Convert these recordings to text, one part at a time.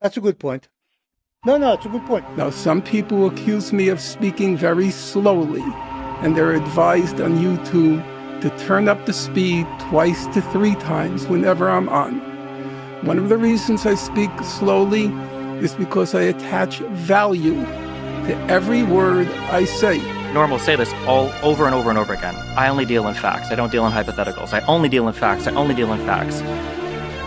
That's a good point. No, it's a good point. Now, some people accuse me of speaking very slowly, and they're advised on YouTube to turn up the speed 2 to 3 times whenever I'm on. One of the reasons I speak slowly is because I attach value to every word I say. Norm will say this all over and over and over again. I only deal in facts. I don't deal in hypotheticals. I only deal in facts. I only deal in facts.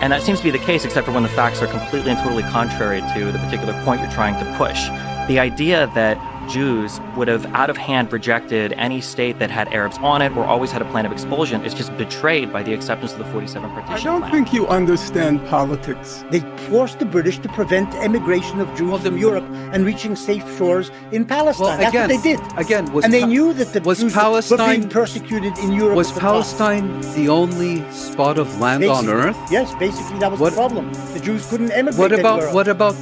And that seems to be the case, except for when the facts are completely and totally contrary to the particular point you're trying to push. The idea that Jews would have out of hand rejected any state that had Arabs on it or always had a plan of expulsion is just betrayed by the acceptance of the 47 partition I don't plan. think you understand politics. They forced the British to prevent emigration of Jews from Europe and reaching safe shores in Palestine. Well, That's what they did. And they knew that the Jews were being persecuted in Europe. Was Palestine the only spot of land on earth? Yes, basically that was the problem. The Jews couldn't emigrate anywhere. What about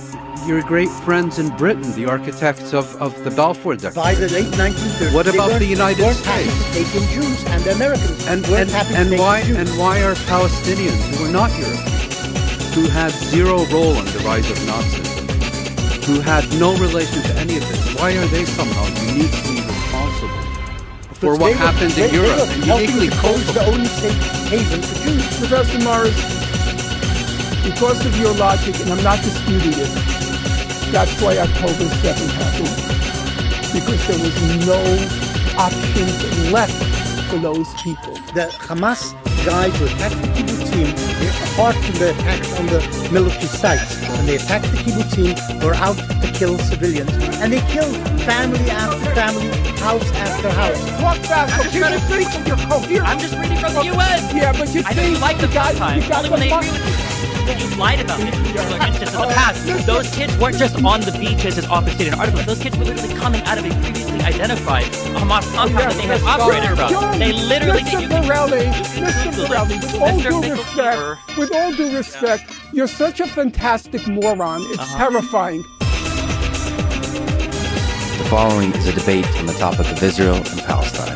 your great friends in Britain, the architects of the Balfour Declaration? By the late 1930s, what about the United States? Happy to take in Jews and Americans. And why are Palestinians who are not Europeans, who had zero role in the rise of Nazism, who had no relation to any of this, why are they somehow uniquely responsible for what happened in Europe? And uniquely culpable. The only safe haven for Jews. Professor Morris, because of your logic, and I'm not disputing it, that's why October 7th happened. Because there was no options left for those people. The Hamas guys who attacked the kibbutzim, apart from the attacks on the military sites, when they attacked the kibbutzim, were out to kill civilians. And they killed family after family, house after house. Walk back, okay? You think you're coherent. I'm just reading from the UN. Yeah, but you I know you like them sometimes, only when they agree with you. You lied about this particular instance in the past. Those kids weren't just on the beaches, as often stated in an article. Those kids were literally coming out of a previously identified Hamas compound that they had operated from. They literally did. Mr. Borelli, with all due respect, you're such a fantastic moron. It's terrifying. The following is a debate on the topic of Israel and Palestine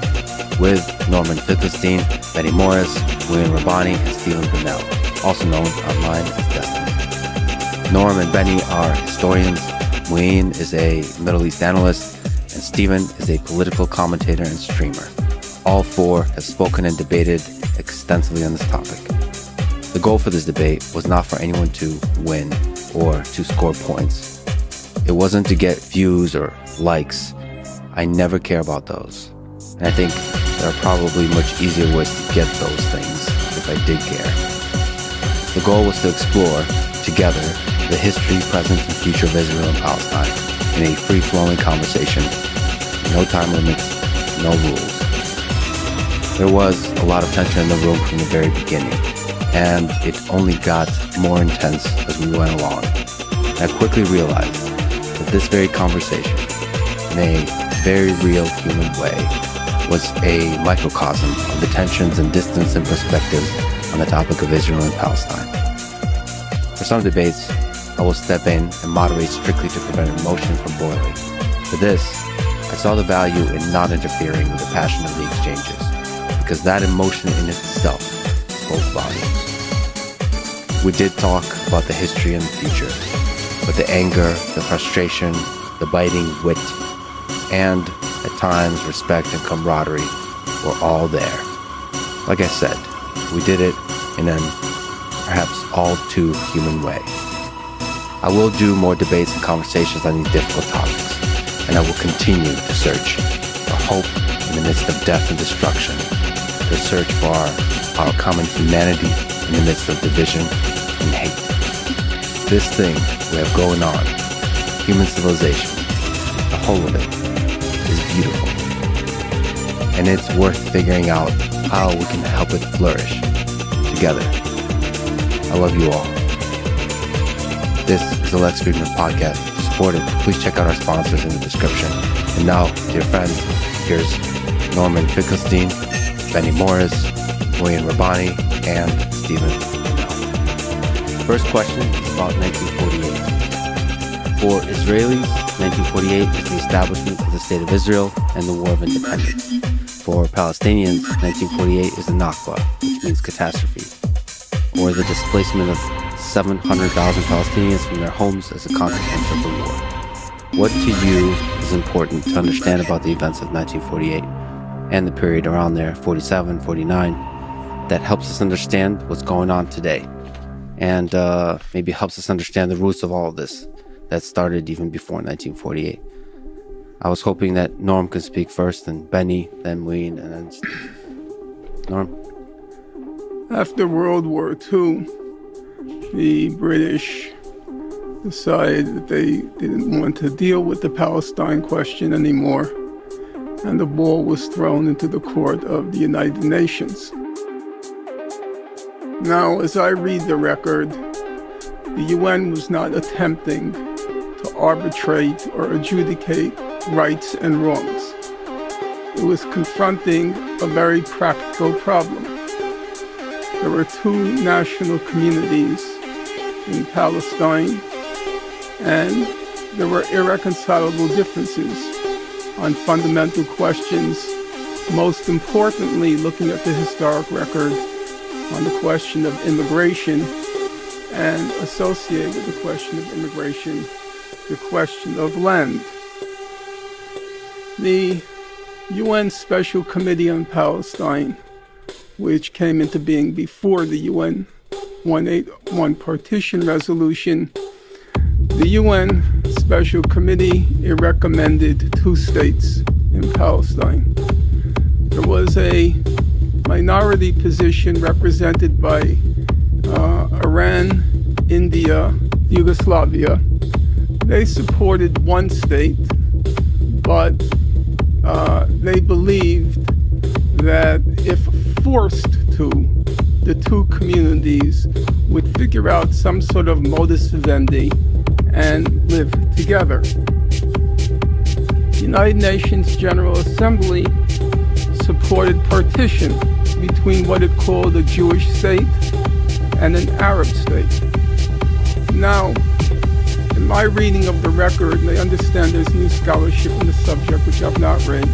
with Norman Finkelstein, Benny Morris, Mouin Rabbani, and Stephen Bennell, also known online as Destiny. Norm and Benny are historians, Mouin is a Middle East analyst, and Stephen is a political commentator and streamer. All four have spoken and debated extensively on this topic. The goal for this debate was not for anyone to win or to score points. It wasn't to get views or likes. I never care about those. And I think there are probably much easier ways to get those things if I did care. The goal was to explore, together, the history, present, and future of Israel and Palestine in a free-flowing conversation. No time limits, no rules. There was a lot of tension in the room from the very beginning, and it only got more intense as we went along. I quickly realized that this very conversation, in a very real human way, was a microcosm of the tensions and distance and perspectives on the topic of Israel and Palestine. For some debates, I will step in and moderate strictly to prevent emotion from boiling. For this, I saw the value in not interfering with the passion of the exchanges, because that emotion in itself spoke volumes. We did talk about the history and the future, but the anger, the frustration, the biting wit, and at times respect and camaraderie were all there. Like I said, we did it in an perhaps all too human way. I will do more debates and conversations on these difficult topics, and I will continue to search for hope in the midst of death and destruction, to search for our common humanity in the midst of division and hate. This thing we have going on, human civilization, the whole of it, is beautiful. And it's worth figuring out how we can help it flourish together. I love you all. This is the Lex Fridman Podcast. To support it, please check out our sponsors in the description. And now, dear friends, here's Norman Finkelstein, Benny Morris, Mouin Rabbani, and Stephen Bennell. First question is about 1948. For Israelis, 1948 is the establishment of the State of Israel and the War of Independence. For Palestinians, 1948 is the Nakba, which means catastrophe, or the displacement of 700,000 Palestinians from their homes as a consequence of the war. What to you is important to understand about the events of 1948 and the period around there, 47, 49, that helps us understand what's going on today, and maybe helps us understand the roots of all of this that started even before 1948. I was hoping that Norm could speak first, and Benny, then Mouin, and then Norm. After World War II, the British decided that they didn't want to deal with the Palestine question anymore, and the ball was thrown into the court of the United Nations. Now, as I read the record, the UN was not attempting to arbitrate or adjudicate rights and wrongs. It was confronting a very practical problem. There were two national communities in Palestine, and there were irreconcilable differences on fundamental questions, most importantly looking at the historic record on the question of immigration, and associated with the question of immigration, the question of land. The UN Special Committee on Palestine, which came into being before the UN 181 Partition resolution, the UN Special Committee, it recommended two states in Palestine. There was a minority position represented by Iran, India, Yugoslavia. They supported one state, but they believed that if forced to, the two communities would figure out some sort of modus vivendi and live together. The United Nations General Assembly supported partition between what it called a Jewish state and an Arab state. Now, in my reading of the record, and I understand there's new scholarship in the subject which I've not read,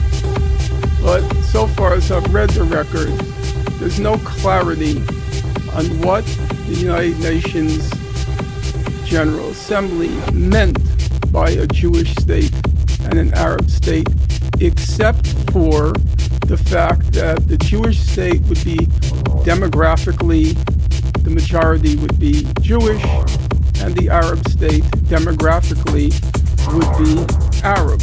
but so far as I've read the record, there's no clarity on what the United Nations General Assembly meant by a Jewish state and an Arab state, except for the fact that the Jewish state would be demographically, the majority would be Jewish, and the Arab state demographically would be Arab.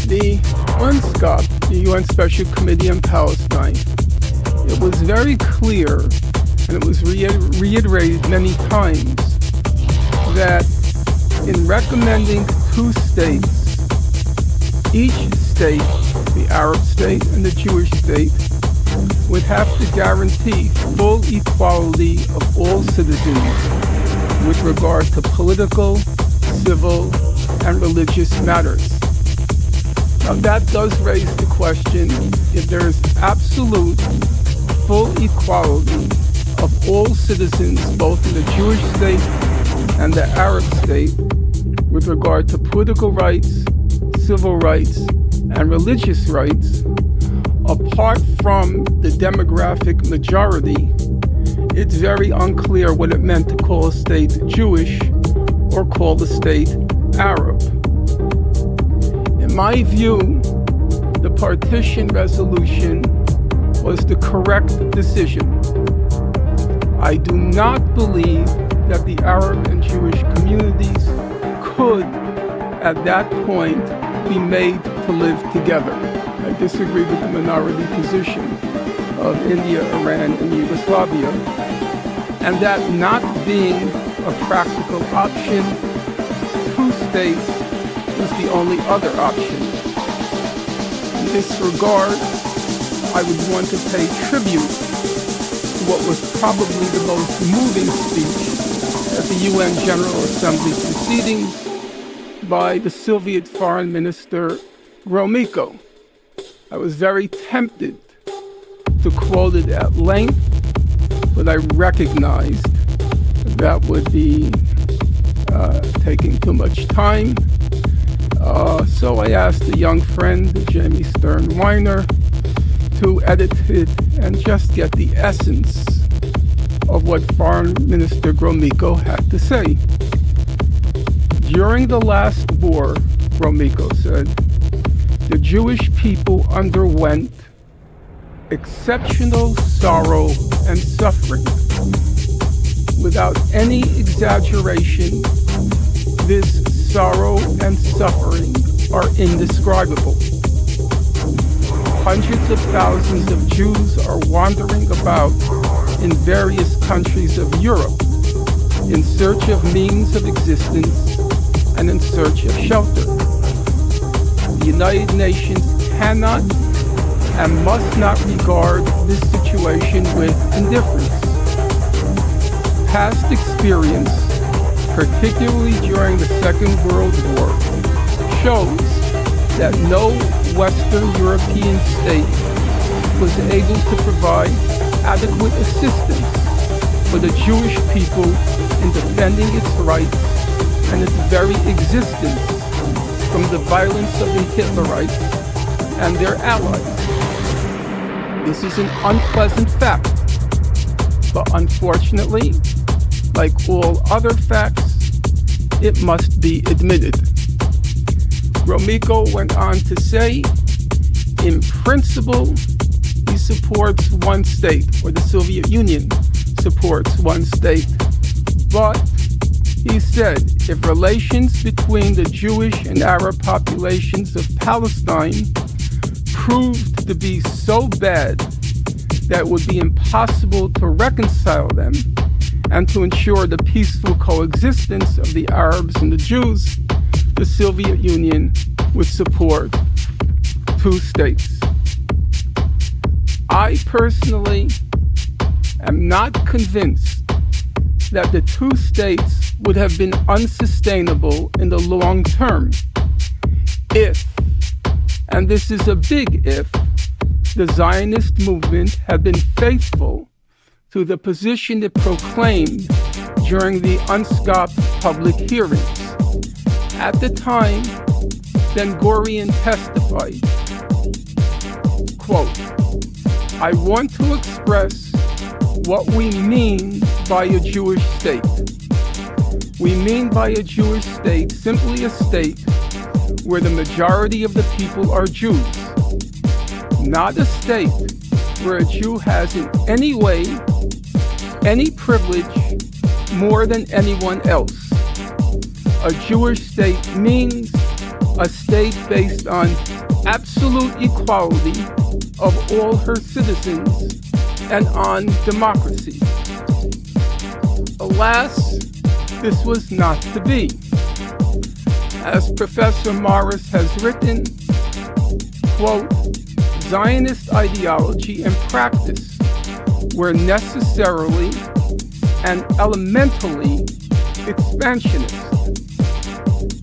The UNSCOP, the UN Special Committee on Palestine, it was very clear, and it was reiterated many times, that in recommending two states, each state, the Arab state and the Jewish state, would have to guarantee full equality of all citizens with regard to political, civil, and religious matters. Now that does raise the question, if there is absolute full equality of all citizens, both in the Jewish state and the Arab state, with regard to political rights, civil rights, and religious rights, apart from the demographic majority, it's very unclear what it meant to call a state Jewish or call the state Arab. In my view, the partition resolution was the correct decision. I do not believe that the Arab and Jewish communities could, at that point, be made to live together. I disagree with the minority position of India, Iran, and Yugoslavia, and that not being a practical option, two states was the only other option. In this regard, I would want to pay tribute to what was probably the most moving speech at the UN General Assembly proceedings by the Soviet Foreign Minister Gromyko. I was very tempted to quote it at length, but I recognized that would be taking too much time. So I asked a young friend, Jamie Stern Weiner, to edit it and just get the essence of what Foreign Minister Gromyko had to say. During the last war, Gromyko said, the Jewish people underwent exceptional sorrow and suffering. Without any exaggeration, this sorrow and suffering are indescribable. Hundreds of thousands of Jews are wandering about in various countries of Europe in search of means of existence and in search of shelter. The United Nations cannot and must not regard this situation with indifference. Past experience, particularly during the Second World War, shows that no Western European state was able to provide adequate assistance for the Jewish people in defending its rights and its very existence from the violence of the Hitlerites and their allies. This is an unpleasant fact, but unfortunately, like all other facts, it must be admitted. Gromyko went on to say, in principle, he supports one state, or the Soviet Union supports one state. But, he said, if relations between the Jewish and Arab populations of Palestine proved to be so bad that it would be impossible to reconcile them and to ensure the peaceful coexistence of the Arabs and the Jews, the Soviet Union would support two states. I personally am not convinced that the two states would have been unsustainable in the long term if, and this is a big if, the Zionist movement had been faithful to the position it proclaimed during the unscoped public hearings. At the time, Ben-Gurion testified, quote, I want to express what we mean by a Jewish state. We mean by a Jewish state simply a state where the majority of the people are Jews, not a state where a Jew has in any way any privilege more than anyone else. A Jewish state means a state based on absolute equality of all her citizens and on democracy. Alas, this was not to be. As Professor Morris has written, quote, Zionist ideology and practice were necessarily and elementally expansionist.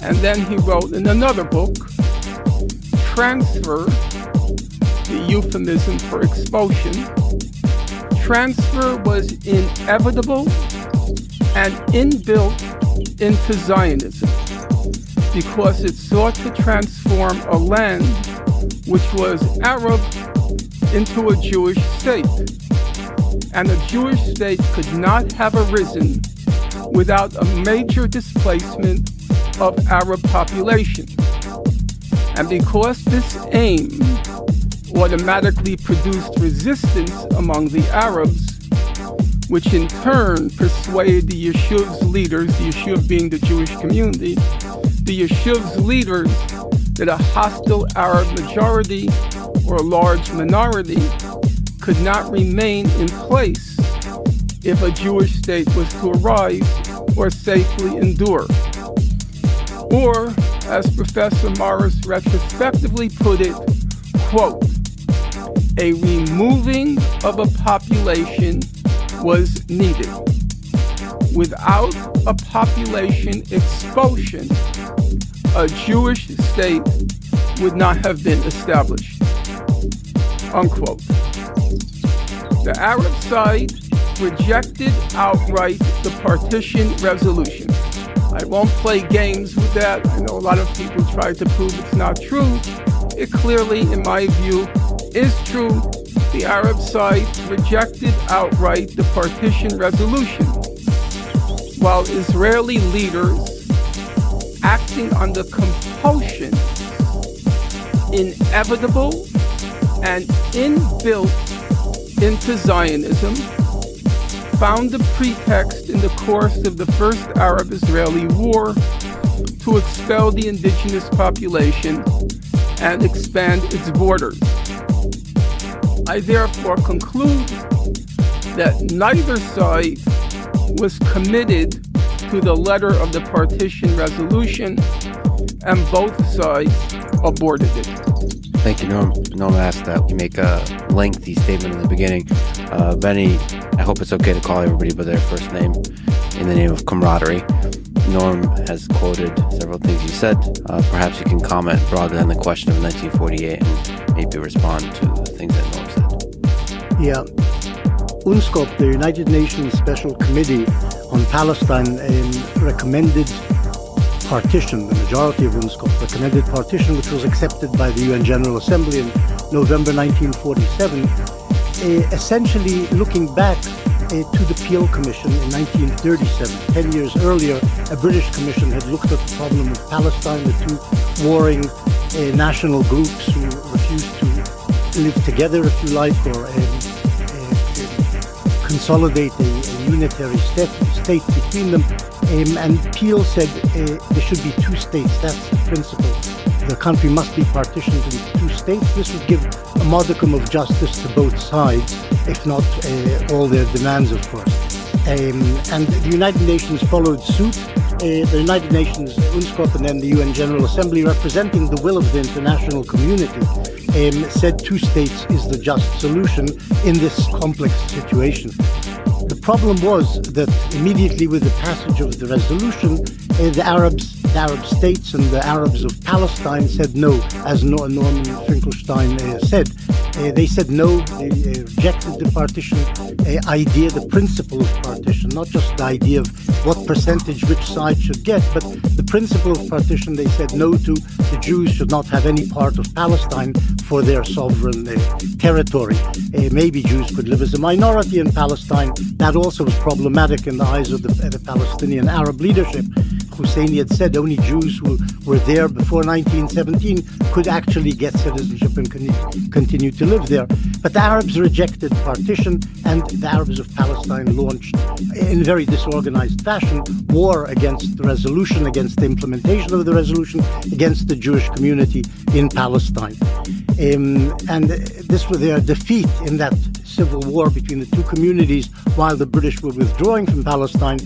And then he wrote in another book, Transfer, the euphemism for expulsion, transfer was inevitable and inbuilt into Zionism because it sought to transform a land which was Arab into a Jewish state. And a Jewish state could not have arisen without a major displacement of Arab population. And because this aim automatically produced resistance among the Arabs, which in turn persuaded the Yeshuv's leaders, the Yeshuv being the Jewish community, the Yeshuv's leaders that a hostile Arab majority or large minority could not remain in place if a Jewish state was to arise or safely endure. Or, as Professor Morris retrospectively put it, quote, a removing of a population was needed. Without a population expulsion, a Jewish state would not have been established. Unquote. The Arab side rejected outright the partition resolution. I won't play games with that. I know a lot of people try to prove it's not true. It clearly, in my view, is true. the Arab side rejected outright the partition resolution, while Israeli leaders, acting under compulsion, inevitable and inbuilt into Zionism, found a pretext in the course of the first Arab-Israeli war to expel the indigenous population and expand its borders. I therefore conclude that neither side was committed to the letter of the partition resolution, and both sides aborted it. Thank you, Norm. Norm asked that we make a lengthy statement in the beginning. Benny, I hope it's okay to call everybody by their first name in the name of camaraderie. Norm has quoted several things you said. Perhaps you can comment broadly on the question of 1948 and maybe respond to the things that Norm said. Yeah. UNSCOP, the United Nations Special Committee on Palestine, recommended partition. The majority of UNSCOP recommended partition, which was accepted by the UN General Assembly in November 1947, essentially looking back to the Peel Commission in 1937. 10 years earlier, a British commission had looked at the problem of Palestine, the two warring national groups who refused to live together, if you like, or consolidate a unitary state between them. And Peel said there should be two states. That's the principle. The country must be partitioned into two states. This would give a modicum of justice to both sides, if not all their demands, of course. And the United Nations followed suit. The United Nations, UNSCOP, and then the UN General Assembly, representing the will of the international community, said two states is the just solution in this complex situation. The problem was that immediately with the passage of the resolution, the Arab states and the Arabs of Palestine said no, as Norman Finkelstein said. They said no, they rejected the partition idea, the principle of partition, not just the idea of what percentage which side should get, but the principle of partition. They said no to the Jews should not have any part of Palestine for their sovereign territory. Maybe Jews could live as a minority in Palestine. That also was problematic in the eyes of the Palestinian Arab leadership. Husseini had said only Jews who were there before 1917 could actually get citizenship and continue to live there. But the Arabs rejected partition, and the Arabs of Palestine launched, in very disorganized fashion, war against the resolution, against the implementation of the resolution, against the Jewish community in Palestine. And this was their defeat in that civil war between the two communities while the British were withdrawing from Palestine,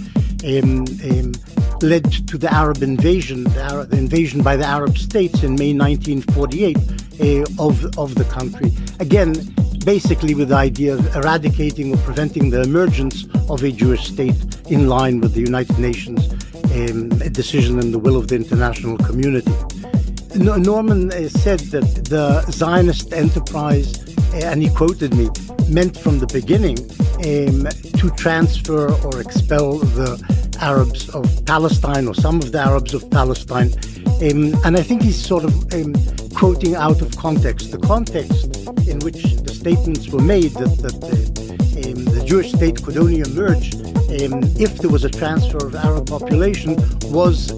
led to the Arab invasion, the invasion by the Arab states in May 1948 of the country. Again, basically with the idea of eradicating or preventing the emergence of a Jewish state in line with the United Nations decision and the will of the international community. Norman said that the Zionist enterprise, and he quoted me, meant from the beginning to transfer or expel the Arabs of Palestine, or some of the Arabs of Palestine. And I think he's sort of quoting out of context. The context in which the statements were made that the Jewish state could only emerge if there was a transfer of Arab population was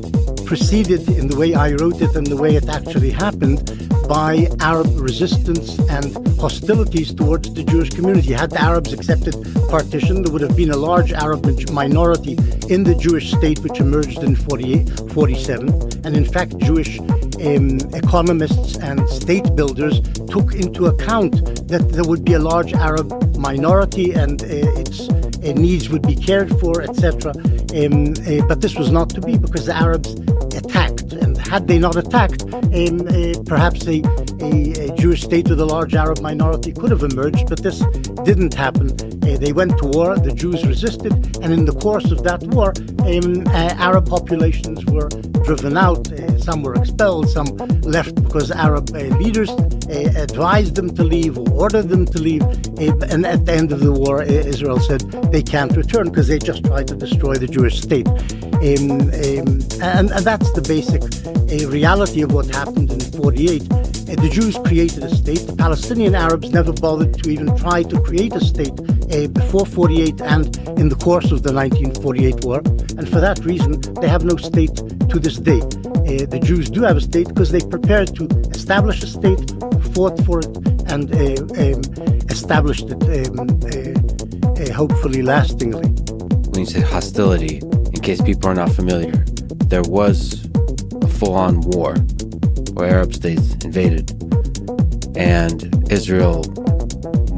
preceded, in the way I wrote it and the way it actually happened, by Arab resistance and hostilities towards the Jewish community. Had the Arabs accepted partition, there would have been a large Arab minority in the Jewish state which emerged in 47. And in fact, Jewish economists and state builders took into account that there would be a large Arab minority and its needs would be cared for, etc. But this was not to be, because the Arabs attacked. And had they not attacked, perhaps a Jewish state with a large Arab minority could have emerged, but this didn't happen. They went to war, the Jews resisted, and in the course of that war, Arab populations were driven out. Some were expelled, some left because Arab leaders advised them to leave or ordered them to leave. And at the end of the war, Israel said they can't return because they just tried to destroy the Jewish state. And that's the basic reality of what happened in 48. The Jews created a state. The Palestinian Arabs never bothered to even try to create a state before 48 and in the course of the 1948 war. And for that reason, they have no state to this day. The Jews do have a state because they prepared to establish a state, fought for it, and established it hopefully lastingly. When you say hostility, in case people are not familiar, there was a full-on war where Arab states invaded, and Israel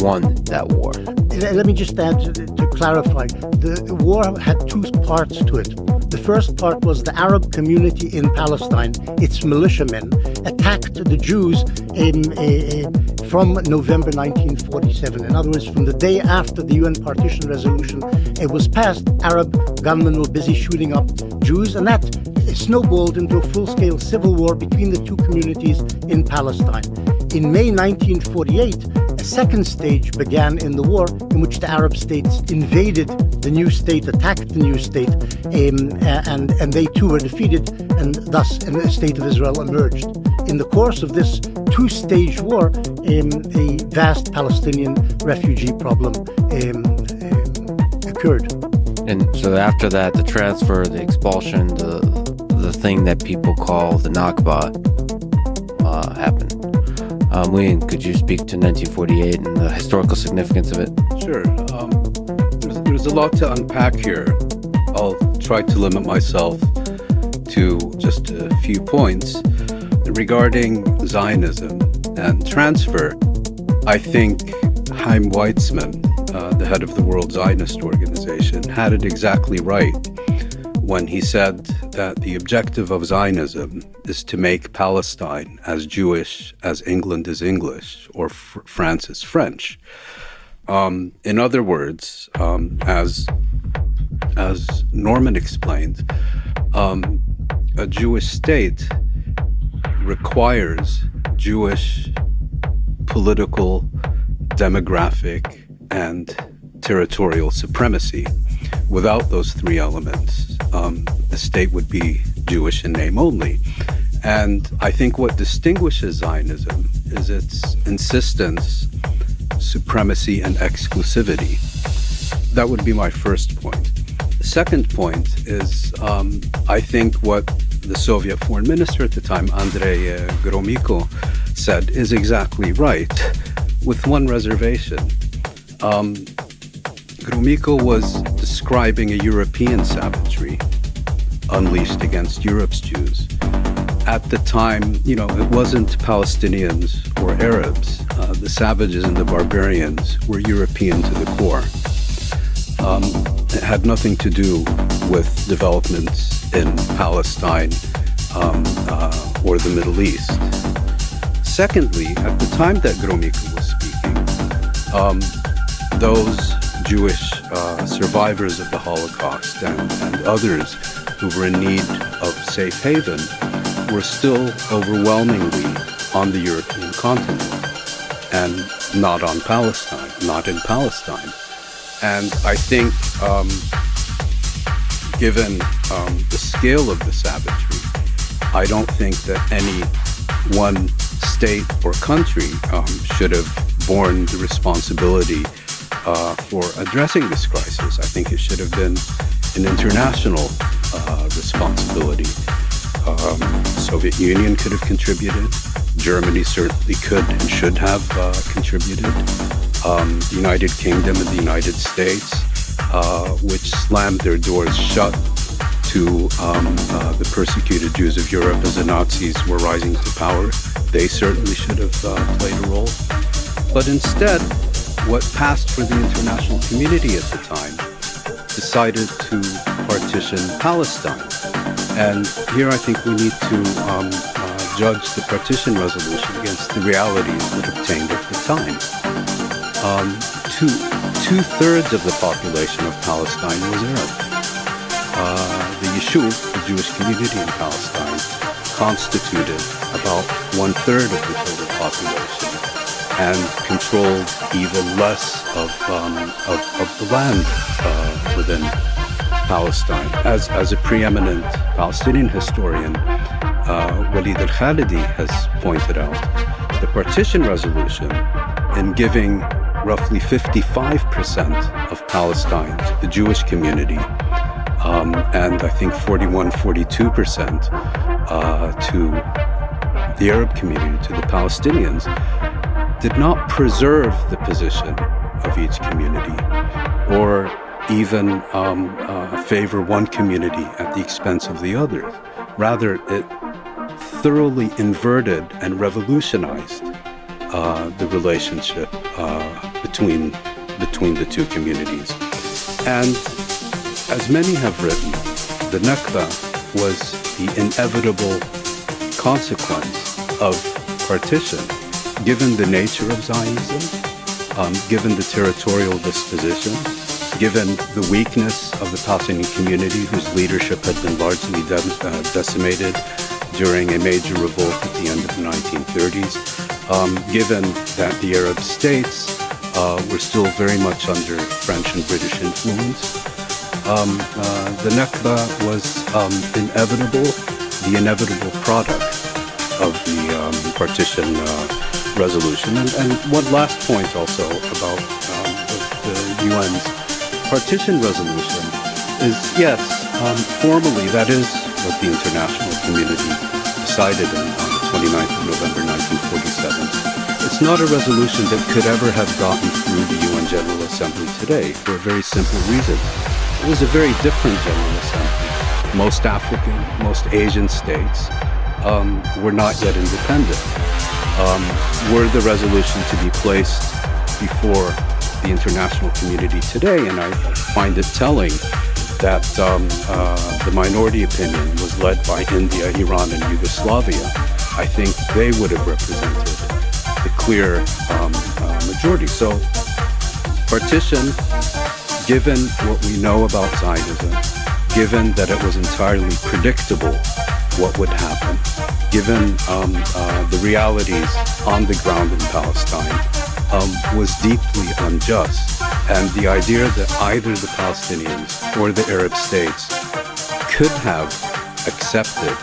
won that war. Let me just add to clarify. The war had two parts to it. The first part was the Arab community in Palestine, its militiamen, attacked the Jews from November 1947. In other words, from the day after the UN Partition resolution was passed, Arab gunmen were busy shooting up Jews, and that snowballed into a full-scale civil war between the two communities in Palestine. In May 1948, a second stage began in the war in which the Arab states invaded the new state, attacked the new state, and they too were defeated, and thus a state of Israel emerged. In the course of this two-stage war, a vast Palestinian refugee problem occurred. And so after that, the transfer, the expulsion, the thing that people call the Nakba happened. Mouin, could you speak to 1948 and the historical significance of it? Sure. There's a lot to unpack here. I'll try to limit myself to just a few points. Regarding Zionism and transfer, I think Chaim Weizmann, the head of the World Zionist Organization, had it exactly right when he said that the objective of Zionism is to make Palestine as Jewish as England is English or France is French. In other words, as Norman explained, a Jewish state requires Jewish political, demographic, and territorial supremacy. Without those three elements, the state would be Jewish in name only. And I think what distinguishes Zionism is its insistence, supremacy, and exclusivity. That would be my first point. The second point is, I think what the Soviet foreign minister at the time, Andrei Gromyko, said is exactly right, with one reservation. Gromyko was describing a European savagery unleashed against Europe's Jews. At the time, it wasn't Palestinians or Arabs. The savages and the barbarians were European to the core. It had nothing to do with developments in Palestine or the Middle East. Secondly, at the time that Gromyko was speaking, those Jewish survivors of the Holocaust and others who were in need of safe haven were still overwhelmingly on the European continent and not on Palestine, not in Palestine. And I think given the scale of the savagery, I don't think that any one state or country should have borne the responsibility for addressing this crisis. I think it should have been an international responsibility. Soviet Union could have contributed. Germany certainly could and should have contributed. The United Kingdom and the United States, which slammed their doors shut to the persecuted Jews of Europe as the Nazis were rising to power. They certainly should have played a role. But instead, what passed for the international community at the time decided to partition Palestine. And here I think we need to judge the partition resolution against the realities that obtained at the time. Two-thirds of the population of Palestine was Arab. The Yishuv, the Jewish community in Palestine, constituted about one-third of the total population and controlled even less of the land within Palestine. As a preeminent Palestinian historian, Walid al-Khalidi has pointed out, the partition resolution, in giving roughly 55% of Palestine to the Jewish community, and I think 42% to the Arab community, to the Palestinians, did not preserve the position of each community or even favor one community at the expense of the other. Rather, it thoroughly inverted and revolutionized the relationship between the two communities. And as many have written, the Nakba was the inevitable consequence of partition, given the nature of Zionism, given the territorial disposition, given the weakness of the Palestinian community, whose leadership had been largely decimated during a major revolt at the end of the 1930s, given that the Arab states were still very much under French and British influence. The Nakba was inevitable, the inevitable product of the partition resolution. And one last point also about the UN's partition resolution is, yes, formally that is what the international community decided on the 29th of November 1947. It's not a resolution that could ever have gotten through the UN General Assembly today for a very simple reason. It was a very different General Assembly. Most African, most Asian states were not yet independent. Were the resolution to be placed before the international community today, and I find it telling that the minority opinion was led by India, Iran, and Yugoslavia, I think they would have represented the clear majority. So partition, given what we know about Zionism, given that it was entirely predictable what would happen, given the realities on the ground in Palestine, was deeply unjust. And the idea that either the Palestinians or the Arab states could have accepted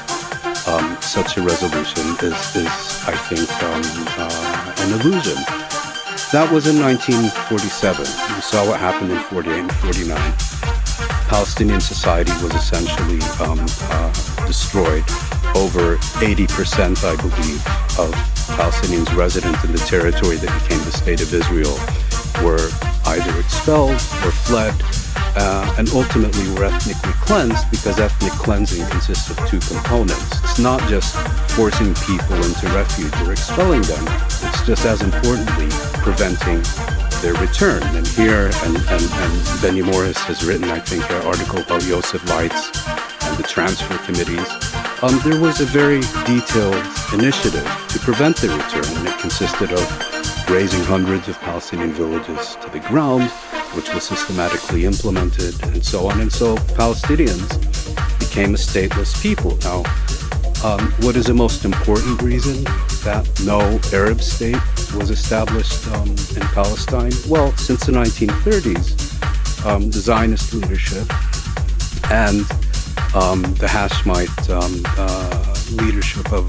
such a resolution is I think, an illusion. That was in 1947. We saw what happened in 48 and 49. Palestinian society was essentially destroyed. Over 80%, I believe, of Palestinians resident in the territory that became the State of Israel were either expelled or fled, and ultimately were ethnically cleansed, because ethnic cleansing consists of two components. It's not just forcing people into refuge or expelling them. It's just as importantly preventing their return. And here, and Benny Morris has written, I think, an article about Yosef Lights and the transfer committees. There was a very detailed initiative to prevent the return, and it consisted of razing hundreds of Palestinian villages to the ground, which was systematically implemented, and so on. And so Palestinians became a stateless people. Now, what is the most important reason that no Arab state was established in Palestine? Well, since the 1930s, the Zionist leadership and the Hashemite leadership of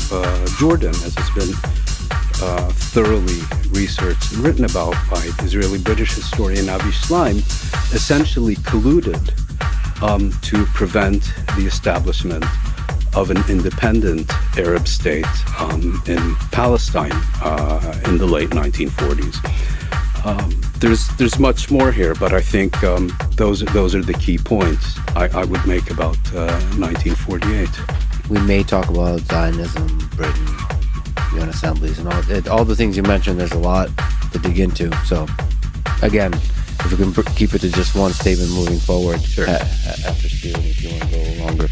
Jordan, as has been thoroughly researched and written about by Israeli-British historian Avi Schleim, essentially colluded to prevent the establishment of an independent Arab state in Palestine in the late 1940s. There's much more here, but I think those are the key points I would make about 1948. We may talk about Zionism, Britain, UN assemblies, and all the things you mentioned. There's a lot to dig into. So, again, if we can keep it to just one statement moving forward, sure. After Steven, if you want to go longer.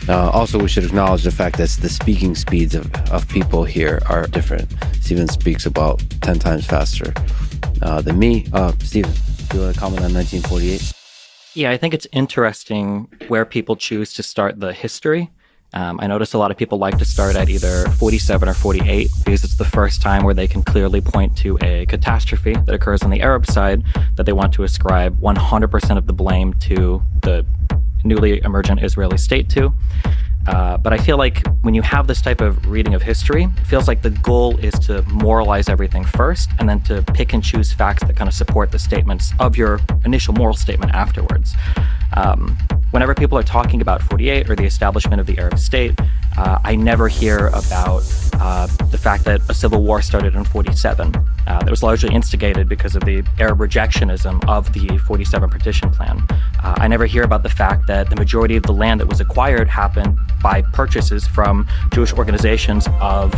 Also, we should acknowledge the fact that the speaking speeds of people here are different. Steven speaks about 10 times faster than me. Steven, do you want to comment on 1948? Yeah, I think it's interesting where people choose to start the history. I notice a lot of people like to start at either 47 or 48 because it's the first time where they can clearly point to a catastrophe that occurs on the Arab side that they want to ascribe 100% of the blame to the newly emergent Israeli state to. But I feel like when you have this type of reading of history, it feels like the goal is to moralize everything first and then to pick and choose facts that kind of support the statements of your initial moral statement afterwards. Whenever people are talking about 48 or the establishment of the Arab state, I never hear about the fact that a civil war started in 47. That was largely instigated because of the Arab rejectionism of the 47 partition plan. I never hear about the fact that the majority of the land that was acquired happened by purchases from Jewish organizations of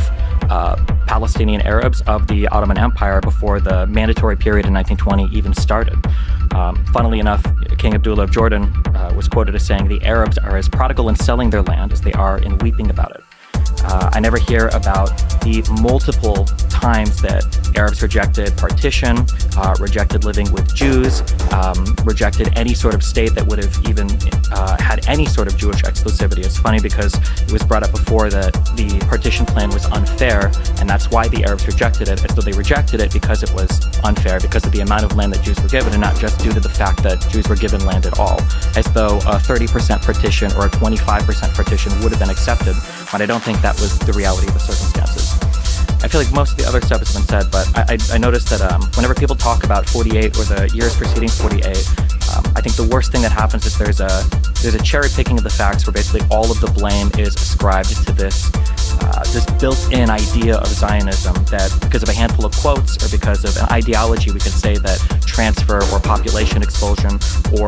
Palestinian Arabs of the Ottoman Empire before the mandatory period in 1920 even started. Funnily enough, King Abdullah of Jordan was quoted as saying, "The Arabs are as prodigal in selling their land as they are in weeping about it." I never hear about the multiple times that Arabs rejected partition, rejected living with Jews, rejected any sort of state that would have even had any sort of Jewish exclusivity. It's funny because it was brought up before that the partition plan was unfair, and that's why the Arabs rejected it, as though they rejected it because it was unfair, because of the amount of land that Jews were given, and not just due to the fact that Jews were given land at all, as though a 30% partition or a 25% partition would have been accepted, but I don't think that was the reality of the circumstances. I feel like most of the other stuff has been said, but I noticed that whenever people talk about 48 or the years preceding 48, I think the worst thing that happens is there's a cherry picking of the facts where basically all of the blame is ascribed to this built-in idea of Zionism that because of a handful of quotes or because of an ideology, we can say that transfer or population expulsion or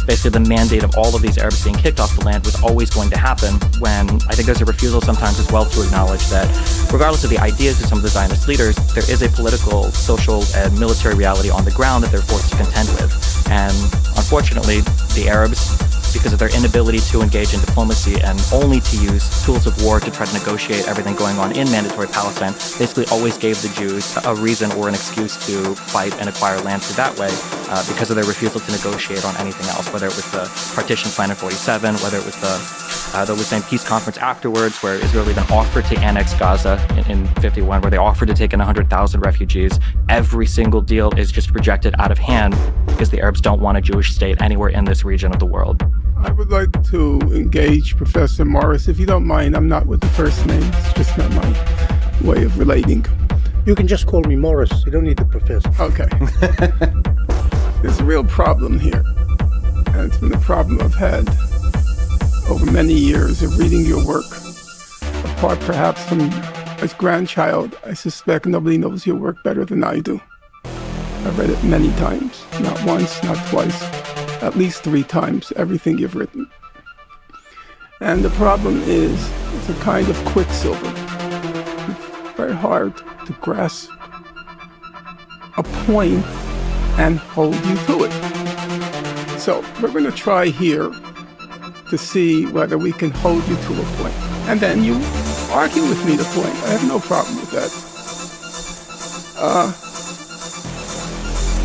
basically the mandate of all of these Arabs being kicked off the land was always going to happen, when I think there's a refusal sometimes as well to acknowledge that regardless of the ideas of some of the Zionist leaders, there is a political, social, and military reality on the ground that they're forced to contend with. And unfortunately, the Arabs, because of their inability to engage in diplomacy and only to use tools of war to try to negotiate everything going on in mandatory Palestine, basically always gave the Jews a reason or an excuse to fight and acquire land through that way because of their refusal to negotiate on anything else, whether it was the partition plan in 47, whether it was the Lucerne peace conference afterwards, where Israel even offered to annex Gaza in 51, where they offered to take in 100,000 refugees. Every single deal is just rejected out of hand because the Arabs don't want a Jewish state anywhere in this region of the world. I would like to engage Professor Morris. If you don't mind, I'm not with the first name. It's just not my way of relating. You can just call me Morris. You don't need the professor. Okay. There's a real problem here. And it's been a problem I've had over many years of reading your work. Apart perhaps from as grandchild, I suspect nobody knows your work better than I do. I've read it many times. Not once, not twice. At least 3 times, everything you've written. And the problem is, it's a kind of quicksilver. It's very hard to grasp a point and hold you to it. So we're going to try here to see whether we can hold you to a point. And then you argue with me the point. I have no problem with that.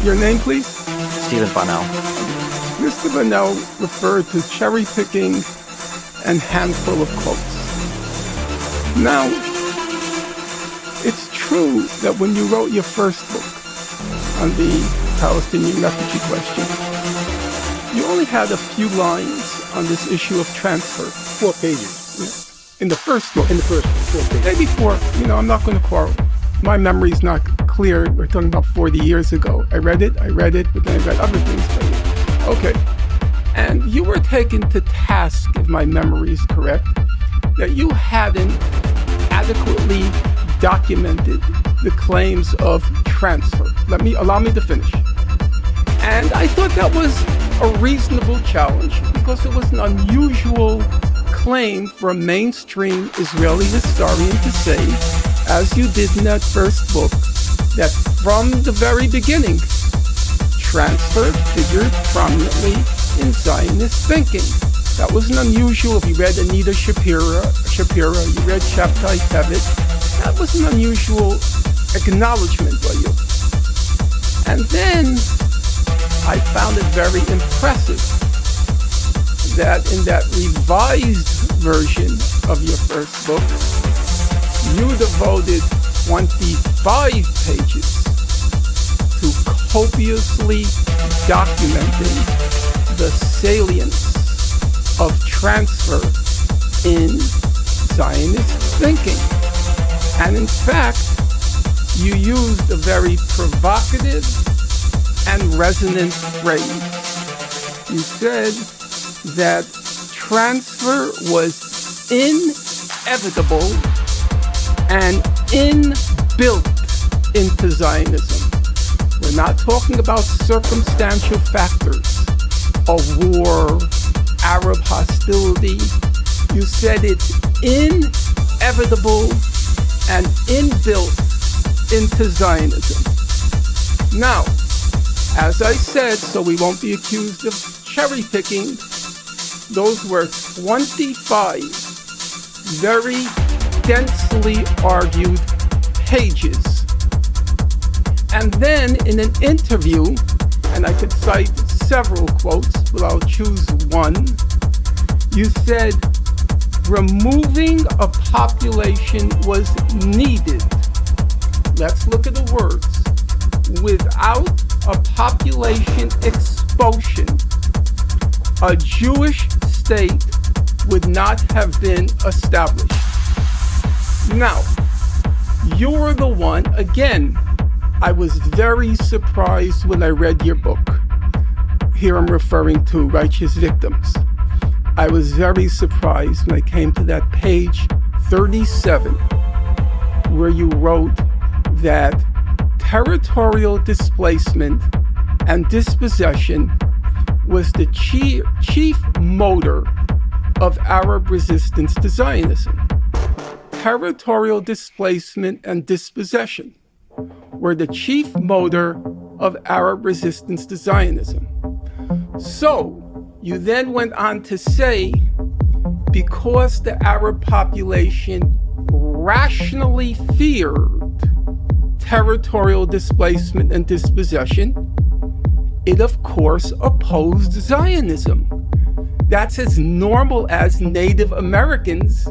Your name, please? Stephen Bunnell. Mr. Bunnell referred to cherry-picking and handful of quotes. Now, it's true that when you wrote your first book on the Palestinian refugee question, you only had a few lines on this issue of transfer. 4 pages. In the first book. In the first 4 pages. Maybe 4. I'm not going to quarrel. My memory's not clear. We're talking about 40 years ago. I read it, but then I read other things by you. Okay. And you were taken to task, if my memory is correct, that you hadn't adequately documented the claims of transfer. Allow me to finish. And I thought that was a reasonable challenge because it was an unusual claim for a mainstream Israeli historian to say, as you did in that first book, that from the very beginning, transfer figured prominently in Zionist thinking. That was an unusual. If you read Anita Shapiro, you read Shabtai Tevitt, that was an unusual acknowledgement by you. And then I found it very impressive that in that revised version of your first book, you devoted 25 pages to copiously documenting the salience of transfer in Zionist thinking. And in fact, you used a very provocative and resonant phrase. You said that transfer was inevitable and inbuilt into Zionism. We're not talking about circumstantial factors of war, Arab hostility. You said it's inevitable and inbuilt into Zionism. Now, as I said, so we won't be accused of cherry picking, those were 25 very densely argued pages. And then in an interview, and I could cite several quotes, but I'll choose one, you said, removing a population was needed. Let's look at the words. Without a population expulsion, a Jewish state would not have been established. Now, you're the one, again, I was very surprised when I read your book. Here I'm referring to Righteous Victims. I was very surprised when I came to that page 37, where you wrote that territorial displacement and dispossession was the chief motor of Arab resistance to Zionism. Territorial displacement and dispossession were the chief motor of Arab resistance to Zionism. So, you then went on to say, because the Arab population rationally feared territorial displacement and dispossession, it of course opposed Zionism. That's as normal as Native Americans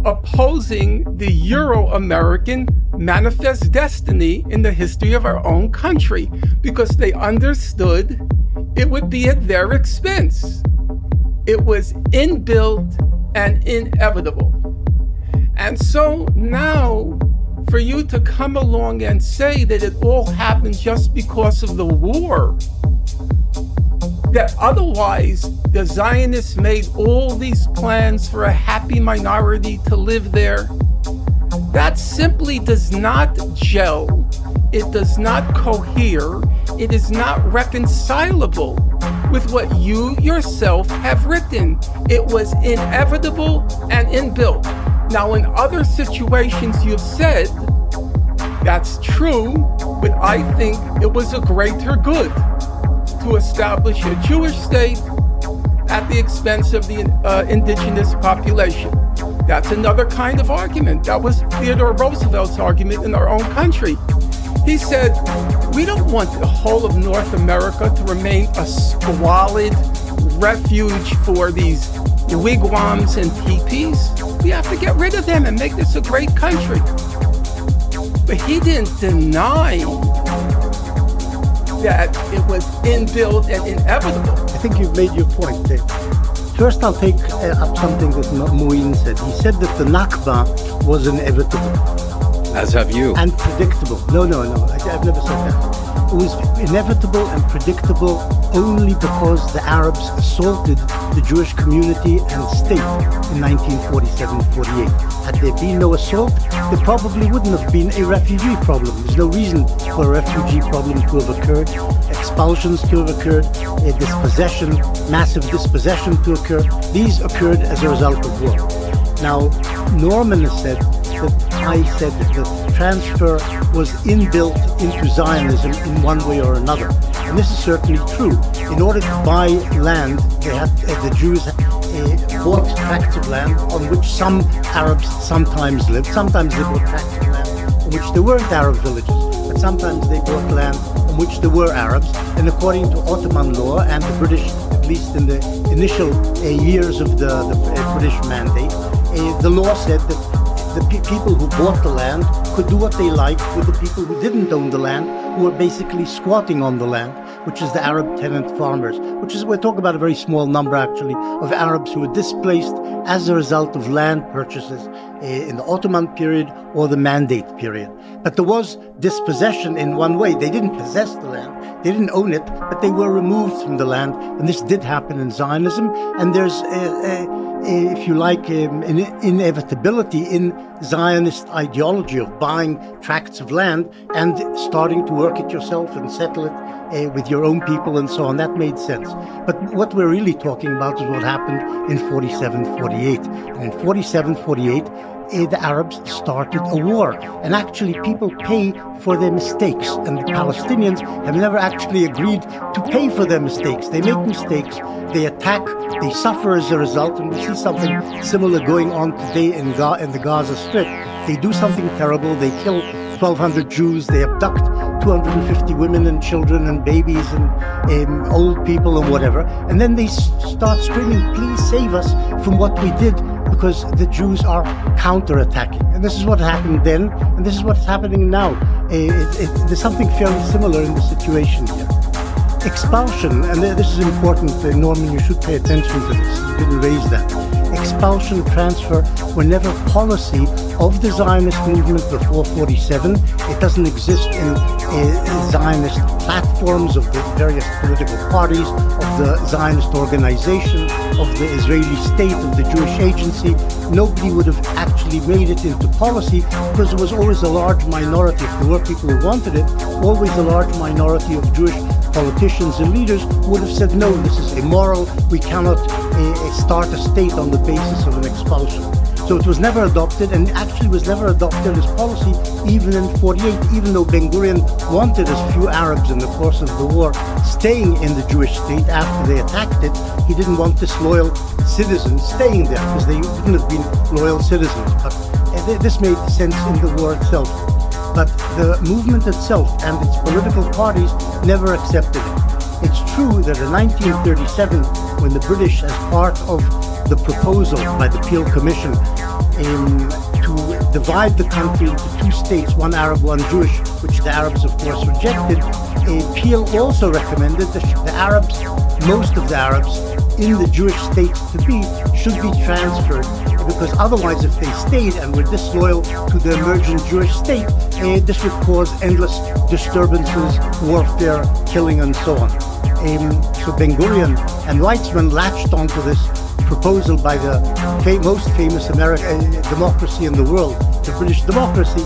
opposing the Euro-American manifest destiny in the history of our own country, because they understood it would be at their expense. It was inbuilt and inevitable. And so now, for you to come along and say that it all happened just because of the war, that otherwise the Zionists made all these plans for a happy minority to live there, that simply does not gel. It does not cohere. It is not reconcilable with what you yourself have written. It was inevitable and inbuilt. Now, in other situations you've said, that's true, but I think it was a greater good to establish a Jewish state at the expense of the indigenous population. That's another kind of argument. That was Theodore Roosevelt's argument in our own country. He said, we don't want the whole of North America to remain a squalid refuge for these wigwams and teepees. We have to get rid of them and make this a great country. But he didn't deny that it was inbuilt and inevitable. I think you've made your point there. First, I'll take up something that Mouin said. He said that the Nakba was inevitable. As have you. And predictable. No, I've never said that. It was inevitable and predictable only because the Arabs assaulted the Jewish community and state in 1947-48. Had there been no assault, there probably wouldn't have been a refugee problem. There's no reason for a refugee problem to have occurred, expulsions to have occurred, a dispossession, massive dispossession to occur. These occurred as a result of war. Now, Norman has said that I said that the transfer was inbuilt into Zionism in one way or another. And this is certainly true. In order to buy land, the Jews bought tracts of land on which some Arabs sometimes lived. Sometimes they bought tracts of land on which there weren't Arab villages, but sometimes they bought land on which there were Arabs. And according to Ottoman law and the British, at least in the initial years of the British mandate, the law said that the people who bought the land could do what they liked with the people who didn't own the land, who were basically squatting on the land. which is the Arab tenant farmers, we're talking about a very small number actually of Arabs who were displaced as a result of land purchases in the Ottoman period or the Mandate period. But there was dispossession in one way. They didn't possess the land, they didn't own it, but they were removed from the land. And this did happen in Zionism. And there's, if you like, an inevitability in Zionist ideology of buying tracts of land and starting to work it yourself and settle it with your own people and so on. That made sense. But what we're really talking about is what happened in 47-48. And in 47-48, the Arabs started a war. And actually, people pay for their mistakes. And the Palestinians have never actually agreed to pay for their mistakes. They make mistakes, they attack, they suffer as a result. And we see something similar going on today in the Gaza Strip. They do something terrible. They kill 1,200 Jews. They abduct 250 women and children and babies and old people and whatever. And then they start screaming, please save us from what we did, because the Jews are counterattacking. And this is what happened then, and this is what's happening now. There's something fairly similar in the situation here. Expulsion, and this is important, Norman, you should pay attention to this. You didn't raise that. Expulsion, transfer were never policy of the Zionist movement before 47. It doesn't exist in Zionist platforms of the various political parties, of the Zionist organization, of the Israeli state, of the Jewish agency. Nobody would have actually made it into policy because there was always a large minority. If there were people who wanted it, always a large minority of Jewish politicians and leaders would have said, no, this is immoral, we cannot start a state on the basis of an expulsion. So it was never adopted, and actually was never adopted as policy even in 48, even though Ben Gurion wanted as few Arabs in the course of the war staying in the Jewish state after they attacked it. He didn't want disloyal citizens staying there because they wouldn't have been loyal citizens. But this made sense in the war itself. But the movement itself and its political parties never accepted it. It's true that in 1937, when the British, as part of the proposal by the Peel Commission to divide the country into two states, one Arab, one Jewish, which the Arabs, of course, rejected, Peel also recommended that the Arabs, most of the Arabs in the Jewish states to be, should be transferred, because otherwise if they stayed and were disloyal to the emergent Jewish state, this would cause endless disturbances, warfare, killing, and so on. So Ben Gurion and Weizmann latched onto this proposal by the most famous American democracy in the world, the British democracy,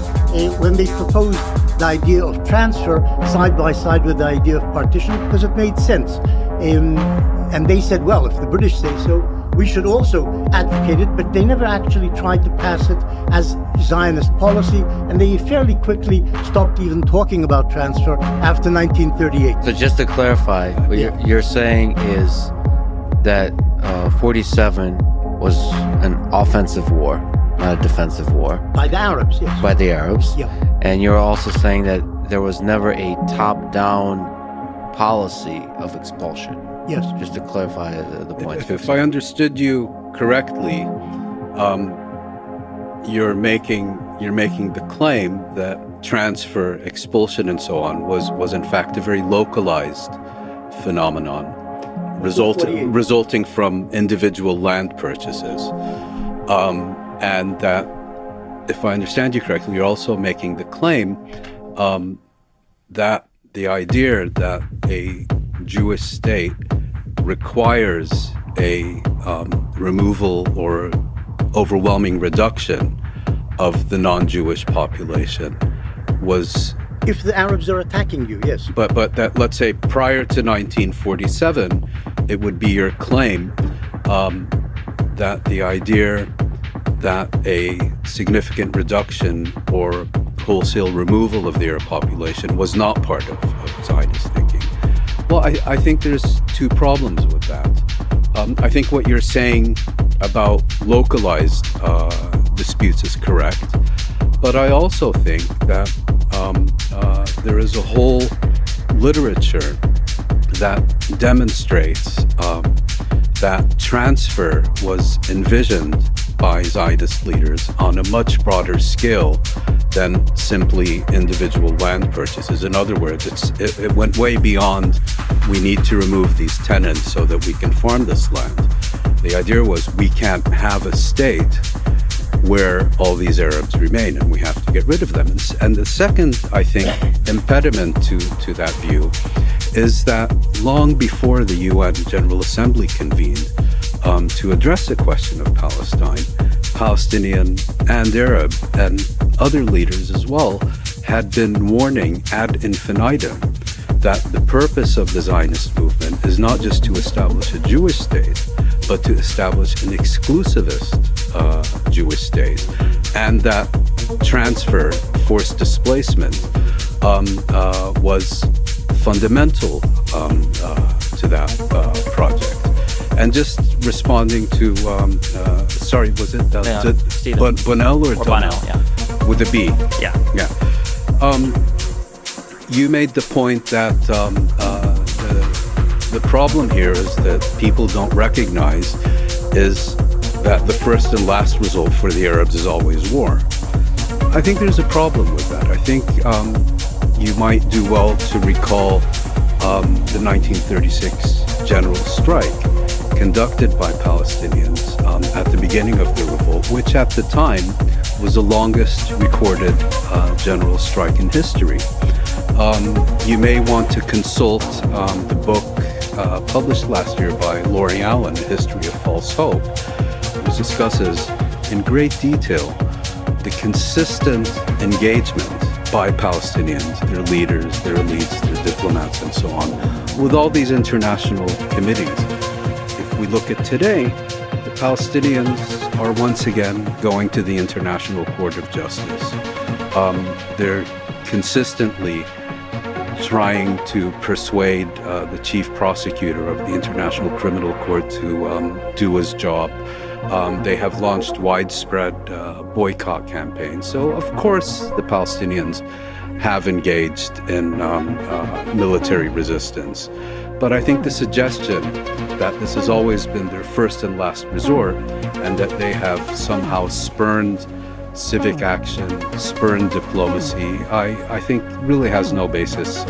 when they proposed the idea of transfer side by side with the idea of partition, because it made sense. And they said, well, if the British say so, we should also advocate it, but they never actually tried to pass it as Zionist policy, and they fairly quickly stopped even talking about transfer after 1938. So just to clarify, what you're saying is that 47 was an offensive war, not a defensive war. By the Arabs, yes. By the Arabs. Yeah. And you're also saying that there was never a top-down policy of expulsion. Yes. Just to clarify the point. If I understood you correctly, you're making the claim that transfer, expulsion, and so on was in fact a very localized phenomenon, resulting from individual land purchases, and that, if I understand you correctly, you're also making the claim that the idea that a Jewish state requires a removal or overwhelming reduction of the non-Jewish population was... If the Arabs are attacking you, yes. But that, let's say, prior to 1947, it would be your claim that the idea that a significant reduction or wholesale removal of the Arab population was not part of Zionist thinking. Well, I think there's two problems with that. I think what you're saying about localized disputes is correct, but I also think that there is a whole literature that demonstrates that transfer was envisioned by Zionist leaders on a much broader scale than simply individual land purchases. In other words, it went way beyond, we need to remove these tenants so that we can farm this land. The idea was, we can't have a state where all these Arabs remain, and we have to get rid of them. And the second, I think, impediment to that view is that long before the UN General Assembly convened to address the question of Palestine, Palestinian and Arab and other leaders as well had been warning ad infinitum that the purpose of the Zionist movement is not just to establish a Jewish state, but to establish an exclusivist Jewish state, and that transfer, forced displacement, was fundamental to that project. And just responding to, sorry, was it Bonnell or Bonnell? Yeah. With a B. Yeah. Yeah. You made the point that the problem here is that people don't recognize is that the first and last result for the Arabs is always war. I think there's a problem with that. I think you might do well to recall the 1936 general strike conducted by Palestinians at the beginning of the revolt, which at the time was the longest recorded general strike in history. You may want to consult the book published last year by Laurie Allen, A History of False Hope, which discusses in great detail the consistent engagement by Palestinians, their leaders, their elites, their diplomats, and so on, with all these international committees. If we look at today, the Palestinians are once again going to the International Court of Justice. They're consistently trying to persuade the chief prosecutor of the International Criminal Court to do his job. They have launched widespread boycott campaigns. So, of course, the Palestinians have engaged in military resistance. But I think the suggestion that this has always been their first and last resort, and that they have somehow spurned civic action, spurned diplomacy, I think really has no basis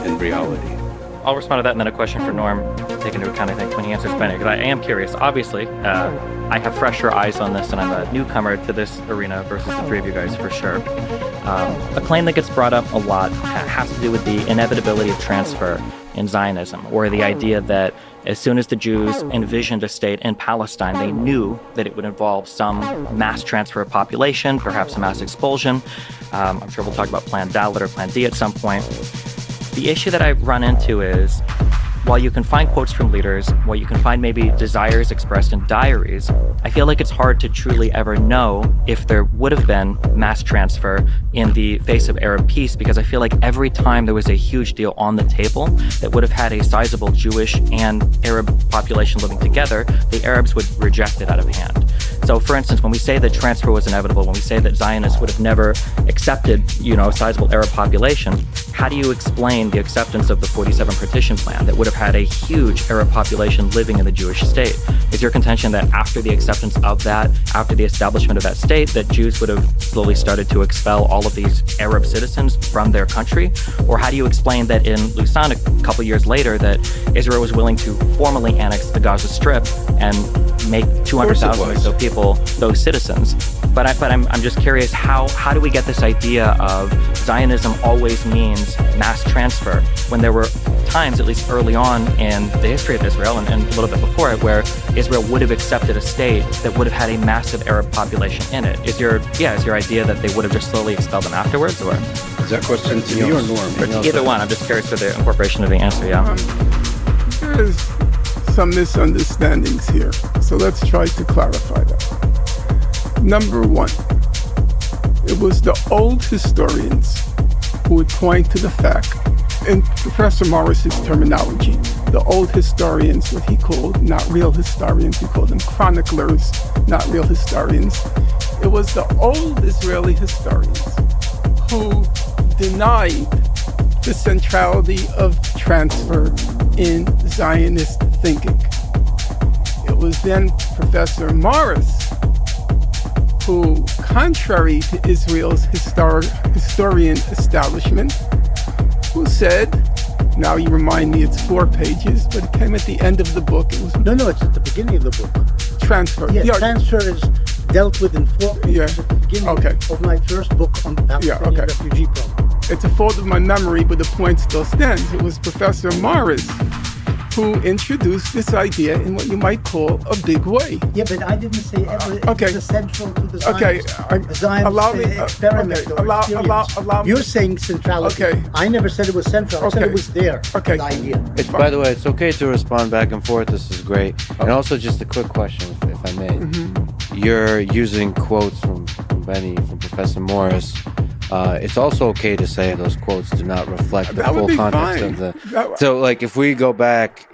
in reality. I'll respond to that, and then a question for Norm, take into account, I think, when he answers Benny, because I am curious. Obviously, I have fresher eyes on this, and I'm a newcomer to this arena versus the three of you guys, for sure. A claim that gets brought up a lot has to do with the inevitability of transfer in Zionism, or the idea that as soon as the Jews envisioned a state in Palestine, they knew that it would involve some mass transfer of population, perhaps a mass expulsion. I'm sure we'll talk about Plan Dalet or Plan D at some point. The issue that I run into is, while you can find quotes from leaders, while you can find maybe desires expressed in diaries, I feel like it's hard to truly ever know if there would have been mass transfer in the face of Arab peace, because I feel like every time there was a huge deal on the table that would have had a sizable Jewish and Arab population living together, the Arabs would reject it out of hand. So, for instance, when we say that transfer was inevitable, when we say that Zionists would have never accepted, a sizable Arab population, how do you explain the acceptance of the 47 partition plan that would have had a huge Arab population living in the Jewish state? Is your contention that after the acceptance of that, after the establishment of that state, that Jews would have slowly started to expel all of these Arab citizens from their country? Or how do you explain that in Lausanne a couple years later that Israel was willing to formally annex the Gaza Strip and make 200,000 or so people those citizens? But I'm just curious, how do we get this idea of Zionism always means mass transfer, when there were times, at least early on in the history of Israel and a little bit before it, where Israel would have accepted a state that would have had a massive Arab population in it? Is your idea that they would have just slowly expelled them afterwards, or is that question to me or Norm? Or either one. I'm just curious for the incorporation of the answer. Yeah. There is some misunderstandings here, so let's try to clarify that. Number one, it was the old historians who would point to the fact, in Professor Morris's terminology, the old historians, what he called not real historians, he called them chroniclers, not real historians. It was the old Israeli historians who denied the centrality of transfer in Zionist thinking. It was then Professor Morris who contrary to Israel's historian establishment, who said, now you remind me it's 4 pages, but it came at the end of the book. It was No, it's at the beginning of the book. transfer. Yeah, transfer is dealt with in 4 pages at the beginning of my first book on the Palestinian refugee problem. It's a fault of my memory, but the point still stands. It was Professor Morris who introduced this idea in what you might call a big way. Yeah, but I didn't say it was essential to the Zionist experiment or experience. You're saying centrality. Okay. I never said it was central. I said it was there, the idea. By the way, it's okay to respond back and forth. This is great. And also just a quick question, if I may. You're using quotes from Benny, from Professor Morris. It's also okay to say those quotes do not reflect the full context of the. So, like, if we go back,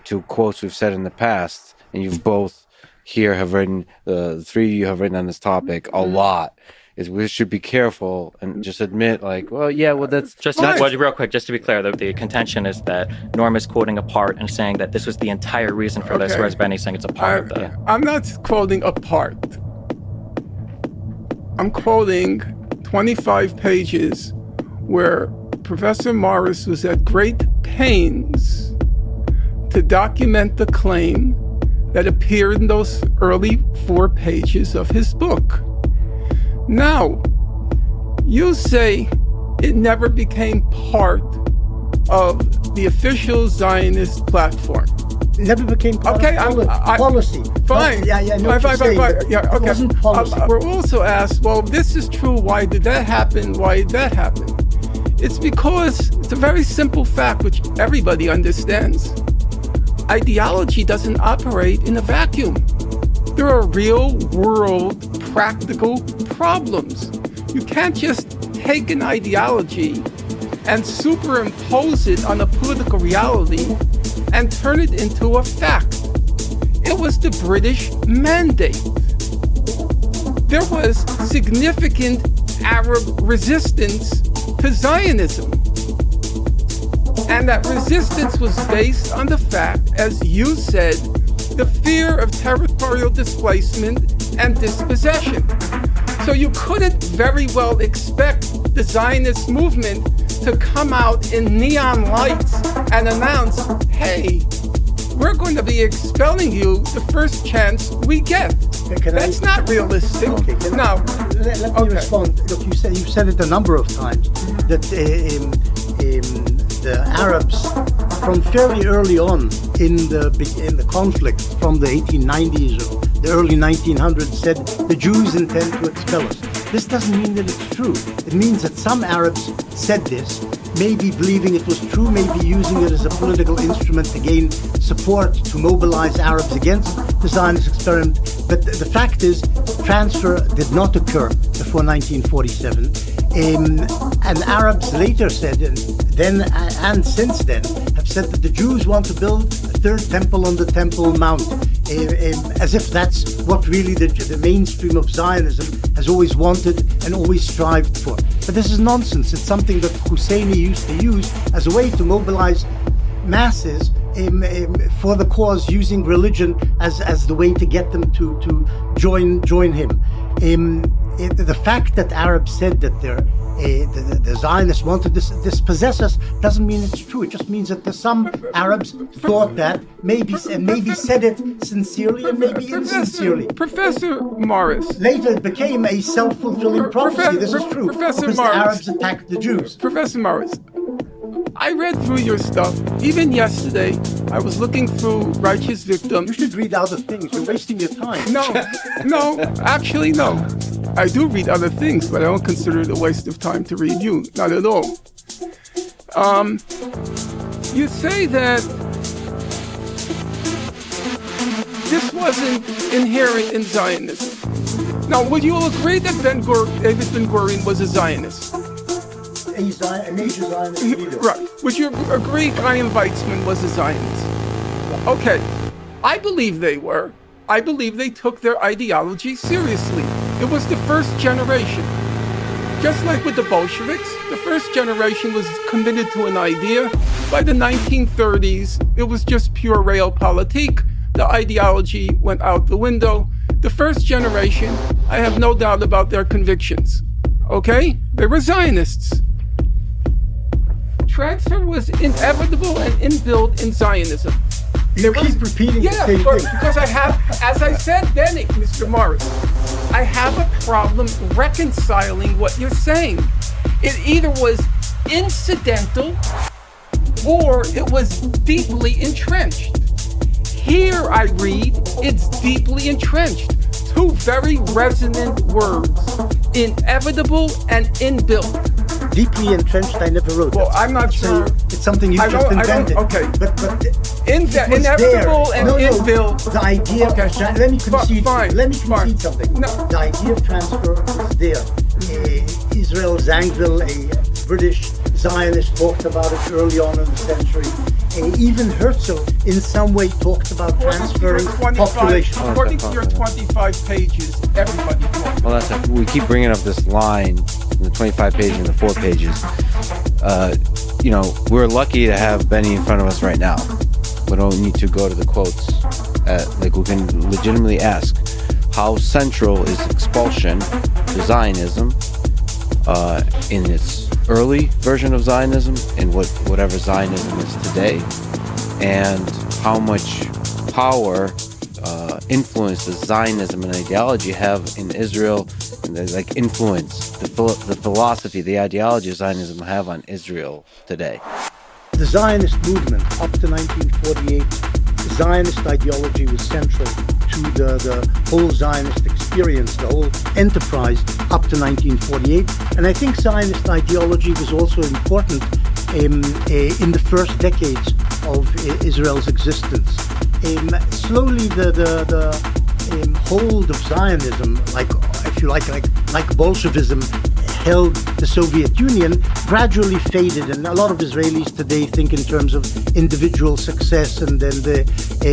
to quotes we've said in the past, and you've both here have written, the three of you have written on this topic a lot, is we should be careful and just admit, that's just real quick, just to be clear, the contention is that Norm is quoting a part and saying that this was the entire reason for this, whereas Benny's saying it's a part of the. I'm not quoting a part. I'm quoting 25 pages where Professor Morris was at great pains to document the claim that appeared in those early 4 pages of his book. Now, you say it never became part of the official Zionist platform. It never became part of policy. Fine. It wasn't policy. We're also asked, well, this is true. Why did that happen? Why did that happen? It's because it's a very simple fact which everybody understands. Ideology doesn't operate in a vacuum. There are real world practical problems. You can't just take an ideology and superimpose it on a political reality and turn it into a fact. It was the British mandate. There was significant Arab resistance to Zionism. And that resistance was based on the fact, as you said, the fear of territorial displacement and dispossession. So you couldn't very well expect the Zionist movement to come out in neon lights and announce, hey, we're going to be expelling you the first chance we get. That's not realistic. Now, let me respond. Look, you've said it a number of times that the Arabs, from fairly early on in the conflict, from the 1890s or the early 1900s, said the Jews intend to expel us. This doesn't mean that it's true. It means that some Arabs said this, maybe believing it was true, maybe using it as a political instrument to gain support to mobilize Arabs against the Zionist experiment. But the fact is, transfer did not occur before 1947. And Arabs later said, and since then, have said that the Jews want to build a third temple on the Temple Mount, as if that's what really the mainstream of Zionism has always wanted and always strived for. But this is nonsense. It's something that Husseini used to use as a way to mobilize masses for the cause, using religion as the way to get them to join him. The fact that Arabs said that the Zionists want to dispossess us doesn't mean it's true. It just means that some Arabs thought that, maybe said it sincerely and maybe insincerely. Professor Morris. Later it became a self-fulfilling prophecy. This is true. Professor because Morris, the Arabs attacked the Jews. Professor Morris, I read through your stuff. Even yesterday, I was looking through Righteous Victim. You should read other things. You're wasting your time. No, actually, no. I do read other things, but I don't consider it a waste of time to read you. Not at all. You say that this wasn't inherent in Zionism. Now, would you agree that David Ben-Gurion was a Zionist? A major Zionist leader. Right. Would you agree Chaim Weizmann was a Zionist? Okay. I believe they were. I believe they took their ideology seriously. It was the first generation. Just like with the Bolsheviks, the first generation was committed to an idea. By the 1930s, it was just pure realpolitik. The ideology went out the window. The first generation, I have no doubt about their convictions. Okay? They were Zionists. Transfer was inevitable and inbuilt in Zionism. You keep repeating the same thing. Because I have, as I said then, Mr. Morris, I have a problem reconciling what you're saying. It either was incidental or it was deeply entrenched. Here I read, it's deeply entrenched. Two very resonant words, inevitable and inbuilt. Deeply entrenched, I never wrote. Well, I'm not sure. It's something you just invented. Okay. But inevitable and inbuilt. The idea, okay. Let me concede. Fine. Let me concede something. No. The idea of transfer is there. Israel Zangwill, a British Zionist, talked about it early on in the century. Even Herzl, in some way, talked about transferring population. According to your 25 pages, everybody talked. Well, that's it. We keep bringing up this line in the 25 pages and the 4 pages. We're lucky to have Benny in front of us right now. We don't need to go to the quotes. We can legitimately ask, how central is expulsion to Zionism in its early version of Zionism and whatever Zionism is today, and how much power, influence does Zionism and ideology have in Israel, and influence the philosophy, the ideology of Zionism have on Israel today. The Zionist movement up to 1948, the Zionist ideology was central to the whole Zionist experience, the whole enterprise up to 1948. And I think Zionist ideology was also important in the first decades of Israel's existence. Slowly the hold of Zionism, like Bolshevism, held the Soviet Union, gradually faded, and a lot of Israelis today think in terms of individual success and then the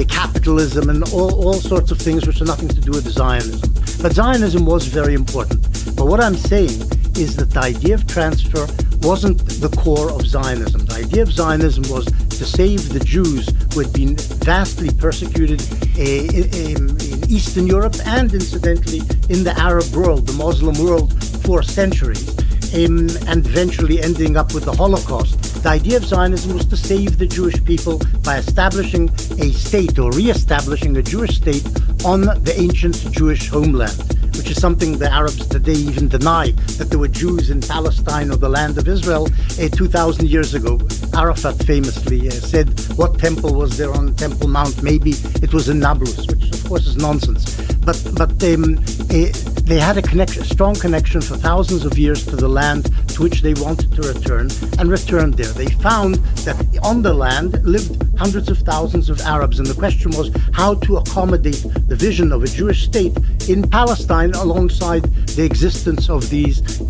capitalism and all sorts of things which have nothing to do with Zionism. But Zionism was very important. But what I'm saying is that the idea of transfer wasn't the core of Zionism. The idea of Zionism was to save the Jews who had been vastly persecuted in Eastern Europe and, incidentally, in the Arab world, the Muslim world, for centuries, and eventually ending up with the Holocaust. The idea of Zionism was to save the Jewish people by establishing a state or re-establishing a Jewish state on the ancient Jewish homeland, which is something the Arabs today even deny, that there were Jews in Palestine or the land of Israel 2,000 years ago. Arafat famously said, what temple was there on Temple Mount? Maybe it was in Nablus, which of course is nonsense. But they had a strong connection for thousands of years to the land to which they wanted to return, and returned there. They found that on the land lived hundreds of thousands of Arabs, and the question was how to accommodate the vision of a Jewish state in Palestine alongside the existence of these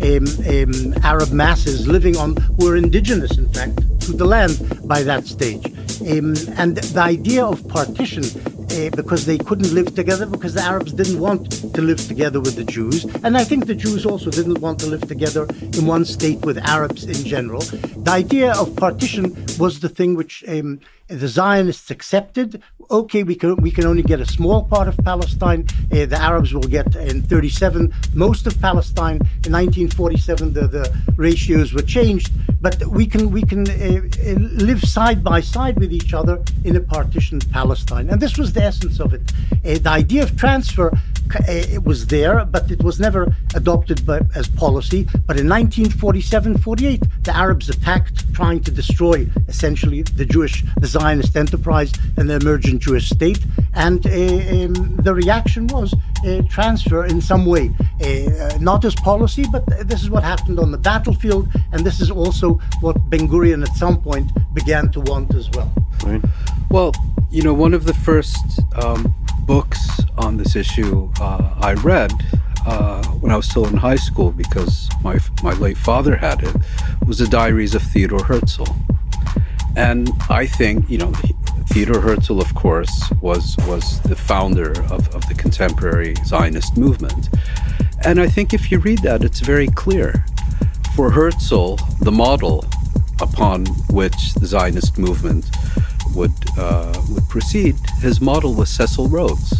Arab masses living on, who were indigenous, in fact, to the land by that stage. And the idea of partition, because they couldn't live together, because the Arabs didn't want to live together with the Jews, and I think the Jews also didn't want to live together in one state with Arabs in general. The idea of partition was the thing which the Zionists accepted. Okay, we can only get a small part of Palestine. The Arabs will get in 1937 most of Palestine. In 1947, the ratios were changed, but we can live side by side with each other in a partitioned Palestine. And this was the essence of it. The idea of transfer, it was there, but it was never adopted as policy. But in 1947-48, the Arabs attacked, trying to destroy essentially the Zionist enterprise and the emergent Jewish state. And the reaction was transfer in some way, not as policy, but this is what happened on the battlefield, and this is also what Ben-Gurion at some point began to want as well. Right. Well, one of the first books on this issue I read when I was still in high school, because my late father had it, was the Diaries of Theodor Herzl. And I think, Theodor Herzl, of course, was the founder of the contemporary Zionist movement. And I think if you read that, it's very clear. For Herzl, the model upon which the Zionist movement would proceed, his model was Cecil Rhodes.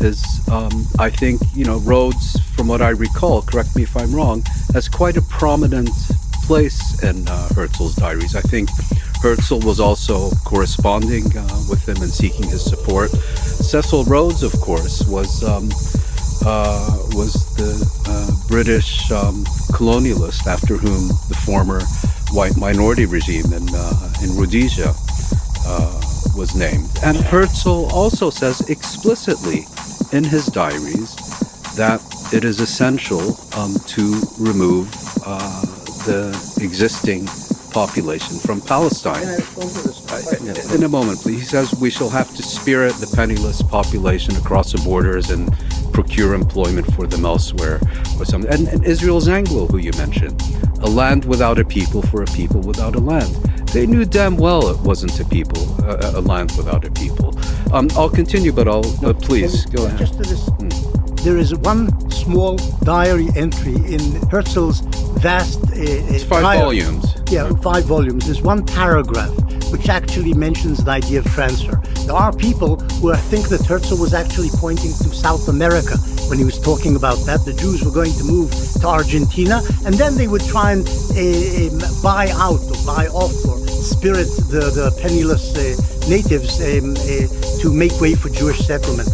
I think, Rhodes, from what I recall, correct me if I'm wrong, has quite a prominent place in Herzl's diaries. I think Herzl was also corresponding with him and seeking his support. Cecil Rhodes, of course, was the British colonialist after whom the former white minority regime in Rhodesia was named. And Herzl also says explicitly in his diaries that it is essential to remove the existing population from Palestine. In a moment, please. He says we shall have to spirit the penniless population across the borders and procure employment for them elsewhere or something. And Israel's Anglo, who you mentioned, a land without a people for a people without a land. They knew damn well it wasn't a land without a people. I'll continue, but please go ahead. Just to this, there is one small diary entry in Herzl's vast it's 5 diary. volumes. Yeah, 5 volumes. There's one paragraph which actually mentions the idea of transfer. There are people who think that Herzl was actually pointing to South America when he was talking about that. The Jews were going to move to Argentina, and then they would try and buy out or buy off or spirit the penniless natives to make way for Jewish settlement.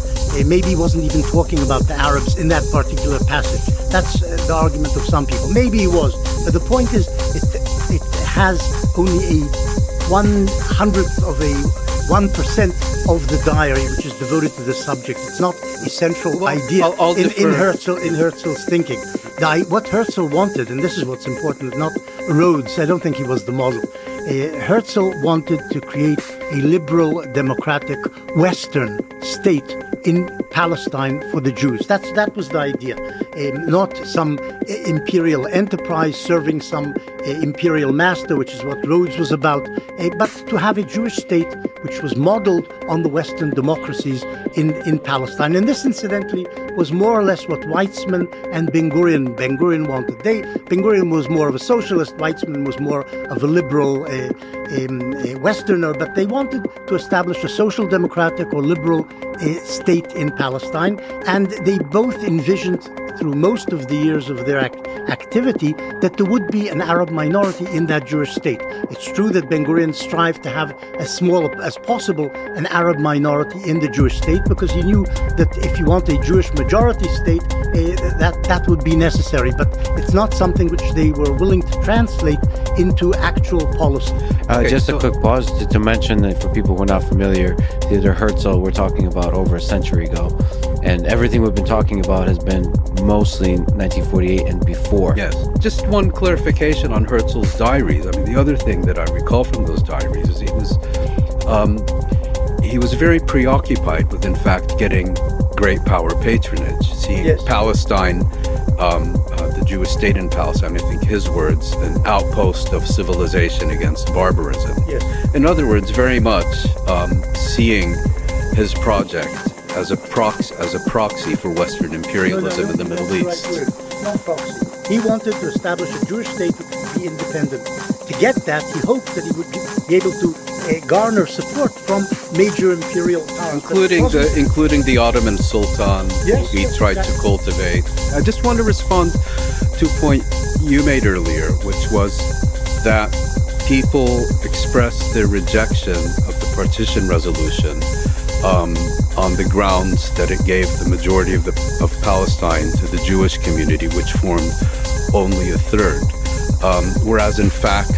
Maybe he wasn't even talking about the Arabs in that particular passage. That's the argument of some people. Maybe he was. But the point is, it has only a 1/100th of a 1% of the diary which is devoted to the subject. It's not a central idea in Herzl's thinking. What Herzl wanted, and this is what's important, not Rhodes, I don't think he was the model. Herzl wanted to create a liberal, democratic, Western state in Palestine for the Jews. That was the idea. Not some imperial enterprise serving some imperial master, which is what Rhodes was about, but to have a Jewish state which was modeled on the Western democracies in Palestine. And this, incidentally, was more or less what Weizmann and Ben Gurion wanted. Ben Gurion was more of a socialist, Weizmann was more of a liberal a Westerner, but they wanted to establish a social democratic or liberal state in Palestine, and they both envisioned through most of the years of their activity that there would be an Arab minority in that Jewish state. It's true that Ben Gurion strived to have as small as possible an Arab minority in the Jewish state, because he knew that if you want a Jewish majority state, that would be necessary. But it's not something which they were willing to translate into actual policy. Just a quick pause to mention that for people who are not familiar, Theodor Herzl, we're talking about over a century ago, and everything we've been talking about has been mostly 1948 and before. Yes. Just one clarification on Herzl's diaries. I mean, the other thing that I recall from those diaries is he was very preoccupied with, in fact, getting great power patronage, seeing Palestine, the Jewish state in Palestine, I think his words, an outpost of civilization against barbarism. Yes. In other words, very much seeing his project as a proxy for Western imperialism in the Middle East. Not proxy. He wanted to establish a Jewish state that would be independent. To get that, he hoped that he would be able to garner support from major imperial powers, including the Ottoman Sultan, who he tried to cultivate. I just want to respond to a point you made earlier, which was that people expressed their rejection of the partition resolution on the grounds that it gave the majority of Palestine to the Jewish community, which formed only a third. Whereas, in fact,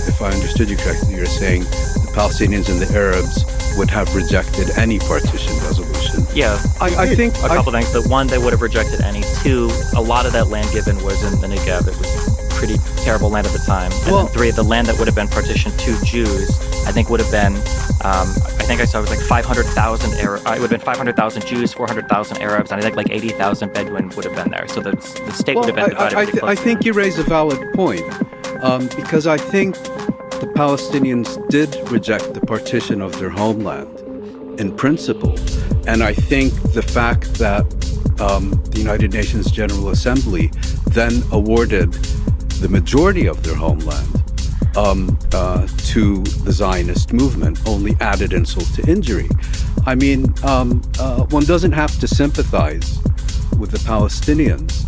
if I understood you correctly, you're saying the Palestinians and the Arabs would have rejected any partition resolution. Yeah, I think a couple things. The one, they would have rejected any. Two, a lot of that land given was in the Negev. It was pretty terrible land at the time. And then three, the land that would have been partitioned to Jews, I think would have been, I think I saw it was like 500,000 Arab. It would have been 500,000 Jews, 400,000 Arabs, and I think like 80,000 Bedouin would have been there. So the state would have been divided pretty closely. I think you raise a valid point, because I think the Palestinians did reject the partition of their homeland in principle. And I think the fact that the United Nations General Assembly then awarded the majority of their homeland to the Zionist movement only added insult to injury. I mean, one doesn't have to sympathize with the Palestinians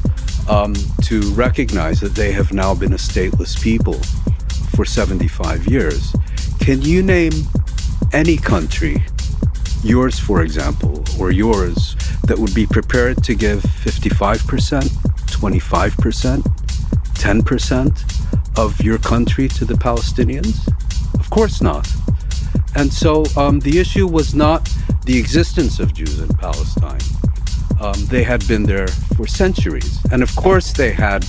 to recognize that they have now been a stateless people for 75 years. Can you name any country, yours for example, or yours, that would be prepared to give 55%, 25%, 10% of your country to the Palestinians? Of course not. And so the issue was not the existence of Jews in Palestine. They had been there for centuries. And of course they had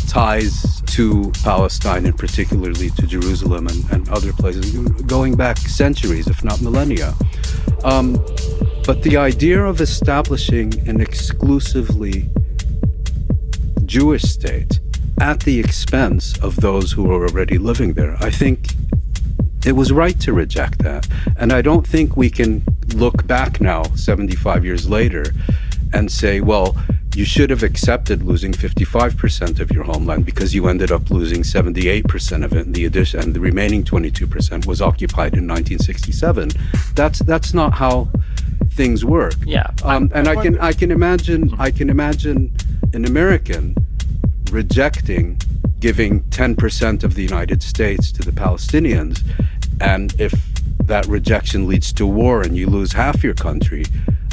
ties to Palestine and particularly to Jerusalem and other places going back centuries, if not millennia. But the idea of establishing an exclusively Jewish state at the expense of those who are already living there, I think it was right to reject that. And I don't think we can look back now, 75 years later, and say, well, you should have accepted losing 55% of your homeland because you ended up losing 78% of it, and the remaining 22% was occupied in 1967. That's not how things work. Yeah. And I can imagine an American rejecting giving 10% of the United States to the Palestinians, and if that rejection leads to war and you lose half your country,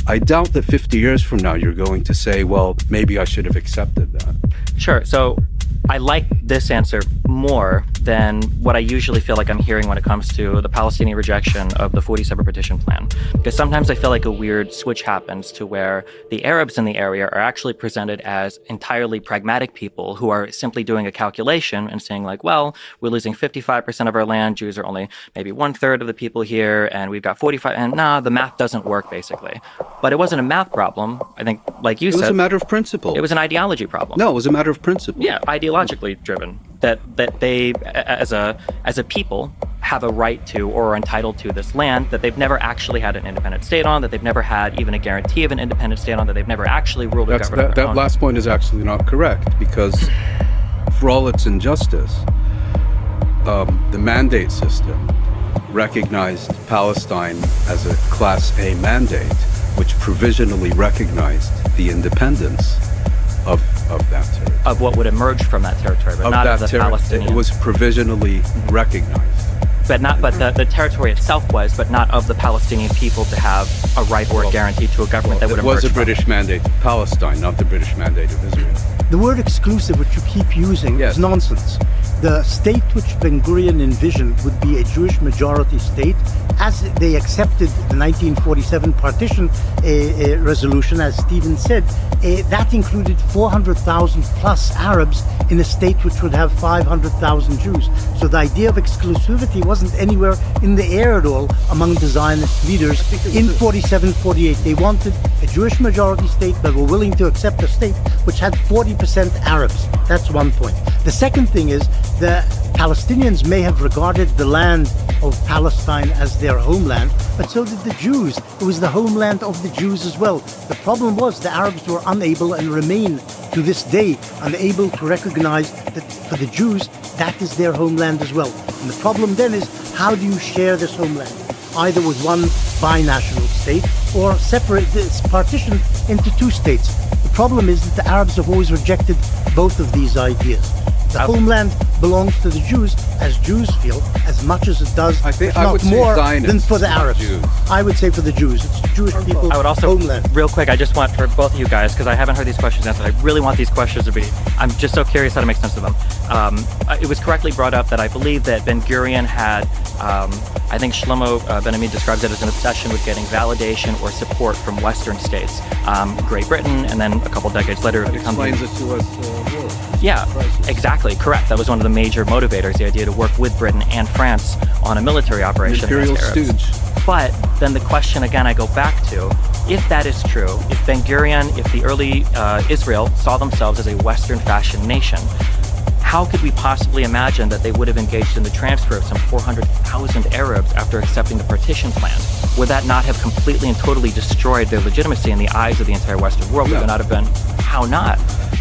I doubt that 50 years from now you're going to say, well, maybe I should have accepted that. Sure. So I like this answer more than what I usually feel like I'm hearing when it comes to the Palestinian rejection of the 47 partition plan. Because sometimes I feel like a weird switch happens to where the Arabs in the area are actually presented as entirely pragmatic people who are simply doing a calculation and saying like, well, we're losing 55% of our land. Jews are only maybe 1/3 of the people here, and we've got 45. And the math doesn't work, basically. But it wasn't a math problem. I think, like you said, it was a matter of principle. It was an ideology problem. No, it was a matter of principle. Yeah, ideologically driven. That they, as a people, have a right to or are entitled to this land that they've never actually had an independent state on, that they've never had even a guarantee of an independent state on, that they've never actually ruled or governed. That last point is actually not correct, because for all its injustice, the mandate system recognized Palestine as a Class A mandate, which provisionally recognized the independence of that territory. Of what would emerge from that territory, but not of the Palestinian. It was provisionally recognized. But the territory itself was, but not of the Palestinian people to have a right or a guarantee to a government that would emerge. It was a British mandate of Palestine, not the British mandate of Israel. The word exclusive, which you keep using, is nonsense. The state which Ben-Gurion envisioned would be a Jewish majority state, as they accepted the 1947 partition resolution, as Stephen said. That included 400,000 plus Arabs in a state which would have 500,000 Jews. So the idea of exclusivity wasn't anywhere in the air at all among the Zionist leaders in 47-48. They wanted a Jewish majority state, but were willing to accept a state which had 40% Arabs. That's one point. The second thing is the Palestinians may have regarded the land of Palestine as their homeland, but so did the Jews. It was the homeland of the Jews as well. The problem was the Arabs were unable and remain to this day unable to recognize that for the Jews, that is their homeland as well. And the problem then is, how do you share this homeland? Either with one binational state or separate this partition into two states. The problem is that the Arabs have always rejected both of these ideas. The homeland belongs to the Jews, as Jews feel, as much as it does, if not more, than for the Arabs. I would say for the Jews. It's Jewish people, I would also, homeland. Real quick, I just want for both of you guys, because I haven't heard these questions answered, I really want these questions to be, I'm just so curious how to make sense of them. It was correctly brought up that I believe that Ben-Gurion had, I think Shlomo Ben-Ami describes it as an obsession with getting validation or support from Western states. Great Britain, and then a couple decades later, it becomes... Explains it to us war. Yeah, exactly, correct. That was one of the major motivators, the idea to work with Britain and France on a military operation. Imperial stooge. But then the question again I go back to, if that is true, if Ben-Gurion, if the early Israel saw themselves as a Western fashion nation, how could we possibly imagine that they would have engaged in the transfer of some 400,000 Arabs after accepting the partition plan? Would that not have completely and totally destroyed their legitimacy in the eyes of the entire Western world? Would it not have been? How not?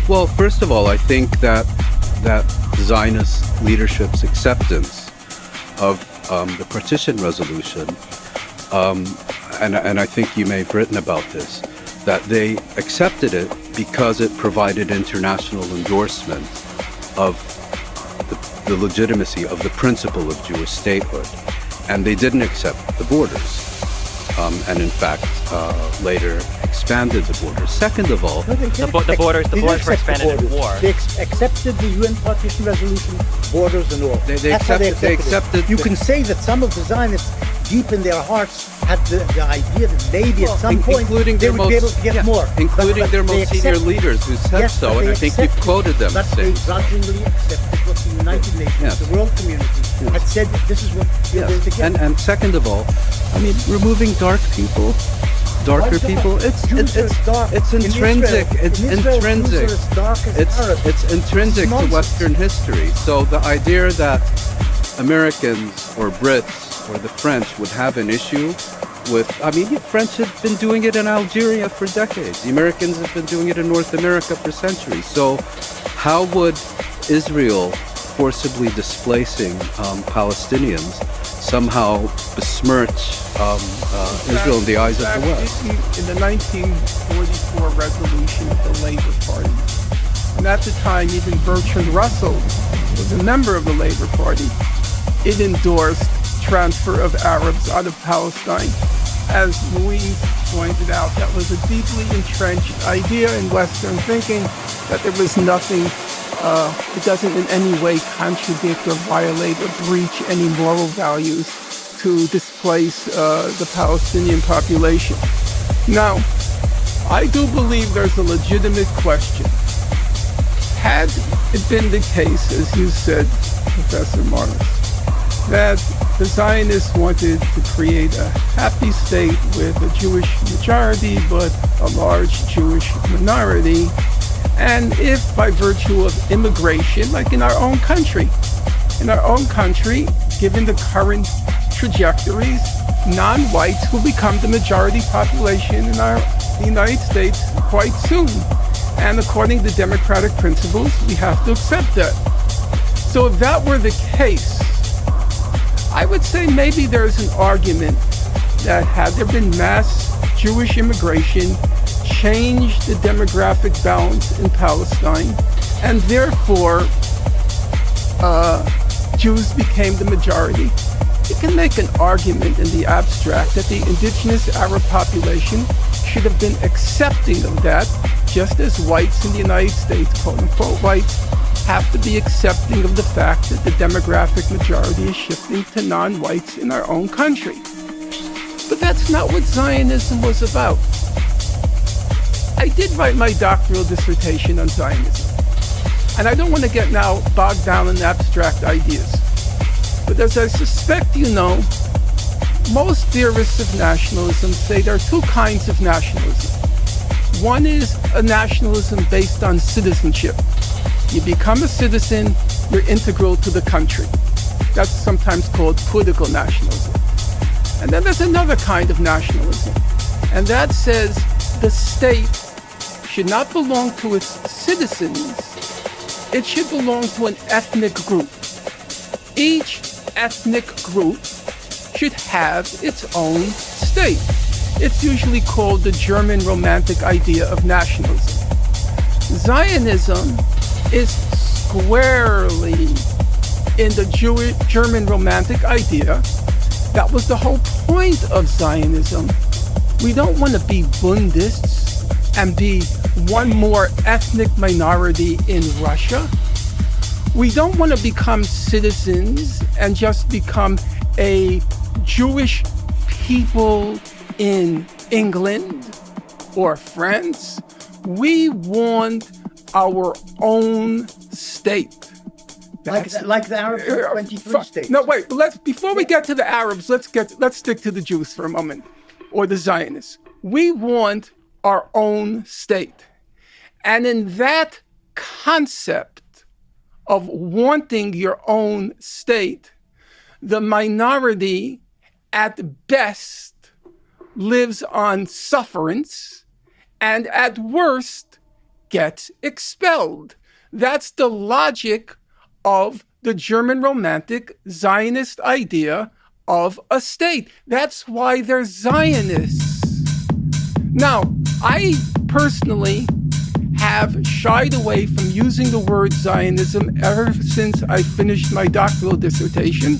Well, first of all, I think that Zionist leadership's acceptance of the Partition resolution, and I think you may have written about this, that they accepted it because it provided international endorsement of the legitimacy of the principle of Jewish statehood. And they didn't accept the borders. And in fact, later expanded the borders. Second of all, the borders were expanded in war. They accepted the UN Partition resolution, borders and all. They accepted. You can say that some of the Zionists, deep in their hearts, had the idea that maybe at some point they would be able to get more. Including their most senior leaders who said so, and I think you've quoted them. But they grudgingly accepted what the United Nations, the world community, had said that this is what they're going to get. And second of all, I mean, removing darker people, it's intrinsic. It's intrinsic. It's intrinsic to Western history. So the idea that Americans or Brits or the French would have an issue with, I mean, the French have been doing it in Algeria for decades. The Americans have been doing it in North America for centuries. So how would Israel forcibly displacing Palestinians somehow besmirch Israel in the eyes of the West? In the 1944 resolution of the Labour Party, and at the time even Bertrand Russell was a member of the Labour Party, it endorsed transfer of Arabs out of Palestine. As Mouin pointed out, that was a deeply entrenched idea in Western thinking that there was nothing, it doesn't in any way contradict or violate or breach any moral values to displace the Palestinian population. Now, I do believe there's a legitimate question. Had it been the case, as you said, Professor Morris, that the Zionists wanted to create a happy state with a Jewish majority but a large Jewish minority, and if by virtue of immigration, like in our own country, given the current trajectories, non-whites will become the majority population in the United States quite soon. And according to democratic principles, we have to accept that. So if that were the case, I would say maybe there's an argument that had there been mass Jewish immigration, changed the demographic balance in Palestine, and therefore Jews became the majority. You can make an argument in the abstract that the indigenous Arab population should have been accepting of that, just as whites in the United States, quote-unquote whites, have to be accepting of the fact that the demographic majority is shifting to non-whites in our own country. But that's not what Zionism was about. I did write my doctoral dissertation on Zionism, and I don't want to get now bogged down in abstract ideas. But as I suspect you know, most theorists of nationalism say there are two kinds of nationalism. One is a nationalism based on citizenship. You become a citizen, you're integral to the country. That's sometimes called political nationalism. And then there's another kind of nationalism, and that says the state should not belong to its citizens, it should belong to an ethnic group. Each ethnic group should have its own state. It's usually called the German Romantic idea of nationalism. Zionism is squarely in the German Romantic idea. That was the whole point of Zionism. We don't want to be Bundists and be one more ethnic minority in Russia. We don't want to become citizens and just become a Jewish people in England or France. We want our own state. Like the Arabs in 23 states. No, wait. Before we get to the Arabs, let's stick to the Jews for a moment, or the Zionists. We want our own state, and in that concept of wanting your own state, the minority at best lives on sufferance, and at worst gets expelled. That's the logic of the German Romantic Zionist idea of a state. That's why they're Zionists. Now, I personally have shied away from using the word Zionism ever since I finished my doctoral dissertation,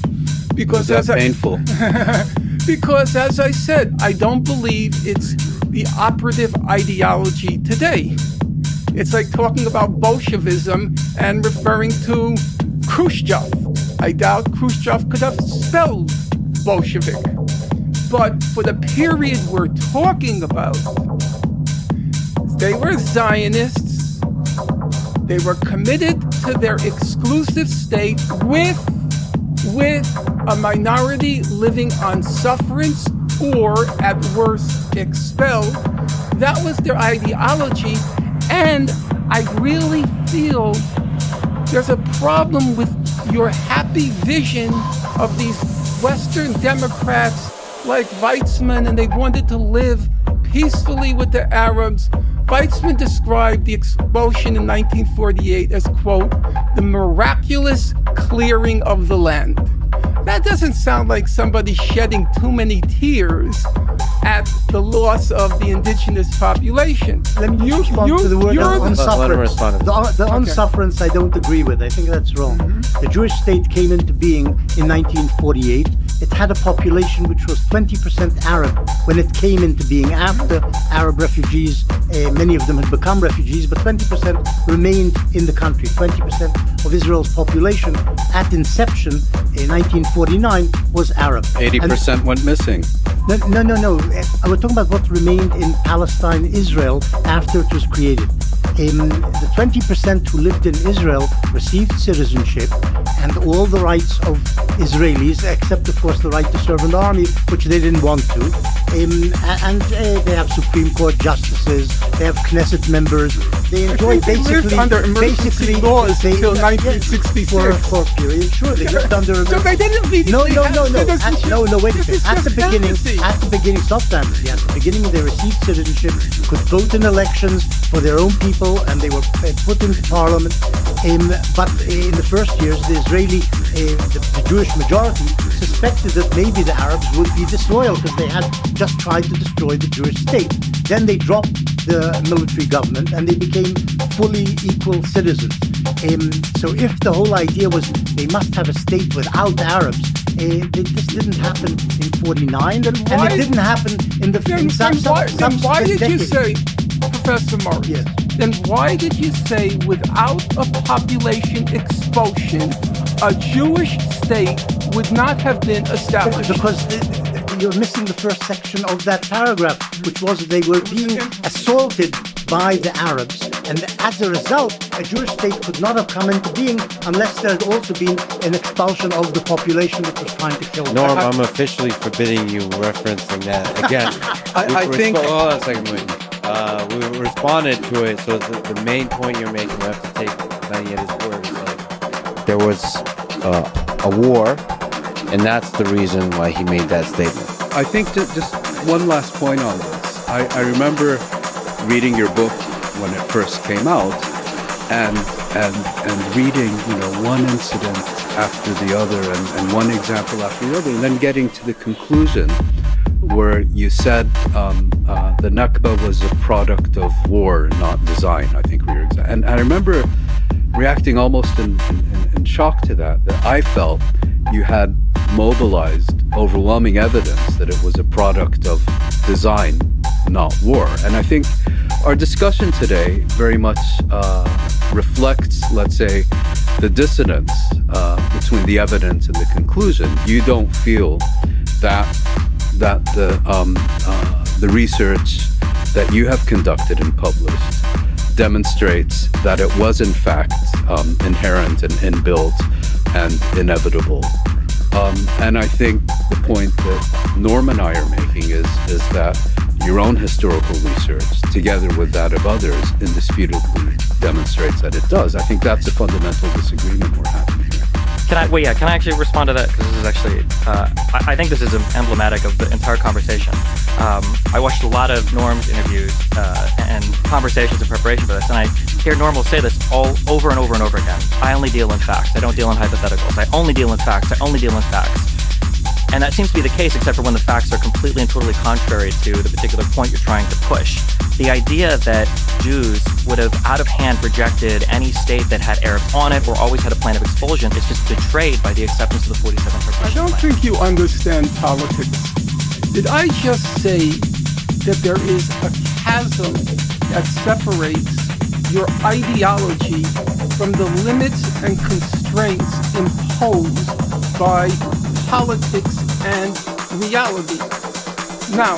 because painful. Because as I said, I don't believe it's the operative ideology today. It's like talking about Bolshevism and referring to Khrushchev. I doubt Khrushchev could have spelled Bolshevik. But for the period we're talking about, they were Zionists. They were committed to their exclusive state with a minority living on sufferance or, at worst, expelled. That was their ideology. And I really feel there's a problem with your happy vision of these Western Democrats like Weizmann, and they wanted to live peacefully with the Arabs. Weizmann described the expulsion in 1948 as, quote, the miraculous clearing of the land. That doesn't sound like somebody shedding too many tears at the loss of the indigenous population. Let me respond to the word unsufferance. The unsufferance I don't agree with. I think that's wrong. The Jewish state came into being in 1948. It had a population which was 20% Arab when it came into being. After Arab refugees, many of them had become refugees, but 20% remained in the country. 20% of Israel's population at inception in 1949 was Arab. 80% went missing. No. We're talking about what remained in Palestine, Israel, after it was created. The 20% who lived in Israel received citizenship and all the rights of Israelis, except, of course, the right to serve in the army, which they didn't want to. And they have Supreme Court justices, they have Knesset members. They enjoy basically under emergency laws until 1964. For a period, sure, they lived under emergency. So they didn't leave. No, wait a second. At the beginning, stop fantasy. At the beginning, they received citizenship, could vote in elections for their own people, and they were put into parliament. But in the first years, the Jewish majority suspected that maybe the Arabs would be disloyal because they had just tried to destroy the Jewish state. Then they dropped the military government and they became fully equal citizens. So if the whole idea was they must have a state without Arabs, this didn't happen in 49, and it didn't happen in the why did you say, Professor Morris? Yes. Then why did you say without a population expulsion, a Jewish state would not have been established? Because you're missing the first section of that paragraph, which was they were being assaulted by the Arabs. And as a result, a Jewish state could not have come into being unless there had also been an expulsion of the population that was trying to kill them. Norm, I'm officially forbidding you referencing that again. I think... Hold on a second, wait. We responded to it, so the main point you're making, we have to take Benny at his word, is like there was a war, and that's the reason why he made that statement. I think just one last point on this. I remember reading your book when it first came out, and reading, one incident after the other, and one example after the other, and then getting to the conclusion where you said the Nakba was a product of war, not design. I think we were and I remember reacting almost in shock to that I felt you had mobilized overwhelming evidence that it was a product of design, not war. And I think our discussion today very much reflects, let's say, the dissonance between the evidence and the conclusion. You don't feel that the research that you have conducted and published demonstrates that it was in fact inherent and inbuilt and inevitable. And I think the point that Norm and I are making is that your own historical research, together with that of others, indisputably demonstrates that it does. I think that's a fundamental disagreement we're having here. Can I actually respond to that? Because this is actually, I think this is emblematic of the entire conversation. I watched a lot of Norm's interviews and conversations in preparation for this, and I hear Norm will say this all over and over and over again. I only deal in facts. I don't deal in hypotheticals. I only deal in facts. I only deal in facts. And that seems to be the case, except for when the facts are completely and totally contrary to the particular point you're trying to push. The idea that Jews would have out of hand rejected any state that had Arabs on it or always had a plan of expulsion is just betrayed by the acceptance of the 47 partition. I don't think you understand politics. Did I just say that there is a chasm that separates your ideology from the limits and constraints imposed by politics and reality? Now,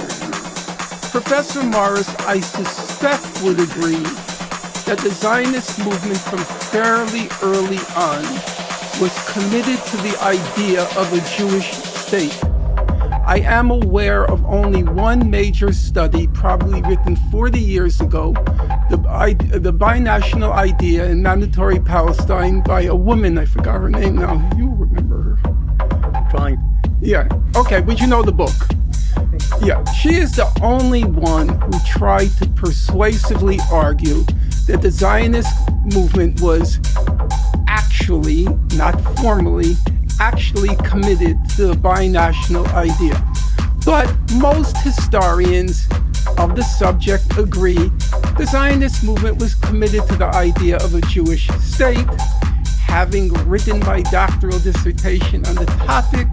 Professor Morris, I suspect, would agree that the Zionist movement from fairly early on was committed to the idea of a Jewish state. I am aware of only one major study, probably written 40 years ago, the binational idea in mandatory Palestine by a woman, I forgot her name now, you remember her. Trying. Yeah, okay, but you know the book. Yeah, she is the only one who tried to persuasively argue that the Zionist movement was actually, not formally, actually committed to the binational idea. But most historians of the subject agree the Zionist movement was committed to the idea of a Jewish state. Having written my doctoral dissertation on the topic,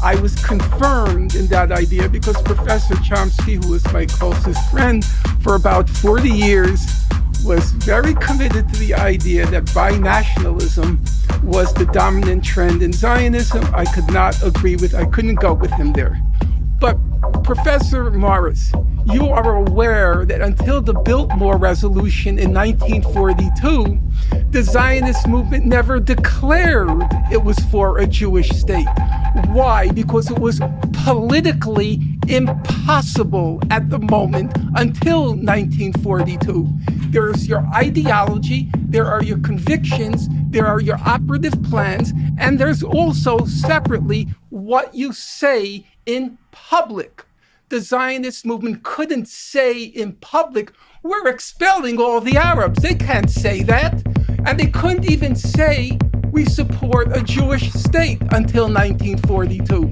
I was confirmed in that idea because Professor Chomsky, who was my closest friend for about 40 years, was very committed to the idea that binationalism was the dominant trend in Zionism. I couldn't go with him there. But Professor Morris, you are aware that until the Biltmore Resolution in 1942, the Zionist movement never declared it was for a Jewish state. Why? Because it was politically impossible at the moment until 1942. There's your ideology, there are your convictions, there are your operative plans, and there's also separately what you say in public. The Zionist movement couldn't say in public, we're expelling all the Arabs. They can't say that. And they couldn't even say we support a Jewish state until 1942.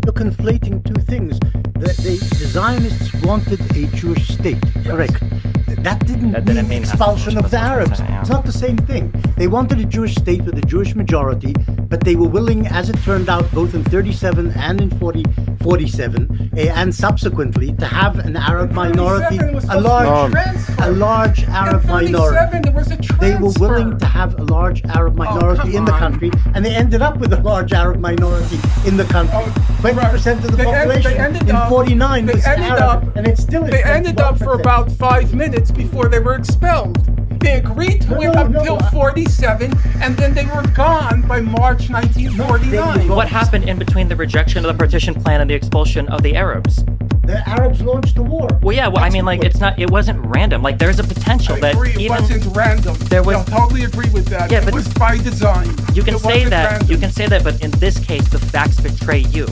You're conflating two things. The Zionists wanted a Jewish state, correct? That didn't mean expulsion of the Arabs. It's not the same thing. They wanted a Jewish state with a Jewish majority, but they were willing, as it turned out, both in 37 and in 47, and subsequently, to have an Arab minority, a large Arab minority. They were willing to have a large Arab minority in the country, and they ended up with a large Arab minority in the country. 20% of the population in 49 was Arab, and it still is. They ended up for about 5 minutes before they were expelled. They agreed to it until 47, and then they were gone by March 1949. What happened in between the rejection of the partition plan and the expulsion of the Arabs? The Arabs launched the war. Well, yeah, I mean, like, it wasn't random. Like, there's a potential that it wasn't random. I totally agree with that. Yeah, it was by design. You can say that, but in this case, the facts betray you.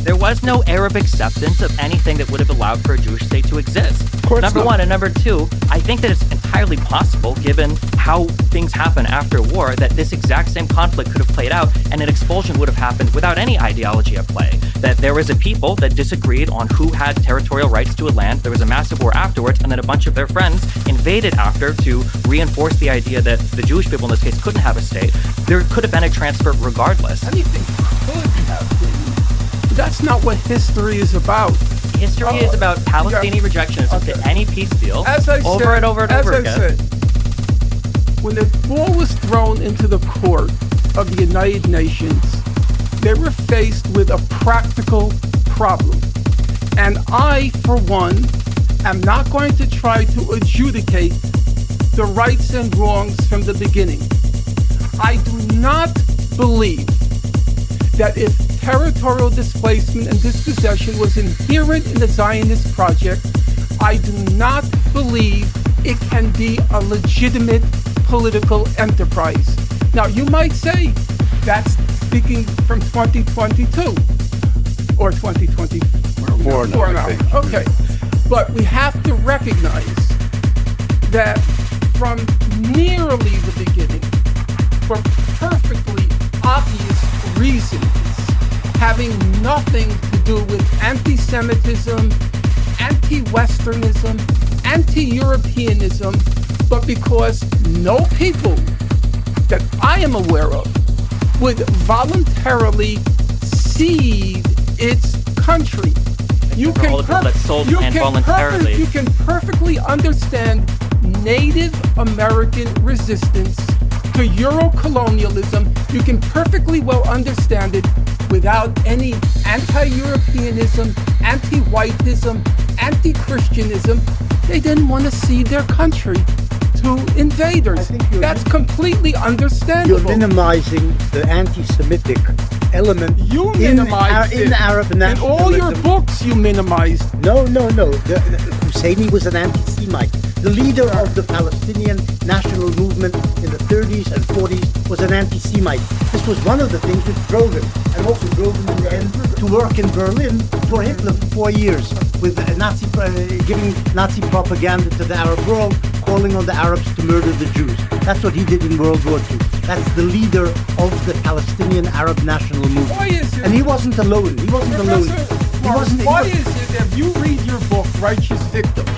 There was no Arab acceptance of anything that would have allowed for a Jewish state to exist. Number one, and number two, I think that it's entirely possible, given how things happen after war, that this exact same conflict could have played out and an expulsion would have happened without any ideology at play. That there was a people that disagreed on who had territorial rights to a land, there was a massive war afterwards, and then a bunch of their friends invaded after to reinforce the idea that the Jewish people in this case couldn't have a state. There could have been a transfer regardless. Anything could have been. That's not what history is about. History is about Palestinian rejectionism to any peace deal over and over again. As I said, when the ball was thrown into the court of the United Nations, they were faced with a practical problem. And I, for one, am not going to try to adjudicate the rights and wrongs from the beginning. I do not believe that if territorial displacement and dispossession was inherent in the Zionist project, I do not believe it can be a legitimate political enterprise. Now, you might say that's speaking from 2022 or 2024 now, I now. think. Okay, but we have to recognize that from nearly the beginning, for perfectly obvious reasons, having nothing to do with anti-Semitism, anti-Westernism, anti-Europeanism, but because no people that I am aware of would voluntarily cede its country. You can all the people that sold land voluntarily. You can perfectly understand Native American resistance to Euro-colonialism. You can perfectly well understand it without any anti-Europeanism, anti-whiteism, anti-Christianism. They didn't want to cede their country to invaders. That's completely understandable. You're minimizing the anti-Semitic element You in minimized it. the Arab In all your nationalism. books, you minimized. No. The Husseini was an anti-Semite. The leader of the Palestinian national movement in the 30s and 40s was an anti-Semite. This was one of the things which drove him, and also drove him in the end to work in Berlin for Hitler for 4 years, with giving Nazi propaganda to the Arab world, calling on the Arabs to murder the Jews. That's what he did in World War II. That's the leader of the Palestinian Arab national movement. Why is it? And he wasn't alone. He wasn't alone. Why is it that if you read your book, Righteous Victims,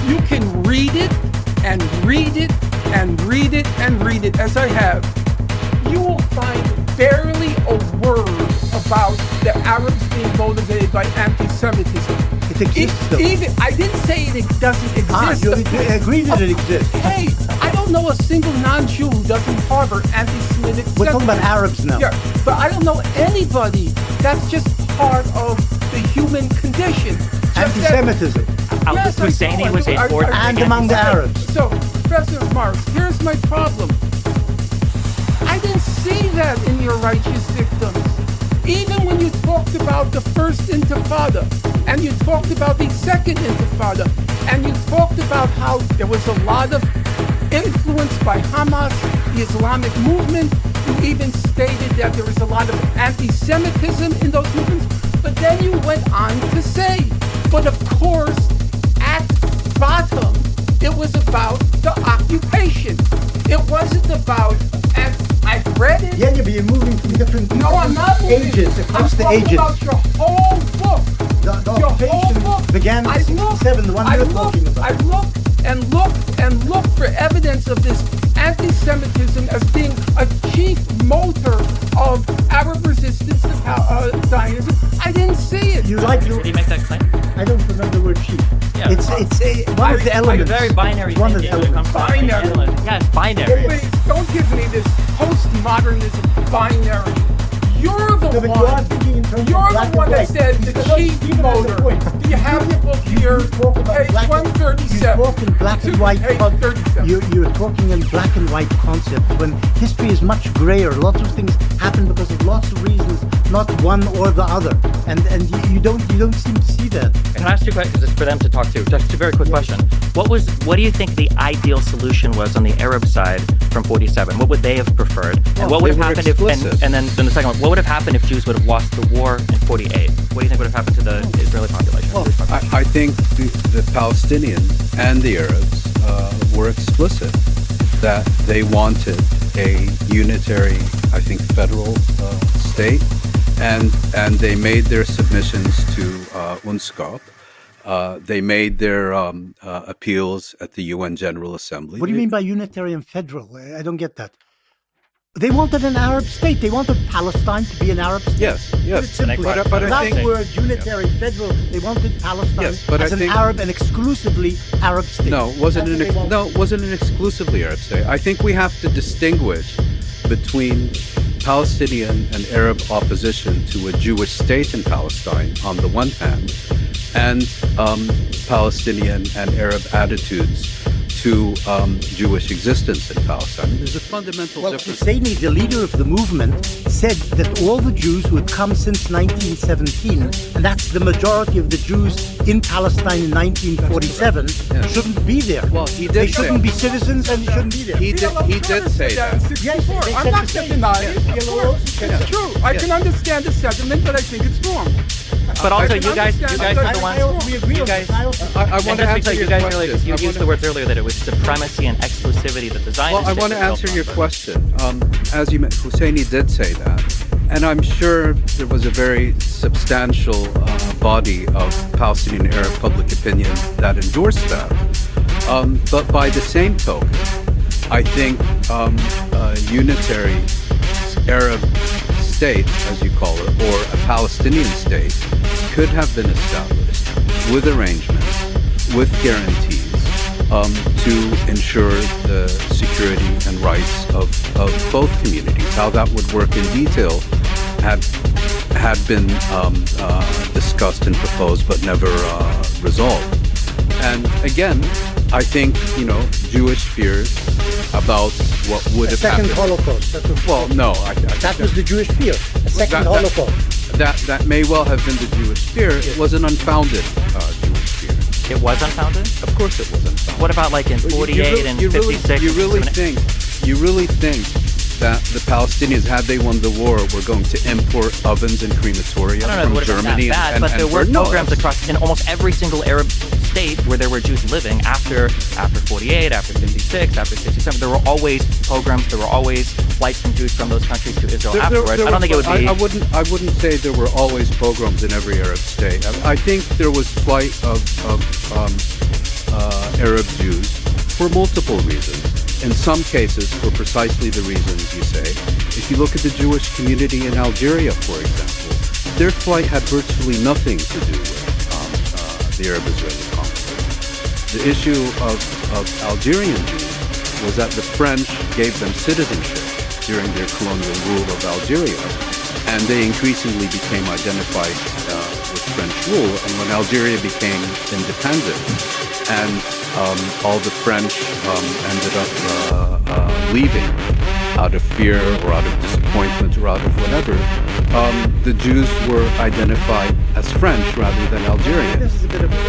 you can read it and read it and read it and read it, as I have, you will find barely a word about the Arabs being motivated by anti-Semitism. It exists, though. I didn't say it doesn't exist. You agree that it exists. Hey, I don't know a single non-Jew who doesn't harbor anti-Semitic We're talking about sentiments. Arabs now. Yeah, but I don't know anybody. That's just part of the human condition. Just Anti-Semitism. Yes, I Husseini do. was a force And among the Arabs. So, Professor Marx, here's my problem. I didn't see that in your Righteous Victims. Even when you talked about the first Intifada, and you talked about the second Intifada, and you talked about how there was a lot of influence by Hamas, the Islamic movement. You even stated that there was a lot of anti-Semitism in those movements. But then you went on to say, but of course, at bottom, it was about the occupation. It wasn't about, and I've read it. Yeah, but you're moving from different No, I'm not moving. ages, across the I'm ages. talking about your whole book. The Your occupation whole book. began in I looked, 67, the one I you're looked, talking about. I looked and looked and looked for evidence of this anti-Semitism as being a chief motor of Arab resistance to Zionism. I didn't see it. You like Did he make that claim? I don't remember the word chief. Yeah. It's one of the elements. Very binary. It's one of the thinking when it comes elements. to Binary. Yeah, it's binary. Please, don't give me this postmodernism binary. You're the No, but you one. are thinking in terms of You're black the and one that white. said the Because chief Stephen has a motor. point. Do you have the book here? You talk about Page black and- 137. You talk in black and white. Page 37. You're talking in black and white concepts when history is much grayer. Lots of things happen because of lots of reasons, not one or the other. And you don't seem to see that. Can I ask you a question? 'Cause it's for them to talk to. Just a very quick question. What do you think the ideal solution was on the Arab side from 47? What would they have preferred? And what would they have were happened if? explicit. And then the second one, what would have happened if Jews would have lost the war in 48? What do you think would have happened to the Israeli population? Well, I think the Palestinians and the Arabs were explicit that they wanted a unitary, I think, federal state, and they made their submissions to UNSCOP. They made their appeals at the UN General Assembly. What do you mean by unitary and federal? I don't get that. They wanted an Arab state. They wanted Palestine to be an Arab state. Yes. Put it simply. But I Without think- the word unitary, federal, they wanted Palestine Yes, but as I an think- Arab and exclusively Arab state. No, it wasn't That's what they wanted. it wasn't an exclusively Arab state. I think we have to distinguish between Palestinian and Arab opposition to a Jewish state in Palestine on the one hand, and Palestinian and Arab attitudes to Jewish existence in Palestine. There's a fundamental difference. Husseini, the leader of the movement, said that all the Jews who had come since 1917, and that's the majority of the Jews in Palestine in 1947, shouldn't be there. Well, he did They say shouldn't be citizens and they shouldn't be there. He did say that. Yes, they I'm said not the same. denying it. It's true. I can understand the sentiment, but I think it's wrong. But also, I can you guys understand- are the ones. We agree You on guys. this. I also- I want And to just answer because your you guys question. earlier, you used the words earlier that it was supremacy and exclusivity that the Zionists. Well, I want to did answer built your on. question. As you mentioned, Husseini did say that. And I'm sure there was a very substantial body of Palestinian Arab public opinion that endorsed that. But by the same token, I think a unitary Arab state, as you call it, or a Palestinian state, could have been established with arrangements, with guarantees, to ensure the security and rights of both communities. How that would work in detail had been discussed and proposed, but never resolved. And again, I think, Jewish fears about what would have second happened. Holocaust. That was, Well, no, that was the Jewish fear. A second Holocaust. That may well have been the Jewish fear. It was an unfounded Jewish fear. It was unfounded? Of course, it was unfounded. What about like in 48 and 56? You really think that the Palestinians, had they won the war, were going to import ovens and crematoria I don't know if it from would have been Germany? that bad, but there were programs across in almost every single Arab state where there were Jews living after 48, after 56, after 67. There were always pogroms. There were always flights from Jews from those countries to Israel afterwards. I don't think it would be. I wouldn't say there were always pogroms in every Arab state. I think there was flight of Arab Jews for multiple reasons. In some cases, for precisely the reasons you say. If you look at the Jewish community in Algeria, for example, their flight had virtually nothing to do with the Arab-Israeli conflict. The issue of Algerian Jews was that the French gave them citizenship during their colonial rule of Algeria, and they increasingly became identified with French rule. And when Algeria became independent, and all the French ended up leaving out of fear or out of disappointment or out of whatever, the Jews were identified as French rather than Algerian. This is a bit of there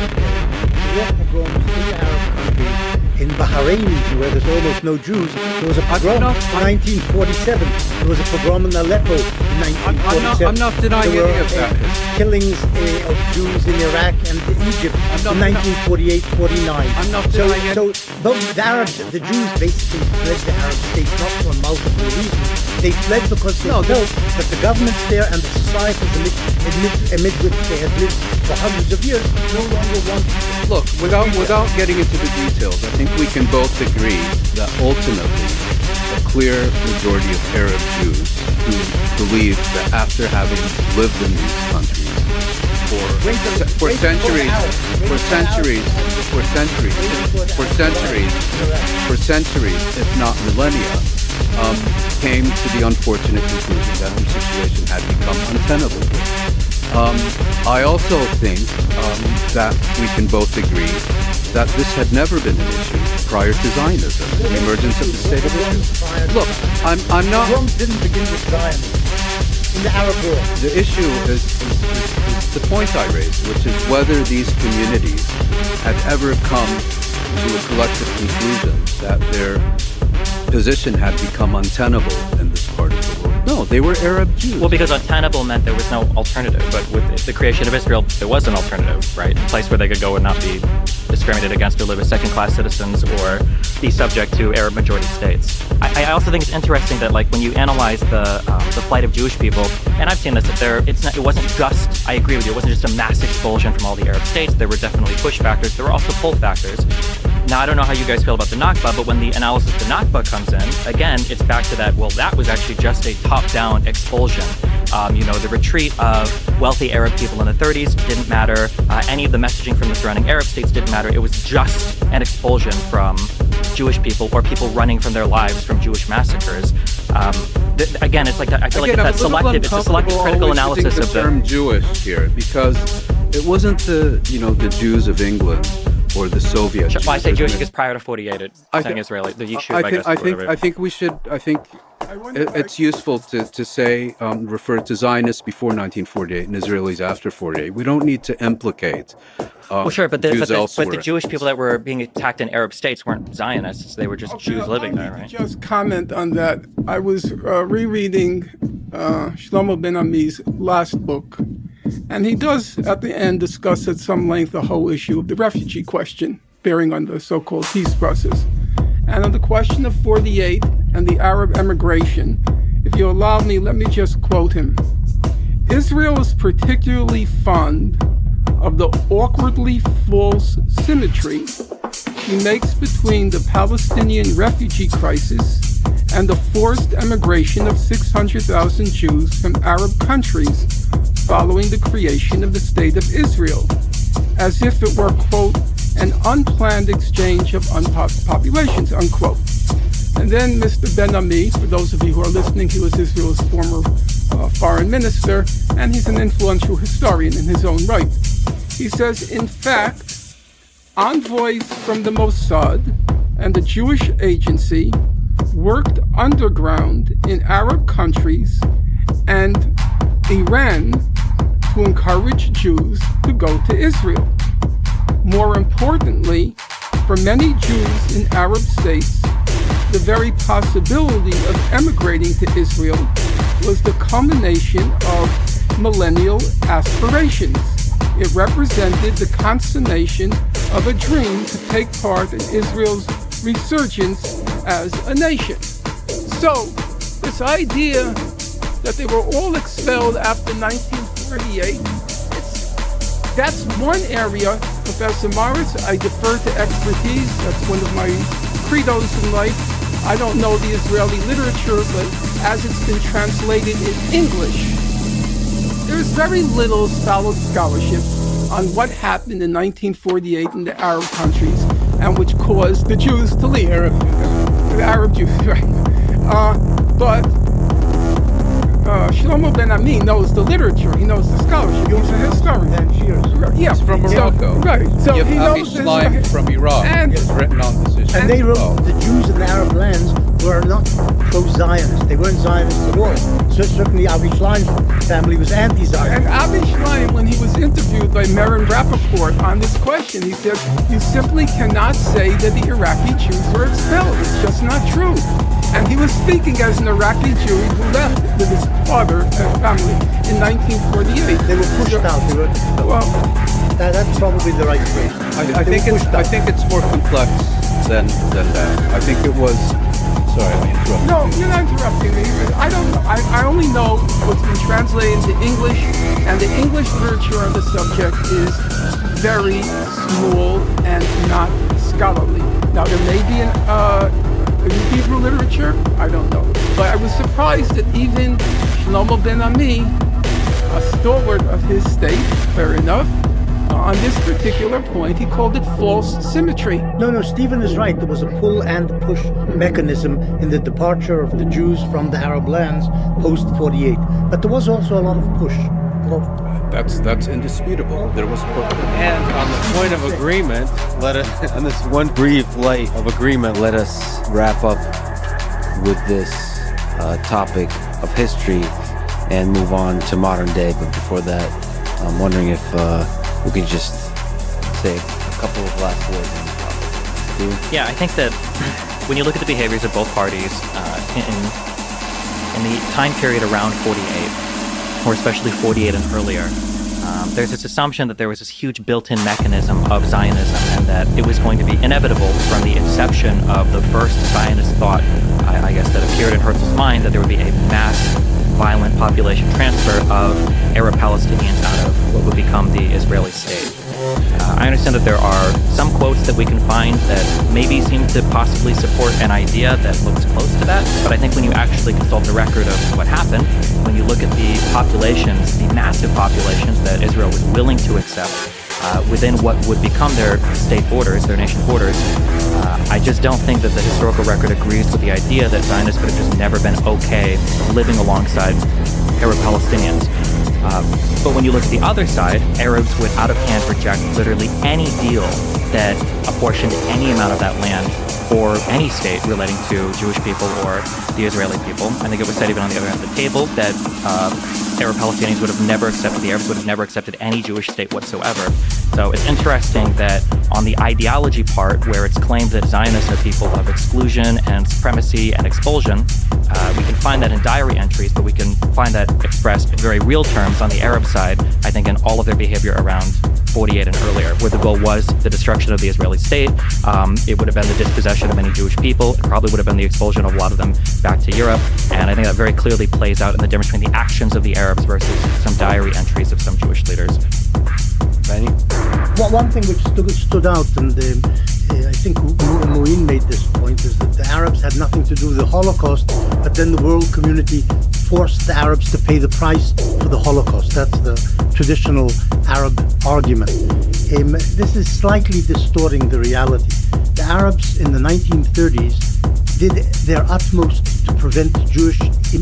were pogroms in the Arab countries. In Bahrain, where there's almost no Jews, there was a pogrom in 1947. There was a pogrom in Aleppo in 1947. I'm not denying there any were, of that. Killings of Jews in Iraq and Egypt in 1948-49. I'm not denying it. So both the Jews basically fled the Arab states not for multiple reasons. They fled because they felt that the governments there and the societies amid which they had lived for hundreds of years no longer wanted them. Look, without getting into the details, I think we can both agree that ultimately a clear majority of Arab Jews who believe that after having lived in these countries for centuries, if not millennia, came to the unfortunate conclusion that the situation had become untenable. I also think that we can both agree that this had never been an issue prior to Zionism, the emergence of the state of Israel. Look, I'm not. Pogroms didn't begin with Zionism in the Arab world. The issue is the point I raised, which is whether these communities had ever come to a collective conclusion that their position had become untenable in this part of the world. No, they were Arab Jews. Well, because untenable meant there was no alternative. But with the creation of Israel, there was an alternative, right? A place where they could go and not be discriminated against or live as second-class citizens or be subject to Arab majority states. I also think it's interesting that, like, when you analyze the plight of Jewish people, and I've seen this, that it wasn't just, I agree with you, it wasn't just a mass expulsion from all the Arab states. There were definitely push factors. There were also pull factors. Now, I don't know how you guys feel about the Nakba, but when the analysis of the Nakba comes in, again, it's back to that, well, that was actually just a top-down expulsion. The retreat of wealthy Arab people in the 30s didn't matter. Any of the messaging from the surrounding Arab states didn't matter. It was just an expulsion from Jewish people or people running from their lives from Jewish massacres. Again, it's like that. I feel like it's a selective critical analysis of the term Jewish here, because it wasn't the Jews of England or the Soviet Jews. Well, I say Jewish because prior to 48, it's saying Israeli. The Yishuv, I think we should. I think it's useful to say refer to Zionists before 1948 and Israelis after 48. We don't need to implicate. Well, sure, but Jews the Jewish people that were being attacked in Arab states weren't Zionists. They were just Jews living there, right? Just comment on that. I was rereading Shlomo Ben Ami's last book, and he does, at the end, discuss at some length the whole issue of the refugee question, bearing on the so-called peace process. And on the question of 48 and the Arab emigration, if you allow me, let me just quote him. Israel is particularly fond of the awkwardly false symmetry she makes between the Palestinian refugee crisis and the forced emigration of 600,000 Jews from Arab countries following the creation of the State of Israel, as if it were, quote, an unplanned exchange of populations, unquote. And then Mr. Ben Ami, for those of you who are listening, he was Israel's former foreign minister, and he's an influential historian in his own right. He says, in fact, envoys from the Mossad and the Jewish Agency worked underground in Arab countries and Iran to encourage Jews to go to Israel. More importantly, for many Jews in Arab states, the very possibility of emigrating to Israel was the culmination of millennial aspirations. It represented the consummation of a dream to take part in Israel's resurgence as a nation. So, this idea that they were all expelled after 1948, that's one area, Professor Morris, I defer to expertise. That's one of my credos in life. I don't know the Israeli literature, but as it's been translated in English, there's very little solid scholarship on what happened in 1948 in the Arab countries and which caused the Jews to leave. The Arab Jews, right. But Shlomo Ben Ami knows the literature. He knows the scholarship. He's a historian. Yeah, He's from Morocco. Right. So you he have knows Schleim from Iraq. And it's written on this issue. And they wrote the Jews in the Arab lands were not pro-Zionist. They weren't Zionists at all. So certainly Avi Schleim's family was anti-Zionist. And Avi Schleim, when he was interviewed by Meron Rappaport on this question, he said, you simply cannot say that the Iraqi Jews were expelled. It's just not true. And he was speaking as an Iraqi Jew who left with his father and family in 1948. They were pushed out. They were, well, that's probably the right phrase. I think it's more complex than that. I think it was. Sorry, I interrupted. No, you're not interrupting me. I don't know. I only know what's been translated into English, and the English literature on the subject is very small and not scholarly. Now, there may be in Hebrew literature, I don't know. But I was surprised that even Shlomo Ben Ami, a stalwart of his state, fair enough, on this particular point, he called it false symmetry. No, Stephen is right. There was a pull and push mechanism in the departure of the Jews from the Arab lands post-48. But there was also a lot of push. That's indisputable. There was push. And on the point of agreement, on this one brief light of agreement, let us wrap up with this topic of history and move on to modern day. But before that, I'm wondering if we could just say a couple of last words on the topic. Yeah, I think that when you look at the behaviors of both parties in the time period around 48, or especially 48 and earlier, there's this assumption that there was this huge built-in mechanism of Zionism and that it was going to be inevitable from the inception of the first Zionist thought, I guess, that appeared in Herzl's mind, that there would be a mass violent population transfer of Arab Palestinians out of what would become the Israeli state. I understand that there are some quotes that we can find that maybe seem to possibly support an idea that looks close to that, but I think when you actually consult the record of what happened, when you look at the populations, the massive populations that Israel was willing to accept within what would become their state borders, their nation borders, I just don't think that the historical record agrees with the idea that Zionists would have just never been okay living alongside Arab Palestinians. But when you look at the other side, Arabs would out of hand reject literally any deal that apportioned any amount of that land for any state relating to Jewish people or the Israeli people. I think it was said even on the other end of the table that Arab Palestinians would have never accepted, the Arabs would have never accepted any Jewish state whatsoever. So it's interesting that on the ideology part, where it's claimed that Zionists are people of exclusion and supremacy and expulsion, we can find that in diary entries, but we can find that expressed in very real terms on the Arab side, I think in all of their behavior around 48 and earlier, where the goal was the destruction of the Israeli state. It would have been the dispossession of many Jewish people. It probably would have been the expulsion of a lot of them back to Europe. And I think that very clearly plays out in the difference between the actions of the Arabs versus some diary entries of some Jewish leaders. Benny? Well, one thing which stood out, and I think Mouin made this point, is that the Arabs had nothing to do with the Holocaust, but then the world community forced the Arabs to pay the price for the Holocaust. That's the traditional Arab argument. This is slightly distorting the reality. The Arabs in the 1930s did their utmost to prevent Jewish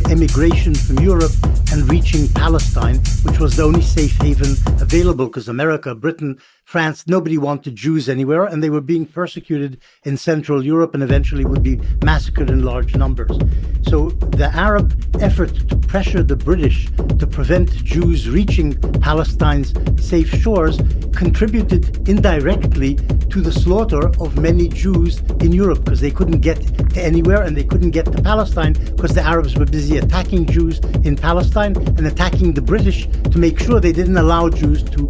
immigration from Europe and reaching Palestine, which was the only safe haven available, because America, Britain, France, nobody wanted Jews anywhere, and they were being persecuted in Central Europe and eventually would be massacred in large numbers. So the Arab effort to pressure the British to prevent Jews reaching Palestine's safe shores contributed indirectly to the slaughter of many Jews in Europe, because they couldn't get to anywhere and they couldn't get to Palestine because the Arabs were busy attacking Jews in Palestine and attacking the British to make sure they didn't allow Jews to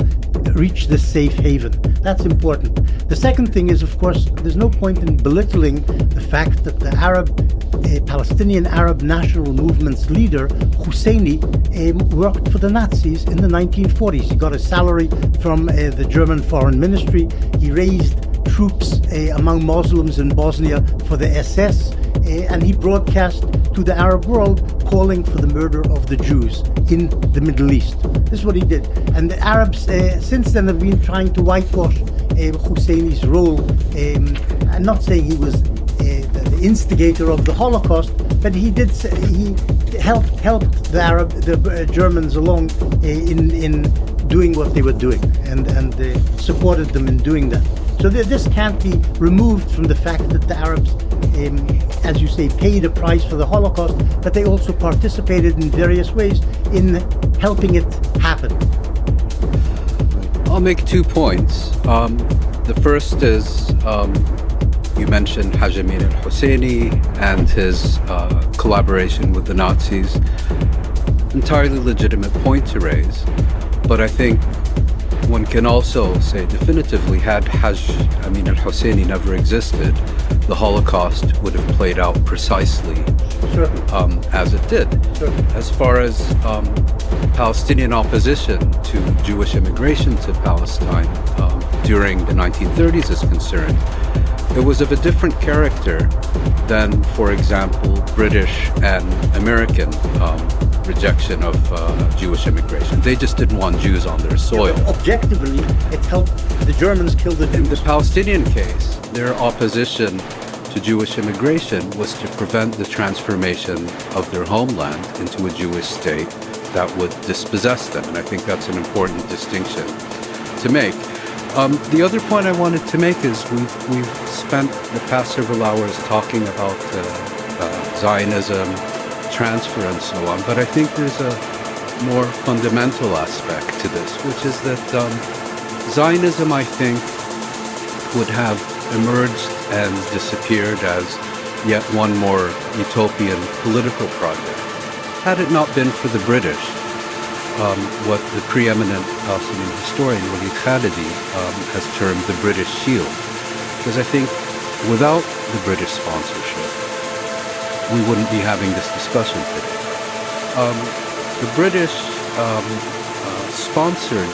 reach this safe haven. That's important. The second thing is, of course, there's no point in belittling the fact that the Palestinian Arab National Movement's leader, Husseini, worked for the Nazis in the 1940s. He got a salary from the German Foreign Ministry. He raised troops among Muslims in Bosnia for the SS, and he broadcast to the Arab world calling for the murder of the Jews in the Middle East. This is what he did. And the Arabs since then have been trying to whitewash Husseini's role. I'm not saying he was the instigator of the Holocaust, but he helped the Germans along in doing what they were doing, and supported them in doing that. So this can't be removed from the fact that the Arabs, as you say, paid a price for the Holocaust, but they also participated in various ways in helping it happen. I'll make 2 points. The first is, you mentioned Haj Amin al-Husseini and his collaboration with the Nazis. Entirely legitimate point to raise, but I think one can also say definitively, had Haj Amin al-Husseini never existed, the Holocaust would have played out precisely as it did. As far as Palestinian opposition to Jewish immigration to Palestine during the 1930s is concerned, it was of a different character than, for example, British and American rejection of Jewish immigration. They just didn't want Jews on their soil. Yeah, objectively, it helped the Germans kill the Jews. In the Palestinian case, their opposition to Jewish immigration was to prevent the transformation of their homeland into a Jewish state that would dispossess them. And I think that's an important distinction to make. The other point I wanted to make is we've spent the past several hours talking about Zionism, transfer and so on, but I think there's a more fundamental aspect to this, which is that Zionism, I think, would have emerged and disappeared as yet one more utopian political project had it not been for the British. What the preeminent Palestinian historian Walid Khalidi has termed the British Shield, because I think without the British sponsorship, we wouldn't be having this discussion today. The British sponsored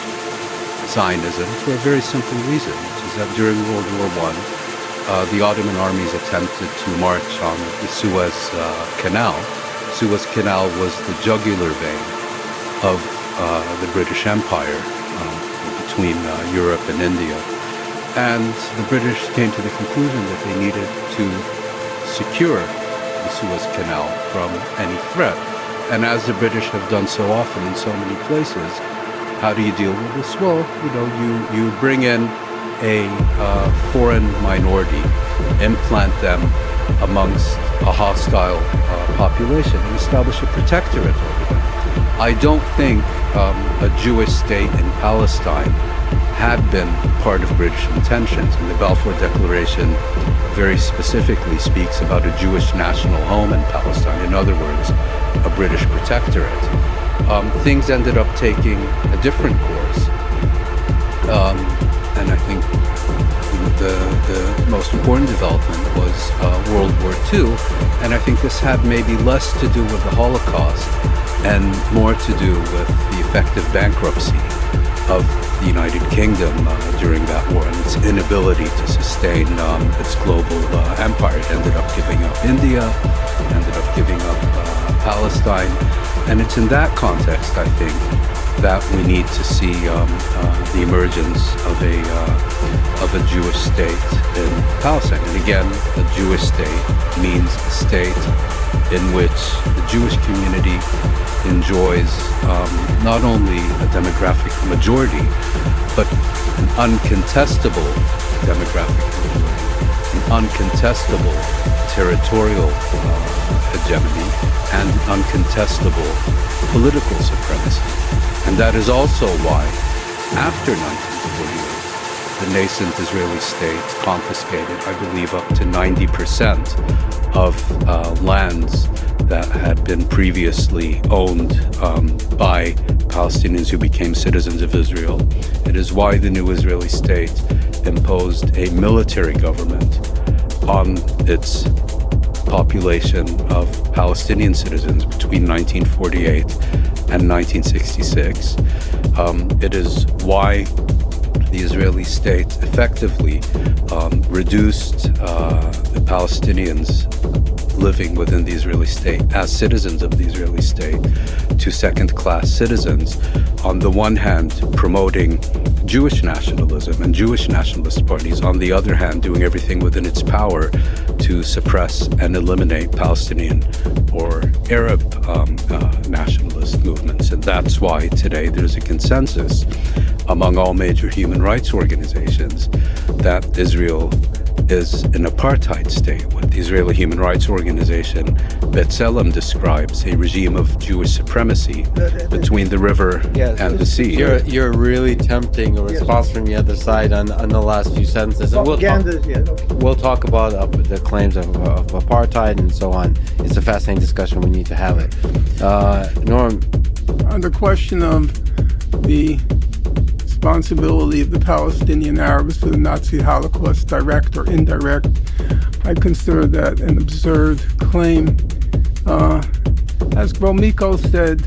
Zionism for a very simple reason, which is that during World War I, the Ottoman armies attempted to march on the Suez Canal. Suez Canal was the jugular vein of the British Empire between Europe and India. And the British came to the conclusion that they needed to secure the Suez Canal from any threat. And as the British have done so often in so many places, how do you deal with this? Well, you bring in a foreign minority, implant them amongst a hostile population, and establish a protectorate over them. I don't think a Jewish state in Palestine had been part of British intentions, and the Balfour Declaration very specifically speaks about a Jewish national home in Palestine. In other words, a British protectorate. Things ended up taking a different course, and I think the most important development was World War II, and I think this had maybe less to do with the Holocaust and more to do with the effective bankruptcy of the United Kingdom during that war and its inability to sustain its global empire. It ended up giving up India, ended up giving up Palestine, and it's in that context, I think, that we need to see the emergence of a Jewish state in Palestine. And again, a Jewish state means a state in which the Jewish community enjoys not only a demographic majority, but an uncontestable demographic majority, an uncontestable territorial hegemony, and uncontestable political supremacy. And that is also why, after 1948, the nascent Israeli state confiscated, I believe, up to 90% of lands that had been previously owned by Palestinians who became citizens of Israel. It is why the new Israeli state imposed a military government on its population of Palestinian citizens between 1948 and 1966. It is why the Israeli state effectively reduced the Palestinians living within the Israeli state as citizens of the Israeli state to second-class citizens, on the one hand promoting Jewish nationalism and Jewish nationalist parties, on the other hand doing everything within its power to suppress and eliminate Palestinian or Arab nationalist movements. And that's why today there's a consensus among all major human rights organizations that Israel is an apartheid state. What the Israeli Human Rights Organization B'Tselem describes a regime of Jewish supremacy between the river and the sea. You're really tempting a response from the other side on the last few sentences. And we'll talk about the claims of apartheid and so on. It's a fascinating discussion. We need to have it. Norm? On the question of the responsibility of the Palestinian Arabs for the Nazi Holocaust, direct or indirect, I consider that an absurd claim. As Gromyko said,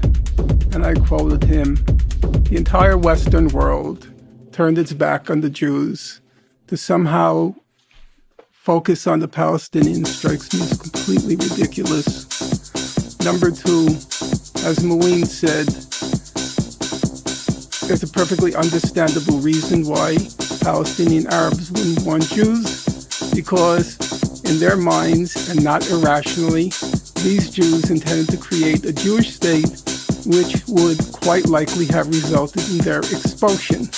and I quoted him, the entire Western world turned its back on the Jews. To somehow focus on the Palestinians strikes me as completely ridiculous. Number two, as Mouin said, there's a perfectly understandable reason why Palestinian Arabs wouldn't want Jews, because in their minds, and not irrationally, these Jews intended to create a Jewish state which would quite likely have resulted in their expulsion.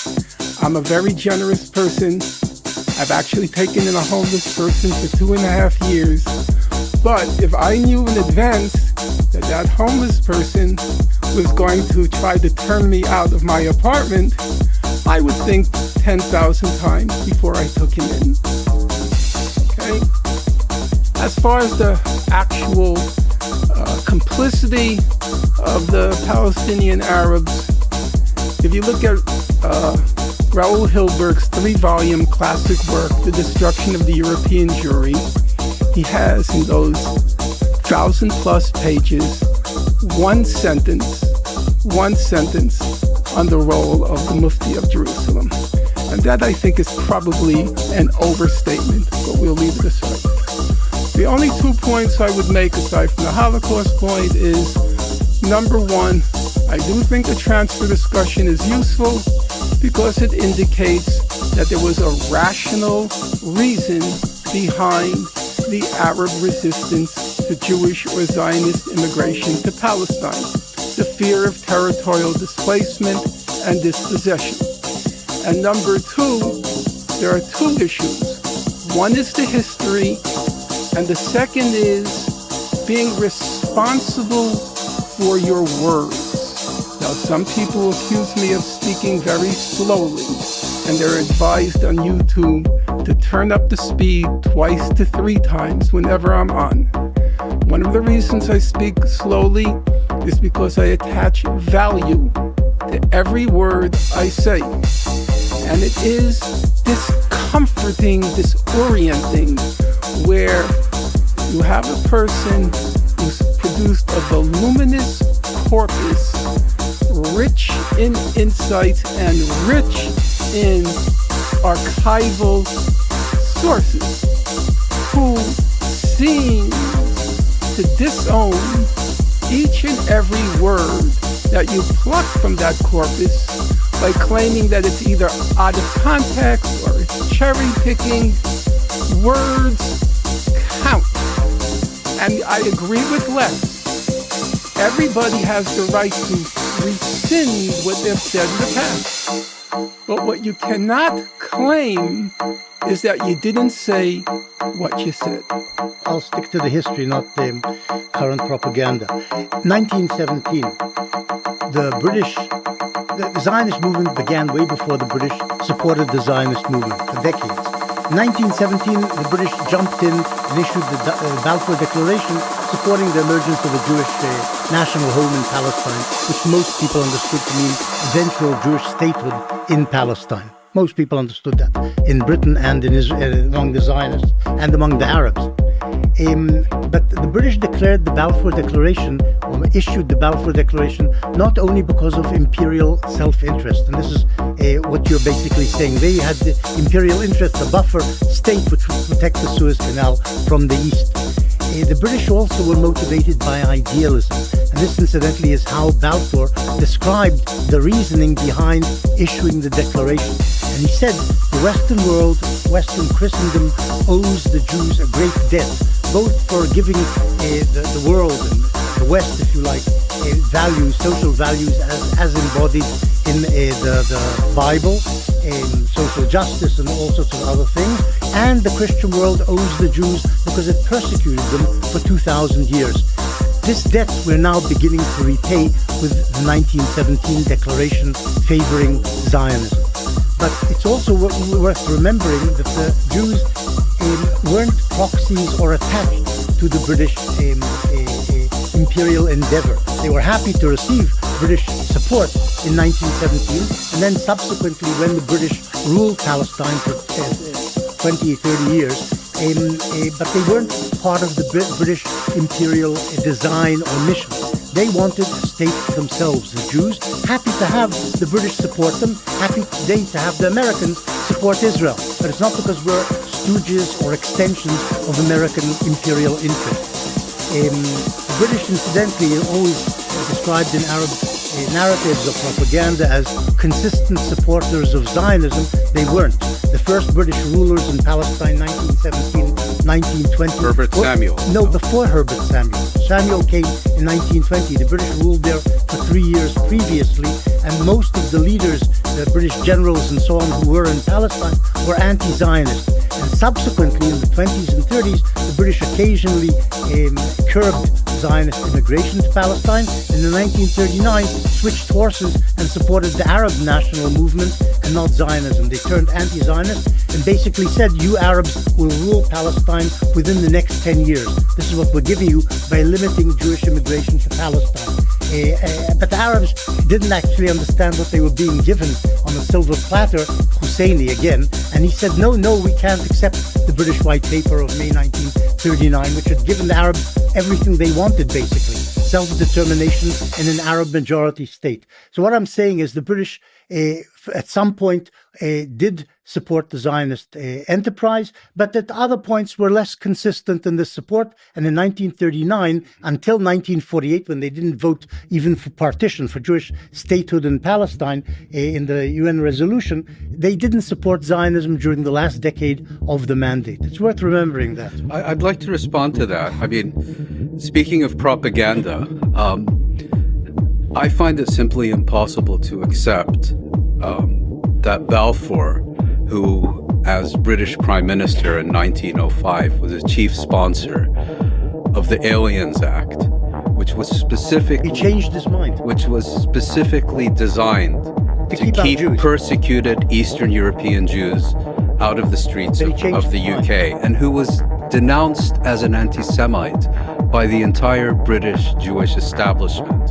I'm a very generous person. I've actually taken in a homeless person for 2.5 years. But if I knew in advance that that homeless person was going to try to turn me out of my apartment, I would think 10,000 times before I took him in. Okay? As far as the actual complicity of the Palestinian Arabs, if you look at Raoul Hilberg's 3-volume classic work, The Destruction of the European Jewry, he has in those 1,000+ pages one sentence on the role of the Mufti of Jerusalem. And that, I think, is probably an overstatement, but we'll leave it aside. The only 2 points I would make aside from the Holocaust point is, number one, I do think the transfer discussion is useful because it indicates that there was a rational reason behind the Arab resistance to to Jewish or Zionist immigration to Palestine, the fear of territorial displacement and dispossession. And number two, there are two issues. One is the history, and the second is being responsible for your words. Now, some people accuse me of speaking very slowly, and they're advised on YouTube to turn up the speed 2 to 3 times whenever I'm on. One of the reasons I speak slowly is because I attach value to every word I say. And it is discomforting, disorienting, where you have a person who's produced a voluminous corpus, rich in insights and rich in archival sources, who seems to disown each and every word that you pluck from that corpus by claiming that it's either out of context or it's cherry picking. Words count. And I agree with Lex. Everybody has the right to rescind what they've said in the past. But what you cannot claim is that you didn't say what you said. I'll stick to the history, not the current propaganda. 1917, the Zionist movement began way before the British supported the Zionist movement for decades. In 1917, the British jumped in and issued the Balfour Declaration supporting the emergence of a Jewish national home in Palestine, which most people understood to mean eventual Jewish statehood in Palestine. Most people understood that in Britain and in Israel, among the Zionists and among the Arabs. But the British declared the Balfour Declaration, or issued the Balfour Declaration, not only because of imperial self-interest, and this is what you're basically saying. They had the imperial interest, a buffer state which would protect the Suez Canal from the east. The British also were motivated by idealism, and this incidentally is how Balfour described the reasoning behind issuing the declaration. And he said, the Western world, Western Christendom owes the Jews a great debt, both for giving the world and the West, if you like, values, social values as embodied in the Bible, social justice and all sorts of other things. And the Christian world owes the Jews because it persecuted them for 2,000 years. This debt we're now beginning to repay with the 1917 declaration favoring Zionism. But it's also worth remembering that the Jews weren't proxies or attached to the British imperial endeavor. They were happy to receive British support in 1917, and then subsequently when the British ruled Palestine for 20, 30 years, but they weren't part of the British imperial design or mission. They wanted a state themselves, the Jews, happy to have the British support them, happy today to have the Americans support Israel. But it's not because we're stooges or extensions of American imperial interests. The British, incidentally, are always described in Arab narratives of propaganda as consistent supporters of Zionism. They weren't. The first British rulers in Palestine, 1917, 1920. Herbert Samuel. No, before Herbert Samuel. Samuel came in 1920. The British ruled there for 3 years previously, and most of the leaders, the British generals and so on who were in Palestine, were anti-Zionist. And subsequently, in the 20s and 30s, the British occasionally curbed Zionist immigration to Palestine. In 1939, switched horses and supported the Arab national movement and not Zionism. They turned anti-Zionist and basically said, you Arabs will rule Palestine within the next 10 years. This is what we're giving you by limiting Jewish immigration to Palestine. But the Arabs didn't actually understand what they were being given on a silver platter, Husseini again, and he said, no, we can't accept the British White Paper of May 1939, which had given the Arabs everything they wanted, basically, self-determination in an Arab majority state. So what I'm saying is the British at some point did support the Zionist enterprise, but at other points were less consistent in this support. And in 1939, until 1948, when they didn't vote even for partition, for Jewish statehood in Palestine in the UN resolution, they didn't support Zionism during the last decade of the mandate. It's worth remembering that. I'd like to respond to that. I mean, Speaking of propaganda, I find it simply impossible to accept that Balfour, who, as British Prime Minister in 1905, was a chief sponsor of the Aliens Act, which was specifically... He changed his mind. Which was specifically designed to keep persecuted Eastern European Jews out of the streets of the UK, and who was denounced as an anti-Semite by the entire British Jewish establishment.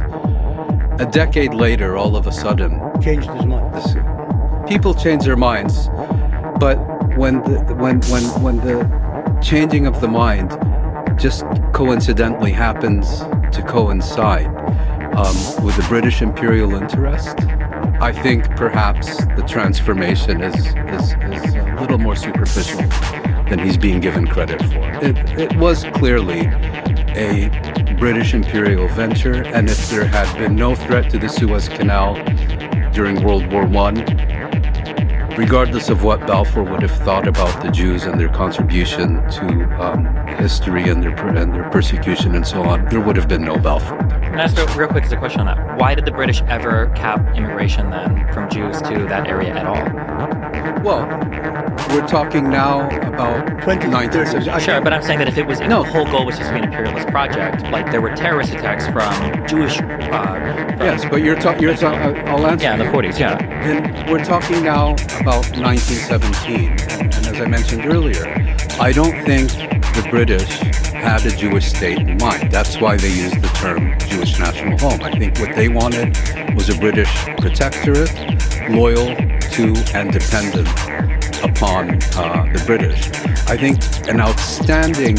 A decade later, all of a sudden... Changed his mind. People change their minds, but when the changing of the mind just coincidentally happens to coincide with the British imperial interest, I think perhaps the transformation is a little more superficial than he's being given credit for. It was clearly a British imperial venture, and if there had been no threat to the Suez Canal during World War I, regardless of what Balfour would have thought about the Jews and their contribution to history and their persecution and so on, there would have been no Balfour. Can I ask real quick as a question on that? Why did the British ever cap immigration then from Jews to that area at all? Well, we're talking now about 19th century. Sure, but I'm saying that if it was, the whole goal was just to be an imperialist project, like there were terrorist attacks from Jewish... yes, but you're talking, I'll answer. Yeah, in the 40s, yeah. And we're talking now about 1917, and as I mentioned earlier, I don't think the British had a Jewish state in mind. That's why they used the term Jewish national home. I think what they wanted was a British protectorate, loyal to and dependent upon the British. I think an outstanding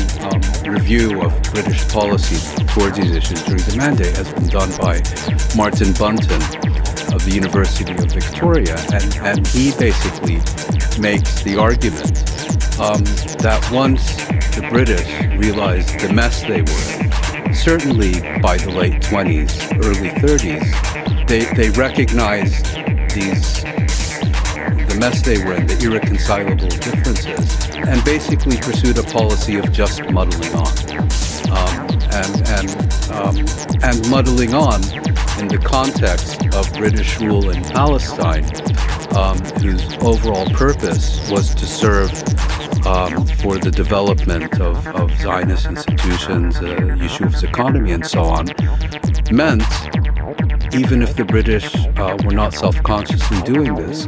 review of British policy towards these issues during the mandate has been done by Martin Bunton of the University of Victoria, and he basically makes the argument that once the British realized the mess they were in, certainly by the late 20s, early 30s, they recognized the mess they were in, the irreconcilable differences, and basically pursued a policy of just muddling on. And muddling on in the context of British rule in Palestine, whose overall purpose was to serve for the development of Zionist institutions, Yeshuv's economy, and so on, meant, even if the British were not self-consciously doing this,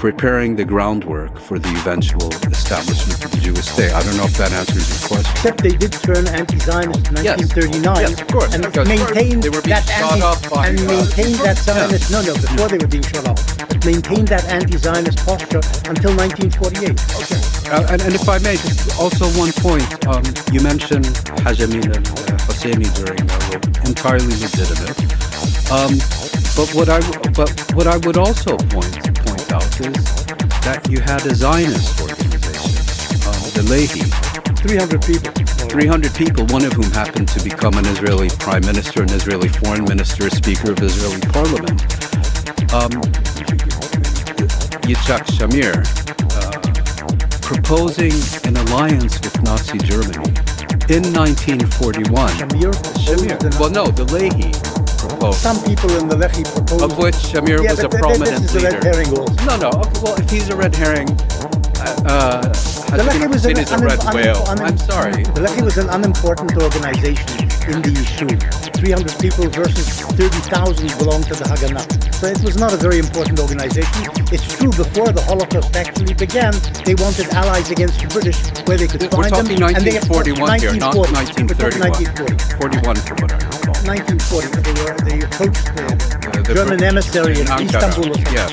preparing the groundwork for the eventual establishment of the Jewish state. I don't know if that answers your question. Except they did turn anti-Zionist in 1939. Yes, of course. And maintained they were being shot up by... And maintained that Zionist... No, before they were being shot up. But maintained that anti-Zionist posture until 1948. Okay. And if I may, just also one point. You mentioned Hajamin and Hosseini during were entirely legitimate. But what I would also point out is that you had a Zionist organization, the LEVT. 300 people. 300 people, one of whom happened to become an Israeli prime minister, an Israeli foreign minister, a speaker of Israeli parliament. Yitzhak Shamir, proposing an alliance with Nazi Germany in 1941. Shamir? Well, no, the LEVT proposed. Some people in the LEVT proposed. Of which Shamir was a prominent leader. This is a red herring also. No. Okay, well, if he's a red herring, the LEVT was is a red whale. I'm sorry. The LEVT was an unimportant organization in the Yishuv. 300 people versus 30,000 belonged to the Haganah. So it was not a very important organization. It's true, before the Holocaust actually began, they wanted allies against the British where they could find them. We're talking 1941 here, not 1930. 41 from what I recall. 1940. They approached the German emissary in Istanbul. Yes.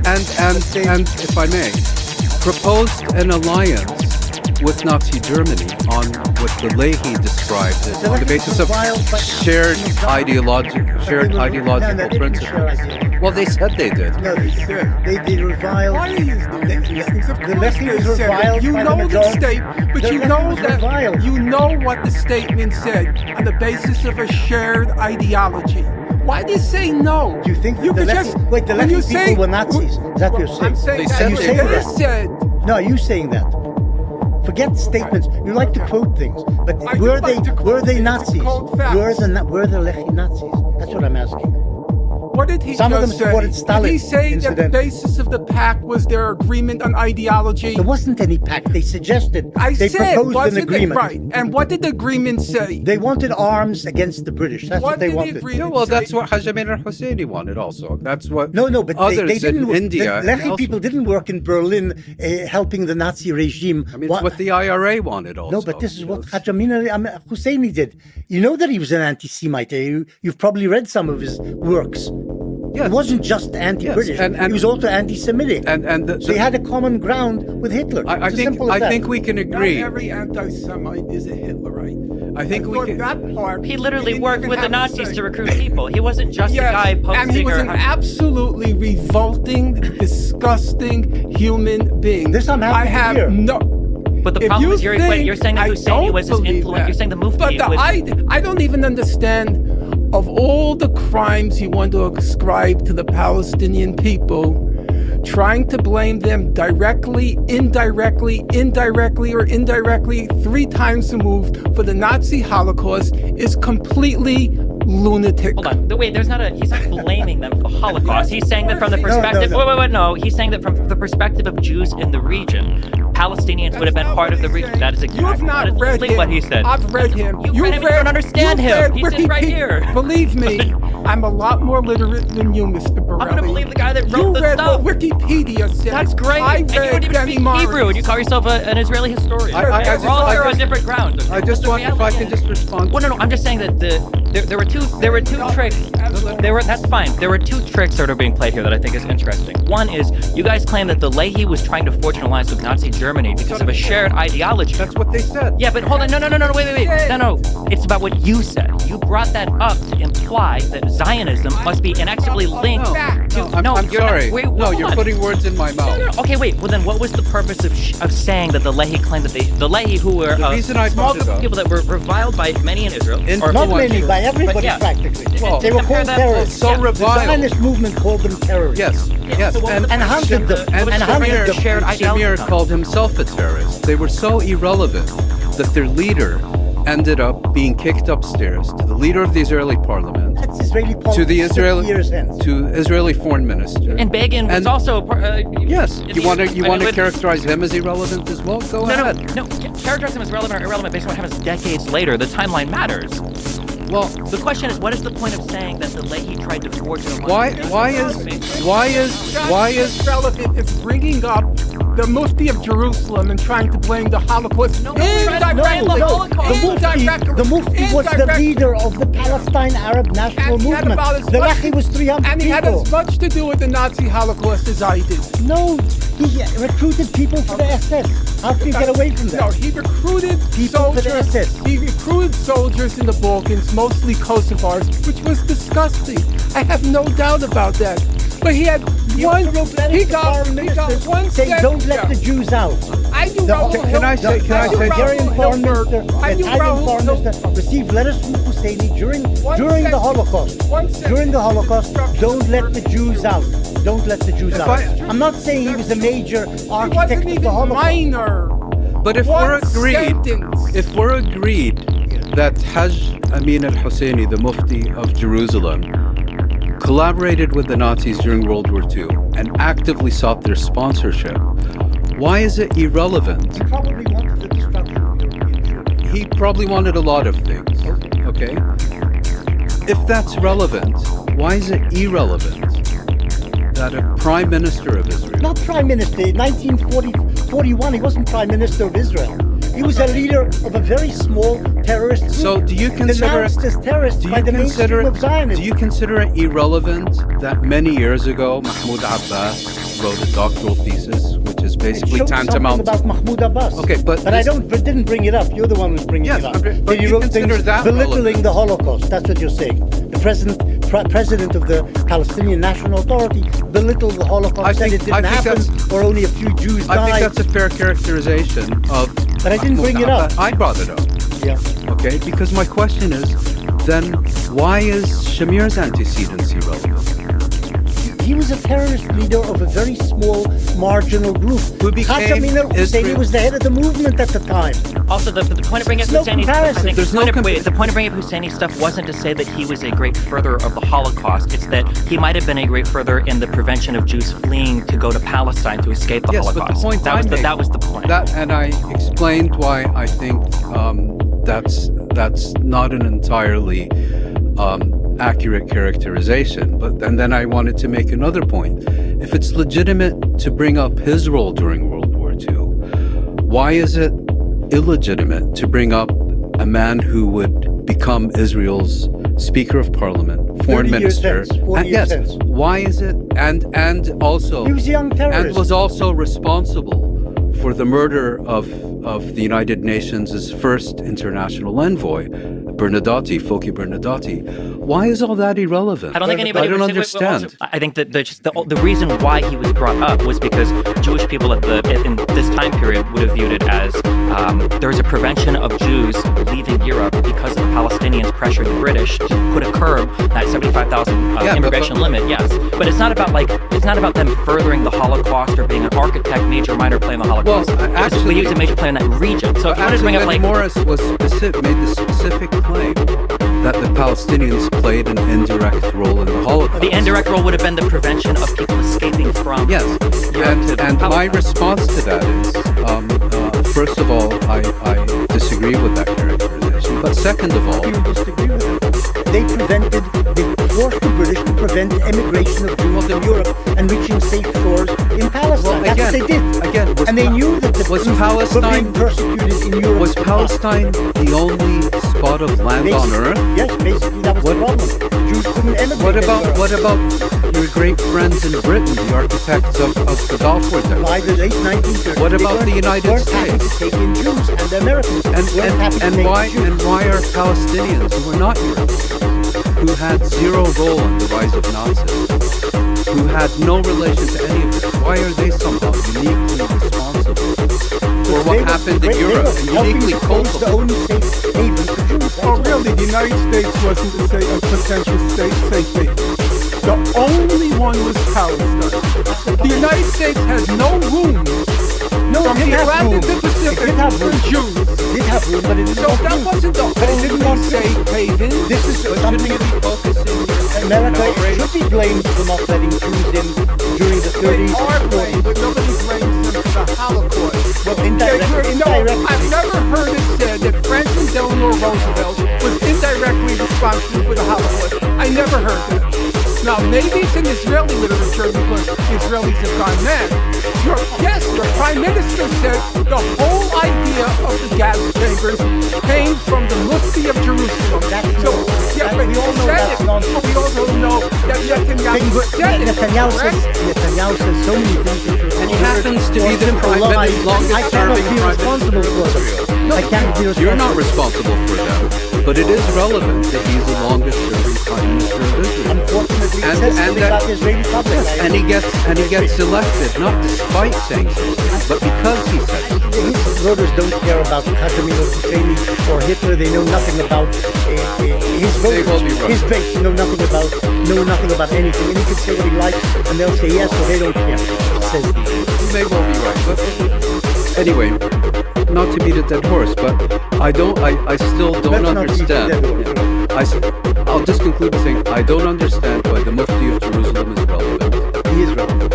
And if I may, proposed an alliance with Nazi Germany on what the LEVT described as on the basis of shared ideological principles. Well, they said they did. No, they reviled. Why are you doing these things? Of The LEVT was reviled you by know the the statement, but you know that you know what the statement said on the basis of a shared ideology. Why do you say no? Do you think you the LEVT, wait, the LEVT people were Nazis? Is that what you're saying? I'm saying They said they said. No, are you saying that? Forget statements. You like to quote things, but I do were like to quote they things. It's Nazis? called facts. Were the Lehi Nazis? That's what I'm asking. What did he Some of them just say? supported Stalin, Did he say that the incidentally. basis of the pact was their agreement on ideology? There wasn't any pact. They suggested. I they said, proposed wasn't an agreement. it right? And what did the agreement say? They wanted arms against the British. That's what they did wanted. the agreement Yeah, well, say? that's what Hajj Amin al-Husseini wanted also. That's what No, but others they didn't. in India... The and Lehi elsewhere- people didn't work in Berlin helping the Nazi regime. I mean, it's what the IRA wanted also. No, but this is what Hajj Amin al-Husseini did. You know that he was an anti-Semite. You've probably read some of his works. Yes. It wasn't just anti-British. Yes, and- he was also anti-Semitic. And so he had a common ground with Hitler. I It's as think simple as that. we can Not agree. every anti-Semite is a Hitlerite. I think we For can. that part, He literally didn't worked even with the have Nazis say. to recruit people. He wasn't just Yes, a guy posting and he was an absolutely revolting, disgusting human being. This I'm happy I to have hear. no. But the If problem you is you're think saying that I Husseini don't was his believe influence. that, You're saying the Mufti But was... I don't even understand of all the crimes he wanted to ascribe to the Palestinian people, trying to blame them directly, indirectly, or indirectly 3 times removed for the Nazi Holocaust is completely lunatic. Hold on. Wait, he's not blaming them for the Holocaust. He's saying that from the perspective... No. No. He's saying that from the perspective of Jews in the region. Palestinians would have been part of the region. That is You have not read exactly him. what he said. I've read him. You read him, you don't understand you've him. read He sits right here. Believe me, I'm a lot more literate than you, Mr. Borelli. I'm gonna believe the guy that wrote you the read stuff. what Wikipedia said. That's great. I And you read don't even Benny speak Morris. Hebrew, and you call yourself an Israeli historian. I We're all here on just- different grounds. I just The want, if I reality can is- just respond. Well, no. I'm just saying that there were two tricks. That's fine. There were 2 tricks that are being played here that I think is interesting. One is you guys claim that the Lehi was trying to forge an alliance with Nazi Germany because of a shared ideology. That's what they said. Yeah, but hold on. No. Wait. No. It's about what you said. You brought that up to imply that Zionism must be inexorably linked to. I'm you're sorry. Not, wait, no, hold you're on. putting words in my mouth. No. Okay, wait. Well, then what was the purpose of saying that the Lehi claimed that the Lehi, who were The a reason I small brought it group of up- people that were reviled by many in Israel, Not many, by everybody But yeah. practically. Well, they were compare called that- terrorists. so The reviled. Zionist movement called them terrorists. Yes, yes. so what was the And purpose hunted of them. the- And what was the hunted purpose of them. shared ideology? Shamir called himself a terrorist. They were so irrelevant that their leader ended up being kicked upstairs to the leader of the Israeli parliament, That's Israeli politics. to the 50 Israeli, years hence. to Israeli foreign minister. And Begin was And- also. Yes, you want to with- characterize him as irrelevant as well? Go ahead. No. Characterize him as relevant or irrelevant based on what happens decades later. The timeline matters. Well, The question is, what is the point of saying that the Lehi tried to forge an alliance? why is relevant is bringing up the Mufti of Jerusalem and trying to blame the Holocaust indirectly. The Mufti was the leader of the Palestine Arab National And he had Movement. about as The much- Lehi was 300 And he had people. as much to do with the Nazi Holocaust as I did. No, he recruited people for the SS. How can you get away from No, that? he recruited People for the soldiers. SS. He recruited soldiers in the Balkans, mostly Kosovars, which was disgusting. I have no doubt about that. But he had one. He got one saying, don't let the Jews out. I knew The- Raoul can I say- Hilberg. can I say- Hungarian foreign minister, I knew Italian Raoul foreign minister received letters from Husseini during the Holocaust. During the Holocaust, don't let the Jews out. Don't let the Jews out. I'm not saying he was a major He architect wasn't of the even Holocaust. minor. But if One we're agreed, sentence. that Hajj Amin al-Husseini, the Mufti of Jerusalem, collaborated with the Nazis during World War II and actively sought their sponsorship, why is it irrelevant? He probably wanted the destruction of European Jewry. He probably wanted a lot of things, okay? If that's relevant, why is it irrelevant that a prime minister of Israel... Not prime minister. In 1941, he wasn't prime minister of Israel. He was a leader of a very small terrorist group. So do you consider denounced as terrorists by the mainstream of Zionism. do you consider it irrelevant that many years ago Mahmoud Abbas wrote a doctoral thesis, which is basically It showed tantamount? something about Mahmoud Abbas. Okay, but I this- didn't bring it up. You're the one who's bringing Yes, it up. but That he you wrote consider things that belittling relevant. the Holocaust. That's what you're saying. The president of the Palestinian National Authority belittled the Holocaust, said it didn't happen, or only a few Jews died. I think that's a fair characterization of. But I didn't bring it up. I brought it up. Yeah. Okay, because my question is, then why is Shamir's antecedents irrelevant? He was a terrorist leader of a very small, marginal group. Who became Hashemi al-Husseini was the head of the movement at the time. Also, the point of bringing up No Husseini, comparison. I think There's no the point of bringing up Husseini stuff wasn't to say that he was a great furtherer of the Holocaust. It's that he might have been a great furtherer in the prevention of Jews fleeing to go to Palestine to escape the Holocaust. But the point that was the point. And I explained why I think that's not an entirely accurate characterization. And then I wanted to make another point. If it's legitimate to bring up his role during World War II, why is it illegitimate to bring up a man who would become Israel's Speaker of Parliament, Foreign Minister? Why is it? And also, he was a young terrorist. And was also responsible for the murder of the United Nations' first international envoy, Foki Bernadoti. Why is all that irrelevant? I don't think anybody. I don't understand. I think that the reason why he was brought up was because Jewish people in this time period would have viewed it as there was a prevention of Jews leaving Europe because the Palestinians pressured the British to put a curb that 75,000 immigration limit. Yes, but it's not about them furthering the Holocaust or being an architect, major, minor play in the Holocaust. Well, actually, we use a major play in that region. So if you wanted to bring up Morris made the specific claim that the Palestinians played an indirect role in the Holocaust. The indirect role would have been the prevention of people escaping from. Yes, and my response to that is, first of all, I disagree with that characterization. But second of all, you disagree with it. They forced the British to prevent emigration of Jews in Europe and reaching safe shores in Palestine. Well, That's what they did. And they knew that the Jews were being persecuted in Europe. Was Palestine the only spot of land on Earth? Yes, basically that was the problem. Jews couldn't emigrate. What about your great friends in Britain, the architects of the Balfour Declaration? By the late 1930s, what about the United States? Happy to take in Jews, and the Americans and why are Palestinians who were not Europeans, who had zero role in the rise of Nazis, who had no relation to any of this, why are they somehow uniquely responsible for what happened in Europe and uniquely culpable? The only safe haven for Jews. Oh, really? The United States wasn't a potential safe haven. The only one was Palestine. The United States has no room. From the Atlantic to the Pacific for Jews. It did have room, but it didn't. So that wasn't the only safe haven. This is something America should be blamed for not letting Jews in during the 30s. They are blamed, but nobody blames them for the Holocaust. Well, indirectly. I've never heard it said that Franklin Delano Roosevelt was indirectly responsible for the Holocaust. I never heard that. Now, maybe it's in Israeli literature because the Israelis have gone mad. Your Prime Minister said the whole idea of the gas chambers came from the Mufti of Jerusalem. But we all know that's nonsense. But we also know that Netanyahu said it. Netanyahu says so many things. And he happens to be the longest serving prime minister of Israel. I can't be responsible. You're not responsible for them, but it is relevant that he's the longest serving prime minister of Israel. Unfortunately, and he gets elected not despite saying something, but because he said it. His voters don't care about Hashemi al-Husseini or Hitler. They know nothing about his voters. His base know nothing about anything. And he can say what he likes, and they'll say yes, or they don't care. Says he. You may well be right, but anyway, not to beat a dead horse, but I still don't understand. I'll just conclude by saying I don't understand why the Mufti of Jerusalem is relevant. He is relevant.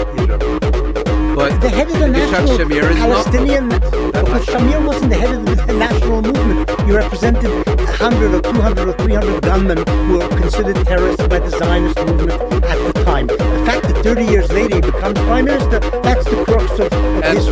But the head of the national Palestinian, because Shamir wasn't the head of the national movement. He represented 100 or 200 or 300 gunmen who were considered terrorists by the Zionist movement at the time. The fact that 30 years later he becomes prime minister, that's the crux of his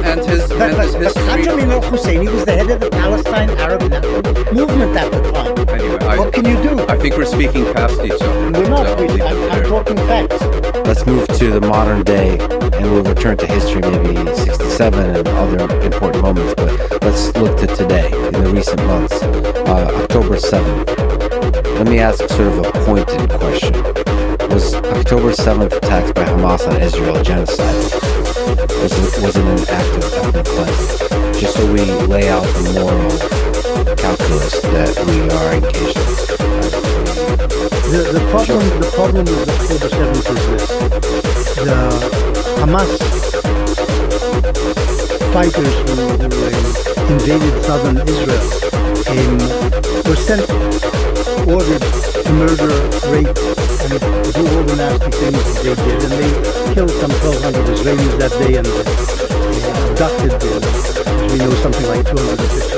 Hashemi al-Husseini was the head of the Palestine Arab national movement at the time. Anyway, what can you do? I think we're speaking past each other. We're not. I'm talking facts. Let's move to the modern day, and we'll return to history, maybe 67 and other important moments, but let's look to today, in the recent months, October 7th. Let me ask sort of a pointed question. Was October 7th attacks by Hamas on Israel genocide? Was it an act of ethnic cleansing? Just so we lay out the moral calculus that we are engaged in. The problem with October 7th is this. the Hamas fighters who invaded southern Israel were ordered to murder, rape, and do all the nasty things that they did. And they killed some 1,200 Israelis that day and abducted, as we know, something like 250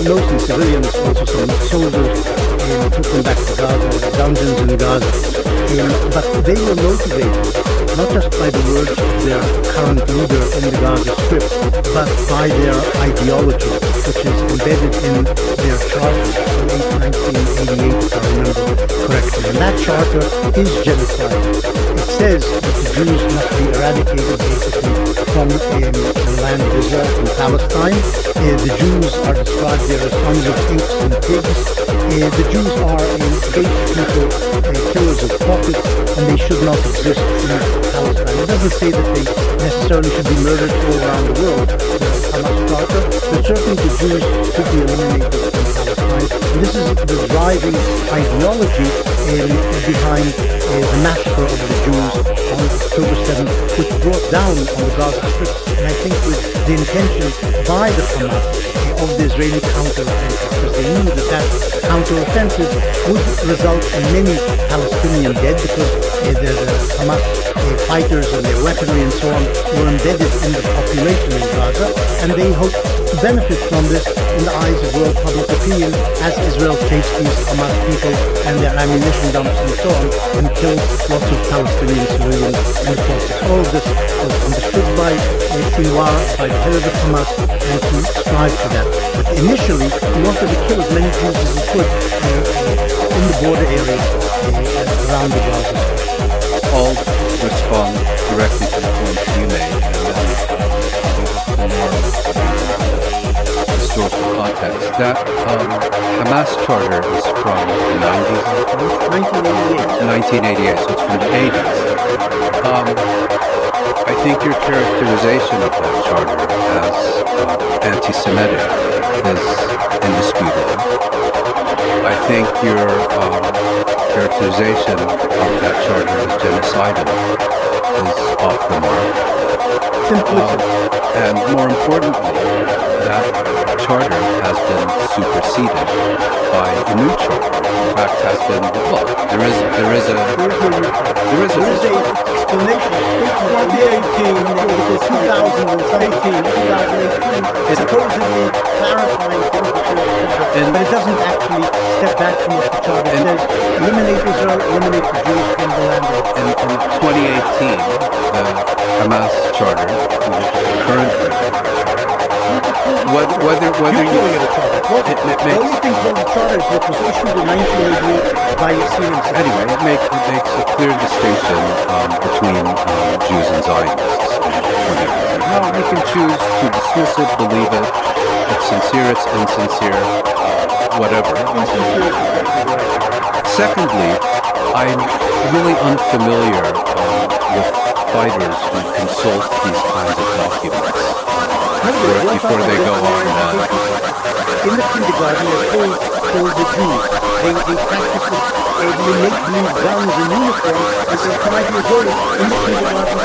mostly civilians, also some soldiers, took them back to Gaza, dungeons in Gaza. But they were motivated not just by the words of their current leader in the Gaza Strip, but by their ideology, which is embedded in their charter from 1988, if I remember correctly. And that charter is genocide. It says that the Jews must be eradicated, basically, from the land of Israel, from Palestine. The Jews are described there as sons of apes and pigs. The Jews are base people, killers of prophets, and they should not exist in Palestine. It doesn't say that they necessarily should be murdered all around the world, the Hamas charter, but certainly the Jews should be eliminated from Palestine. And this is the driving ideology behind the massacre of the Jews on October 7th, which brought down on the Gaza Strip, and I think with the intention by the Hamas of the Israeli counter-offensive, because they knew that that counter-offensive would result in many Palestinian dead, because the Hamas fighters and their weaponry and so on were embedded in the population in Gaza, and they hoped to benefit from this in the eyes of world public opinion as Israel chased these Hamas people and their ammunition dumps and so on, and killed lots of Palestinian civilians in the process. All of this was understood by Sinwar, by the head of the Hamas, and to strive for that. But initially, he wanted to kill as many Jews as he could in the border areas around the Gaza. I'll respond directly to the points you made, and then more historical context. That Hamas charter is from the 90s, I think? 1988, so it's from the 80s. I think your characterization of that charter as anti-Semitic is indisputable. I think your characterization of that charter as genocidal is off the mark. And more importantly, that charter has been superseded by a new charter. In fact, has been, well, there is a explanation. 2018, supposedly clarifying things, but it doesn't actually step back from what the charter says. Eliminate Israel, eliminate the Jews from the land. In 2018, the Hamas charter, the current whether you're calling it a charter. The only thing called a charter is what was issued in 1988 by Yassin himself. Anyway, it makes a clear distinction between Jews and Zionists. No, you can choose to dismiss it, believe it, it's sincere, it's insincere, whatever. Secondly, I'm really unfamiliar with fighters who consult these kinds of documents before they go on. In the kindergarten, they're told the Jews. They practice it. They make these guns and uniforms. This is 5 years old in the kindergarten.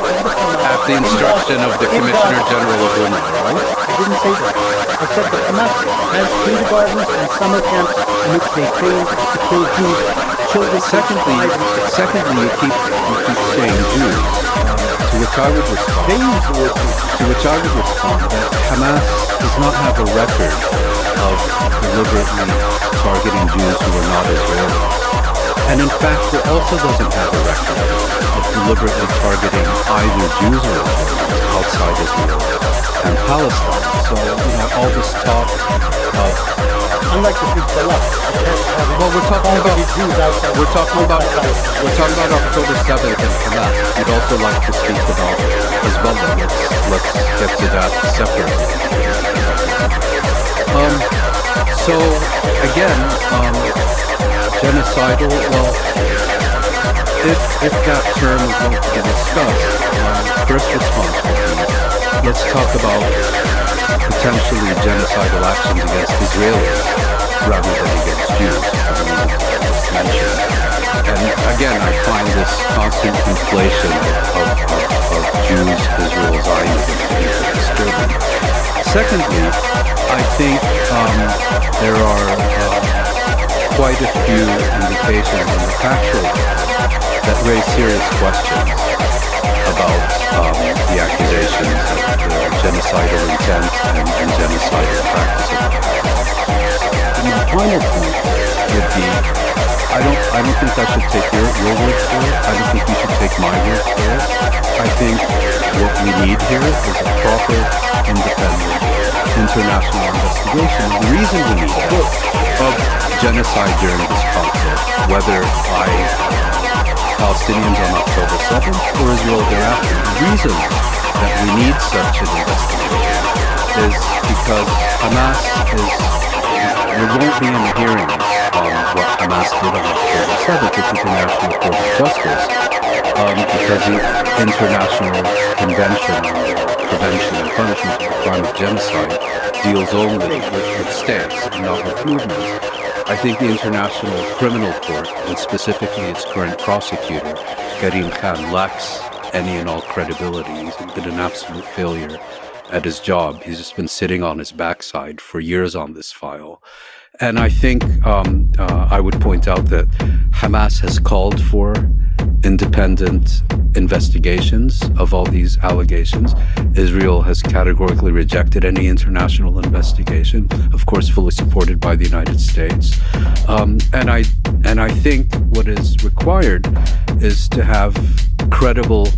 At the instruction of the Commissioner General of Women, right? I didn't say that. I said that Hamas has kindergartens and summer camps in which they train to kill Jews. Children. Secondly, you keep saying Jews. To which I would respond. They use the word Jews. To which I would respond that Hamas does not have a record of deliberately targeting Jews who are not Israelis. And in fact, it also doesn't have a record of deliberately targeting either Jews or Israelis outside Israel and Palestine. So, all this talk of... Unlike the Hezbollah. Well, we're talking about October 7th and Hamas. We'd also like to speak about Hezbollah. Let's get to that separately. So again, genocidal. Well, if that term is going to be discussed, first response would be, let's talk about potentially genocidal actions against Israelis rather than against Jews, as mentioned. And again, I find this constant conflation of Jews, Israel, Zionism is disturbing. Secondly, I think there are quite a few indications in the factual that raise serious questions about the accusations of genocidal intent and genocidal practices. And my final point would be, I don't think I should take your word for it. I don't think you should take my word for it. I think what we need here is a proper, independent, international investigation. And the reason we need that of genocide during this conflict, whether by Palestinians on October 7th or Israel thereafter, the reason that we need such an investigation is because Hamas is, there won't be any hearings on what Hamas did on October 7th at the International Court of Justice, because the International Convention on the Prevention and Punishment of the Crime of Genocide deals only with states and not with movements. I think the International Criminal Court, and specifically its current prosecutor, Karim Khan, lacks any and all credibility. He's been an absolute failure at his job. He's just been sitting on his backside for years on this file. And I think I would point out that Hamas has called for independent investigations of all these allegations. Israel has categorically rejected any international investigation, of course fully supported by the United States. And I think what is required is to have credible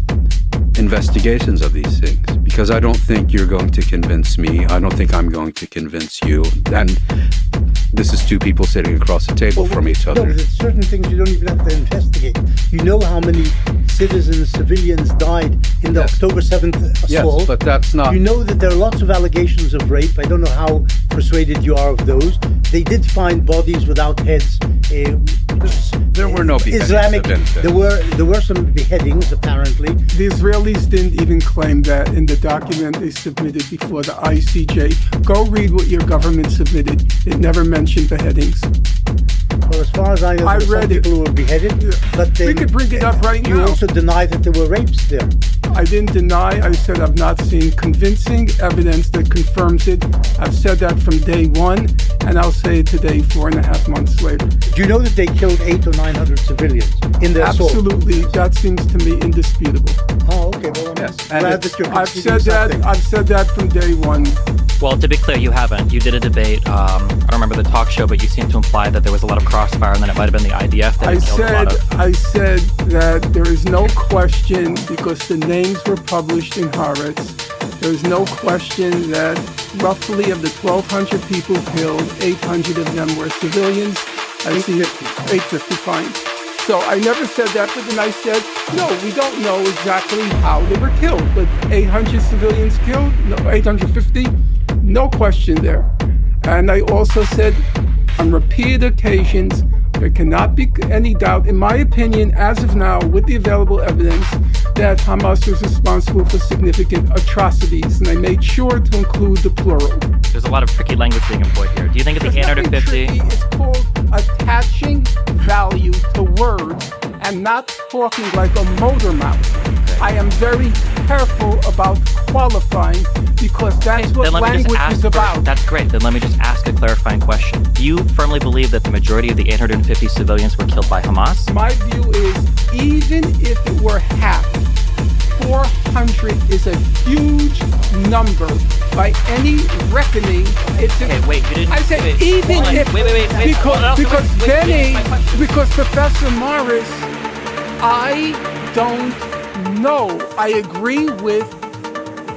investigations of these things, because I don't think you're going to convince me. I don't think I'm going to convince you. And this is two people sitting across the table from each other. No, there's certain things you don't even have to investigate. You know how many citizens, civilians died in the October 7th assault. Yes, but that's not... You know that there are lots of allegations of rape. I don't know how persuaded you are of those. They did find bodies without heads. There were no beheadings. Islamic. There were some beheadings, apparently. The Israelis didn't even claim that in the document they submitted before the ICJ. Go read what your government submitted. It never mentioned beheadings. Well, as far as I know, there were some people who were beheaded. Yeah. But we could bring it up right now. You also deny that there were rapes there. I didn't deny. I said I've not seen convincing evidence that confirms it. I've said that from day one, and I'll say it today, 4.5 months later. Do you know that they killed 800 or 900 civilians in their assault? Absolutely. That seems to me indisputable. Oh, okay. Well, I'm glad that you're I've said that from day one. Well, to be clear, you haven't. You did a debate. I don't remember the talk show, but you seemed to imply that there was a lot of crossfire, and then it might have been the IDF that killed a lot of... I said that there is no question, because the names were published in Haaretz, there is no question that roughly of the 1,200 people killed, 800 of them were civilians. I see it, 850, fine. So I never said that, but then I said, no, we don't know exactly how they were killed, but 800 civilians killed, no, 850, no question there. And I also said on repeated occasions, there cannot be any doubt, in my opinion, as of now, with the available evidence, that Hamas was responsible for significant atrocities, and I made sure to include the plural. There's a lot of tricky language being employed here. Do you think at the 850... It's called attaching value to words and not talking like a motor mouth. I am very careful about qualifying, because that's what language is about. That's great. Then let me just ask a clarifying question. Do you firmly believe that the majority of the 850 civilians were killed by Hamas? My view is, even if it were half, 400 is a huge number by any reckoning. Okay, wait, you didn't... I said even if... Wait. Because Professor Morris, I don't know. I agree with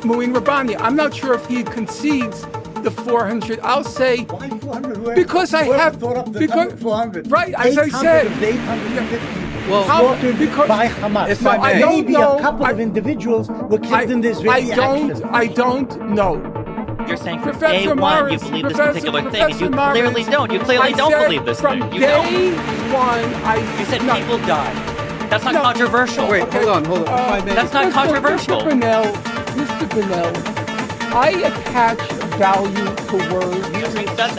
Mouin Rabbani. I'm not sure if he concedes the 400. I'll say... Why 400? Because I have... Because 400. Right, as I said... 850. Well, slaughtered by Hamas. If I may, maybe a couple of individuals were killed in this very action. I don't know. You're saying from Professor day one Morris, you believe this particular thing, and you Morris, clearly don't. You clearly don't believe this thing. You don't. You said people died. That's not controversial. Wait, hold on. That's not controversial. Mr. Bennell, I attach value to words. You said that.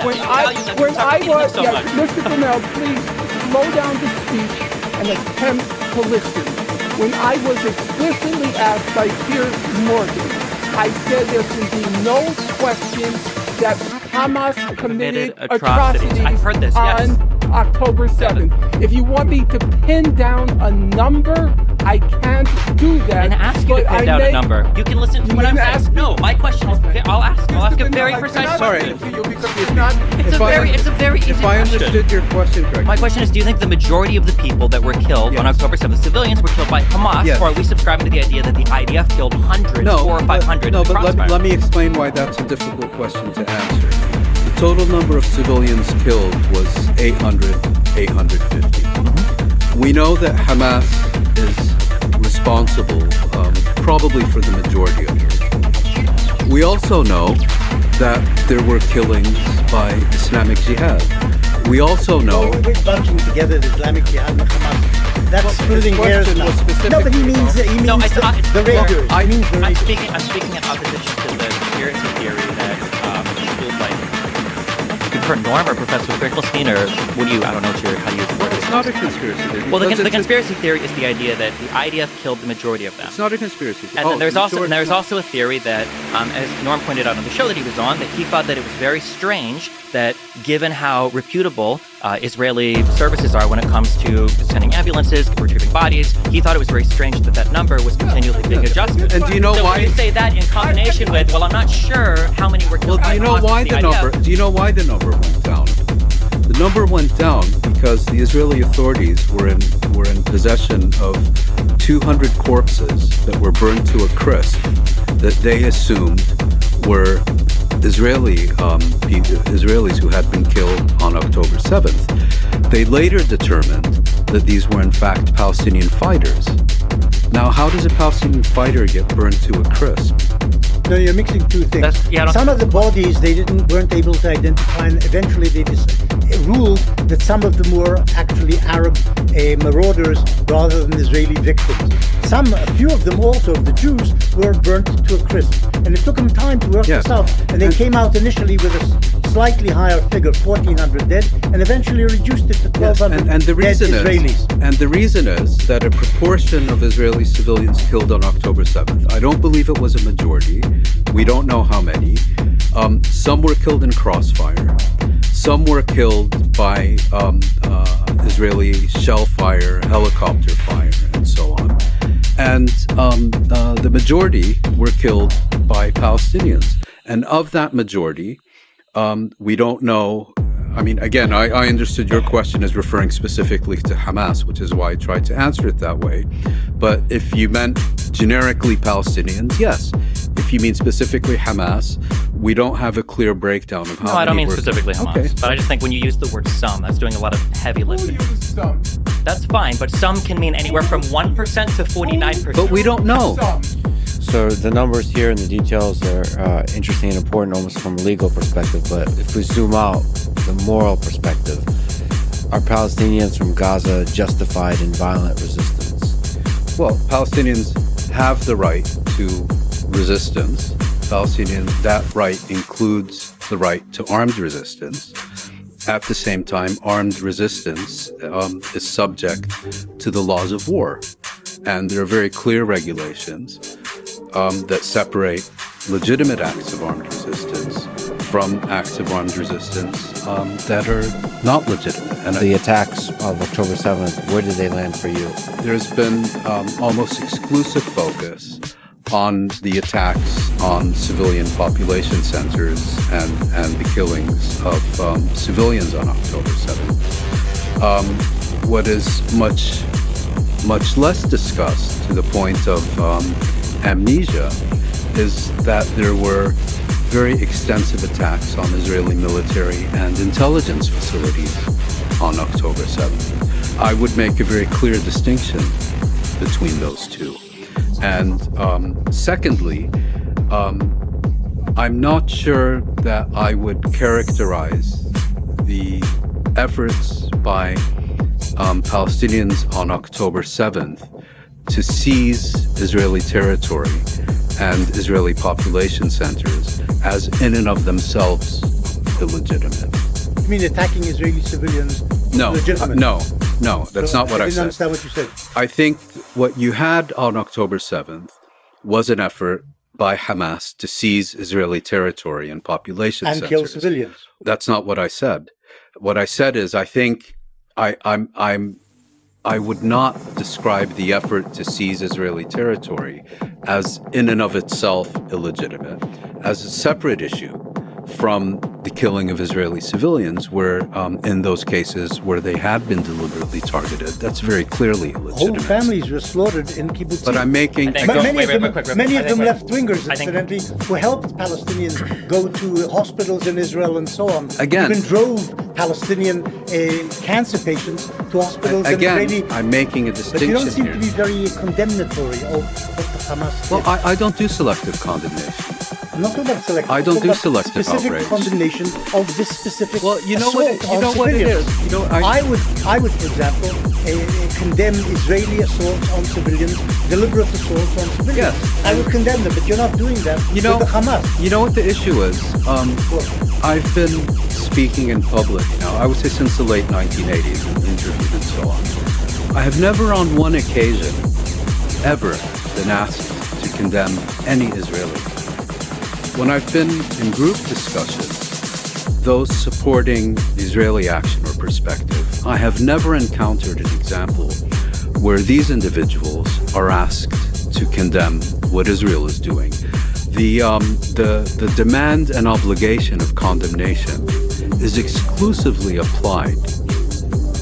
Mr. Bennell, please slow down the speech. an attempt to listen. When I was explicitly asked by Piers Morgan, I said there can be no question that Hamas committed atrocities I've heard this, yes. on October 7th. If you want me to pin down a number, I can't do that. And ask you to pin down a number. You can listen to what I'm saying. No, my question is, I'll ask a very precise question. It's a very easy If I understood your question correctly. My question is, do you think the majority of the people that were killed on October 7th, civilians, were killed by Hamas, or are we subscribing to the idea that the IDF killed hundreds, 400 or 500? No, but let me explain why that's a difficult question to answer. The total number of civilians killed was 850. We know that Hamas is responsible probably for the majority of it. We also know that there were killings by Islamic Jihad. We also know... We're bunching together the Islamic Jihad and Hamas. That's splitting hairs now. No, but he means the Rangers. I'm speaking in opposition to the conspiracy theory that for Norm or Professor Finkelstein, or what do you, I don't know how do you word it? It's not a conspiracy theory. Well, the conspiracy theory is the idea that the IDF killed the majority of them. It's not a conspiracy theory. And then there's also a theory that, as Norm pointed out on the show that he was on, that he thought that it was very strange that given how reputable Israeli services are when it comes to sending ambulances, retrieving bodies, he thought it was very strange that that number was continually being adjusted. And do you know why? When you say that in combination with, well, I'm not sure how many were killed. Well, do you know why the number? Do you know why the number went down? The number went down because the Israeli authorities were in possession of 200 corpses that were burned to a crisp that they assumed were Israelis who had been killed on October 7th. They later determined that these were in fact Palestinian fighters. Now, how does a Palestinian fighter get burned to a crisp? No, you're mixing two things. Some of the bodies they weren't able to identify, and eventually they ruled that some of them were actually Arab marauders rather than Israeli victims. A few of them also, the Jews, were burnt to a crisp. And it took them time to work this out. And they came out initially with a slightly higher figure, 1,400 dead, and eventually reduced it to 1,200 dead Israelis. And the reason is that a proportion of Israeli civilians killed on October 7th, I don't believe it was a majority. We don't know how many. Some were killed in crossfire. Some were killed by Israeli shell fire, helicopter fire, and so on. And the majority were killed by Palestinians. And of that majority, we don't know. I mean, again, I understood your question as referring specifically to Hamas, which is why I tried to answer it that way. But if you meant generically Palestinians, yes. If you mean specifically Hamas, we don't have a clear breakdown of how many. No, I don't mean specifically Hamas. But I just think when you use the word some, that's doing a lot of heavy lifting. We'll use some. That's fine, but some can mean anywhere from 1% to 49%. But we don't know. So the numbers here and the details are interesting and important almost from a legal perspective. But if we zoom out, the moral perspective, are Palestinians from Gaza justified in violent resistance? Well, Palestinians have the right to resistance. That right includes the right to armed resistance. At the same time, armed resistance is subject to the laws of war. And there are very clear regulations that separate legitimate acts of armed resistance from acts of armed resistance that are not legitimate. And the attacks of October 7th, where did they land for you? There's been almost exclusive focus on the attacks on civilian population centers and the killings of civilians on October 7th. What is much less discussed to the point of amnesia is that there were very extensive attacks on Israeli military and intelligence facilities on October 7th. I would make a very clear distinction between those two. And secondly, I'm not sure that I would characterize the efforts by Palestinians on October 7th to seize Israeli territory and Israeli population centers as in and of themselves illegitimate. You mean attacking Israeli civilians? No, legitimate? No. No, that's not what I didn't said. understand what you said. I think what you had on October 7th was an effort by Hamas to seize Israeli territory and population And centers. kill civilians. That's not what I said. What I said is I think I would not describe the effort to seize Israeli territory as in and of itself illegitimate, as a separate issue from the killing of Israeli civilians, where in those cases where they had been deliberately targeted, that's very clearly Whole illegitimate. families were slaughtered in kibbutzim. But I'm making... think- But Go- many wait, of them, wait, quick, many of I them think- left-wingers, I think- incidentally, who helped Palestinians go to hospitals in Israel and so on. Again- Even drove Palestinian cancer patients to hospitals in Again, Israeli. I'm making a But you don't distinction seem here. to be very condemnatory of what the Hamas Well, did. I don't do selective condemnation. I'm not talking about selective. I don't I'm do talking about selective specific outrage. condemnation of this specific Well, you know what it- assault you know on what it civilians. is. You know, I would, for example, condemn Israeli assaults on civilians, deliberate assaults on civilians. Yes. I would condemn them, but you're not doing that You know, with the Hamas. you know what the issue is? I've been speaking in public now, I would say since the late 1980s, and interviewed and so on. I have never on one occasion ever been asked to condemn any Israeli. When I've been in group discussions, those supporting the Israeli action or perspective, I have never encountered an example where these individuals are asked to condemn what Israel is doing. The demand and obligation of condemnation is exclusively applied,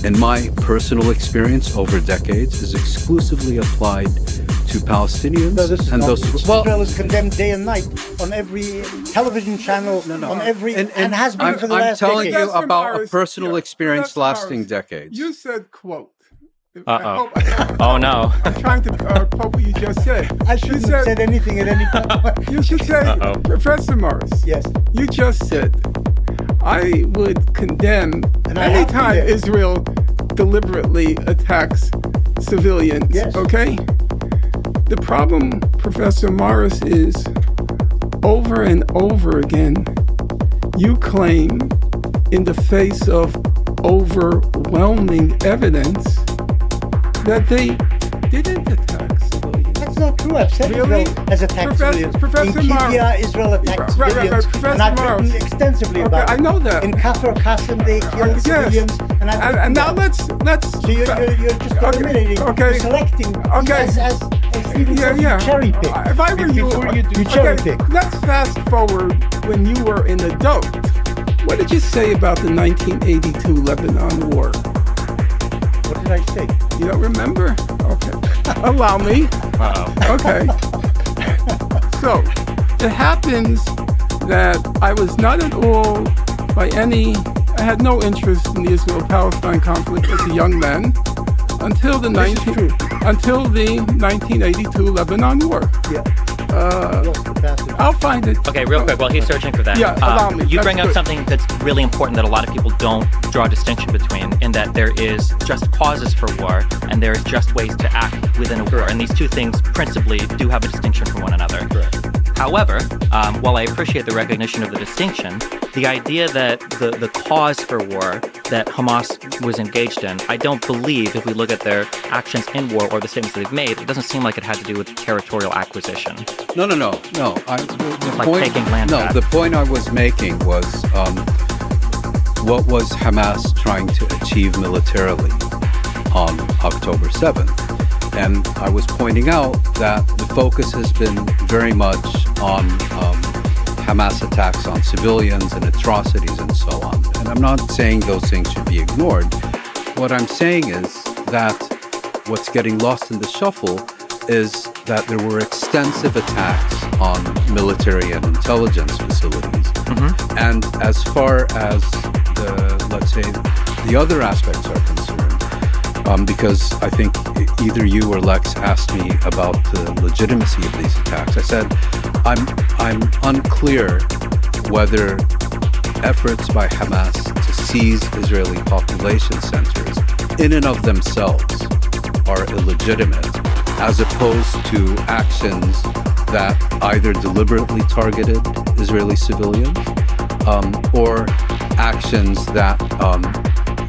in my personal experience over decades, is exclusively applied to Palestinians No, this is and not. those. Israel is condemned day and night on every television channel, on every, and has been for the last I'm telling decade. you about a Morris, personal experience Professor lasting Morris, decades. You said, quote. Uh-oh. I hope- Oh, no. I'm trying to quote what you just said. I shouldn't have said anything at any point. You should say, Uh-oh. Professor Morris. Yes. You just said, I would condemn And I have anytime condemned. Israel deliberately attacks civilians. Yes. Okay? The problem, Professor Morris, is over and over again, you claim, in the face of overwhelming evidence, that they didn't attack civilians. That's not true. I've said Really? Israel has attacked Professor- civilians. Professor in Morris. Kibya, Israel attacked Right, civilians. Professor And I've written Morris. extensively Okay, about I it. know that. In Kafr Qasim, they killed Yes. civilians. And I've written And now that. let's. So you're just eliminating, Okay. you're selecting Okay. as Stephen says, you cherry pick. If I were you, Before you cherry pick. Let's fast forward when you were an adult. What did you say about the 1982 Lebanon War? What did I say? You don't remember? Okay. Allow me. Uh-oh. Okay. So, it happens that I was not at all I had no interest in the Israel-Palestine conflict as a young man until the 1982 Lebanon War. Yeah. Lost the passage. I'll find it. Okay, real quick, while he's searching for that, Yeah, allow me. you That's bring up good. something that's really important that a lot of people don't draw a distinction between, in that there is just causes for war and there is just ways to act within a war, and these two things principally do have a distinction from one another. However, while I appreciate the recognition of the distinction, the idea that the cause for war that Hamas was engaged in, I don't believe, if we look at their actions in war or the statements that they've made, it doesn't seem like it had to do with territorial acquisition. No. The Like point, taking land no, back. the point I was making was what was Hamas trying to achieve militarily on October 7th? And I was pointing out that the focus has been very much on Hamas attacks on civilians and atrocities and so on. And I'm not saying those things should be ignored. What I'm saying is that what's getting lost in the shuffle is that there were extensive attacks on military and intelligence facilities. Mm-hmm. And as far as the other aspects are concerned, because I think either you or Lex asked me about the legitimacy of these attacks. I said, I'm unclear whether efforts by Hamas to seize Israeli population centers in and of themselves are illegitimate, as opposed to actions that either deliberately targeted Israeli civilians or actions that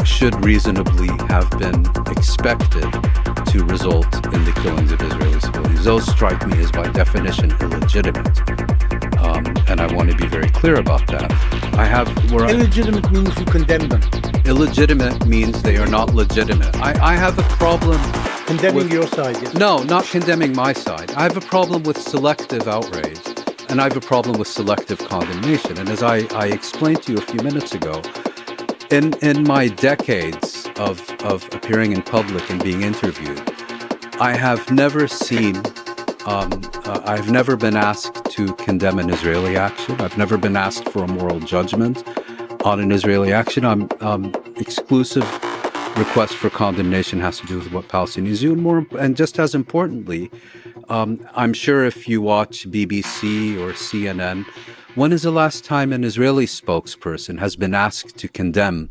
should reasonably have been expected to result in the killings of Israeli civilians. Those strike me as, by definition, illegitimate. And I want to be very clear about that. Illegitimate means you condemn them. Illegitimate means they are not legitimate. I have a problem condemning your side. Yes. No, not condemning my side. I have a problem with selective outrage, and I have a problem with selective condemnation. And as I explained to you a few minutes ago, in my decades of appearing in public and being interviewed, I have never seen, I've never been asked to condemn an Israeli action. I've never been asked for a moral judgment on an Israeli action. Exclusive request for condemnation has to do with what Palestinians do. And just as importantly, I'm sure if you watch BBC or CNN, when is the last time an Israeli spokesperson has been asked to condemn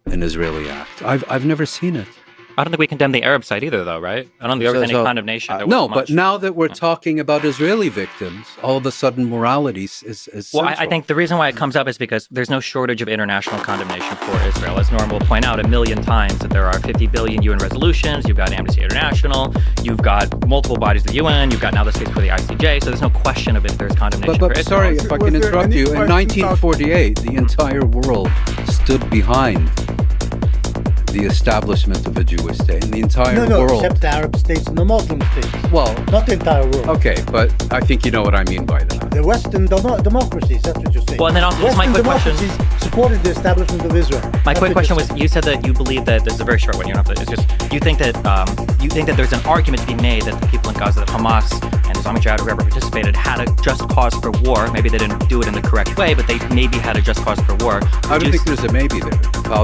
an Israeli act? I've never seen it. I don't think we condemn the Arab side either, though, right? I don't think there was any condemnation. No, but now that we're talking about Israeli victims, all of a sudden morality is well, I think the reason why it comes up is because there's no shortage of international condemnation for Israel. As Norm will point out 1,000,000 times, that there are 50 billion UN resolutions, you've got Amnesty International, you've got multiple bodies of the UN, you've got now this case for the ICJ, so there's no question of if there's condemnation for Israel. Sorry, if I can interrupt you, in 1948, the entire world stood behind the establishment of a Jewish state in the entire world. No, except the Arab states and the Muslim states. Well, not the entire world. Okay, but I think you know what I mean by that. The Western democracies, that's what you're saying. Well, and then also, Western my quick question supported the establishment of Israel. My quick question was, you said that you believe that, this is a very short one, you don't have to, it's just, you think that there's an argument to be made that the people in Gaza, that Hamas and Islamic Jihad, whoever participated, had a just cause for war. Maybe they didn't do it in the correct way, but they maybe had a just cause for war. I don't think there's a maybe there.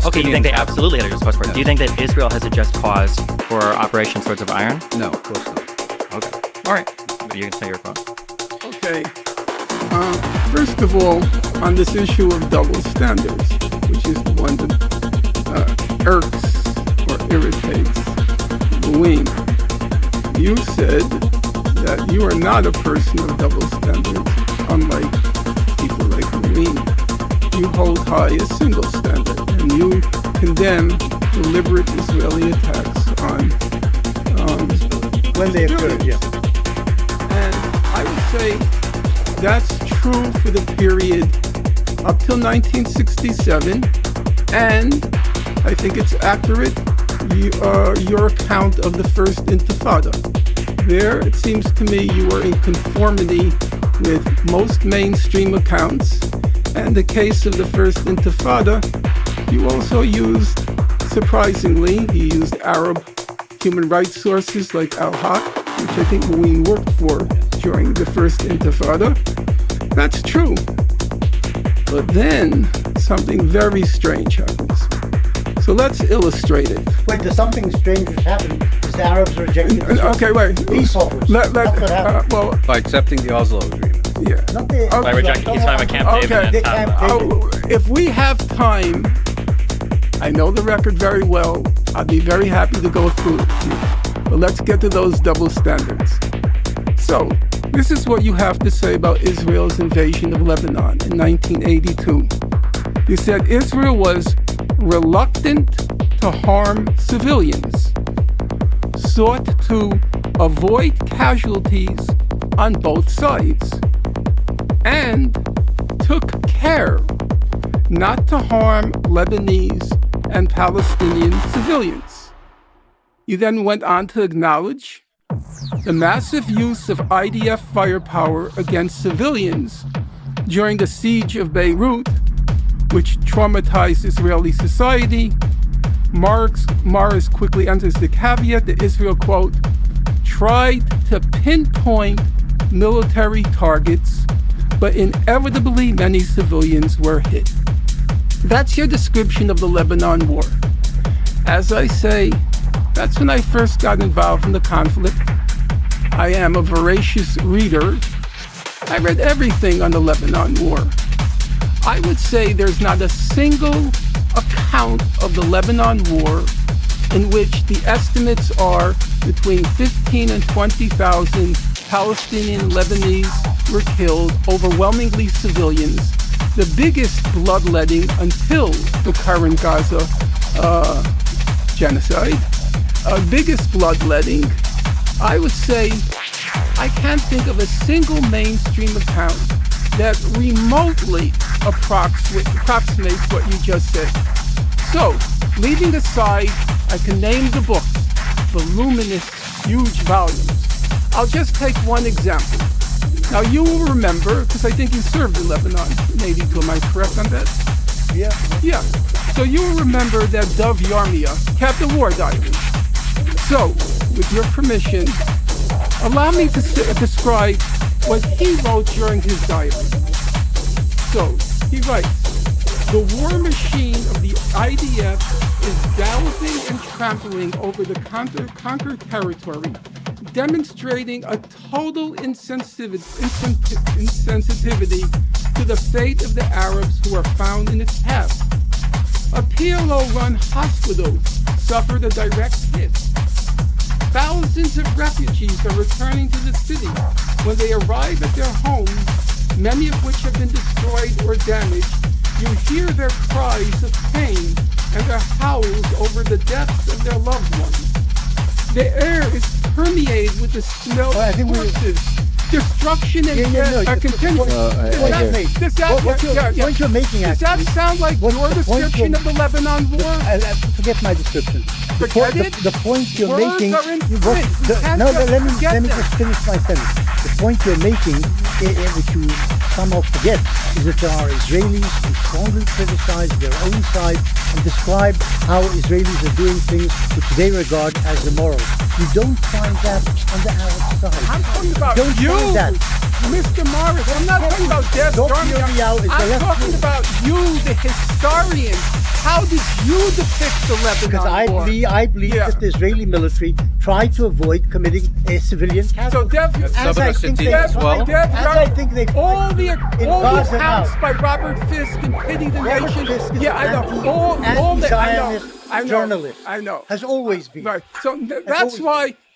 Okay, you think they absolutely had a just cause for it. No. Do you think that Israel has a just cause for Operation Swords of Iron? No, of course not. Okay. All right. You can say your thoughts. Okay. First of all, on this issue of double standards, which is the one that irks or irritates Mouin, you said that you are not a person of double standards, unlike people like Mouin. You hold high a single standard, and you condemn deliberate Israeli attacks on when they occurred, yeah. And I would say that's true for the period up till 1967, and I think it's accurate, your account of the First Intifada. There, it seems to me, you are in conformity with most mainstream accounts, and the case of the First Intifada, you also used, surprisingly, you used Arab human rights sources like Al-Haq, which I think Mouin worked for during the First Intifada. That's true. But then something very strange happens. So let's illustrate it. Wait, there's something strange which happened is the Arabs rejected peace offers. That's what happened. By accepting the Oslo Agreement. Yeah. Not the, by rejecting peacetime at Camp David. Okay. If we have time, I know the record very well. I'd be very happy to go through it. But let's get to those double standards. So, this is what you have to say about Israel's invasion of Lebanon in 1982. You said Israel was reluctant to harm civilians, sought to avoid casualties on both sides, and took care not to harm Lebanese and Palestinian civilians. You then went on to acknowledge the massive use of IDF firepower against civilians during the siege of Beirut, which traumatized Israeli society. Morris quickly enters the caveat that Israel, quote, tried to pinpoint military targets, but inevitably many civilians were hit. That's your description of the Lebanon war. As I say, that's when I first got involved in the conflict. I am a voracious reader. I read everything on the Lebanon war. I would say there's not a single account of the Lebanon war in which the estimates are between 15 and 20,000 Palestinian and Lebanese were killed, overwhelmingly civilians. The biggest bloodletting until the current Gaza genocide, biggest bloodletting, I would say I can't think of a single mainstream account that remotely approximates what you just said. So, leaving aside, I can name the books, voluminous, huge volumes. I'll just take one example. Now, you will remember, because I think you served in Lebanon in 82, am I correct on that? Yeah. So you will remember that Dov Yarmia kept a war diary. So, with your permission, allow me to describe what he wrote during his diary. So, he writes, the war machine of the IDF is galloping and trampling over the conquered territory, demonstrating a total insensitivity to the fate of the Arabs who are found in its path. A PLO-run hospital suffered a direct hit. Thousands of refugees are returning to the city. When they arrive at their homes, many of which have been destroyed or damaged, you hear their cries of pain and their howls over the deaths of their loved ones. The air is permeated with the smell of corpses. Destruction and death are continuing. Does that sound like your description of the Lebanon war? Forget my description. The point you're Words making. Are in print. Let me just finish my sentence. The point you're making, which you somehow forget, is that there are Israelis who strongly criticize their own side and describe how Israelis are doing things which they regard as immoral. You don't find that on the Arab side. I'm talking about you, that. Mr. Morris. I'm not talking about Dev Yarmia. I'm talking about you, the historian. How did you depict the Lebanon war? Because I believe that the Israeli military tried to avoid committing a civilian casualty. So as I think they all the accounts by Robert Fisk and Pity the Nation. I know. Journalist. I know. Has always been. Right. So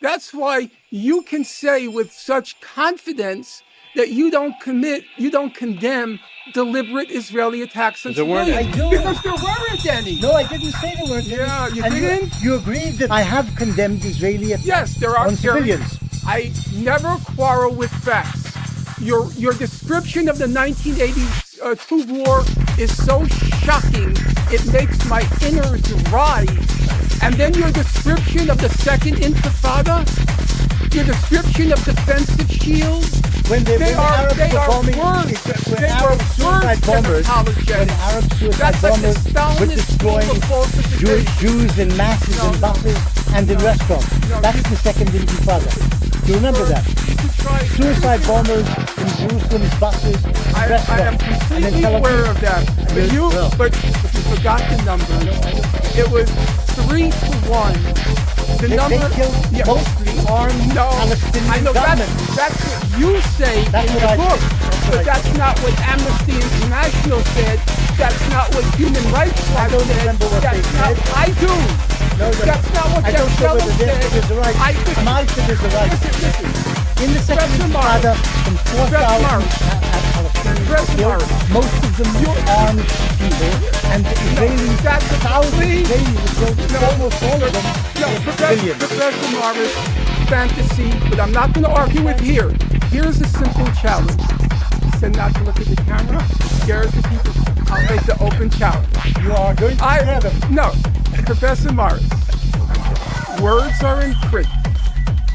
that's why you can say with such confidence that you don't condemn deliberate Israeli attacks on civilians. I do. Because there weren't any. No, I didn't say there weren't any. Yeah, you and didn't? You agreed that I have condemned Israeli attacks on civilians. I never quarrel with facts. Your description of the 1982 war is so shocking, it makes my innards rise. And then your description of the Second Intifada, your description of defensive shields, when they are worse. They were worse than apologetics. That's like the Stalinist school of Jews in masses in buses and in restaurants. That's the Second Intifada. Do you remember that? Suicide bombers in Jerusalem's buses, restaurants. I am completely aware of that. But you forgot the number. It was 3 to 1. The number, they killed mostly armed Palestinian government. That's what you say in the book, but that's not what Amnesty International said. That's not what Human Rights Watch said. That's not what I do. That's not what their fellow said. Listen. In the Second Intifada, from 4,000 Palestinians, most of them were armed people, and the Israelis, thousands of Israelis were killed, almost all of them civilians. Professor Morris, fantasy, but I'm not going to argue with here. Here's a simple challenge. You said not to look at the camera. It scares the people. I'll make the open challenge. You are going to scare them. No, Professor Morris, words are in print.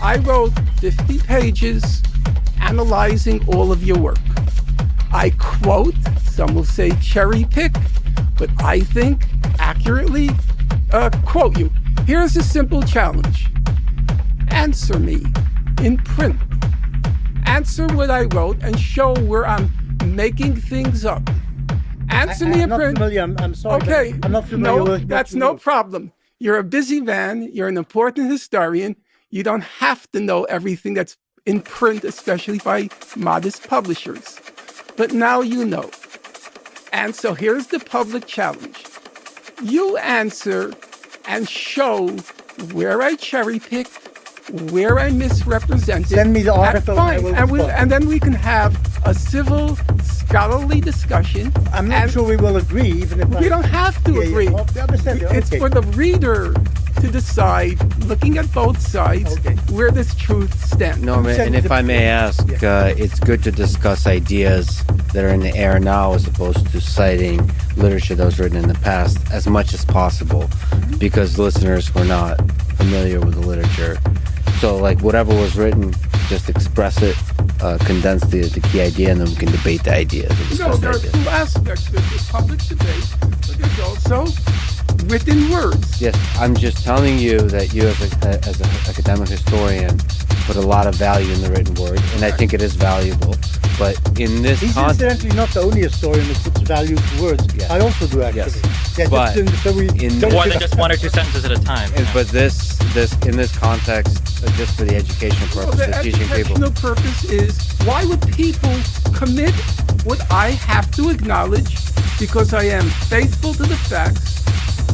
I wrote 50 pages analyzing all of your work. I quote, some will say cherry pick, but I think accurately quote you. Here's a simple challenge. Answer me in print. Answer what I wrote and show where I'm making things up. Answer me in print. I'm sorry. Okay. I'm not familiar with that's no problem. You're a busy man. You're an important historian. You don't have to know everything that's in print, especially by modest publishers. But now you know. And so here's the public challenge. You answer and show where I cherry-picked, where I misrepresented. Send me the article. Fine. And then we can have a civil, scholarly discussion. I'm not sure we will agree, even if we don't have to agree. It's for the reader to decide, looking at both sides, where this truth stands. Norman, and if I may ask, it's good to discuss ideas that are in the air now as opposed to citing literature that was written in the past as much as possible, because listeners were not familiar with the literature. So, like, whatever was written, just express it, condense the key idea, and then we can debate the ideas. No, there are two aspects. There's the public debate, but there's also written words. Yes, I'm just telling you that you, as an academic historian, put a lot of value in the written word, and I think it is valuable. But in this He's context, incidentally not the only historian who puts value to words. Yes. I also do, actually. Yes. Yeah, But More than just one or two sentences at a time. but this in this context, just for the education purpose The of teaching people. educational purpose is, why would people commit what I have to acknowledge, because I am faithful to the facts,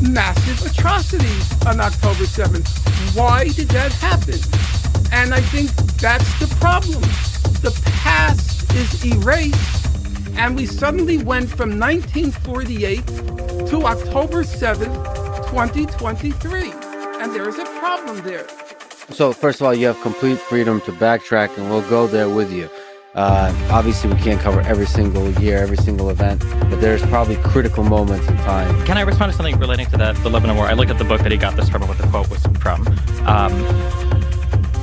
massive atrocities on October 7th? Why did that happen? And I think that's the problem. The past is erased, and we suddenly went from 1948 to October 7th, 2023. And there is a problem there. So first of all, you have complete freedom to backtrack, and we'll go there with you. Obviously, we can't cover every single year, every single event, but there's probably critical moments in time. Can I respond to something relating to the Lebanon War? I looked at the book that he got this from and what the quote was from.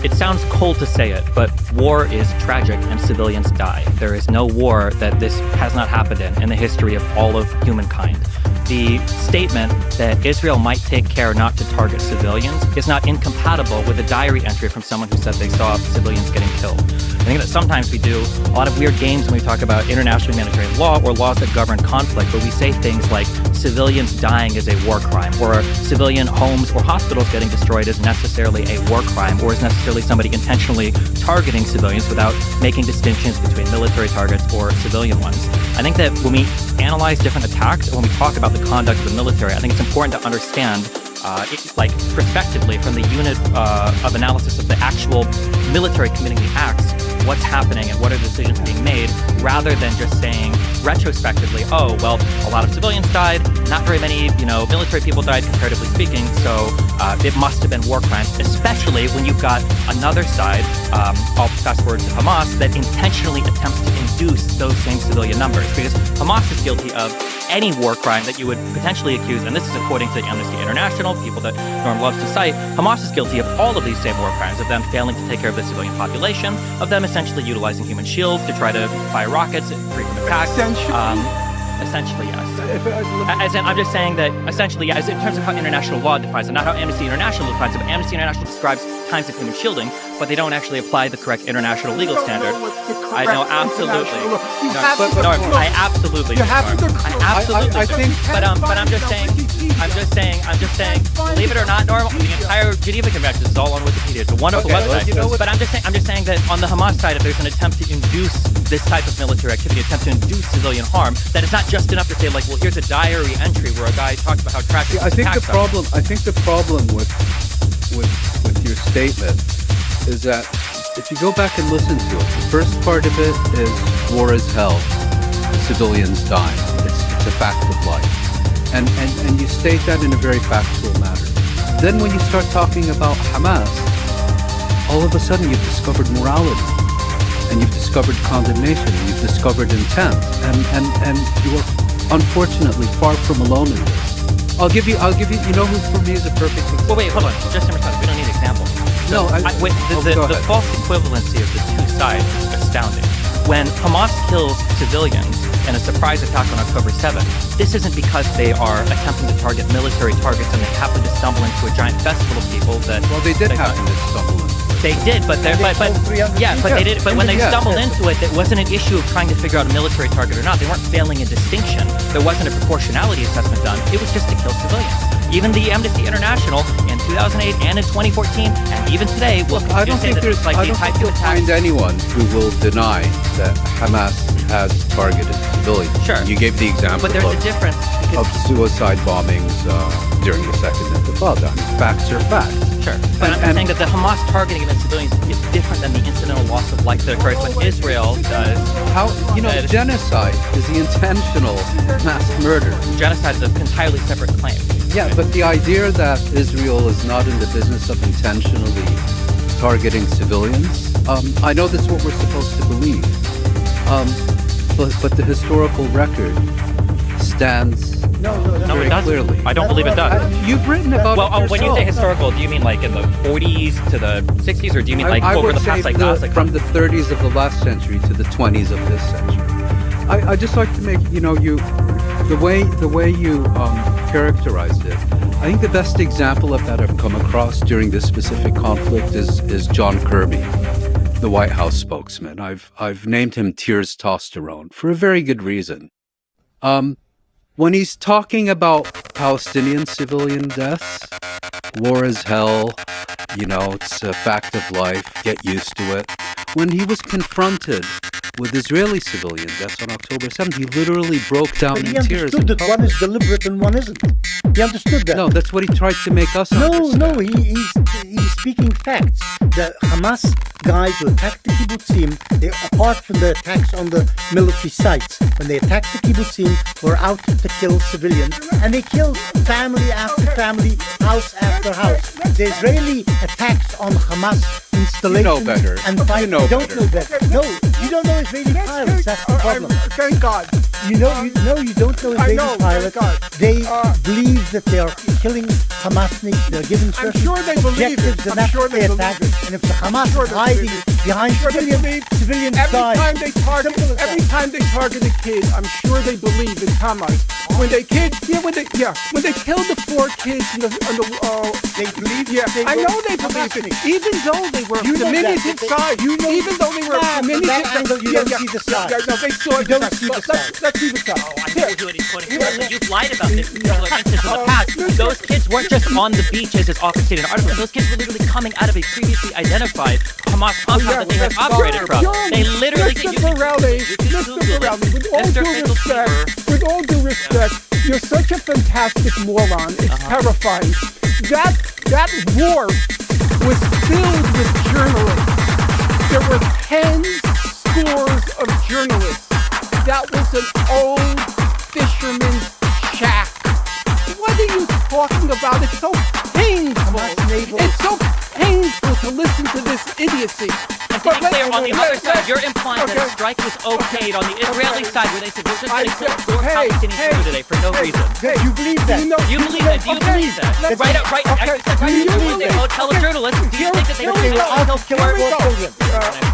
It sounds cold to say it, but war is tragic and civilians die. There is no war that this has not happened in the history of all of humankind. The statement that Israel might take care not to target civilians is not incompatible with a diary entry from someone who said they saw civilians getting killed. I think that sometimes we do a lot of weird games when we talk about international humanitarian law or laws that govern conflict, where we say things like civilians dying is a war crime, or civilian homes or hospitals getting destroyed is necessarily a war crime, or is necessarily somebody intentionally targeting civilians without making distinctions between military targets or civilian ones. I think that when we analyze different attacks and when we talk about the conduct of the military, I think it's important to understand prospectively from the unit of analysis of the actual military committing the acts, what's happening and what are the decisions being made, rather than just saying retrospectively, oh, well, a lot of civilians died, not very many, military people died comparatively speaking, so it must have been war crimes, especially when you've got another side, I'll fast forward to Hamas, that intentionally attempts to induce those same civilian numbers, because Hamas is guilty of any war crime that you would potentially accuse, and this is according to Amnesty International, people that Norm loves to cite. Hamas is guilty of all of these same war crimes, of them failing to take care of the civilian population, of them essentially utilizing human shields to try to fire rockets at frequent attacks. Essentially, yes. I'm just saying that essentially, yes, in terms of how international law defines it, not how Amnesty International defines it, but Amnesty International describes times of human shielding, but they don't actually apply the correct international legal standard. I know, absolutely. I absolutely. I think. But I'm just saying. Believe it or not, Norm, the entire Geneva Convention is all on Wikipedia. It's a wonderful website. But I'm just saying that on the Hamas side, if there's an attempt to induce this type of military activity, attempt to induce civilian harm, that it's not just enough to say, like, well, here's a diary entry where a guy talks about how tragic. I think the problem with your statement is that if you go back and listen to it, the first part of it is war is hell, civilians die. It's a fact of life, and you state that in a very factual manner. Then when you start talking about Hamas, all of a sudden you've discovered morality, and you've discovered condemnation, and you've discovered intent, and you are unfortunately far from alone in this. I'll give you, you know who for me is a perfect example? Well, wait, hold on. Just in response, we don't need examples. No, the false equivalency of the two sides is astounding. When Hamas kills civilians in a surprise attack on October 7th, this isn't because they are attempting to target military targets and they happen to stumble into a giant festival of people that... Well, they did happen to stumble into it. They did, but they did. But when they stumbled into it, it wasn't an issue of trying to figure out a military target or not. They weren't failing a distinction. There wasn't a proportionality assessment done. It was just to kill civilians. Even the Amnesty International in 2008 and in 2014, and even today, will I don't think you'll find anyone who will deny that Hamas has targeted civilians. Sure. You gave the example but there's a difference of suicide bombings during the Second Intifada. Facts are facts. Sure. But I'm saying that the Hamas targeting against civilians is different than the incidental loss of life that occurs when Israel does. Genocide is the intentional mass murder. Genocide is an entirely separate claim. Yeah, but But the idea that Israel is not in the business of intentionally targeting civilians, I know that's what we're supposed to believe. But the historical record stands very it doesn't. clearly. I don't believe it does. You've written about Well, it when you yourself. say historical, do you mean like in the 40s to the 60s, or do you mean like I over would the past say like last like from the 30s of the last century to the 20s of this century. I just like to make the way you characterized it. I think the best example of that I've come across during this specific conflict is John Kirby, the White House spokesman. I've named him Testosterone for a very good reason. When he's talking about Palestinian civilian deaths, war is hell, it's a fact of life, get used to it. When he was confronted with Israeli civilian deaths on October 7th, he literally brook down But he in tears. understood that one is deliberate and one isn't. He understood that. No, that's what he tried to make us understand. No, he's speaking facts. The Hamas guys who attacked the kibbutzim, apart from the attacks on the military sites, when they attacked the kibbutzim, were out to kill civilians, and they killed family after family, house after house. The Israeli attacks on Hamas installations You know better. and You know don't better. know better. No, you don't know Israeli pilots. That's the problem. Thank God. You don't know Israeli know, pilots. thank God. They believe that they are killing Hamasniks. They're giving I'm certain sure they believe it. objectives, and I'm that's sure what they they believe attack. it. And if the Hamas sure is they hiding believe it. behind I'm sure they believe civilians Every die. time they target, Simple as every that. time they target a kid, I'm sure they believe in Hamas. When they killed the 4 kids in the They believe. yeah, they I were know they believe it. Hamasniks. Even though they were You know diminutive that, size, even though they were From diminutive that angle, you don't see the size. No, they saw You don't see the size. Let's see the size. I know what he's putting here, but you've lied about this particular instance in the past. Those kids weren't just on the beaches, as often stated in articles. Those kids were literally coming out of a previously identified Hamas compound that they had operated from. They literally Mr. Pirelli, with all due respect, you're such a fantastic moron. It's terrifying. That war was filled with journalists. There were 10 scores of journalists. That was an old fisherman's shack. What are you talking about? It's so painful. It's so painful to listen to this idiocy. And to be clear, on the other side, you're implying that a strike was okayed on the Israeli side, where they said we're just going to kill 4 Palestinians through today for no reason. You believe that? You believe that? Do you believe that? Right. Tell a journalist. Do you think that they They were out to kill Here we more go. children.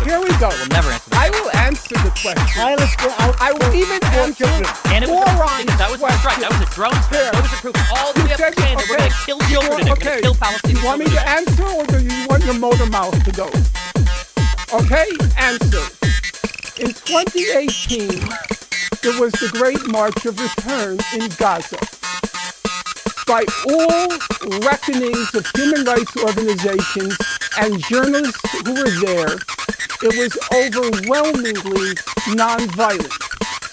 Here we go. We'll never answer that. I will answer the question. Pilots were out. I will even answer And it was moron that was a strike. That was a drone strike. That was a proof all the way up to saying that we're going to kill children today. We're going to kill Palestinians. You want me to answer, or do you want your motor mouth to go? Okay, answer. In 2018, there was the Great March of Return in Gaza. By all reckonings of human rights organizations and journalists who were there, it was overwhelmingly nonviolent.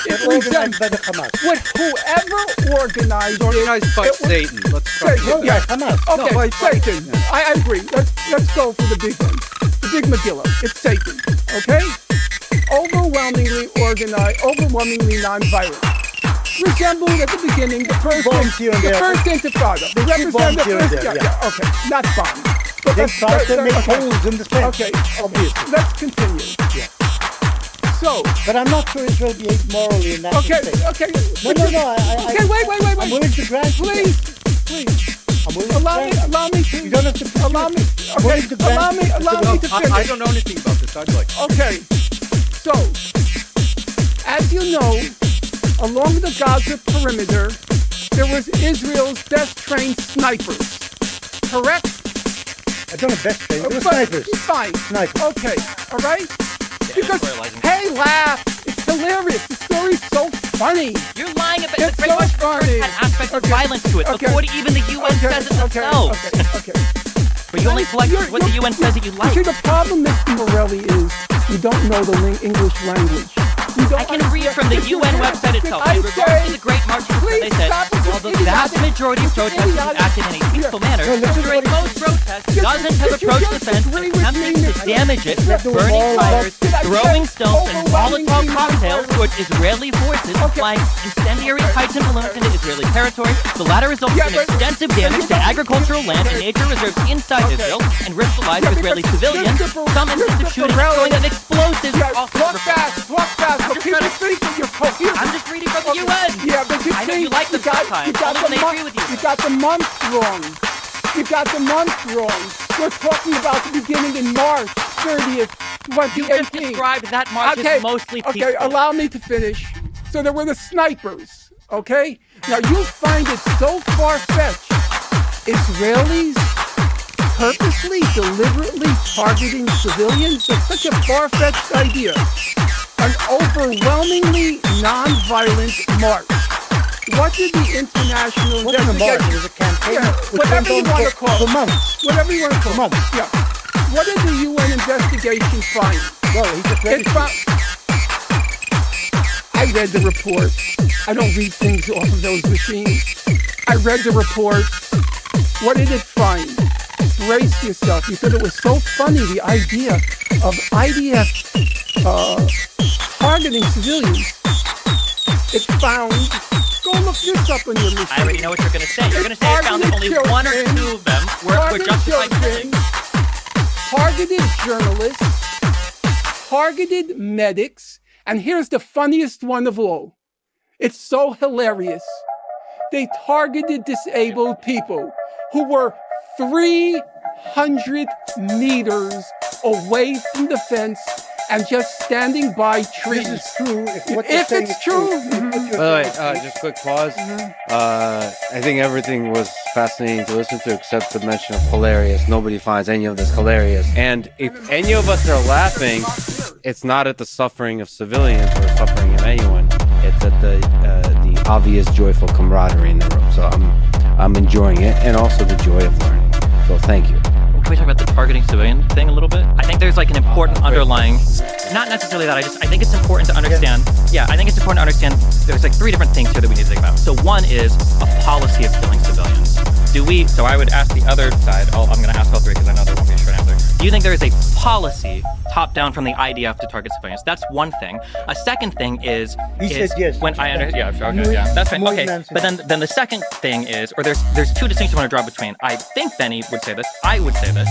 It was Organized by the Hamas. whoever organized Organized by it was Satan. Let's start Satan, with yeah. that. Hamas. Okay, by Satan. I agree. Let's go for the big one. The big Megillah. It's Satan. Okay? Overwhelmingly organized, overwhelmingly nonviolent. Resembled at the beginning the first intifada. They represent the first. Okay, not bomb. But They tried to make holes in the fence. Okay, obviously. let's continue. Yeah. So. But I'm not sure Israel behaved morally in that Okay. respect. Okay. No. Okay. Wait. I'm willing to grant you that. Please. I'm willing to Allow me to. You don't have to pursue Allow it. me. I'm willing to grant Allow me to finish. I don't know anything about this. I'd like. Okay, so, as you know, along the Gaza perimeter, there was Israel's best-trained snipers, correct? I don't have best trained. They were But- snipers. Fine. Snipers. Okay, all right? Because, hey, laugh. It's hilarious. The story's so funny. You're lying about It's the Great March of so Return funny. had aspects of Okay. violence to it. Okay. Before even the UN says it themselves. Okay. But you only collect what the UN says that you like. See, the problem, Mr. Morelli, is you don't know the English language. You don't I can read from the UN website itself. In regards to the Great March of Return, they said, while the vast majority of protesters acted in a peaceful manner, during most protests, dozens have approached the fence and attempted to damage it, burning tires, throwing stones and Molotov cocktails towards Israeli forces flying incendiary kites and balloons into Israeli territory. The latter resulted in extensive damage to agricultural land and nature reserves inside Israel and risked the lives of Israeli civilians. Some instances of shooting throwing of explosives Talk fast. I'm just reading from the UN. Yeah, but I know you like the sometimes. Only when they agree with you. You got the months wrong. We're talking about the beginning in March 30th, 2018. You just described that March as mostly peaceful. Okay, allow me to finish. So there were the snipers, okay? Now you find it so far-fetched. Israelis purposely, deliberately targeting civilians? That's such a far-fetched idea. An overwhelmingly non-violent march. What did the international... What kind of march? It was a campaign. Whatever you want to call it. For months. Whatever you want to call it. For months. Yeah. What did the UN investigation find? Well, he just read it. I read the report. I don't read things off of those machines. I read the report. What did it find? Brace yourself, because it was so funny, the idea of IDF targeting civilians. It found... Go look this up on your machine. I already know what you're going to say. You're going to say it found that only one or two of them were justified killing. Targeted journalists, targeted medics, and here's the funniest one of all. It's so hilarious. They targeted disabled people who were 300 meters away from the fence and just standing by trees. This is true. If it's true. By the way, just quick pause. I think everything was fascinating to listen to except the mention of hilarious. Nobody finds any of this hilarious. And if any of us are laughing, it's not at the suffering of civilians or suffering of anyone. It's at the obvious joyful camaraderie in the room. So I'm enjoying it, and also the joy of learning. So thank you. Can we talk about the targeting civilian thing a little bit? I think there's like an important underlying, not necessarily that, I think it's important to understand. Yeah, I think it's important to understand there's like three different things here that we need to think about. So one is a policy of killing civilians. So I would ask the other side, I'm going to ask all three because I know there won't be a short answer. Do you think there is a policy top down from the IDF to target civilians? That's one thing. A second thing is said yes. When that's fine. Okay, but then the second thing is, or there's two distinctions I want to draw between. I think Benny would say this. I would say this.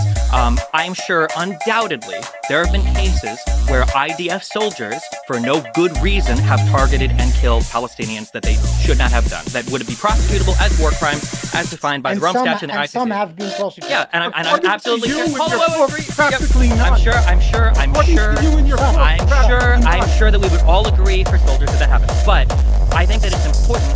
I'm sure undoubtedly there have been cases where IDF soldiers, for no good reason, have targeted and killed Palestinians that they should not have done. That would be prosecutable as war crimes, as defined by the Rome Statute and the ICC. Some have been prosecuted. Yeah, and I'm absolutely sure. Practically not. I'm sure that we would all agree for soldiers that happens. But I think that it's important.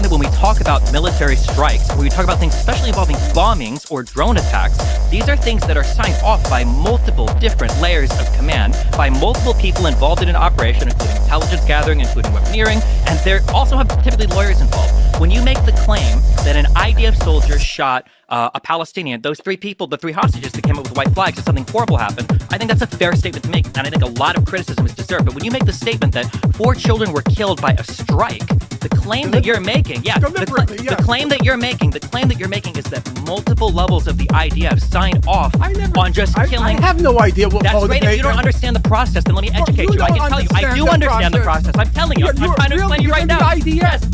That when we talk about military strikes, when we talk about things especially involving bombings or drone attacks, these are things that are signed off by multiple different layers of command, by multiple people involved in an operation, including intelligence gathering, including weaponeering, and there also have typically lawyers involved. When you make the claim that an IDF soldier shot a Palestinian, those three people, the three hostages that came up with white flags, that something horrible happened, I think that's a fair statement to make, and I think a lot of criticism is deserved. But when you make the statement that 4 children were killed by a strike, the claim that you're making, the claim that you're making is that multiple levels of the IDF sign off on just killing. I have no idea what That's great. If you don't understand the process, then let me educate you. I can tell you, I do understand the process. I'm telling you. I'm trying to explain you right now. Yes.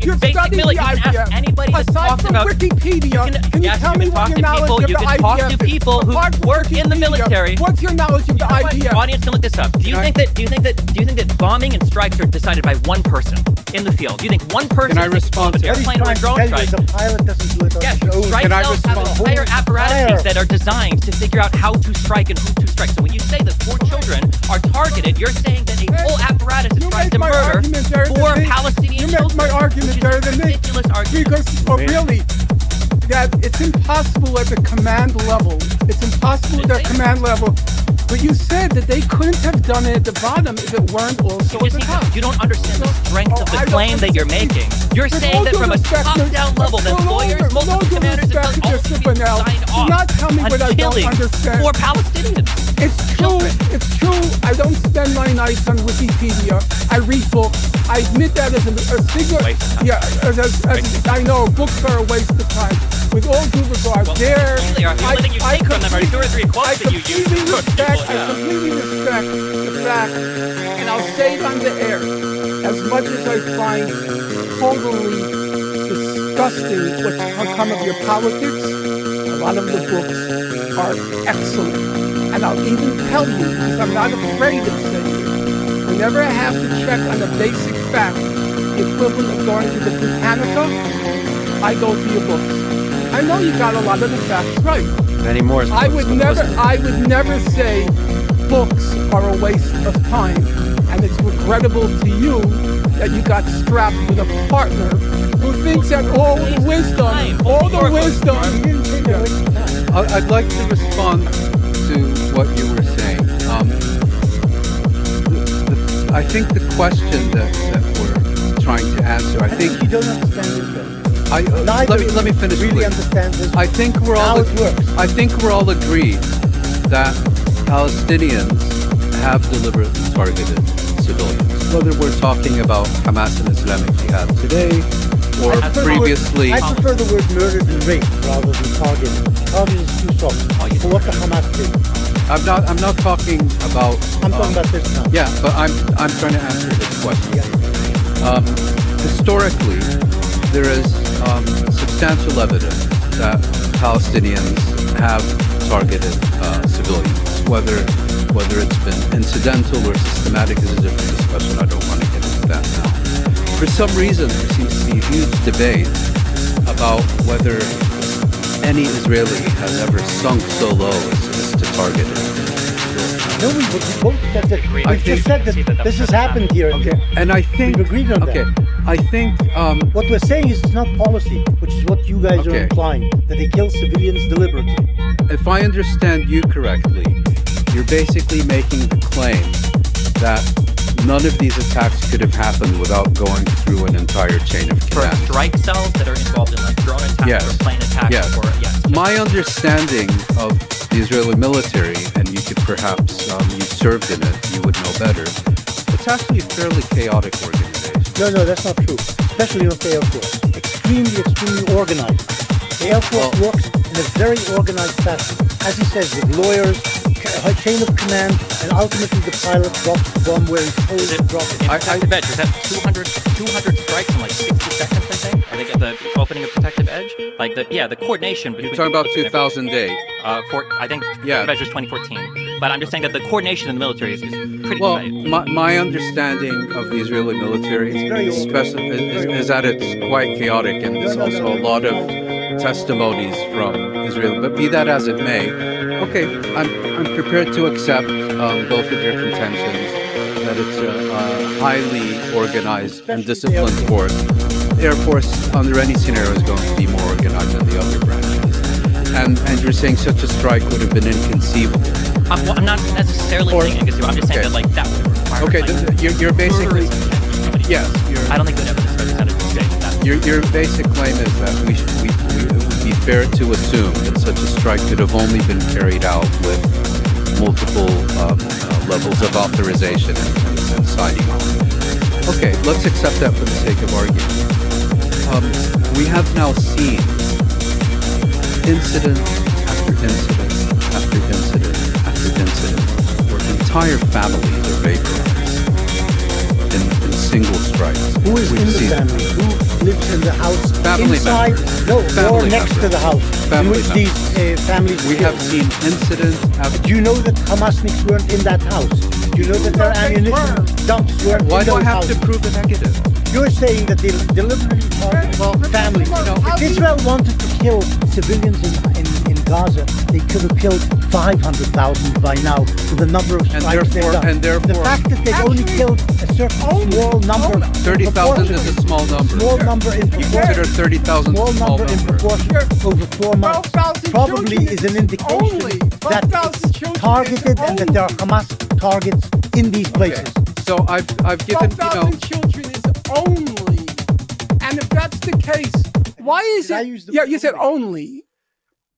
You're basic military. You can ask anybody that's talked about Wikipedia. Can you tell me what your knowledge of the IDF? You can talk to people who work in the military. What's your knowledge of the IDF? Audience can look this up. Do you think that bombing and strikes are decided by one person in the field? Do you think one person Can I respond an to airplane or a drone strike? The pilot doesn't do it on his own. Strike cells have entire apparatuses that are designed to figure out how to strike and who to strike. So when you say that 4 children are targeted, you're saying that a whole apparatus is trying to murder 4 Palestinian children. You make my argument better than me. Because, really, that it's impossible at the command level. But you said that they couldn't have done it at the bottom if it weren't also at the top. You don't understand the strength of the claim that you're making. You're saying that from a top-down level, that lawyers, multiple commanders, and all signed off not tell me what I don't understand. 4 Palestinians. It's true. I don't spend my nights on Wikipedia. I read books. I admit that as a single. I know books are a waste of time. With all due regard, you take from them 2 or 3 quotes that you use. completely respect the fact, and I'll say it on the air, as much as I find totally disgusting what's come of your politics, a lot of the books are excellent. And I'll even tell you, because I'm not afraid of saying it, whenever I have to check on a basic fact, the equivalent of going to the Britannica, I go to your books. I know you got a lot of the facts right. Many more. I would never say books are a waste of time, and it's regrettable to you that you got strapped with a partner who thinks that all the wisdom. I'd like to respond to what you were saying. I think the question that we're trying to answer, I think you don't understand this. Let me finish. Really understand this. I think we're all agreed that Palestinians have deliberately targeted civilians, whether we're talking about Hamas and Islamic Jihad today or previously. I prefer the word murdered and raped rather than targeted. Targeted is too soft for what the Hamas did. I'm not talking about. I'm talking about this now. Yeah, but I'm trying to answer this question. Yeah. Historically, there is substantial evidence that Palestinians have targeted civilians. Whether it's been incidental or systematic is a different discussion. I don't want to get into that now. For some reason, there seems to be a huge debate about whether any Israeli has ever sunk so low as to target it. No, we both said that. We've just said that this has happened here. Okay, and I think we've agreed on that. Okay, I think what we're saying is it's not policy, which is what you guys are implying, that they kill civilians deliberately. If I understand you correctly, you're basically making the claim that none of these attacks could have happened without going through an entire chain of command. For strike cells that are involved in like drone attacks or plane attacks. My understanding of the Israeli military, and you could perhaps, you served in it, you would know better, it's actually a fairly chaotic organization. No, that's not true. Especially not the Air Force. Extremely organized. The Air Force works in a very organized fashion. As he says, with lawyers, a chain of command, and ultimately the pilot drops the bomb where he's told to drop it. Protective edge, is that 200 strikes in like 60 seconds, I think? I think at the opening of protective edge? Like the coordination between... You're talking about 2008. I think protective edge was 2014. But I'm just saying that the coordination in the military is pretty tight. My understanding of the Israeli military is that it's quite chaotic, and there's also a lot of testimonies from Israel. But be that as it may, okay, I'm prepared to accept both of your contentions that it's a highly organized and disciplined force. The Air Force, under any scenario, is going to be more organized than the other branches. And you're saying such a strike would have been inconceivable. I'm not necessarily saying inconceivable. I'm just saying that like that would require. Okay, you're basically yes. I don't think good evidence represented to say that. Your basic claim is that it would be fair to assume that such a strike could have only been carried out with multiple levels of authorization and signing on. Okay, let's accept that for the sake of argument. We have now seen incident after incident after incident after incident where entire families are vaporized in single strikes. Who is in the family? Who lives in the house? Family inside? members. No, Family or next members. to the house. Family in which these families We have seen incident after... Do you know that Hamasniks weren't in that house? Do you know that their ammunition dumps weren't in Why do I those have houses? to prove a negative? You're saying that they deliberately targeted families. If Israel wanted to kill civilians in Gaza, they could have killed 500,000 by now with the number of strikes they've done. therefore, the fact that they've only killed a certain small number... 30,000 is a small number. Small number in You proportion. consider 30,000 Small a small number in proportion over 4 months probably is an indication that it's targeted and that there are Hamas targets in these places. So I've given, 12,000 children is only. And if that's the case, why is it... Yeah, you said only.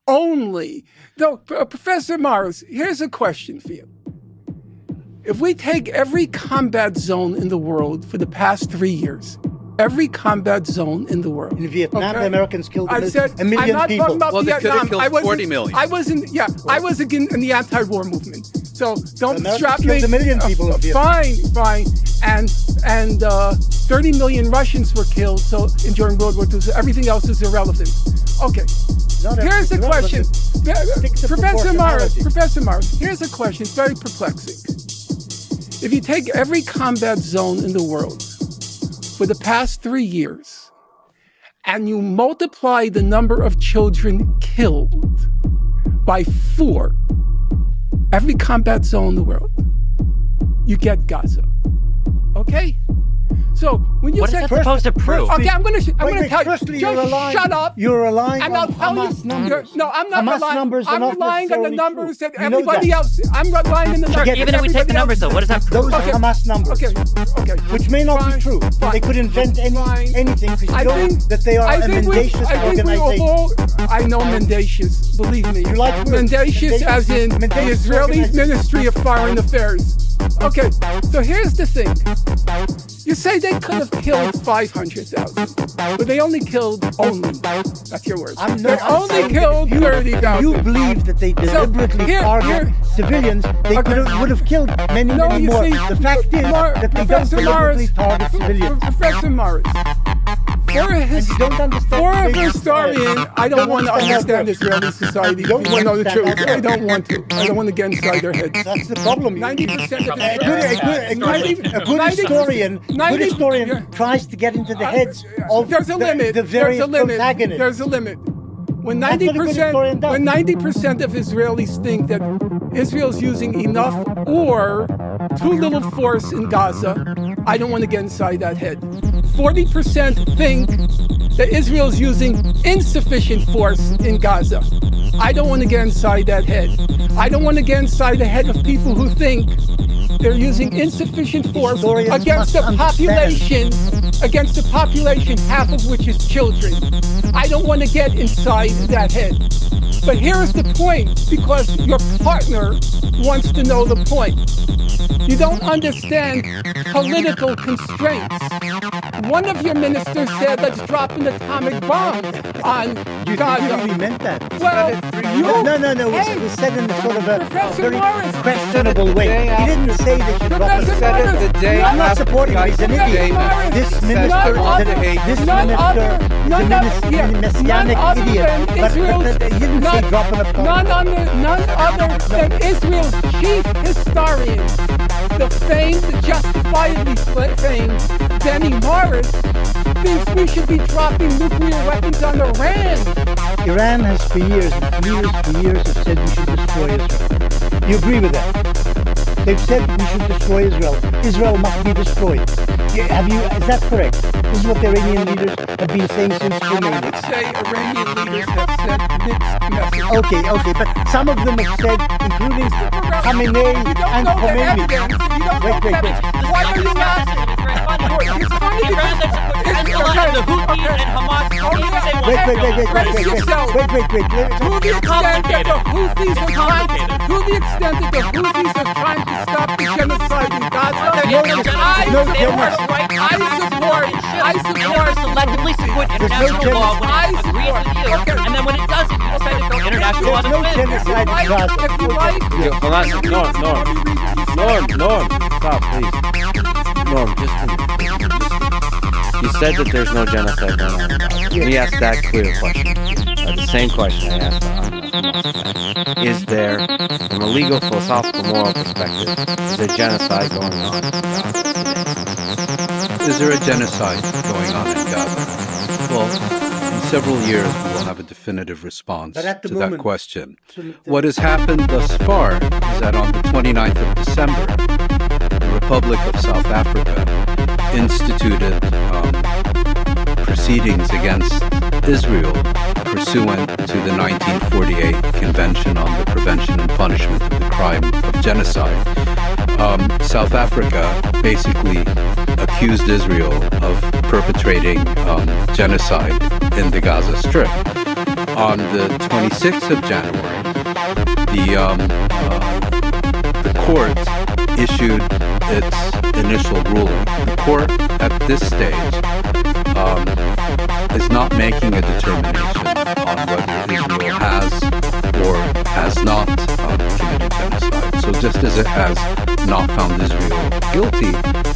Only. No, Professor Morris, here's a question for you. If we take every combat zone in the world for the past 3 years, every combat zone in the world. In Vietnam, okay? the Americans killed I said, a million I'm not people. talking about Well, they could have Vietnam. killed 40 million. I was in the anti-war movement. So don't Americans strap killed me. a million people in Vietnam. Fine. And 30 million Russians were killed. So during World War II, so everything else is irrelevant. Okay. Here's the question. Professor Morris, here's a question. It's very perplexing. If you take every combat zone in the world for the past 3 years and you multiply the number of children killed by 4, every combat zone in the world, you get Gaza. Okay? So when you What is say that supposed to prove? Okay, I'm going to tell you. Firstly, Just shut up. You're relying And on I'll tell Hamas you. numbers. No, I'm not Hamas relying. numbers are I'm not relying on the necessarily numbers true. that You know everybody that. else. I'm relying on the numbers. Even if we take the numbers, though, what does that prove? Those are Hamas numbers. Okay. Which may not be true. Fine. They could invent Fine. anything because I you know think that they are a mendacious organization. I know mendacious. Believe me. You like words. Mendacious as in the Mendacious Israeli organization. Ministry of Foreign Affairs. Okay. So here's the thing. You say they could have killed 500,000, but they only killed that's your words. They only killed 30,000. You believe that they deliberately target civilians. They would have killed many more. The fact is that they don't deliberately target civilians. Professor Morris, for a historian, I don't want to understand Israeli society. You don't want to know the understand truth. that. I don't want to. I don't want to get inside their heads. That's the problem. 90% of A good historian tries to get into the heads of there's a limit. the various protagonists. There's a limit. When That's what a good historian does. 90% of Israelis think that Israel's using enough or too little force in Gaza, I don't want to get inside that head. 40% think that Israel's using insufficient force in Gaza. I don't want to get inside that head. I don't want to get inside the head of people who think they're using insufficient force against a population, half of which is children. I don't want to get inside that head. But here's the point, because your partner wants to know the point. You don't understand political constraints. One of your ministers said, let's drop an atomic bomb on Gaza. You really meant that? Well, No. It was said in a sort of a Professor very Morris. questionable way. He didn't say they should drop Professor it. Morris, I'm not supporting him. He's an idiot. This minister is a messianic idiot. But he didn't say drop an atomic bomb. None other than Israel's chief historian, the justifiably famed Benny Morris, thinks we should be dropping nuclear weapons on Iran. Iran has for years have said we should destroy Israel. You agree with that? They've said we should destroy Israel. Israel must be destroyed. Is that correct? This is what the Iranian leaders have been saying since Khomeini. I would say Iranian leaders have sent mixed messages. Okay, but some of them have said, including Khamenei and Khomeini. Wait. Why are you laughing? It's funny because The Houthi and Hamas Wait. to the extent that the Houthis are trying to stop the genocide in Gaza, I support selectively support international law when it agrees with you, and then when it doesn't, you decide to go international law to There's no defend. genocide in Gaza. if you like. Norm, stop, please. Norm, just you said that there's no genocide going on in Gaza. Let me ask that clear question. The same question I asked Hamas. Is there, from a legal, philosophical, moral perspective, is there genocide going on in Gaza today? Is there a genocide going on in Gaza? Well, in several years we will have a definitive response to that question. What has happened thus far is that on the 29th of December, the Republic of South Africa instituted proceedings against Israel pursuant to the 1948 Convention on the Prevention and Punishment of the Crime of Genocide. South Africa basically accused Israel of perpetrating genocide in the Gaza Strip. On the 26th of January, the court issued its initial ruling. The court at this stage is not making a determination on whether Israel has or has not committed genocide. So just as it has not found Israel guilty,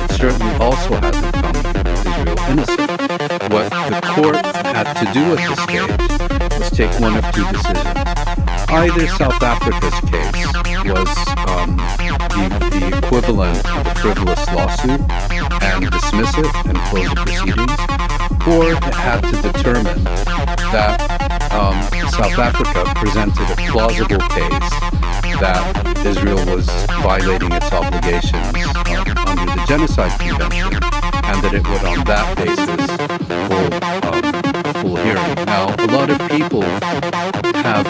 it certainly also hasn't found Israel innocent. What the court had to do at this stage was take one of two decisions. Either South Africa's case was the equivalent of a frivolous lawsuit and dismiss it and close the proceedings, or it had to determine that South Africa presented a plausible case that Israel was violating its obligations under the Genocide Convention, and that it would, on that basis, hold a full hearing. Now, a lot of people have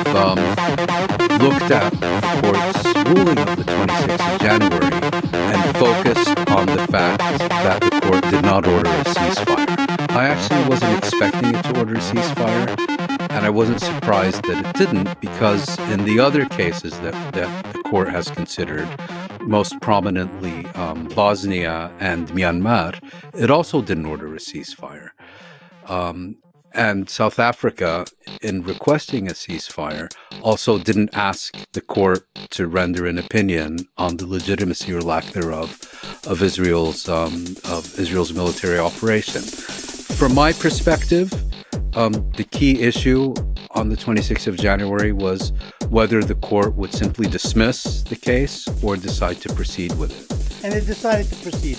looked at the court's ruling of the 26th of January and focused on the fact that the court did not order a ceasefire. I actually wasn't expecting it to order a ceasefire, and I wasn't surprised that it didn't, because in the other cases that the court has considered, most prominently Bosnia and Myanmar, it also didn't order a ceasefire. And South Africa, in requesting a ceasefire, also didn't ask the court to render an opinion on the legitimacy or lack thereof of Israel's military operation. From my perspective, the key issue on the 26th of January was whether the court would simply dismiss the case or decide to proceed with it. And it decided to proceed.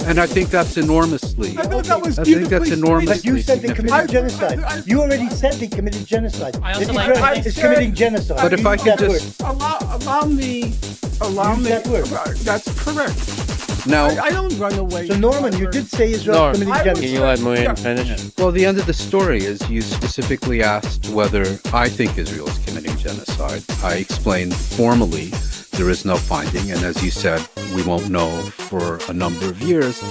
And I think that's enormously. I thought that was I think that's enormously. But you said they committed genocide. You already said they committed genocide. I also Israel like- is committing genocide. But if You I used could that just- word. Allow me. that word. That's correct. Now, I don't run away. So Norman, you did say Israel Norm, committed I genocide. Can you let Mouin finish? well, the end of the story is you specifically asked whether I think Israel is committing genocide. I explained formally there is no finding, and as you said, we won't know for a number of years.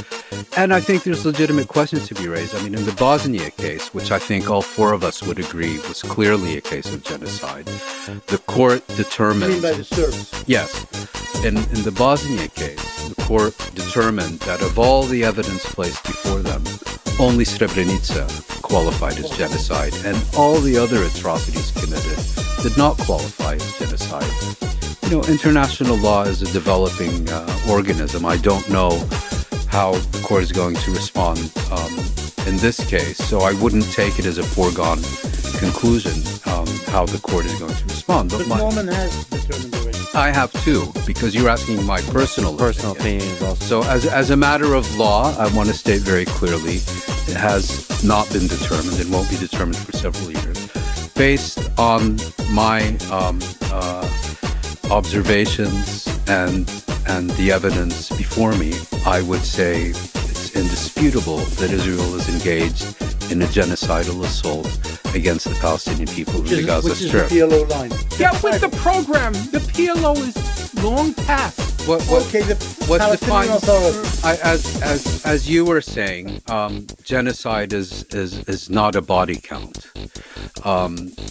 And I think there's legitimate questions to be raised. I mean, in the Bosnia case, which I think all four of us would agree was clearly a case of genocide, the court determined... You mean by the Serbs? Yes. In the Bosnia case, the court determined that of all the evidence placed before them, only Srebrenica qualified as genocide, and all the other atrocities committed did not qualify as genocide. You know, international law is a developing organism. I don't know how the court is going to respond in this case, so I wouldn't take it as a foregone conclusion how the court is going to respond. But Norman has determined already. I have too, because you're asking my personal opinion is also. So as a matter of law, I want to state very clearly, it has not been determined and won't be determined for several years. Based on my observations and the evidence before me, I would say it's indisputable that Israel is engaged in a genocidal assault against the Palestinian people of the Gaza Strip. Which is the PLO line. Yeah, with the program, the PLO is long past. Okay, the what Palestinian defines, Authority. as you were saying, genocide is not a body count.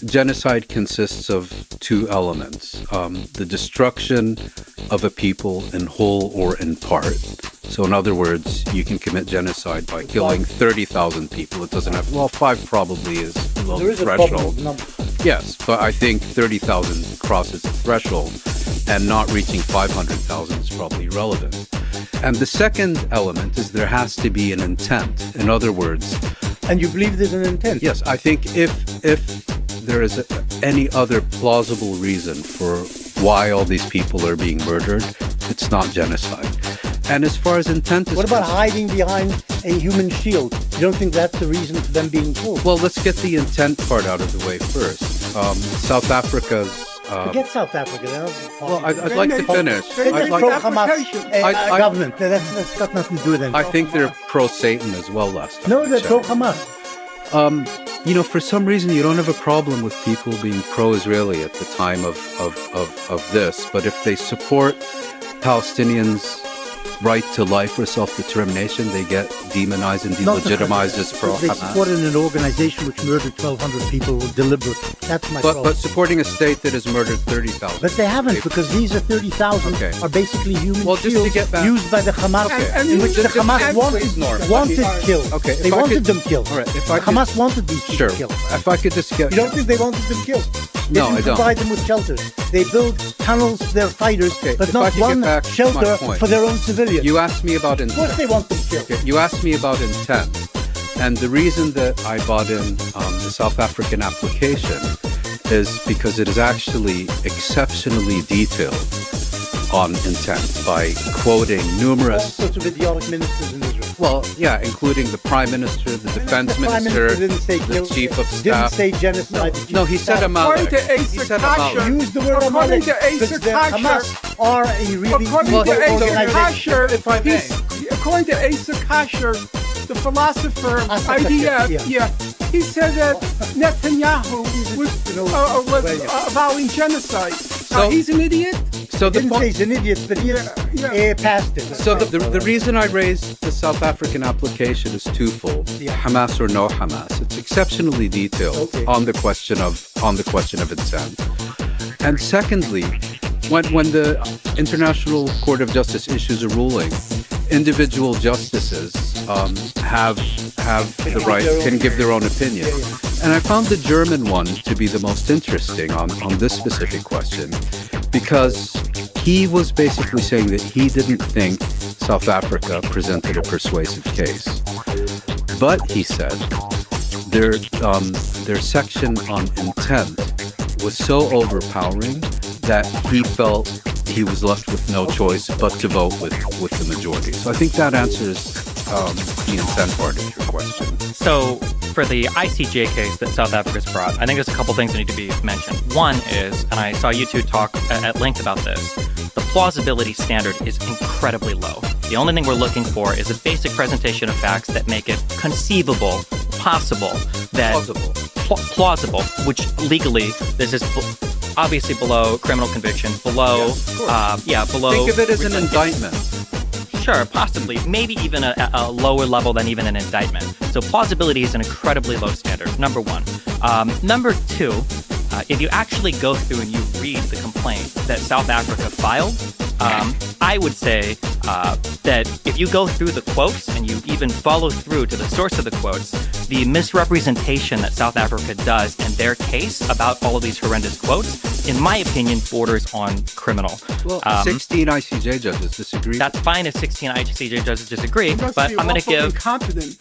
Genocide consists of two elements: the destruction of a people in whole or in part. So, in other words, you can commit genocide by killing 30,000 people. It doesn't have. Well, 5 probably is below There the is a problem threshold. with numbers. Yes, but I think 30,000 crosses the threshold, and not reaching 500,000 is probably irrelevant. And the second element is there has to be an intent. In other words, And you believe there's an intent? yes, I think if there is any other plausible reason for why all these people are being murdered, it's not genocide. And as far as intent is What about concerned- hiding behind a human shield? You don't think that's the reason for them being killed? Well, let's get the intent part out of the way first. South Africa's... Forget South Africa. well, I'd like to finish. They're I'd just like- pro-Hamas I- government. That's got nothing to do with it. I think they're pro-Satan as well last time. No, they're I checked. pro-Hamas. You know, for some reason, you don't have a problem with people being pro-Israeli at the time of this. But if they support Palestinians right to life or self-determination, they get demonized and delegitimized as pro-Hamas. They supported an organization which murdered 1,200 people deliberately. That's my problem. But supporting a state that has murdered 30,000. But they haven't, because these are 30,000 are basically human shields used by the Hamas, in which the Hamas wanted killed. Okay, they wanted them killed. All right, Hamas wanted these people killed. If I could just get... You don't think they wanted them killed? They didn't provide them with shelters. They built tunnels for their fighters, but not one shelter for their own civilians. You asked me about intent. Of course they want them killed. Okay. You asked me about intent. And the reason that I bought in the South African application is because it is actually exceptionally detailed on intent by quoting numerous... All sorts of idiotic ministers in Israel. Well, yeah, including the Prime Minister, the Defense Minister, the Chief of Staff. Didn't say genocide. No, he said Amalek. He said Amalek. Use the word Amalek because the Hamas are a really evil organization. If I may. According to Asa Kasher, the philosopher, IDF, he said that Netanyahu was avowing genocide. So he's an idiot? So didn't say he's an idiot, but he is past it. So the reason I raised the South African application is twofold: Hamas or no Hamas. It's exceptionally detailed on the question of intent. And secondly, when the International Court of Justice issues a ruling, individual justices have the right, can give their own opinion. And I found the German one to be the most interesting on this specific question, because he was basically saying that he didn't think South Africa presented a persuasive case. But he said their section on intent was so overpowering that he felt he was left with no choice but to vote with the majority. So I think that answers the intent part of your question. So for the ICJ case that South Africa's brought, I think there's a couple things that need to be mentioned. One is, and I saw you two talk at length about this, the plausibility standard is incredibly low. The only thing we're looking for is a basic presentation of facts that make it conceivable, possible, that plausible, which legally this is obviously below criminal conviction, below, below. Think of it as an indictment. Sure, possibly, maybe even a lower level than even an indictment. So plausibility is an incredibly low standard, number one. Number two, if you actually go through and you read the complaint that South Africa filed, I would say that if you go through the quotes and you even follow through to the source of the quotes, the misrepresentation that South Africa does in their case about all of these horrendous quotes, in my opinion, borders on criminal. Well, 16 ICJ judges disagree. That's fine if 16 ICJ judges disagree, but I'm going to give... incompetent.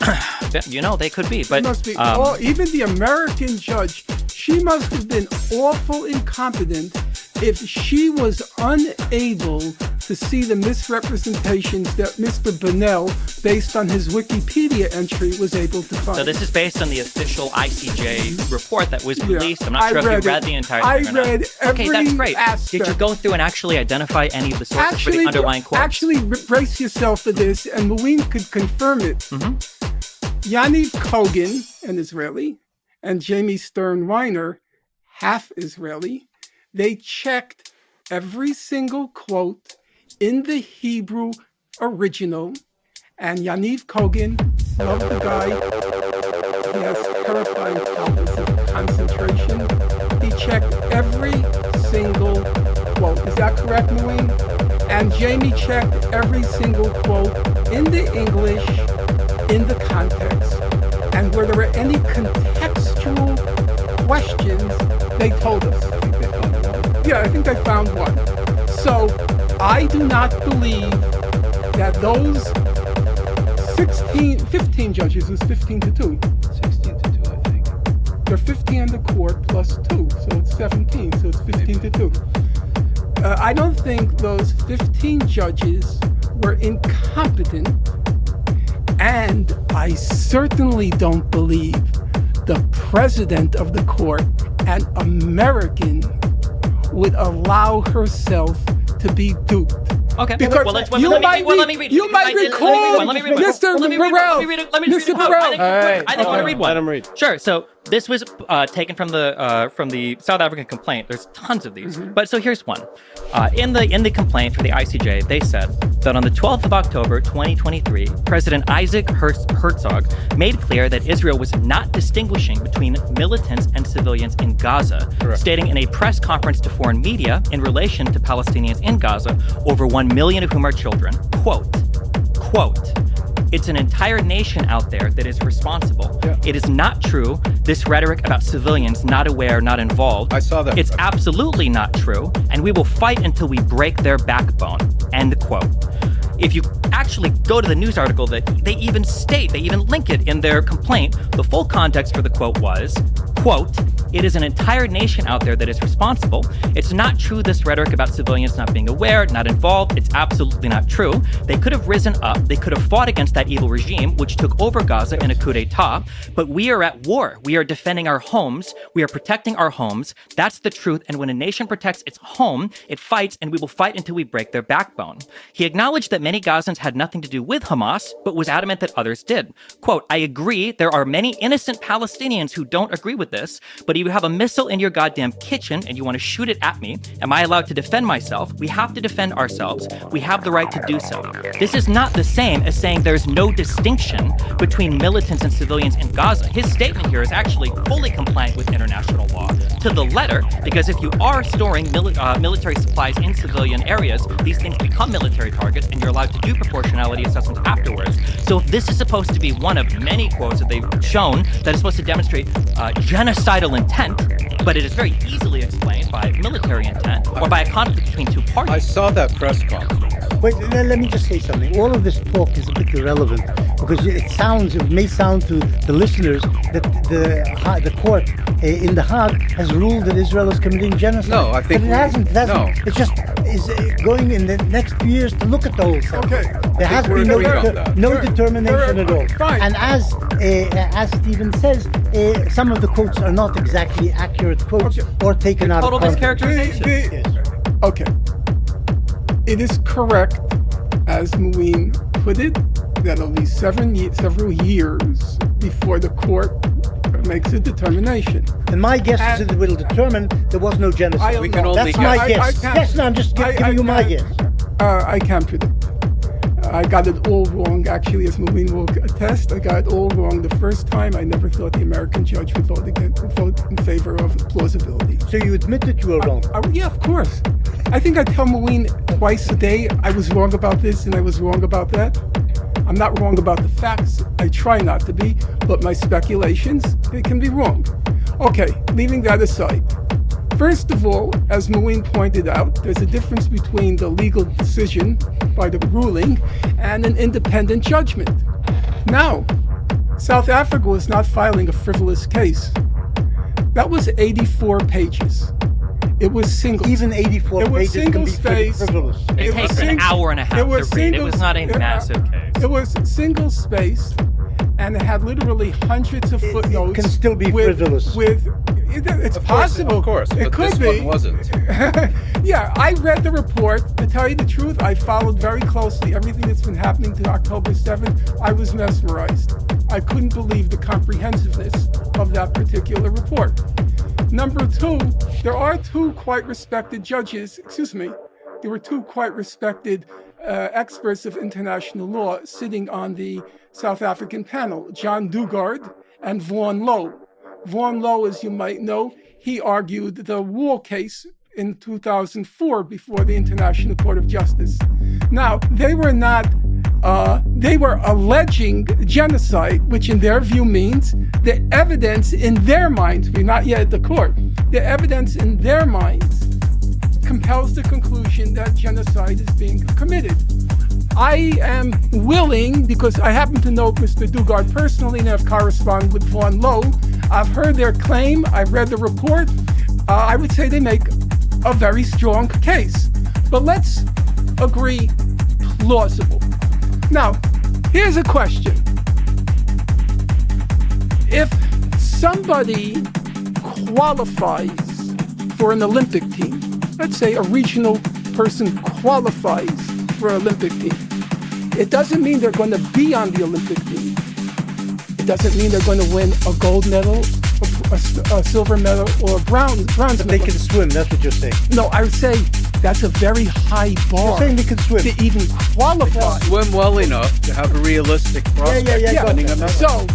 They could be, but... Must be, even the American judge, she must have been awful incompetent if she was unable to see the misrepresentations that Mr. Bonnell, based on his Wikipedia entry, was able to find. So this is based on the official ICJ report that was released. I'm not sure if you read the entire thing or not. I read every Okay, that's great. aspect. Did you go through and actually identify any of the sources for the underlying quotes? Actually, brace yourself for this, and Mouin could confirm it. Mm-hmm. Yaniv Kogan, an Israeli, and Jamie Stern Weiner, half Israeli, they checked every single quote in the Hebrew original, and Yaniv Kogan, love the guy, he has terrifying powers of concentration. He checked every single quote. Is that correct, Mouin? And Jamie checked every single quote in the English, in the context. And where there were any contextual questions, they told us. Yeah, I think I found one. So I do not believe that those 15 judges, it was 15 to 2. 16 to 2, I think. They're 15 on the court plus 2, so it's 17, so it's 15 to 2. I don't think those 15 judges were incompetent, and I certainly don't believe the president of the court, an American, would allow herself to be duped. Okay. Because let me read. You might recall, Mr. Burrell. I think you want to read one. Let him read. Sure. So This was taken from the South African complaint. There's tons of these, but so here's one. In the complaint for the ICJ, they said that on the 12th of October, 2023, President Isaac Herzog made clear that Israel was not distinguishing between militants and civilians in Gaza, stating in a press conference to foreign media in relation to Palestinians in Gaza, over 1 million of whom are children, quote, "It's an entire nation out there that is responsible. Yeah. It is not true, this rhetoric about civilians not aware, not involved. I saw that. It's absolutely not true, and we will fight until we break their backbone," end quote. If you actually go to the news article that they even link it in their complaint, the full context for the quote was, quote, "It is an entire nation out there that is responsible. It's not true, this rhetoric about civilians not being aware, not involved. It's absolutely not true. They could have risen up. They could have fought against that evil regime, which took over Gaza in a coup d'etat. But we are at war. We are defending our homes. We are protecting our homes. That's the truth. And when a nation protects its home, it fights, and we will fight until we break their backbone." He acknowledged that many Gazans had nothing to do with Hamas, but was adamant that others did. Quote, "I agree, there are many innocent Palestinians who don't agree with this, but if you have a missile in your goddamn kitchen and you want to shoot it at me, am I allowed to defend myself? We have to defend ourselves. We have the right to do so. This is not the same as saying there's no distinction between militants and civilians in Gaza." His statement here is actually fully compliant with international law to the letter, because if you are storing military supplies in civilian areas, these things become military targets, and you're allowed to do proportionality assessments afterwards. So if this is supposed to be one of many quotes that they've shown that is supposed to demonstrate genocidal intent, but it is very easily explained by military intent or by a conflict between two parties. I saw that press conference. Wait, let me just say something. All of this talk is a bit irrelevant because it may sound to the listeners that the court in The Hague has ruled that Israel is committing genocide. No, I think but it hasn't. No. It's just going in the next few years to look at the whole thing. Okay. There has been no determination at all. Fine. And as Stephen says, some of the quotes are not exactly accurate quotes or taken out of Total context. mischaracterization. Okay. It is correct, as Mouin put it, that it'll be several years before the court makes a determination. And my guess is that it will determine there was no genocide. We can only That's my guess. Yes, no, I'm just giving you my guess. I can't predict. I got it all wrong, actually, as Mouin will attest. I got it all wrong the first time. I never thought the American judge would vote in favor of plausibility. So you admit that you were wrong? Yeah, of course. I think I tell Mouin twice a day, I was wrong about this and I was wrong about that. I'm not wrong about the facts. I try not to be, but my speculations, they can be wrong. Okay, leaving that aside. First of all, as Mouin pointed out, there's a difference between the legal decision by the ruling and an independent judgment. Now, South Africa was not filing a frivolous case. That was 84 pages. It was single. Even 84 pages can be frivolous. It takes an hour and a half to read. It was not a massive case. It was single-spaced, and it had literally hundreds of footnotes. It can still be frivolous. It's possible. Of course, it could this be. one wasn't. Yeah, I read the report. To tell you the truth, I followed very closely everything that's been happening to October 7th. I was mesmerized. I couldn't believe the comprehensiveness of that particular report. Number two, there are two quite respected judges, there were two quite respected experts of international law sitting on the South African panel, John Dugard and Vaughan Lowe. Vaughan Lowe, as you might know, he argued the Wall case in 2004 before the International Court of Justice. Now, they were alleging genocide, which in their view means the evidence in their minds, we're not yet at the court, the evidence in their minds compels the conclusion that genocide is being committed. I am willing, because I happen to know Mr. Dugard personally and have corresponded with Vaughan Lowe. I've heard their claim, I've read the report. I would say they make a very strong case. But let's agree plausible. Now, here's a question. If somebody qualifies for an Olympic team, let's say a regional person qualifies for an Olympic team, it doesn't mean they're going to be on the Olympic team. It doesn't mean they're going to win a gold medal a silver medal or a bronze But they medal. can swim, that's what you're saying. No, I would say that's a very high bar You're saying they can swim. to even qualify. Swim well enough to have a realistic prospect. yeah, go winning ahead. a medal. So,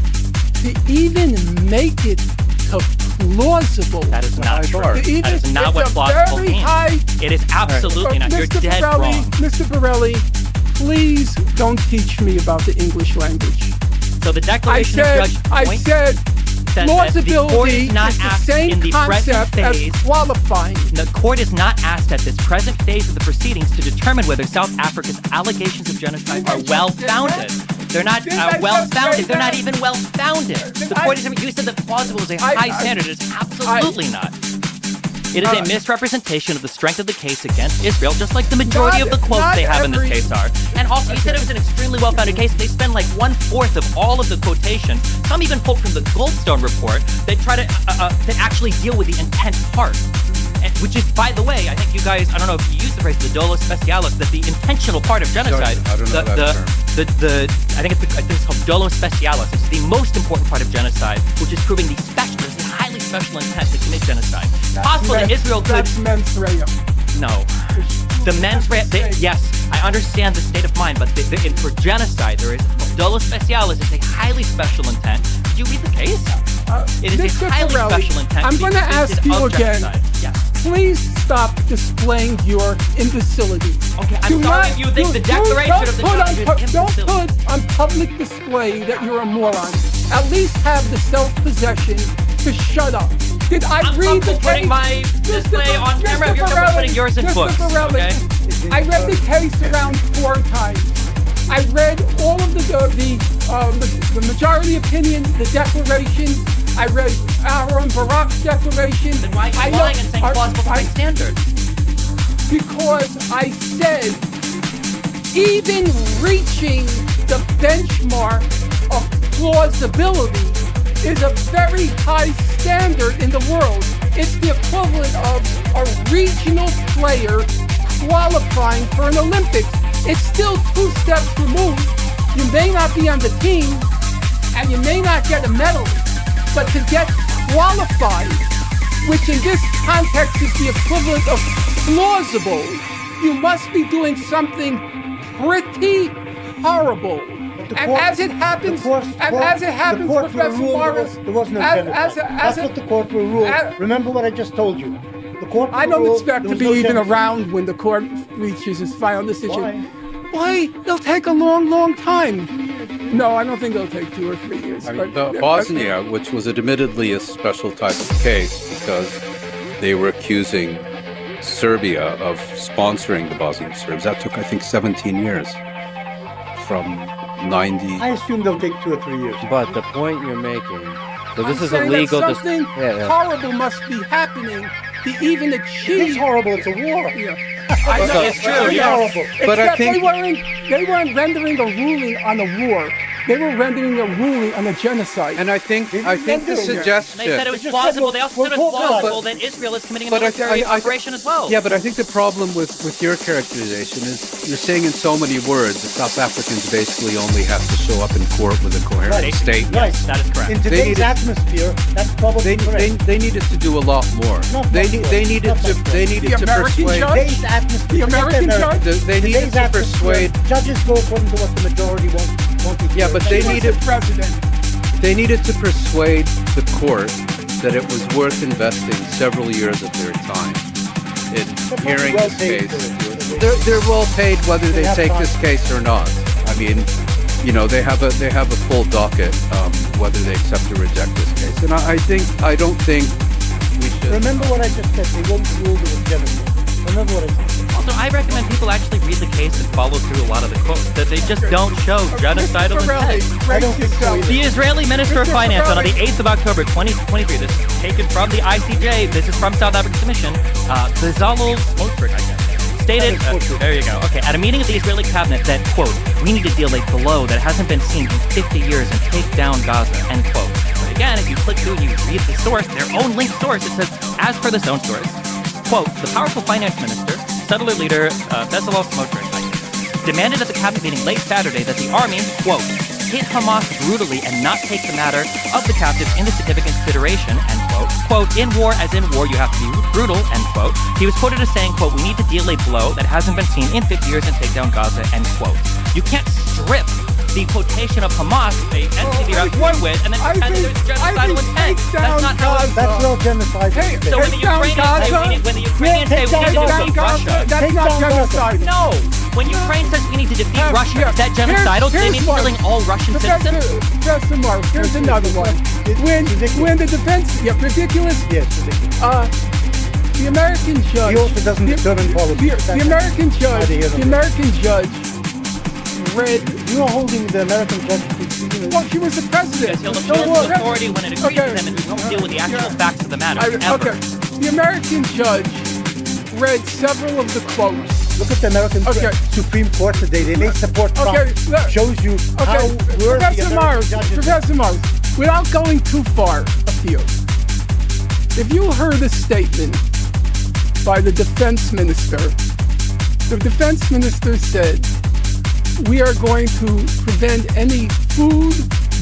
to even make it to plausible, That is not true. bar. That is not what plausible very means. high. It is absolutely not. You're Mr. dead Borelli, wrong. Mr. Borelli, please don't teach me about the English language. So the I declaration of said, Judge Point said, says that the court plausibility is not is the asked same in the present concept phase. as qualifying. The court is not asked at this present phase of the proceedings to determine whether South Africa's allegations of genocide are well-founded. They're not well-founded. They're not even well-founded. The court is. You said that plausible is a high standard. It's absolutely not. It is a misrepresentation of the strength of the case against Israel, just like the majority of the quotes they have in this case are. And also, you said it was an extremely well-founded case. They spend like 1/4 of all of the quotation. Some even quote from the Goldstone report. They try to actually deal with the intent part. Which is, by the way, I think you guys, I don't know if you use the phrase, the dolo specialis, that the intentional part of genocide, I don't know that term. I think it's called dolo specialis. It's the most important part of genocide, which is proving the highly special intent to commit genocide. It's possible that Israel could... That's mens rea. No. The mens rea, yes, I understand the state of mind, but for genocide, there is dolo specialis. It's a highly special intent. Did you read the case? It is Mr. a highly Borelli, special intent. I'm to be going to convicted ask you of again. genocide. Yes. Please stop displaying your imbecility. Okay, I'm sorry if you think the declaration of the judge is Don't imbecile. put on public display that you're a moron. At least have the self-possession to shut up. Did I I'm read the putting case? my display on camera. You're Borelli, comfortable putting yours in Mr. books, Borelli, okay? I read the case around 4 times. I read all of the majority opinion, the declarations. I read Aaron Barak's declaration. Then why are I you know- lying and saying plausible by standard? Because I said, even reaching the benchmark of plausibility is a very high standard in the world. It's the equivalent of a regional player qualifying for an Olympics. It's still 2 steps removed. You may not be on the team, and you may not get a medal, but to get qualified, which in this context is the equivalent of plausible, you must be doing something pretty horrible. And as it happens, Professor Morris, there was no genocide. That's what the court will rule. Remember what I just told you. The court will I don't rule expect there to was be no even genocide. around when the court reaches its final decision. Why? Why? It'll take a long, long time. No, I don't think it'll take 2 or 3 years. I mean, but- Bosnia, which was admittedly a special type of case because they were accusing Serbia of sponsoring the Bosnian Serbs. That took, I think, 17 years from 90. I assume they'll take 2 or 3 years. But the point you're making, so this I'm is a saying that legal. something Yeah. horrible must be happening to even achieve. It's horrible. It's a war. Yeah. I know, it's true, It's yeah. horrible. But I Except think- they weren't rendering a ruling on a war. They were rendering a ruling on a genocide. And I think the suggestion. They said it was Just plausible. They also said it was we're plausible that Israel is committing a But I- military I- operation as well. Yeah, but I think the problem with your characterization is you're saying in so many words that South Africans basically only have to show up in court with a coherent Right. statement. Right. That is correct. In today's needed- atmosphere, that's probably correct. They needed to do a lot more. Not They much more. needed Not much more. they needed The to American persuade. judge? Today's atmosphere. The American judge? They needed Today's to atmosphere, persuade. Judges go according to what the majority wants to Yeah, do. but they He was needed the president. they needed to persuade the court that it was worth investing several years of their time in probably hearing well this paid case. for it. They're well paid whether they have take time. this case or not. I mean, you know, they have a full docket whether they accept or reject this case. And I don't think we should. Remember what I just said. They won't rule it with genocide. Remember what I said. Also, I recommend people actually read the case and follow through a lot of the quotes, that they just don't show genocidal Mr. Borelli, intent. brace I don't think so yourself. either. The Israeli Minister of Mr. Finance on the Borelli. 8th of October 2023, this is taken from the ICJ, this is from South Africa's commission, Bezalel Smotrich, I guess, stated, there you go, okay, at a meeting of the Israeli cabinet that, quote, we need to deal a blow that hasn't been seen in 50 years and take down Gaza, end quote. But again, if you click through and you read the source, their own linked source, it says, as per this own source, quote, the powerful finance minister, settler leader Bezalel Smotrich, demanded at the cabinet meeting late Saturday that the army, quote, hit Hamas brutally and not take the matter of the captives into significant consideration, end quote. Quote, in war as in war, you have to be brutal, end quote. He was quoted as saying, quote, we need to deal a blow that hasn't been seen in 50 years and take down Gaza, end quote. You can't strip the quotation of Hamas, the entity you're at war with, and then pretend that there's genocidal intent. That's not how it's That's no genocide. So when the Ukrainians say we need to defeat Russia, That's not genocide. no. When Ukraine says we need to defeat Russia, is that genocidal? Do they mean killing all Russian citizens? Professor Mark, here's another one. When the defense, ridiculous. Yes, ridiculous. The American judge. He also doesn't determine politics. The American judge read. You are holding the American judge. Well, she was the president. He'll appeal to authority when it agrees with them, and you don't deal with the actual facts of the matter. Ever. The American judge read several of the quotes. Look at the American Supreme Court today. They may support Trump. Shows you how worthy Professor Mars, without going too far afield, if you heard a statement by the defense minister said, we are going to prevent any food,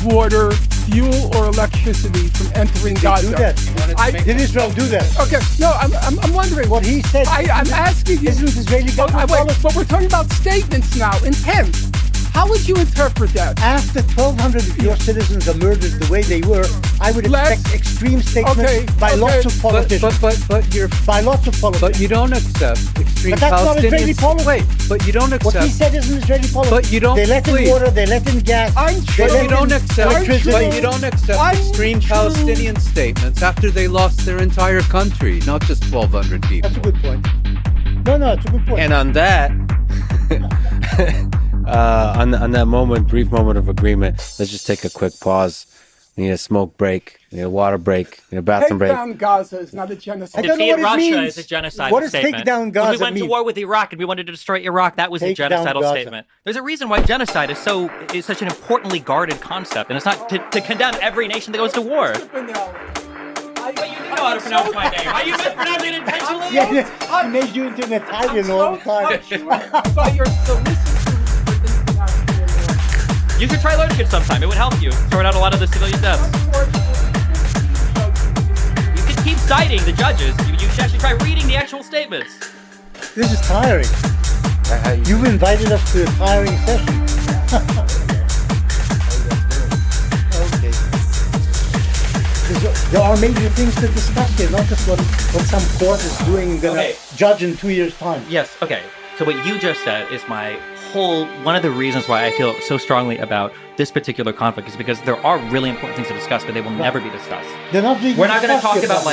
water, fuel, or electricity from entering Gaza. Do that. Did Israel do that? Okay, no, I'm wondering. What he said. I'm asking you. Isn't Israeli government policy? But we're talking about statements now, intent. How would you interpret that? After 1,200 of your citizens are murdered the way they were, I would expect extreme statements by lots of politicians. By lots of politicians. But you don't accept extreme But that's not Israeli Palestinian. policy. Wait, but you don't accept. What he said isn't Israeli policy. But you don't. They let in water, they let in gas. But you don't accept. But you don't accept extreme Palestinian statements after they lost their entire country, not just 1,200 people. That's a good point. No, it's a good point. And on that, on that brief moment of agreement, let's just take a quick pause. We need a smoke break. We need a water break. We need a bathroom break. Take down Gaza is not a genocide. Defeat Russia is a genocidal What does statement. take down Gaza when we went to war with Iraq and we wanted to destroy Iraq, that was a genocidal statement. There's a reason why genocide is such an importantly guarded concept, and it's not to condemn every nation that goes to war. But you know how to pronounce my name. Are you mispronouncing it intentionally? Yeah, I made you into an Italian all the time. You should try learning it sometime. It would help you sort out a lot of the civilian deaths. You can keep citing the judges. You should actually try reading the actual statements. This is tiring. You've invited us to a tiring session. Okay. There are major things to discuss here, not just what some court is doing and going to judge in 2 years' time. Yes, okay. So what you just said is one of the reasons why I feel so strongly about this particular conflict is because there are really important things to discuss, but they will never be discussed. We're not going to talk about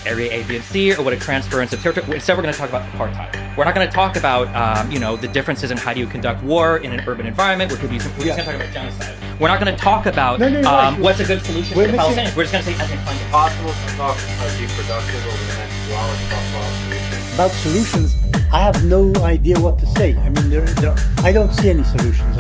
Area A, B, and C, or what a transference of territory. Instead, we're going to talk about apartheid. We're not going to talk about the differences in how do you conduct war in an urban environment. We're just going to talk about genocide. We're not going to talk about what's a good solution for the Palestinians. We're just going to say, as in find it Possible to talk be productive over the next 2 hours about solutions. I have no idea what to say. I mean, I don't see any solutions.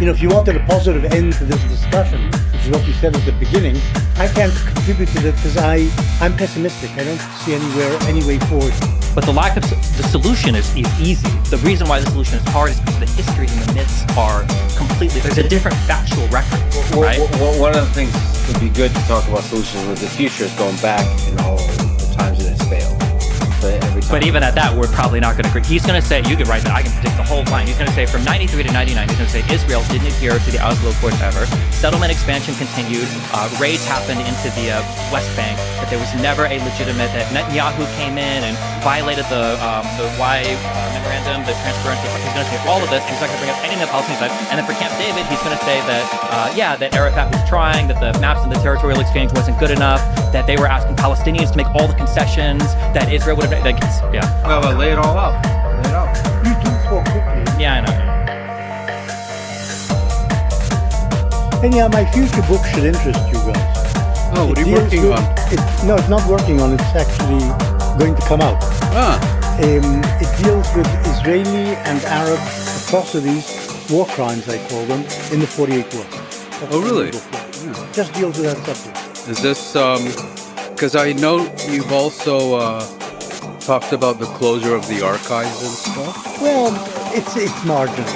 If you wanted a positive end to this discussion, which is what you said at the beginning, I can't contribute to that because I'm pessimistic. I don't see any way forward. But the lack of the solution is easy. The reason why the solution is hard is because the history and the myths are completely. There's a different factual record, right? One of the things would be good to talk about solutions with the future is going back in all the times that it's failed. But even at that, we're probably not going to agree. He's going to say, you could write that, I can predict the whole line. He's going to say from 93 to 99, he's going to say Israel didn't adhere to the Oslo Accords ever. Settlement expansion continued. Raids happened into the West Bank. That there was never a legitimate, that Netanyahu came in and violated the Y memorandum, the transference. He's going to say all of this, and he's not going to bring up any of the Palestinian side. And then for Camp David, he's going to say that, that Arafat was trying, that the maps and the territorial exchange wasn't good enough, that they were asking Palestinians to make all the concessions, that Israel would have, Well, lay it all out. Lay it out. You do talk quickly. Yeah, I know. Anyhow, my future book should interest you guys. Oh, what are you working on? No, it's not working on. It's actually going to come out. It deals with Israeli and Arab atrocities, war crimes, I call them, in the 48 war. Oh, really? Just deals with that subject. Is this because I know you've also talked about the closure of the archives and stuff? Well, it's marginal.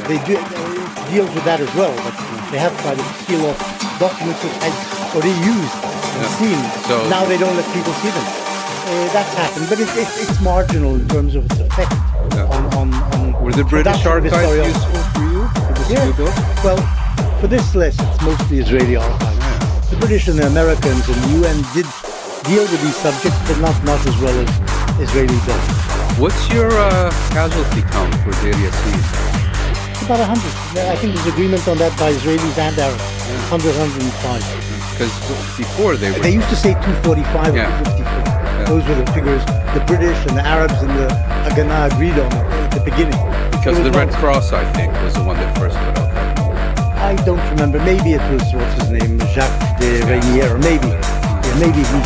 They do deals with that as well, but they have tried to seal off documents which had already used and seen. So now they don't let people see them. That's happened, but it's marginal in terms of its effect on were the British archives useful for you? Well, for this list, it's mostly Israeli archives. The British and the Americans and the UN did deal with these subjects, but not as well as Israeli does. What's your casualty count for Deir Yassin? It's about 100. I think there's agreement on that by Israelis and Arabs. 100, 105. Because before they used to say 245 or 254. Those were the figures the British and the Arabs and the Haganah agreed on at the beginning. Because the Red Cross, I think, was the one that first put out that. I don't remember. Maybe it was, what's his name, Jacques de Reynier. Maybe. Maybe he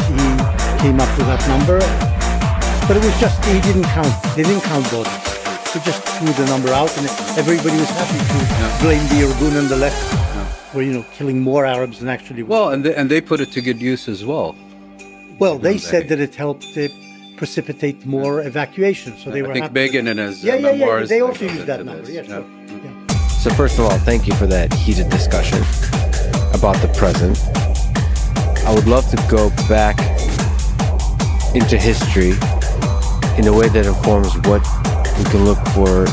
came up with that number. But it was just, he didn't count. They didn't count bodies. They just threw the number out, and everybody was happy to blame the Irgun and the left for, killing more Arabs than actually were. Well, and they put it to good use as well. Well, they said that it helped precipitate more evacuation, so they were happy. I think Begin in his memoirs... they also used that number, sure. So first of all, thank you for that heated discussion about the present. I would love to go back into history in a way that informs what we can look for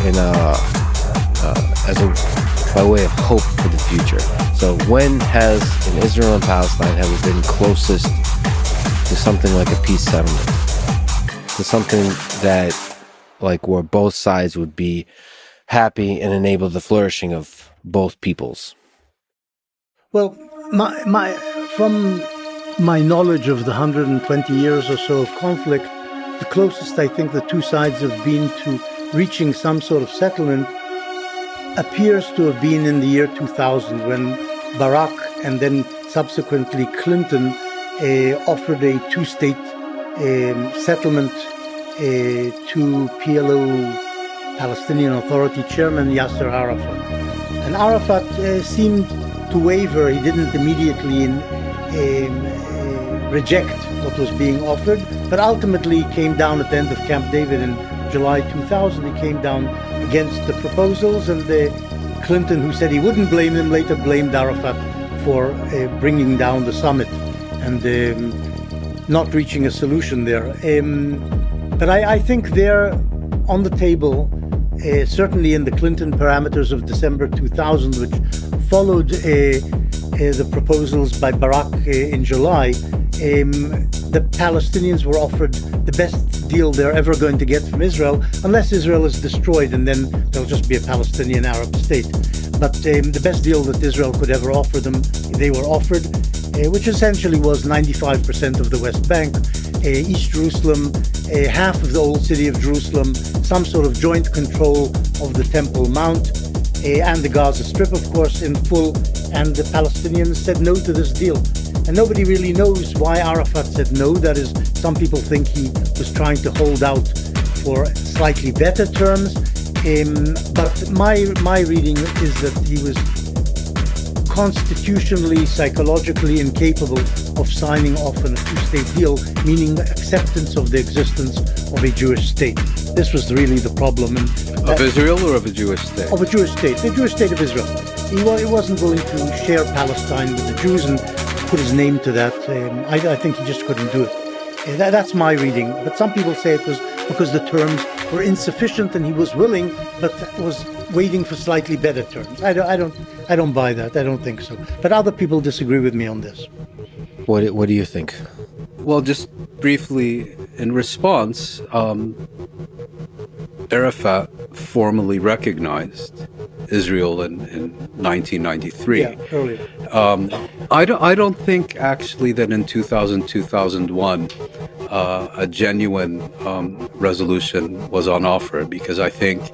by way of hope for the future. So when has, in Israel and Palestine, have we been closest to something like a peace settlement? To something that, where both sides would be happy and enable the flourishing of both peoples? Well, from my knowledge of the 120 years or so of conflict, the closest I think the two sides have been to reaching some sort of settlement appears to have been in the year 2000, when Barak and then subsequently Clinton offered a two-state settlement to PLO Palestinian Authority chairman Yasser Arafat. And Arafat seemed to waver. He didn't immediately reject what was being offered, but ultimately came down at the end of Camp David in July 2000. He came down against the proposals, and Clinton, who said he wouldn't blame him, later blamed Arafat for bringing down the summit and not reaching a solution there. But I think they're on the table, certainly in the Clinton parameters of December 2000, which followed the proposals by Barak in July. The Palestinians were offered the best deal they're ever going to get from Israel, unless Israel is destroyed, and then there'll just be a Palestinian Arab state. But the best deal that Israel could ever offer them, they were offered, which essentially was 95% of the West Bank, East Jerusalem, half of the old city of Jerusalem, some sort of joint control of the Temple Mount, and the Gaza Strip, of course, in full. And the Palestinians said no to this deal. And nobody really knows why Arafat said no. That is, some people think he was trying to hold out for slightly better terms. But my reading is that he was constitutionally, psychologically incapable of signing off on a two-state deal, meaning acceptance of the existence of a Jewish state. This was really the problem. Of Israel or of a Jewish state? Of a Jewish state, the Jewish state of Israel. He wasn't willing to share Palestine with the Jews and put his name to that. I think he just couldn't do it. That's my reading. But some people say it was because the terms were insufficient and he was willing, but was waiting for slightly better terms. I don't buy that. I don't think so. But other people disagree with me on this. What do you think? Well, just briefly, in response, Arafat formally recognized Israel in 1993. Yeah, earlier. I don't think actually that in 2001 a genuine resolution was on offer, because I think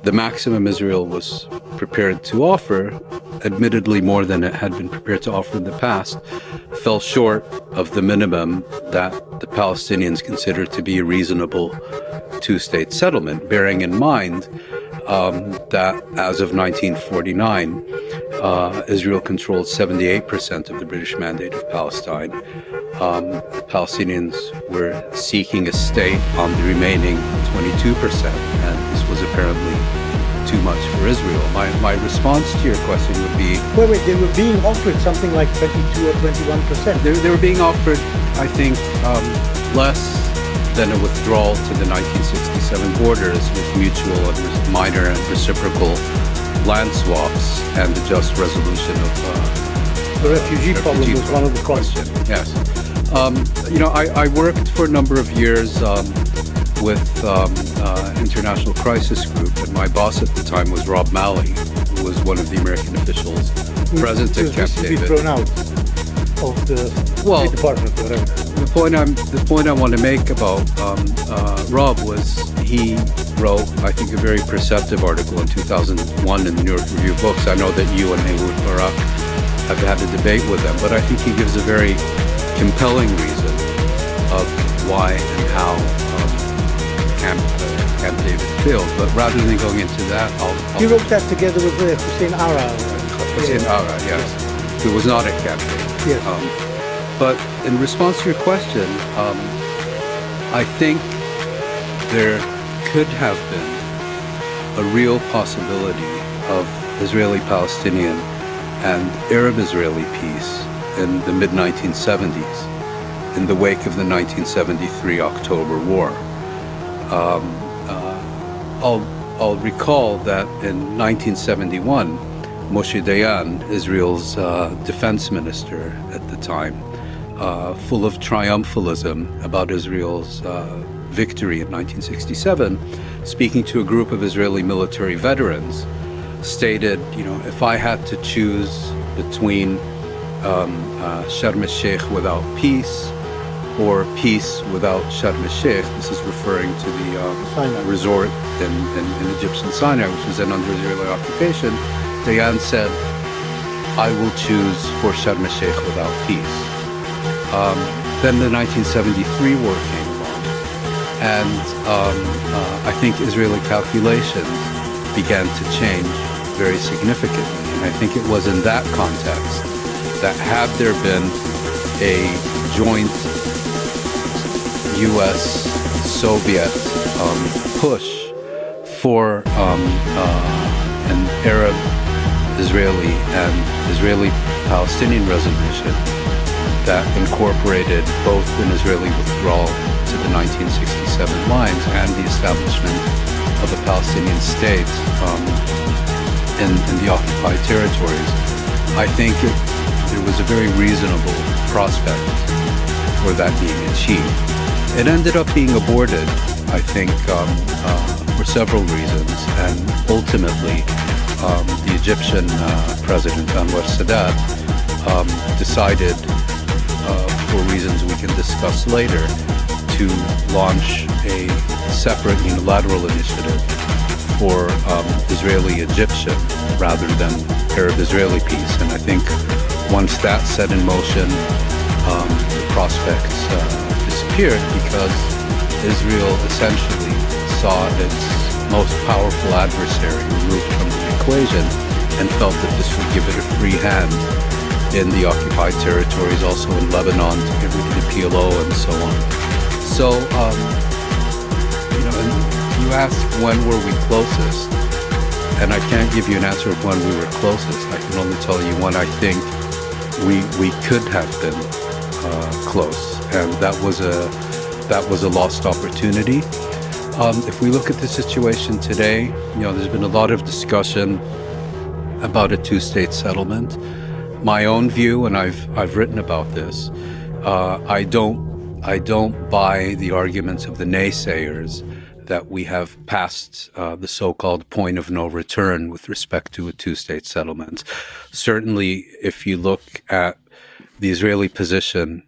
the maximum Israel was prepared to offer, admittedly more than it had been prepared to offer in the past, fell short of the minimum that the Palestinians considered to be a reasonable two-state settlement, bearing in mind that as of 1949, Israel controlled 78% of the British Mandate of Palestine. Palestinians were seeking a state on the remaining 22%, and this was apparently too much for Israel. My response to your question would be... Wait, they were being offered something like 22 or 21%. They were being offered, I think, less than a withdrawal to the 1967 borders with mutual and minor and reciprocal land swaps and the just resolution of the refugee problem was one of the questions. Yes. I worked for a number of years with International Crisis Group, and my boss at the time was Rob Malley, who was one of the American officials present at Camp David. Thrown out of the State Department, whatever. The point I want to make about Rob was he wrote, I think, a very perceptive article in 2001 in the New York Review of Books. I know that you and Murat have had a debate with them, but I think he gives a very compelling reason of why and how Camp David failed. But rather than going into that, He wrote that together with Hussein Ara. Hussein Ara, yes. Who was not at Camp David. Yes. But in response to your question, I think there could have been a real possibility of Israeli-Palestinian and Arab-Israeli peace in the mid-1970s, in the wake of the 1973 October War. I'll recall that in 1971, Moshe Dayan, Israel's defense minister at the time, full of triumphalism about Israel's victory in 1967, speaking to a group of Israeli military veterans, stated, if I had to choose between Sharm el-Sheikh without peace or peace without Sharm el-Sheikh, this is referring to the resort in Egyptian Sinai, which was then under Israeli occupation, Dayan said, I will choose for Sharm el-Sheikh without peace. Then the 1973 war came along, and I think Israeli calculations began to change very significantly. And I think it was in that context that had there been a joint U.S.-Soviet push for an Arab-Israeli and Israeli-Palestinian resolution that incorporated both an Israeli withdrawal to the 1967 lines and the establishment of a Palestinian state in the occupied territories, I think there was a very reasonable prospect for that being achieved. It ended up being aborted, I think, for several reasons, and ultimately the Egyptian president, Anwar Sadat, decided, for reasons we can discuss later, to launch a separate unilateral initiative for Israeli-Egyptian rather than Arab-Israeli peace. And I think once that set in motion, the prospects disappeared because Israel essentially saw its most powerful adversary removed from the equation and felt that this would give it a free hand in the occupied territories, also in Lebanon, to get rid of the PLO and so on. So, and you ask when were we closest, and I can't give you an answer of when we were closest. I can only tell you when I think we could have been close, and that was a lost opportunity. If we look at the situation today, there's been a lot of discussion about a two-state settlement. My own view, and I've written about this, I don't buy the arguments of the naysayers that we have passed the so-called point of no return with respect to a two-state settlement. Certainly, if you look at the Israeli position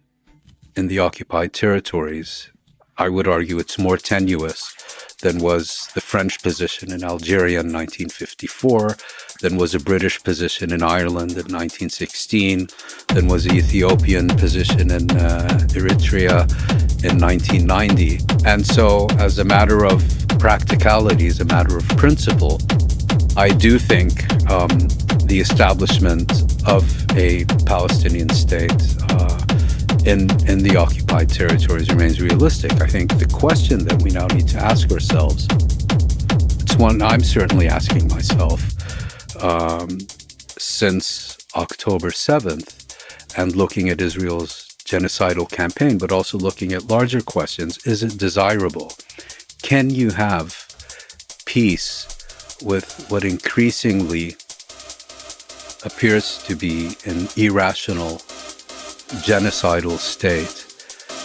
in the occupied territories, I would argue it's more tenuous than was the French position in Algeria in 1954, than was a British position in Ireland in 1916, than was the Ethiopian position in Eritrea in 1990. And so, as a matter of practicality, as a matter of principle, I do think the establishment of a Palestinian state in the occupied territories remains realistic. I think the question that we now need to ask ourselves, it's one I'm certainly asking myself since October 7th, and looking at Israel's genocidal campaign, but also looking at larger questions. Is it desirable? Can you have peace with what increasingly appears to be an irrational, genocidal state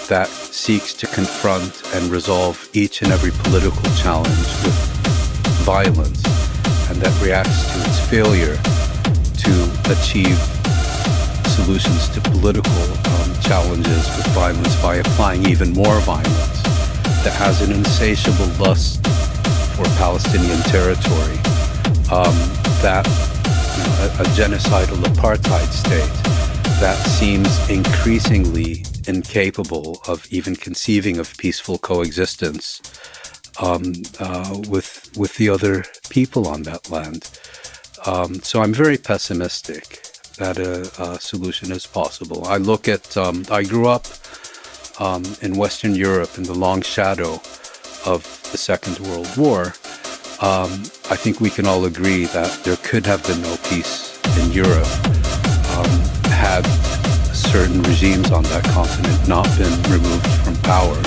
that seeks to confront and resolve each and every political challenge with violence, and that reacts to its failure to achieve solutions to political challenges with violence by applying even more violence, that has an insatiable lust for Palestinian territory, that a genocidal apartheid state that seems increasingly incapable of even conceiving of peaceful coexistence with the other people on that land. So I'm very pessimistic that a solution is possible. I look at, I grew up in Western Europe in the long shadow of the Second World War. I think we can all agree that there could have been no peace in Europe had certain regimes on that continent not been removed from power.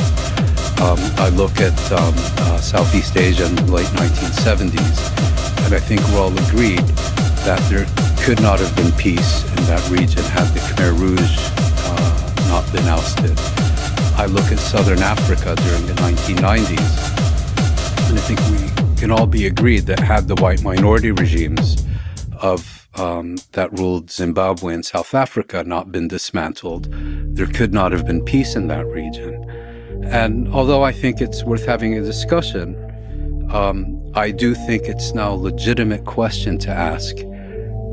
I look at Southeast Asia in the late 1970s, and I think we're all agreed that there could not have been peace in that region had the Khmer Rouge not been ousted. I look at Southern Africa during the 1990s, and I think we can all be agreed that had the white minority regimes of that ruled Zimbabwe and South Africa not been dismantled, there could not have been peace in that region. And although I think it's worth having a discussion, I do think it's now a legitimate question to ask,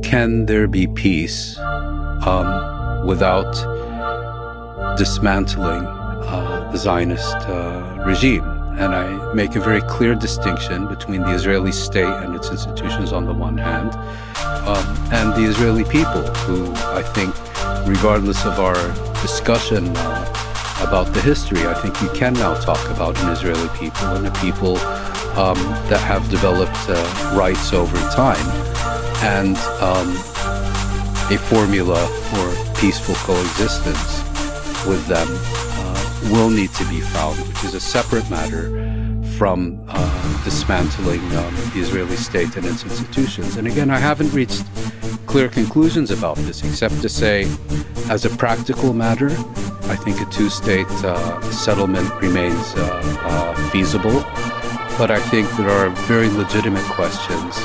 can there be peace without dismantling the Zionist regime? And I make a very clear distinction between the Israeli state and its institutions on the one hand, and the Israeli people, who I think, regardless of our discussion about the history, I think we can now talk about an Israeli people and a people that have developed rights over time, and a formula for peaceful coexistence with them will need to be found, which is a separate matter from dismantling the Israeli state and its institutions. And again, I haven't reached clear conclusions about this, except to say, as a practical matter, I think a two-state settlement remains feasible. But I think there are very legitimate questions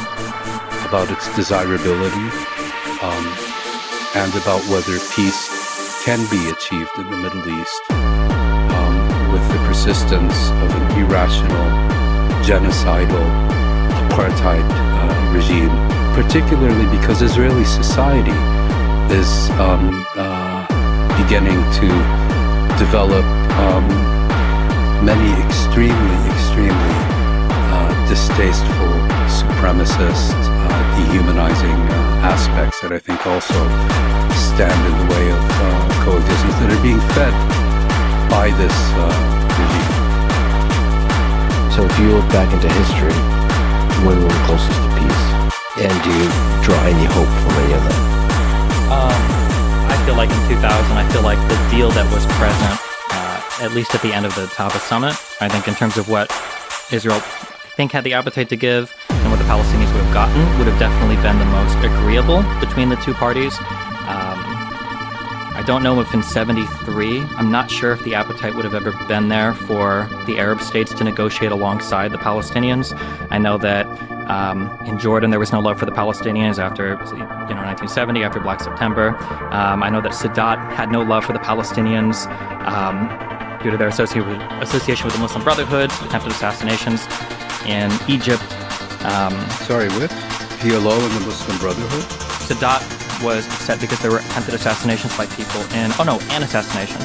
about its desirability and about whether peace can be achieved in the Middle East with the persistence of an irrational, genocidal, apartheid regime, particularly because Israeli society is beginning to develop many extremely distasteful, supremacist, dehumanizing aspects that I think also stand in the way of coexistence that are being fed by this regime. So if you look back into history, when were we closest to peace? And do you draw any hope from any of that? I feel like in 2000, I feel like the deal that was present, at least at the end of the Tava summit, I think in terms of what Israel had the appetite to give and what the Palestinians would have gotten, would have definitely been the most agreeable between the two parties. I don't know if in 73, I'm not sure if the appetite would have ever been there for the Arab states to negotiate alongside the Palestinians. I know that in Jordan there was no love for the Palestinians after 1970, after Black September. I know that Sadat had no love for the Palestinians due to their association with the Muslim Brotherhood, attempted assassinations in Egypt. With PLO and the Muslim Brotherhood? Sadat was upset because there were attempted assassinations by people an assassination.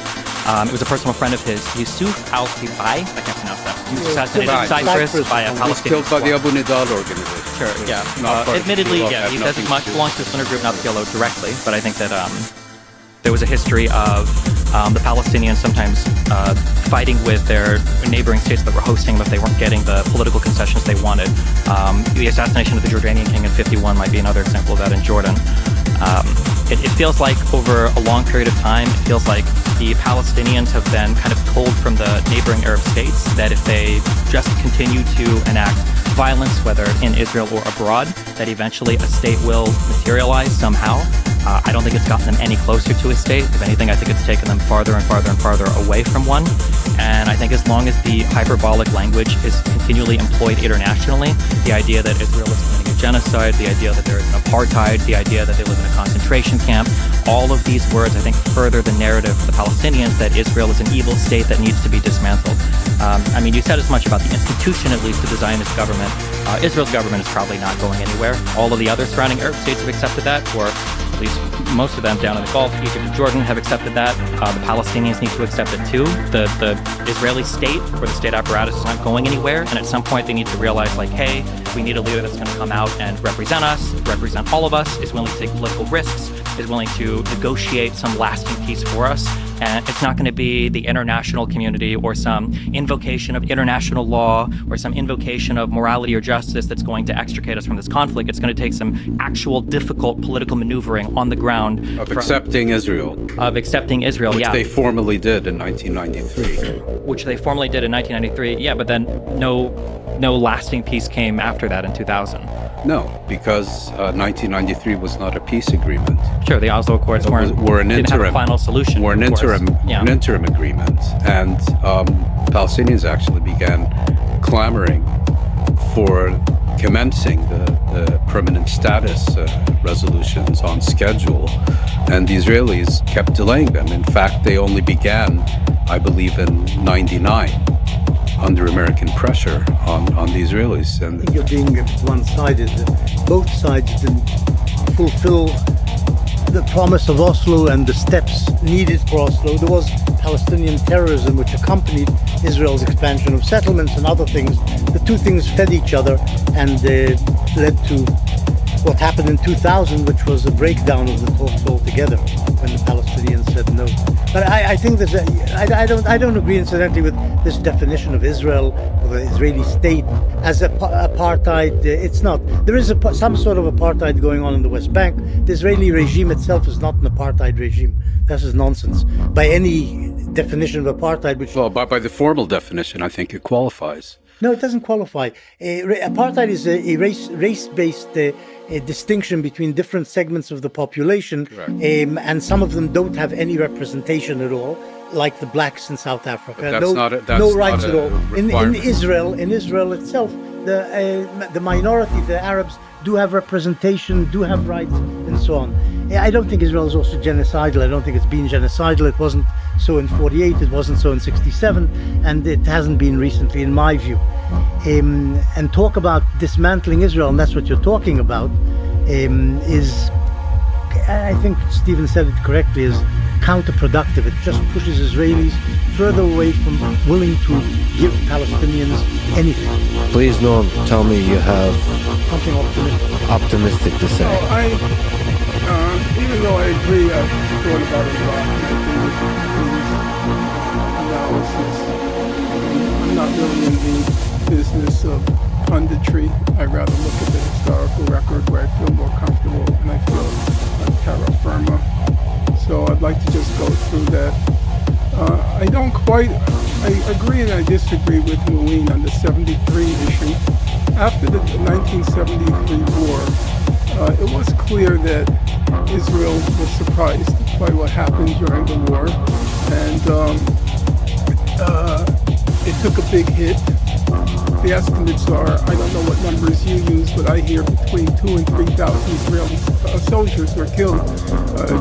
It was a personal friend of his, Yusuf al-Hibai, I can't pronounce that. He was assassinated in Cyprus by a Palestinian. Killed by the Abu Nidal organization. Sure, yeah. Admittedly, he says as much, belongs to the Splinter Group, not PLO directly, but I think that There was a history of the Palestinians sometimes fighting with their neighboring states that were hosting them if they weren't getting the political concessions they wanted. The assassination of the Jordanian king in 51 might be another example of that in Jordan. It feels like over a long period of time, it feels like the Palestinians have been kind of told from the neighboring Arab states that if they just continue to enact violence, whether in Israel or abroad, that eventually a state will materialize somehow. I don't think it's gotten them any closer to a state. If anything, I think it's taken them farther and farther and farther away from one. And I think as long as the hyperbolic language is continually employed internationally, the idea that Israel is committing a genocide, the idea that there is an apartheid, the idea that they live in a concentration camp, all of these words, I think, further the narrative for the Palestinians that Israel is an evil state that needs to be dismantled. I mean, you said as much about the institution, at least, of the Zionist government. Israel's government is probably not going anywhere. All of the other surrounding Arab states have accepted that, or at least most of them down in the Gulf, Egypt and Jordan have accepted that. The Palestinians need to accept it too. The Israeli state or the state apparatus is not going anywhere, and at some point they need to realize, like, hey, we need a leader that's going to come out and represent us, represent all of us, is willing to take political risks, is willing to negotiate some lasting peace for us. And it's not going to be the international community or some invocation of international law or some invocation of morality or justice that's going to extricate us from this conflict. It's going to take some actual difficult political maneuvering on the ground. Of accepting Israel. Which they formally did in 1993. Which they formally did in 1993, yeah, but then no lasting peace came after that in 2000. No, because 1993 was not a peace agreement. Sure, the Oslo Accords didn't have a final solution. Were an interim agreement, and Palestinians actually began clamoring for commencing the permanent status resolutions on schedule, and the Israelis kept delaying them. In fact, they only began, I believe, in 99. Under American pressure on the Israelis. And I think you're being one-sided. Both sides didn't fulfill the promise of Oslo and the steps needed for Oslo. There was Palestinian terrorism which accompanied Israel's expansion of settlements and other things. The two things fed each other and led to what happened in 2000, which was a breakdown of the talks altogether when the Palestinians said no. But I think that I don't agree, incidentally, with this definition of Israel or the Israeli state as apartheid. It's not. There is some sort of apartheid going on in the West Bank. The Israeli regime itself is not an apartheid regime. This is nonsense by any definition of apartheid. By the formal definition, I think it qualifies. No, it doesn't qualify. Apartheid is a race-based distinction between different segments of the population, and some of them don't have any representation at all, like the blacks in South Africa. No rights at all. In Israel itself, the minority, the Arabs, do have representation, do have rights, and so on. I don't think Israel is also genocidal. I don't think it's been genocidal. It wasn't so in 48, it wasn't so in 67, and it hasn't been recently, in my view. And talk about dismantling Israel, and that's what you're talking about, is, I think Stephen said it correctly, is counterproductive. It just pushes Israelis further away from willing to give Palestinians anything. Please, Norm, tell me you have something optimistic to say. Even though I agree, I've thought about it a lot. I'm not really in the business of punditry. I'd rather look at the historical record where I feel more comfortable and I feel terra firma. So I'd like to just go through that. I agree and I disagree with Mouin on the 73 issue. After the 1973 war, it was clear that Israel was surprised by what happened during the war, and it took a big hit. The estimates are, I don't know what numbers you use, but I hear between 2,000 and 3,000 Israeli soldiers were killed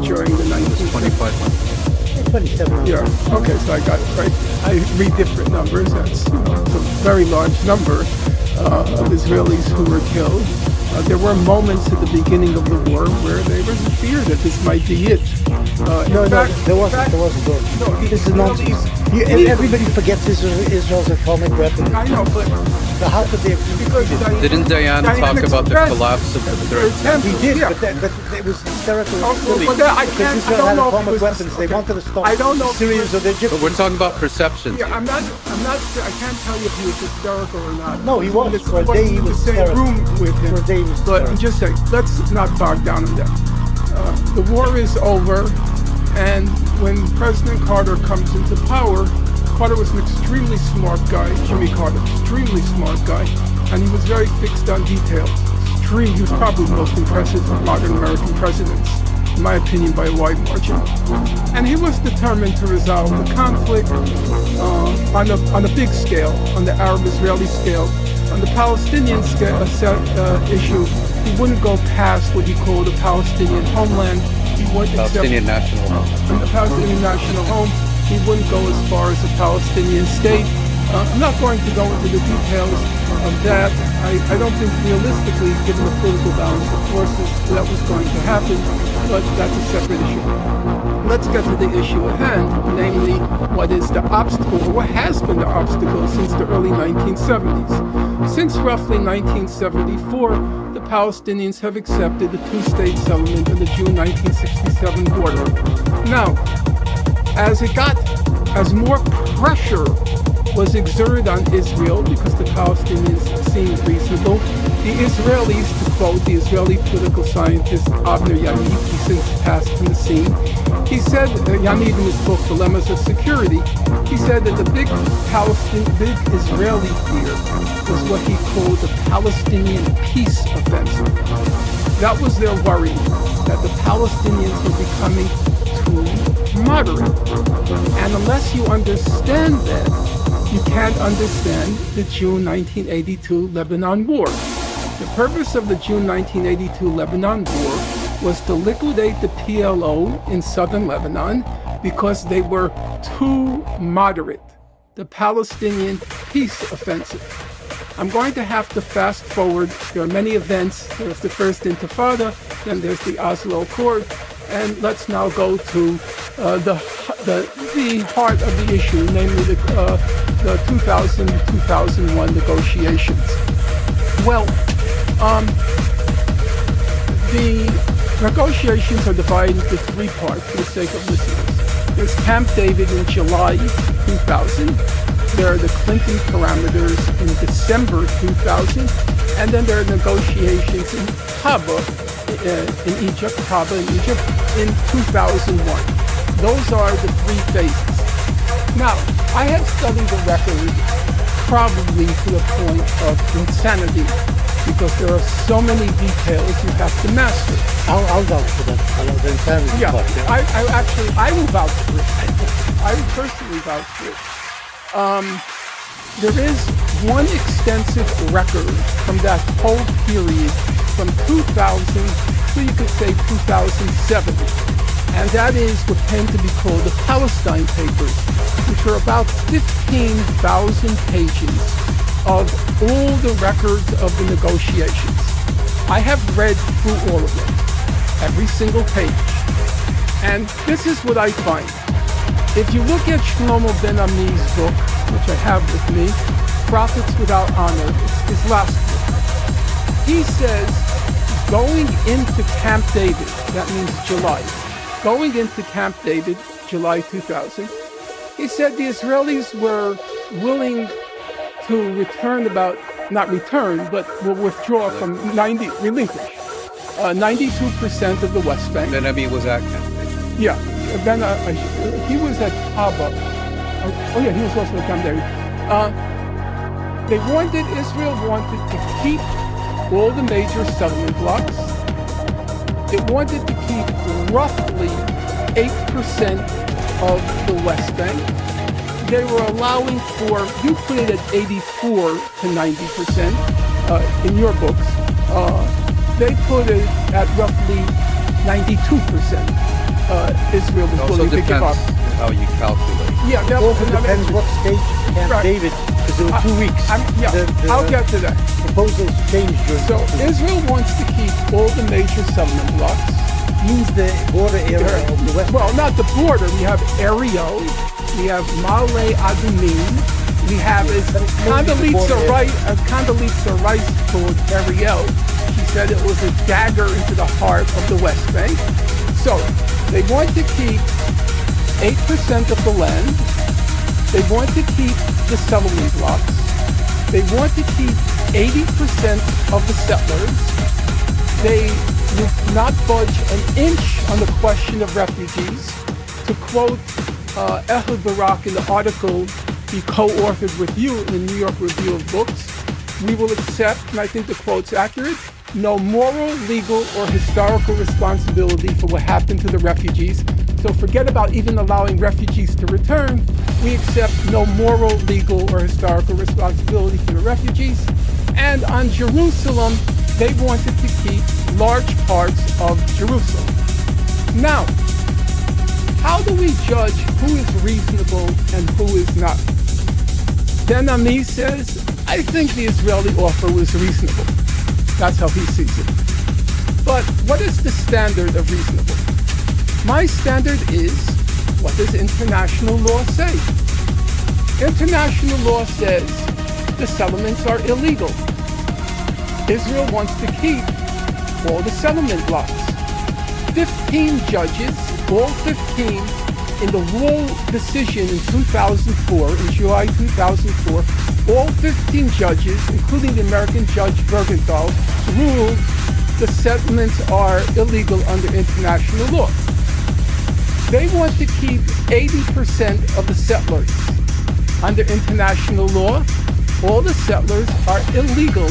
during the 1960s. 27. Yeah, okay, so I got it right. I read different numbers. That's a very large number of Israelis who were killed. There were moments at the beginning of the war where there was a fear that this might be it. There wasn't. No, this is nonsense. Everybody forgets Israel's atomic weapons. I know, but So how could they have succeeded? Didn't Diane talk about the collapse of the third temple? He did, Yeah. but it was hysterical. But I Because can't. I Israel don't had know if it atomic was. weapons. They wanted to stop I don't know the if it Syrians was- or the But Egyptians. we're talking about perceptions. Yeah, I'm not. I can't tell you if he was hysterical or not. No, he was. It's For a what- day he was the same hysterical. room with him. For a day he was But I'm hysterical. just saying, let's not bog down on that. The war is over, and when President Carter comes into power, Carter was an extremely smart guy, Jimmy Carter, extremely smart guy, and he was very fixed on details. He was probably the most impressive of modern American presidents, in my opinion, by a wide margin. And he was determined to resolve the conflict on a big scale, on the Arab-Israeli scale. On the Palestinian issue, he wouldn't go past what he called a Palestinian homeland. He wouldn't Palestinian national home. in the Palestinian national home. He wouldn't go as far as a Palestinian state. I'm not going to go into the details of that. I don't think realistically, given the political balance of forces, that was going to happen, but that's a separate issue. Let's get to the issue at hand, namely what is the obstacle, or what has been the obstacle since the early 1970s. Since roughly 1974, the Palestinians have accepted the two-state settlement of the June 1967 border. Now, as more pressure was exerted on Israel because the Palestinians seemed reasonable, the Israelis, to quote the Israeli political scientist Avner Yaniv, he since passed from the scene, he said, Yaniv in his book Dilemmas of Security, he said that the big Israeli fear was what he called the Palestinian peace offensive. That was their worry, that the Palestinians were becoming too moderate. And unless you understand that, you can't understand the June 1982 Lebanon War. The purpose of the June 1982 Lebanon War was to liquidate the PLO in southern Lebanon because they were too moderate. The Palestinian peace offensive. I'm going to have to fast forward. There are many events. There's the first Intifada, then there's the Oslo Accord, and let's now go to the heart of the issue, namely the 2000-2001 negotiations. Well, the negotiations are divided into three parts for the sake of listeners. There's Camp David in July 2000. There are the Clinton parameters in December 2000. And then there are negotiations in Taba in Egypt in 2001. Those are the three phases. Now, I have studied the record probably to the point of insanity because there are so many details you have to master. I'll vouch for that. I love the insanity Yeah, part, I will vouch for it. I will personally vouch for it. There is one extensive record from that whole period from 2000 to, you could say, 2007. And that is what came to be called the Palestine Papers, which are about 15,000 pages of all the records of the negotiations. I have read through all of them, every single page. And this is what I find. If you look at Shlomo Ben Ami's book, which I have with me, Prophets Without Honor, it's his last book. He says, going into Camp David, that means July, going into Camp David, July 2000, he said the Israelis were willing to will withdraw from relinquish 92% of the West Bank. Then Abi was at Camp David. Yeah, then he was at Taba. He was also at Camp David. Israel wanted to keep all the major settlement blocks. It wanted to keep roughly 8% of the West Bank. They were allowing for, you put it at 84 to 90% in your books. They put it at roughly 92%. Israel was willing to give up. How you calculate. Yeah, that Also depends what stage Camp Right. David, because there were 2 weeks. I'll get to that. Proposals changed during So Israel wants to keep all the major settlement blocks. means the border area of the West Well, not the border. We have Ariel, we have Ma'ale Adumim, we have is Candiloro Rice told Ariel. She said it was a dagger into the heart of the West Bank. So they want to keep 8% of the land. They want to keep the settlement blocks. They want to keep 80% of the settlers. They will not budge an inch on the question of refugees. To quote Ehud Barak in the article he co-authored with you in the New York Review of Books, we will accept, and I think the quote's accurate, no moral, legal, or historical responsibility for what happened to the refugees. So forget about even allowing refugees to return. We accept no moral, legal, or historical responsibility for the refugees. And on Jerusalem, they wanted to keep large parts of Jerusalem. Now, how do we judge who is reasonable and who is not? Ben Ami says, I think the Israeli offer was reasonable. That's how he sees it. But what is the standard of reasonable? My standard is, what does international law say? International law says the settlements are illegal. Israel wants to keep all the settlement blocks. 15 judges, all 15, in the Wool decision in 2004, in July 2004, all 15 judges, including the American Judge Bergenthal, ruled the settlements are illegal under international law. They want to keep 80% of the settlers. Under international law, all the settlers are illegal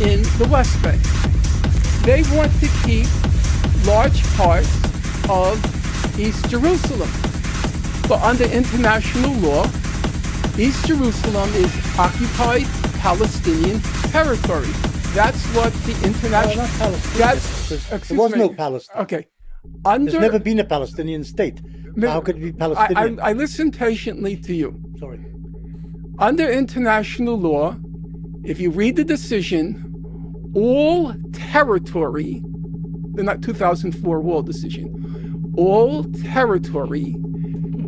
in the West Bank. They want to keep large parts of East Jerusalem. But under international law, East Jerusalem is occupied Palestinian territory. That's what the international... There was no Palestine. Okay. There's never been a Palestinian state. How could it be Palestinian? I listened patiently to you. Sorry. Under international law, if you read the decision, all territory, the 2004 Wall decision, all territory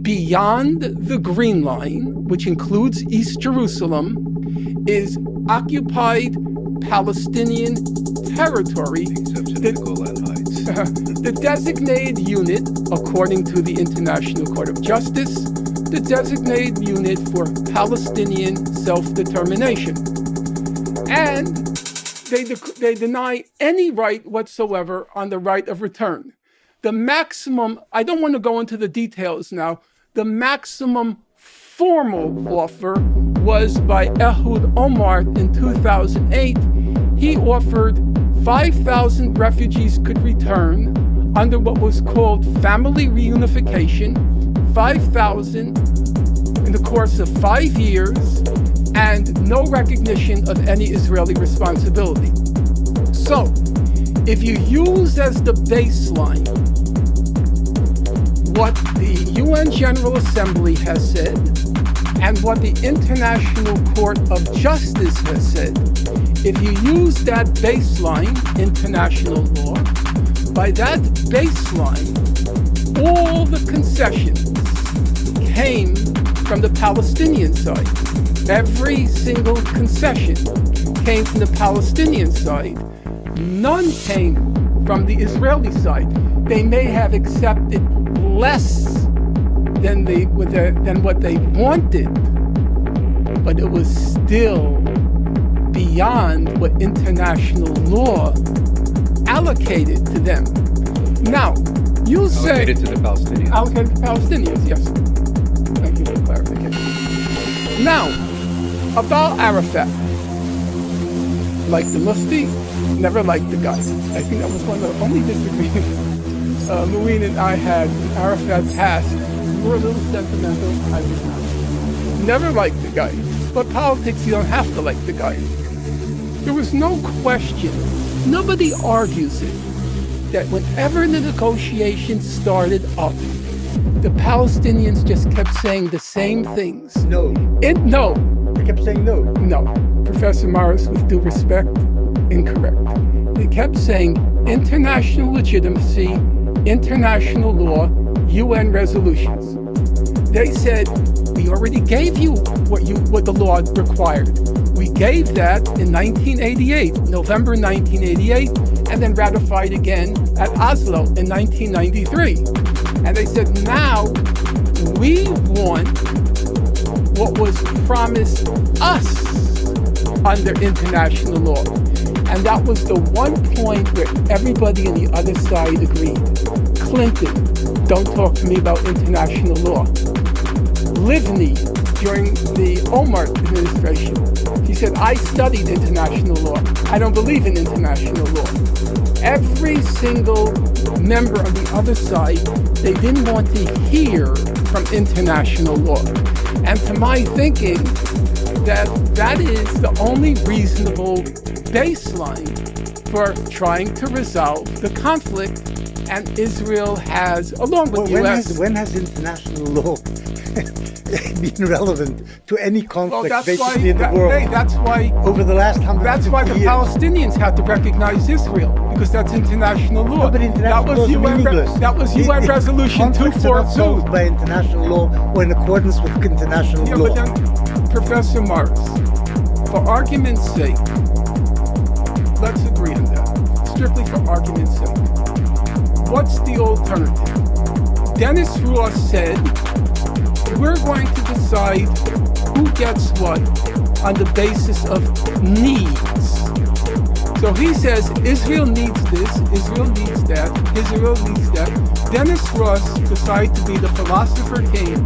beyond the Green Line, which includes East Jerusalem, is occupied Palestinian territory. The designated unit, according to the International Court of Justice, the designated unit for Palestinian self-determination. And they deny any right whatsoever on the right of return. The maximum, I don't want to go into the details now, the maximum formal offer was by Ehud Omar in 2008. He offered 5,000 refugees could return under what was called family reunification, 5,000 in the course of 5 years, and no recognition of any Israeli responsibility. So, if you use as the baseline what the UN General Assembly has said and what the International Court of Justice has said, if you use that baseline, international law, by that baseline, all the concessions came from the Palestinian side. Every single concession came from the Palestinian side. None came from the Israeli side. They may have accepted less than what they wanted, but it was still beyond what international law allocated to them. Now, you say... Allocated to the Palestinians. Allocated to Palestinians, yes. Thank you for the clarification. Now, about Arafat. Like the Mufti, never liked the guy. I think that was one of the only disagreements Mouin and I had. Arafat passed. We were a little sentimental. I was not. Never liked the guy. But politics, you don't have to like the guy. There was no question. Nobody argues it. That whenever the negotiations started up, the Palestinians just kept saying the same things. No. No. They kept saying no. No. Professor Morris, with due respect, incorrect. They kept saying international legitimacy, international law, UN resolutions. They said we already gave you what the law required. We gave that in 1988, November 1988, and then ratified again at Oslo in 1993. And they said, now we want what was promised us under international law. And that was the one point where everybody on the other side agreed. Clinton, don't talk to me about international law. Livni, during the Omar administration, he said, I studied international law. I don't believe in international law. Every single member on the other side, they didn't want to hear from international law. And to my thinking, that is the only reasonable baseline for trying to resolve the conflict. And Israel has, along with the U.S. When has international law been relevant to any conflict basically in the world? That's why over the last 150 That's why the years. Palestinians had to recognize Israel, because that's international law. No, but international law is meaningless. That was UN Resolution 242. Conflicts are not solved by international law or in accordance with international Yeah, law. but then, Professor Morris, for argument's sake, let's agree on that. Strictly for argument's sake. What's the alternative? Dennis Ross said, we're going to decide who gets what on the basis of needs. So he says, Israel needs this, Israel needs that, Israel needs that. Dennis Ross decided to be the philosopher king.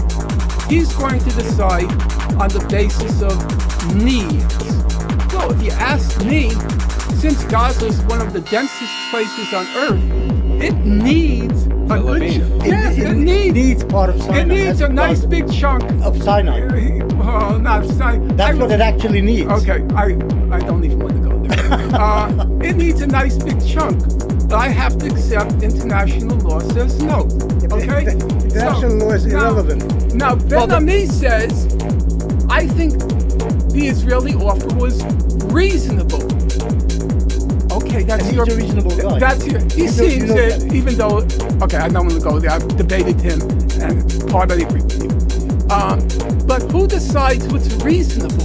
He's going to decide on the basis of needs. So if you ask me, since Gaza is one of the densest places on earth, it needs a good It needs part of Sinai. It needs a nice big chunk of Sinai. Well, not Sinai. That's what it actually needs. Okay, I don't even want to go there. It needs a nice big chunk. I have to accept international law says no. Okay? International law is irrelevant. Now, Ben Ami says, I think the Israeli offer was reasonable. Okay, that's your reasonable guy. That's your. He seems it, even though. Okay, I don't want to go there. I've debated him, and part of the agree with you. But who decides what's reasonable?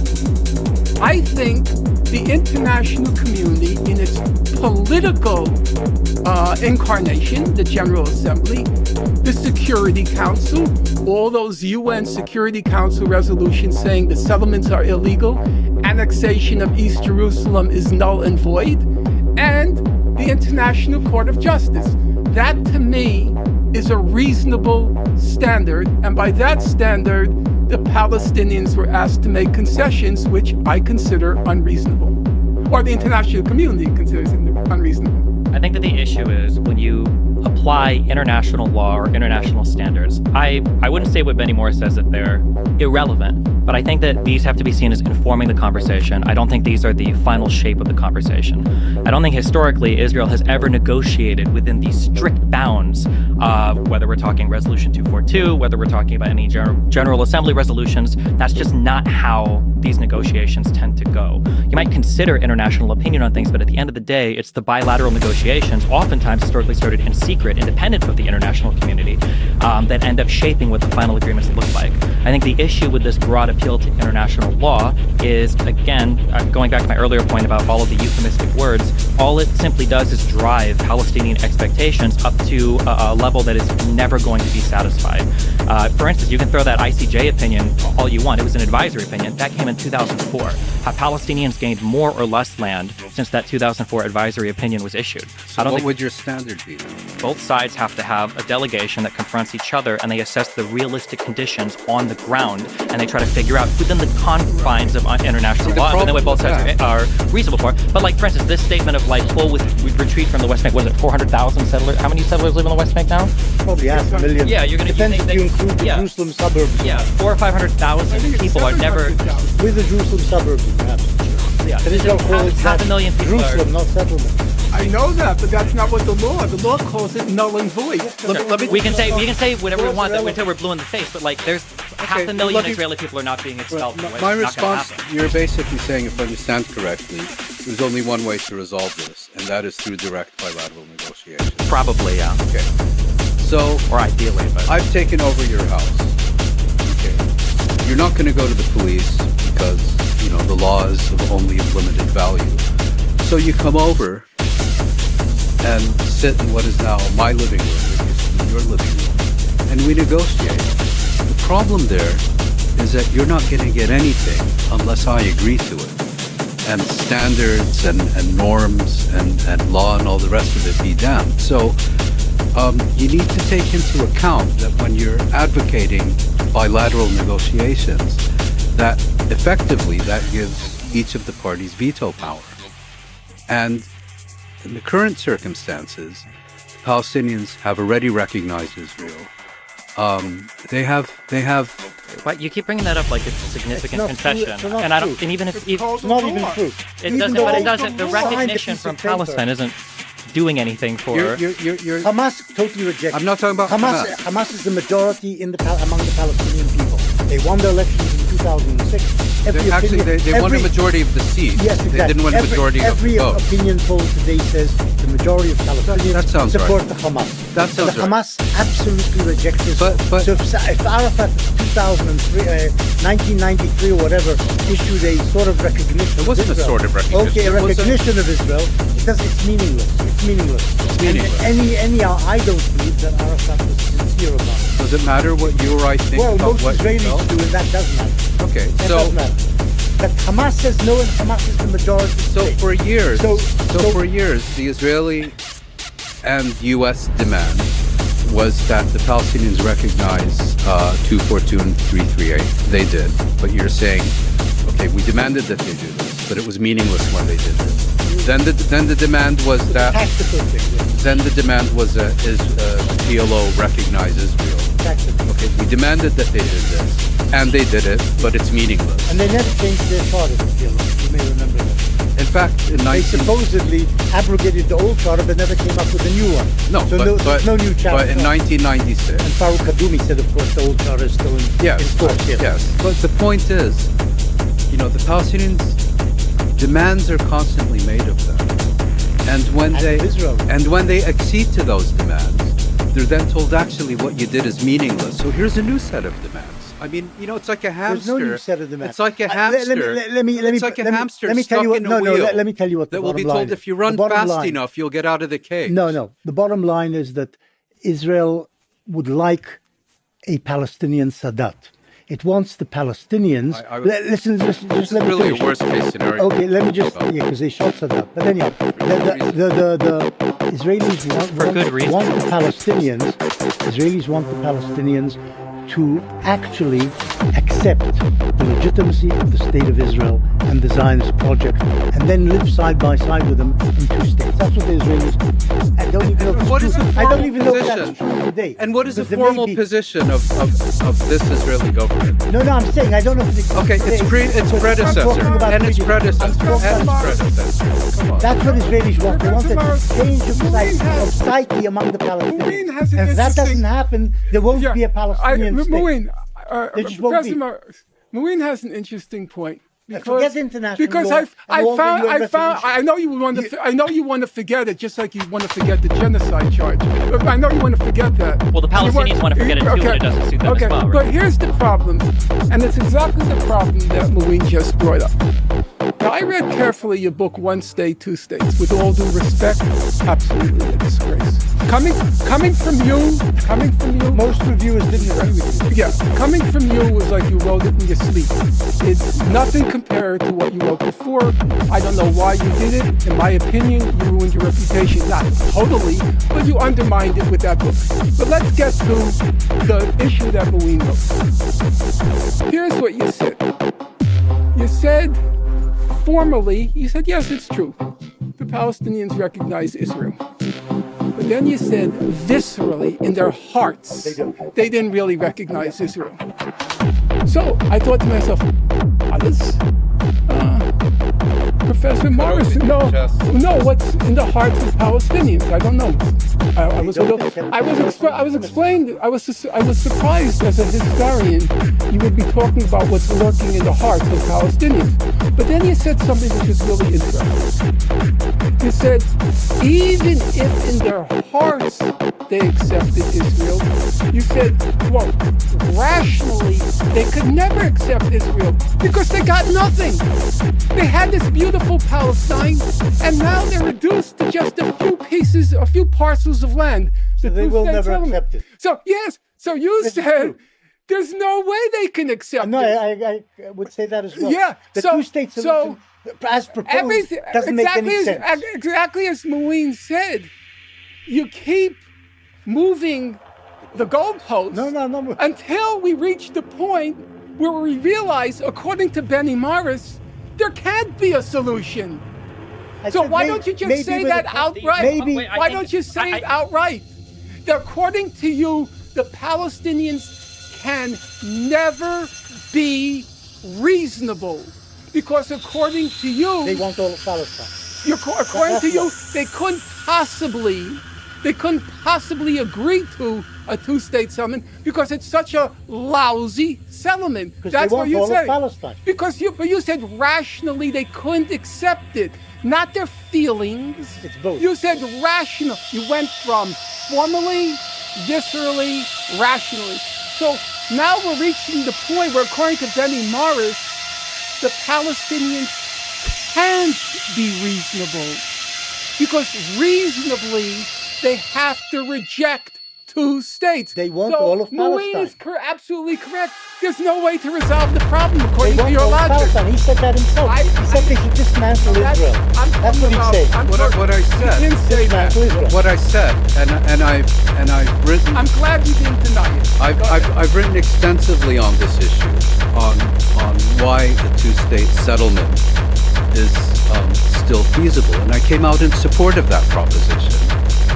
I think the international community, in its political incarnation, the General Assembly, the Security Council, all those UN Security Council resolutions saying the settlements are illegal, annexation of East Jerusalem is null and void, and the International Court of Justice. That, to me, is a reasonable standard, and by that standard, the Palestinians were asked to make concessions, which I consider unreasonable, or the international community considers unreasonable. I think that the issue is when you apply international law or international standards, I wouldn't say what Benny Moore says that they're irrelevant, but I think that these have to be seen as informing the conversation. I don't think these are the final shape of the conversation. I don't think historically Israel has ever negotiated within these strict bounds, whether we're talking Resolution 242, whether we're talking about any General Assembly resolutions. That's just not how these negotiations tend to go. You might consider international opinion on things, but at the end of the day, it's the bilateral negotiations, oftentimes historically started in secret, independent of the international community, that end up shaping what the final agreements look like. I think the issue with this broad appeal to international law is, again, going back to my earlier point about all of the euphemistic words, all it simply does is drive Palestinian expectations up to a level that is never going to be satisfied. For instance, you can throw that ICJ opinion all you want. It was an advisory opinion. That came in 2004. Have Palestinians gained more or less land since that 2004 advisory opinion was issued? So what would your standard be? Both sides have to have a delegation that confronts each other, and they assess the realistic conditions on the ground, and they try to figure out within the confines of international law, and then what both sides are reasonable for. But like, for instance, this statement of like full retreat from the West Bank, was it 400,000 settlers? How many settlers live on the West Bank now? Probably half a million. Yeah, you're going to depends if you include the Jerusalem suburbs. Yeah, 400,000 or 500,000 people are never with the Jerusalem suburbs. Yeah, half a million people Jerusalem, not settlement. I know that, but that's not what the law calls it null and void. We can say whatever we want, that until we're blue in the face, but like there's half a million Israeli people are not being expelled. My response, you're basically saying, if I understand correctly, there's only one way to resolve this, and that is through direct bilateral negotiations. Probably, yeah. Okay. So, or ideally, but I've taken over your house. Okay. you're not going to go to the police because, the law is of only limited value. So you come over and sit in what is now my living room, which is your living room, and we negotiate. The problem there is that you're not going to get anything unless I agree to it. And standards and norms and law and all the rest of it be damned. So you need to take into account that when you're advocating bilateral negotiations, that effectively that gives each of the parties veto power. And in the current circumstances, Palestinians have already recognized Israel. They have. But you keep bringing that up like it's a significant concession, and I don't. And even if it's not even true, it doesn't. But it doesn't. The recognition from Palestine isn't doing anything for. Hamas totally rejects. I'm not talking about Hamas. Hamas is the majority among the Palestinian people. They won the elections in 2006. They won a majority of the seats. Yes, exactly. They didn't win a majority of the votes. Every opinion poll today says the majority of Palestinians support the Hamas. That sounds the Hamas absolutely rejects this. But so if Arafat in 1993 or whatever issued a sort of recognition, it wasn't a sort of recognition. Okay, a recognition of Israel. It's meaningless. It's meaningless. I don't believe that Arafat was sincere about it. Does it matter what you or I think about what Israelis do, and that doesn't matter. Okay, that doesn't matter. But Hamas says no, and Hamas is the majority. So for years, the Israeli and U.S. demand was that the Palestinians recognize 242 and 338. They did, but you're saying, okay, we demanded that they do this, but it was meaningless when they did it. Then the demand was that. Then the demand was that PLO recognize Israel. Okay, we demanded that they did this, and they did it, but it's meaningless. And they never changed their charter, the PLO. You may remember that. In fact, they supposedly abrogated the old charter, but never came up with a new one. There's no new charter. But in 1996, and Farouk Kaddoumi said, of course, the old charter is still in force. Yes. But the point is, the Palestinians' demands are constantly made of them, and when they accede to those demands, they're then told actually what you did is meaningless. So here's a new set of demands. I mean, it's like a hamster. There's no new set of demands. It's like a hamster. Let me tell you what. Let me tell you what the bottom line is. That will be told if you run fast enough, you'll get out of the cage. No. The bottom line is that Israel would like a Palestinian Sadat. It wants the Palestinians. Listen, just let me really finish. A worst case scenario. Okay, let me just because they shot Sadat. But anyhow, the Israelis want the Palestinians. Israelis want the Palestinians to actually accept the legitimacy of the State of Israel and the Zionist project, and then live side by side with them in two states. That's what the Israelis. I don't even know if that's true today. And what is the formal position of this Israeli government? No, I'm saying I don't know if it's okay. It's predecessor. Come on. That's what Israelis want. They want a change of psyche among the Palestinians. And if that doesn't happen, there won't be a Palestinian state. Mouin, Mouin has an interesting point. Forget international law. I know you want to forget it, just like you want to forget the genocide charge. I know you want to forget that. Well, the Palestinians want to forget it too, but it doesn't suit them as well. Right? But here's the problem, and it's exactly the problem that Mouin just brought up. Now, I read carefully your book, One State, Two States. With all due respect, absolutely a disgrace. Coming from you. Most reviewers didn't agree with you. Yeah, coming from you was like you wrote it in your sleep. It's nothing compared to what you wrote before. I don't know why you did it. In my opinion, you ruined your reputation. Not totally, but you undermined it with that book. But let's get to the issue that Mouin wrote. Here's what you said. You said, formally, yes, it's true. The Palestinians recognize Israel. But then you said, viscerally, in their hearts, they didn't really recognize Israel. So I thought to myself, how does Professor Morrison know what's in the hearts of Palestinians? I don't know. I was surprised as a historian you would be talking about what's lurking in the hearts of Palestinians. But then you said something which is really interesting. You said, even if in their hearts they accepted Israel, you said, quote, rationally, they could never accept Israel because they got nothing. They had this beautiful Palestine, and now they're reduced to just a few parcels of land. So they will never accept it. So, yes, so you said, there's no way they can accept it. No, I would say that as well. Yeah, the two-state solution, as proposed, doesn't make any sense. Exactly as Mouin said, you keep moving the goalposts until we reach the point where we realize, according to Benny Morris, there can't be a solution. So why don't you just say that outright? Why don't you say it outright? That according to you, the Palestinians can never be reasonable. Because according to you... They want all of Palestine. According to you, they couldn't possibly agree to a two-state settlement because it's such a lousy settlement. That's what you said. Palestine. But you said rationally they couldn't accept it, not their feelings. It's both. You said rational. You went from formally, viscerally, rationally. So now we're reaching the point where, according to Benny Morris, the Palestinians can't be reasonable because reasonably they have to reject two states. They want all of Palestine. Mouin is absolutely correct. There's no way to resolve the problem according to your logic. Palestine. He said that himself. He said they should dismantle Israel. That's what he said. What I said. He didn't say that. What I said, and I've written. I'm glad you didn't deny it. I've written extensively on this issue, on why a two-state settlement is still feasible, and I came out in support of that proposition.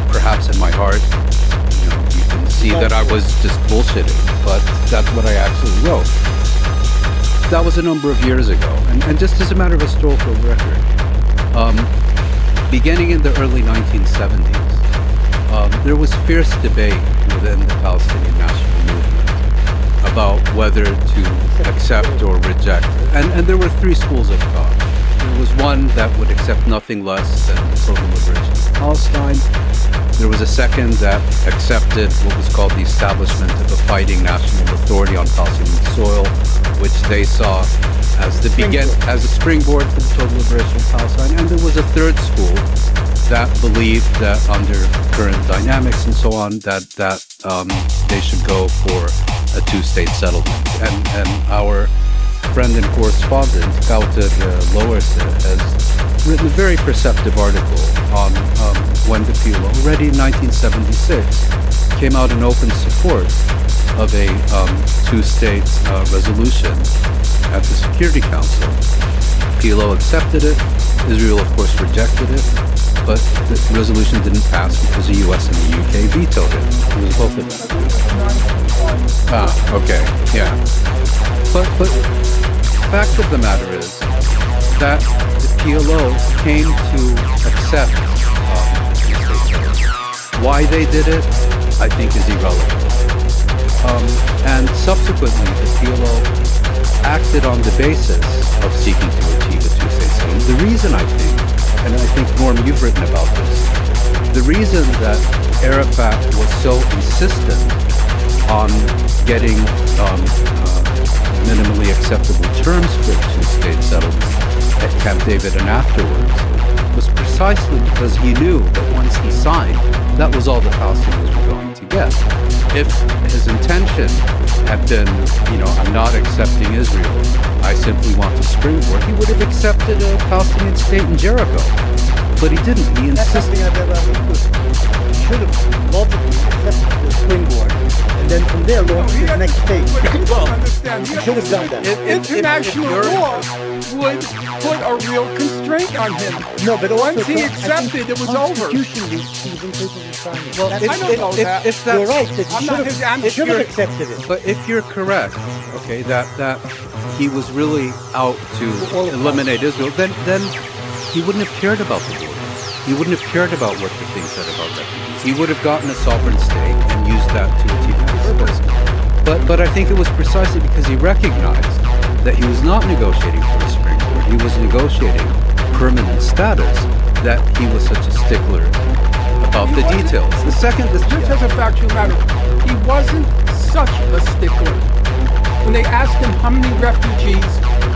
Perhaps in my heart, you can see that I was just bullshitting, but that's what I actually wrote. That was a number of years ago, and just as a matter of historical record, beginning in the early 1970s, there was fierce debate within the Palestinian national movement about whether to accept or reject. And there were three schools of thought. There was one that would accept nothing less than the total liberation of Palestine. There was a second that accepted what was called the establishment of a fighting national authority on Palestinian soil, which they saw as as a springboard for the total liberation of Palestine. And there was a third school that believed that under current dynamics and so on, that they should go for a two-state settlement. And our friend and correspondent, Gaute Loerse, has written a very perceptive article on when the PLO, already in 1976, came out in open support of a two-state resolution at the Security Council. PLO accepted it. Israel, of course, rejected it. But the resolution didn't pass because the US and the UK vetoed it. It was both of them. Okay, yeah. But fact of the matter is that the PLO came to accept why they did it, I think, is irrelevant. And subsequently, the PLO acted on the basis of seeking to achieve a two-state solution. The reason, I think, and I think, Norm, you've written about this, the reason that Arafat was so insistent on getting minimally acceptable terms for a two-state settlement at Camp David and afterwards was precisely because he knew that once he signed, that was all the Palestinians were going to get. If his intention had been, I'm not accepting Israel, I simply want to springboard, he would have accepted a Palestinian state in Jericho. But he didn't. He insisted. That's something I've never understood. He should have logically accepted the springboard, and then from there launched his next stage. He should have done that. International law would put a real constraint on him. No, but once he accepted, it was over. Constitutionally, he was incapable of signing it. Well, I don't know that. If that's, you're right. That he should have accepted it. But if you're correct, okay, that he was really out to eliminate Israel, then he wouldn't have cared about the border. He wouldn't have cared about what the thing said about refugees. He would have gotten a sovereign state and used that to achieve his purpose. But I think it was precisely because he recognized that he was not negotiating for a springboard. He was negotiating permanent status. that he was such a stickler about the details. The second, just as a factual matter, he wasn't such a stickler. When they asked him how many refugees,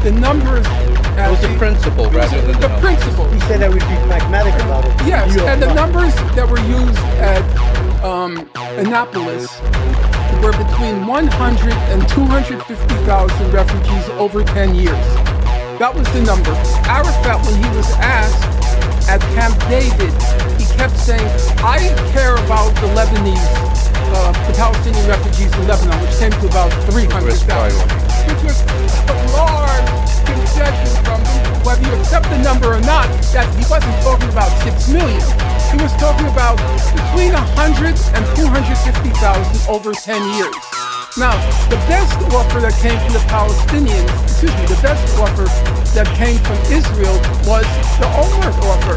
the numbers... It was the principle rather than the principle. He said I would be pragmatic about it. Yes, and the numbers that were used at Annapolis were between 100 and 250,000 refugees over 10 years. That was the number. Arafat, when he was asked at Camp David, he kept saying, I care about the Lebanese, the Palestinian refugees in Lebanon, which came to about 300,000, which was a large concession from him. Whether you accept the number or not, that he wasn't talking about 6 million. He was talking about between 100 and 250,000 over 10 years. Now, the best offer that came from the Palestinians, the best offer that came from Israel was the Olmert offer.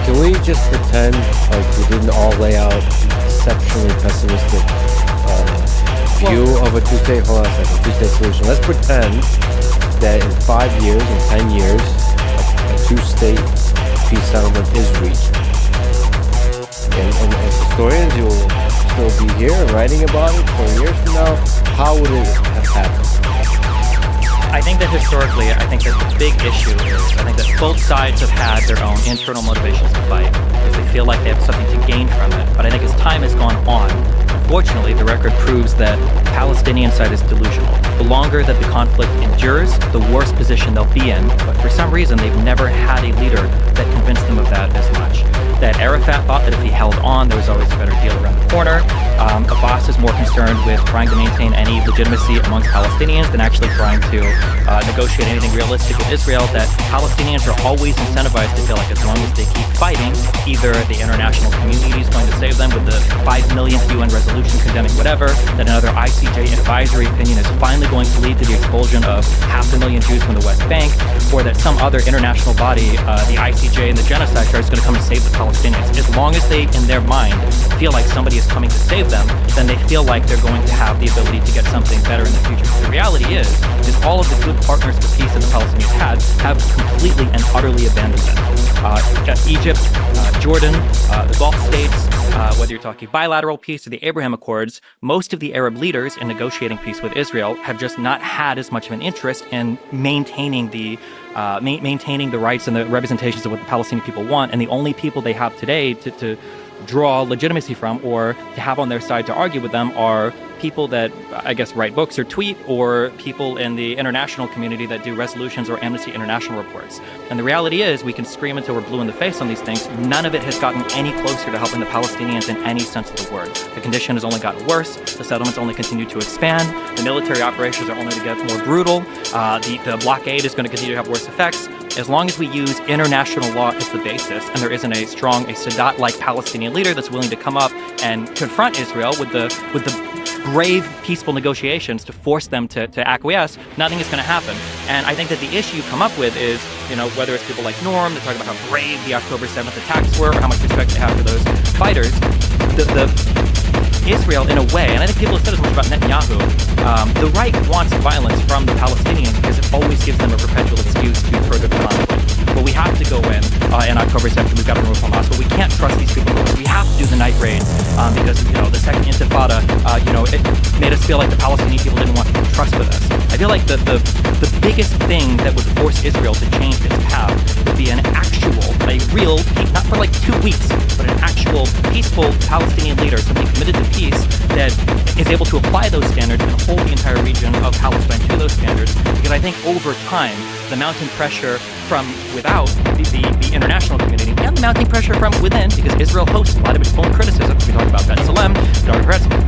Can we just pretend like we didn't all lay out exceptionally pessimistic view of a two-state solution? Let's pretend that in 5 years, in 10 years, a two-state peace settlement is reached. And as historians, you will still be here writing about it 20 years from now. How would it have happened? I think that historically, I think that the big issue is, I think that both sides have had their own internal motivations to fight because they feel like they have something to gain from it. But I think as time has gone on, unfortunately, the record proves that the Palestinian side is delusional. The longer that the conflict endures, the worse position they'll be in. But for some reason, they've never had a leader that convinced them of that as much. That Arafat thought that if he held on, there was always a better deal around the corner. Abbas is more concerned with trying to maintain any legitimacy amongst Palestinians than actually trying to negotiate anything realistic with Israel. That Palestinians are always incentivized to feel like as long as they keep fighting, either the international community is going to save them with the 5 millionth UN resolution condemning whatever, that another ICJ advisory opinion is finally going to lead to the expulsion of 500,000 Jews from the West Bank, or that some other international body, the ICJ and the genocide charge, is going to come and save the Palestinians. As long as they, in their mind, feel like somebody is coming to save them, then they feel like they're going to have the ability to get something better in the future. The reality is all of the good partners for peace that the Palestinians had have completely and utterly abandoned them. Egypt, Jordan, the Gulf states, whether you're talking bilateral peace or the Abraham Accords, most of the Arab leaders in negotiating peace with Israel have just not had as much of an interest in maintaining the rights and the representations of what the Palestinian people want. And the only people they have today to draw legitimacy from or to have on their side to argue with them are people that, I guess, write books or tweet, or people in the international community that do resolutions or Amnesty International reports. And the reality is, we can scream until we're blue in the face on these things. None of it has gotten any closer to helping the Palestinians in any sense of the word. The condition has only gotten worse. The settlements only continue to expand. The military operations are only to get more brutal. The blockade is going to continue to have worse effects. As long as we use international law as the basis, and there isn't a strong, a Sadat-like Palestinian leader that's willing to come up and confront Israel with the brave, peaceful negotiations to force them to acquiesce, nothing is going to happen. And I think that the issue you come up with is, whether it's people like Norm that talk about how brave the October 7th attacks were, or how much respect they have for those fighters, Israel, in a way, and I think people have said as much about Netanyahu, the right wants violence from the Palestinians because it always gives them a perpetual excuse to further the conflict. But we have to go in October 7th, we've got to remove Hamas, but we can't trust these people. We have to do the night raids because, the second Intifada, it made us feel like the Palestinian people didn't want to trust with us. I feel like the biggest thing that would force Israel to change its path would be a real, not for like 2 weeks, but an actual peaceful Palestinian leader, somebody committed to peace that is able to apply those standards and hold the entire region of Palestine to those standards. Because I think over time, the mounting pressure from without the international community and the mounting pressure from within, because Israel hosts a lot of its own criticism. We talked about B'Tselem,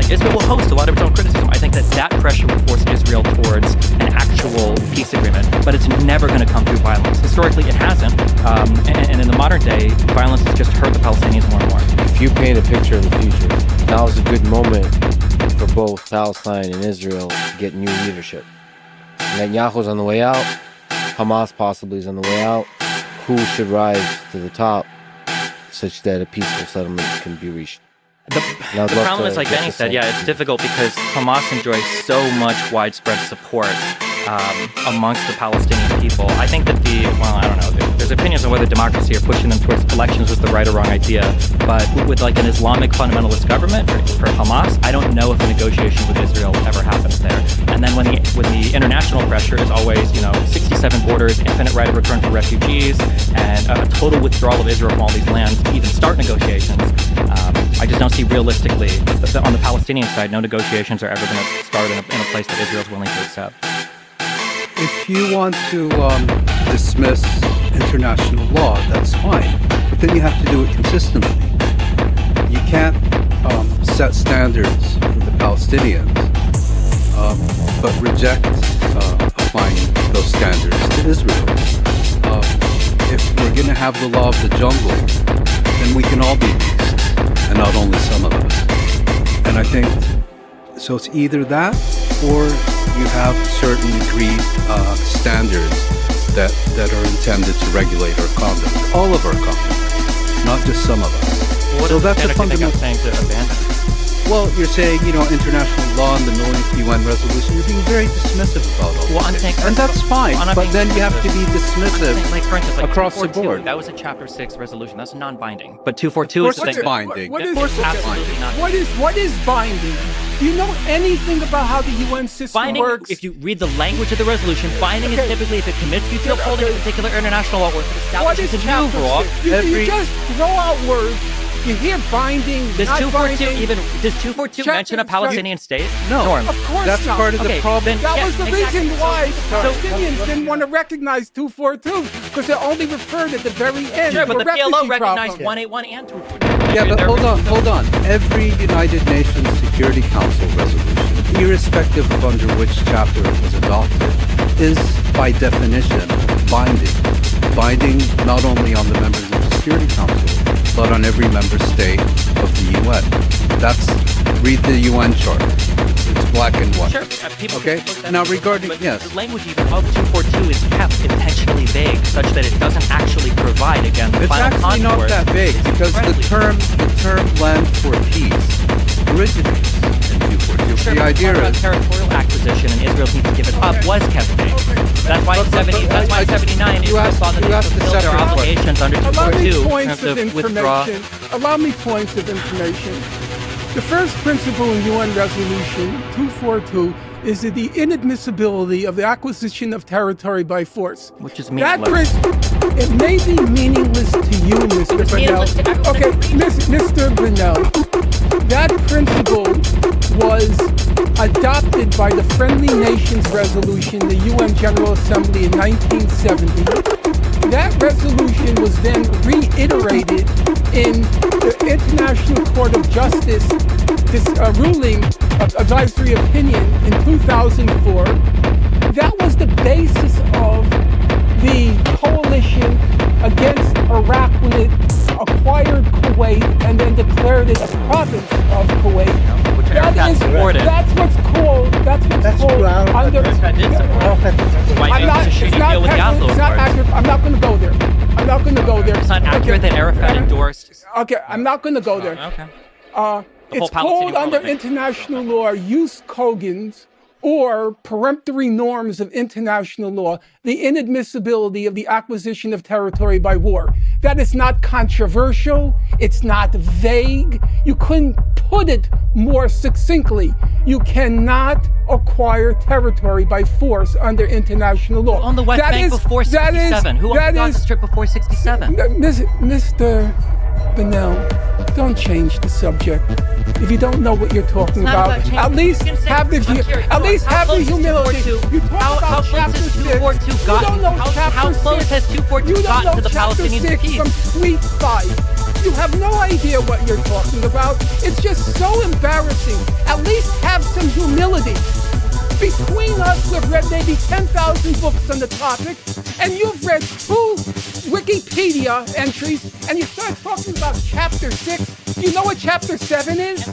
Israel will host a lot of its own criticism. I think that pressure will force Israel towards an actual peace agreement, but it's never going to come through violence. Historically, it hasn't, and in the modern day, violence has just hurt the Palestinians more and more. If you paint a picture of the future, now is a good moment for both Palestine and Israel to get new leadership. Netanyahu's on the way out. Hamas possibly is on the way out. Who should rise to the top such that a peaceful settlement can be reached? The problem is, like Benny said, it's difficult because Hamas enjoys so much widespread support amongst the Palestinian people. I think that I don't know, there's opinions on whether democracy or pushing them towards elections was the right or wrong idea, but with like an Islamic fundamentalist government for Hamas, I don't know if a negotiation with Israel ever happens there. And then when the international pressure is always, 67 borders, infinite right of return for refugees, and a total withdrawal of Israel from all these lands to even start negotiations, I just don't see realistically that on the Palestinian side, no negotiations are ever going to start in a place that Israel's willing to accept. If you want to dismiss international law, that's fine. But then you have to do it consistently. You can't set standards for the Palestinians, but reject applying those standards to Israel. If we're going to have the law of the jungle, then we can all be beasts, and not only some of us. And I think, so it's either that, or you have certain agreed standards that are intended to regulate our conduct, all of our conduct, not just some of us. Well, so that's a fundamental thing to abandon. Well, you're saying, international law and the millionth UN resolution, you're being very dismissive about all this. And that's fine, but then you have to be dismissive across the board. That was a Chapter 6 resolution. That's non-binding. But 242 is the thing. It's binding. What is binding? Do you know anything about how the UN system works? If you read the language of the resolution, binding is typically if it commits you to upholding a particular international law or establishes a new law. You just throw out words. You hear binding, does not 242 binding. Does 242 mention a Palestinian state? No. Norm. Of course That's not. part of the problem. That was the reason why So Palestinians didn't want to recognize 242, because it only referred at the very end. Sure, but the PLO recognized problem. 181 and 242. Yeah, but hold on. Every United Nations Security Council resolution, irrespective of under which chapter it was adopted, is by definition binding. Binding not only on the members of the Security Council, but on every member state of the UN. Read the UN chart. It's black and white. Sure. Okay? Now regarding, yes. The language even of 242 is kept intentionally vague, such that it doesn't actually provide, again, the It's final actually not contours. that vague, because the term land for peace originates in 242. Sure, The but idea about is... territorial acquisition and Israel's need to give it up was kept vague. That's why in 79 Israel saw that they fulfilled their obligations under 242 in terms of withdraw. Allow me points of information. The first principle in UN Resolution 242 is the inadmissibility of the acquisition of territory by force. Which is meaningless. It may be meaningless to you, Mr. Brunel. Okay, Mr. Brunel, that principle was adopted by the Friendly Nations Resolution, the UN General Assembly in 1970. That resolution was then reiterated in the International Court of Justice, this ruling, advisory opinion in 2004. That was the basis of the coalition against Iraq when it acquired Kuwait and then declared it a province of Kuwait. That's what's called under. I'm not going to go there. It's not accurate that Arafat endorsed. Okay, I'm not going to go there. Okay. It's called under international law use cogents or peremptory norms of international law, the inadmissibility of the acquisition of territory by war. That is not controversial. It's not vague. You couldn't put it more succinctly. You cannot acquire territory by force under international law. On the West Bank before 67. Who owned the Gaza Strip before 67? Mr. Bennell, don't change the subject. If you don't know what you're talking about, at least have the humility. You talk about chapter 6. You don't know how close has 242 gotten to the Palestinian peace? From Suite 5. You have no idea what you're talking about. It's just so embarrassing. At least have some humility. Between us, we've read maybe 10,000 books on the topic, and you've read 2 Wikipedia entries, and you start talking about Chapter 6. Do you know what Chapter 7 is?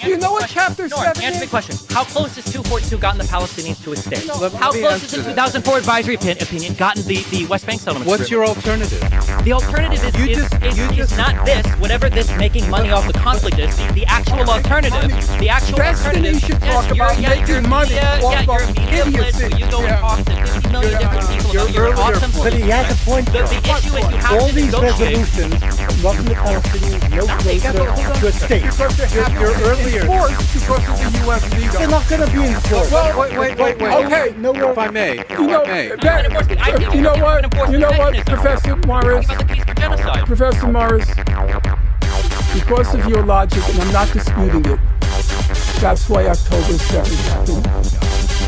Do you know what Chapter 7 Answer the is? question. How close has 242 gotten the Palestinians to a state? Let How me close has answer the that. 2004 advisory opinion gotten the West Bank settlement? What's your alternative? The alternative is not this, whatever this making money off the conflict is. The actual alternative. The actual Destiny alternative. should talk about making money off your of media blitz where idiocy. you go and talk to 50 million different people about your awesome But he has a point. The issue is you have All to these negotiate. resolutions, welcome the Palestinians, no closer to a state. Because they have You're earlier. enforced because of the U.S. veto. They're not going to be enforced. Wait. Okay. If I may. You know, you know what? You know what, Professor Morris? About the peace for genocide. Professor Morris, because of your logic, and I'm not disputing it, that's why October 7th happened.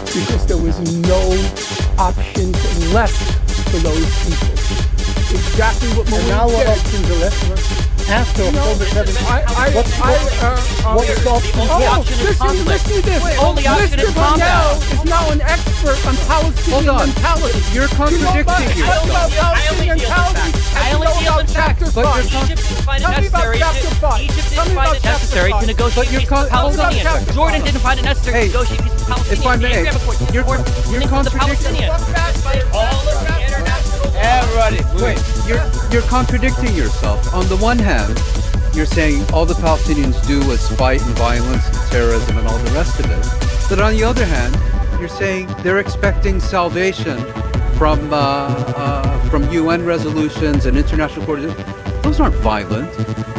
Because there was no options left for those people. Exactly what And now Mouin what said. options are left? After October 7th, what's the option? Listen to this. Only option is Mr. combat. Bonnell is now an expert on Palestinian Hold on. mentality. You're contradicting You know about Palestinian mentality. I only deal in facts. Chapter 5. Egypt didn't find it Tell me about necessary. chapter 5. Egypt Tell didn't me find about it chapter necessary to 5. negotiate But you're peace with the Tell me about chapter Palestinians. Jordan 5. didn't find it necessary to Hey, negotiate peace with the Palestinians. if I may, The Abraham Accords you're with the contradicting. Palestinians. All of the international law. Wait, you're contradicting yourself. On the one hand, you're saying all the Palestinians do is fight and violence and terrorism and all the rest of it. But on the other hand, you're saying they're expecting salvation from UN resolutions and international court. Those aren't violent.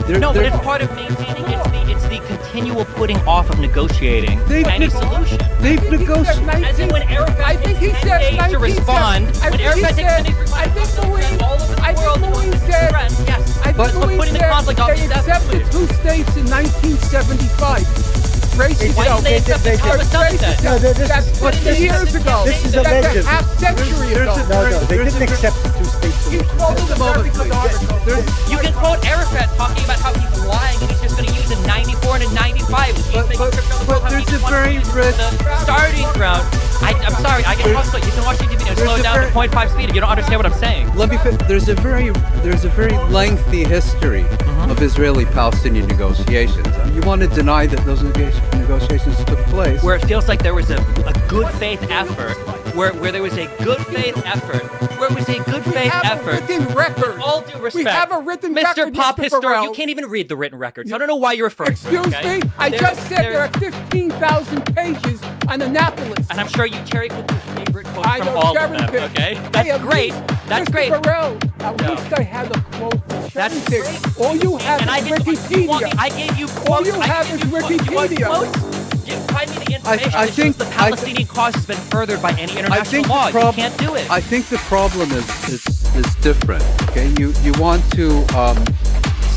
No, but it's part of maintaining. It's the continual putting off of negotiating any solution. They've negotiated. As in when Arafat takes 10 days to respond, when Arafat takes 10 days to respond, all over the world is threat. Yes, but putting the conflict off they accepted indefinitely. 2 states in 1975. Tracy Why didn't they accept the October 7th then? No, this That's is- 50 years ago. this is a That's legend. a half century ago. No, they There's didn't a- accept the two-state You solution. quoted the very good article. You can quote Arafat talking about how he's lying and he's just going to use a 94 and a 95. But there's a very rich. starting ground. I'm sorry, I can also, you can watch YouTube videos, slow it down to 0.5 speed if you don't understand what I'm saying. Let me. There's a very lengthy history of Israeli-Palestinian negotiations. You want to deny that those negotiations took place? Where it feels like there was a good faith effort, where there was a good faith effort, where it was a good faith effort. Written record. With all due respect, We have a written Mr. record, Pop Mr. Historian, Burrell. you can't even read the written records. I don't know why you're referring to Excuse it, okay? me? I just said there are 15,000 pages on Annapolis. And I'm sure you cherry picked your favorite quotes I from don't all of cherry them, pick. okay? Hey, That's at great. least, That's Mr. great. Burrell, at No. least I had a quote from That's cherry great. pick. All you have And I is didn't. You want me, Wikipedia. I gave you quotes. All you I have gave is you quotes. You want Wikipedia. quotes? You find me the information I that think- shows the Palestinian cause has been furthered by any I international think law. the problem. You can't do it. I think the problem is different. Okay, you want to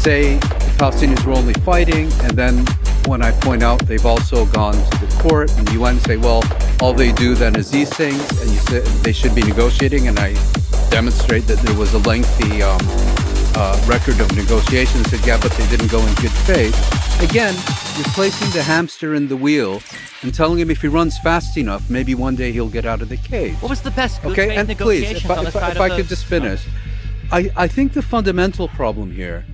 say the Palestinians were only fighting, and then when I point out they've also gone to the court and the UN say, well, all they do then is these things, and you say they should be negotiating, and I demonstrate that there was a lengthy record of negotiations. Said, yeah, but they didn't go in good faith. Again, you're placing the hamster in the wheel and telling him if he runs fast enough, maybe one day he'll get out of the cage. What was the best good Okay, faith and please, negotiations if on the side if of I the... could just finish. I think the fundamental problem here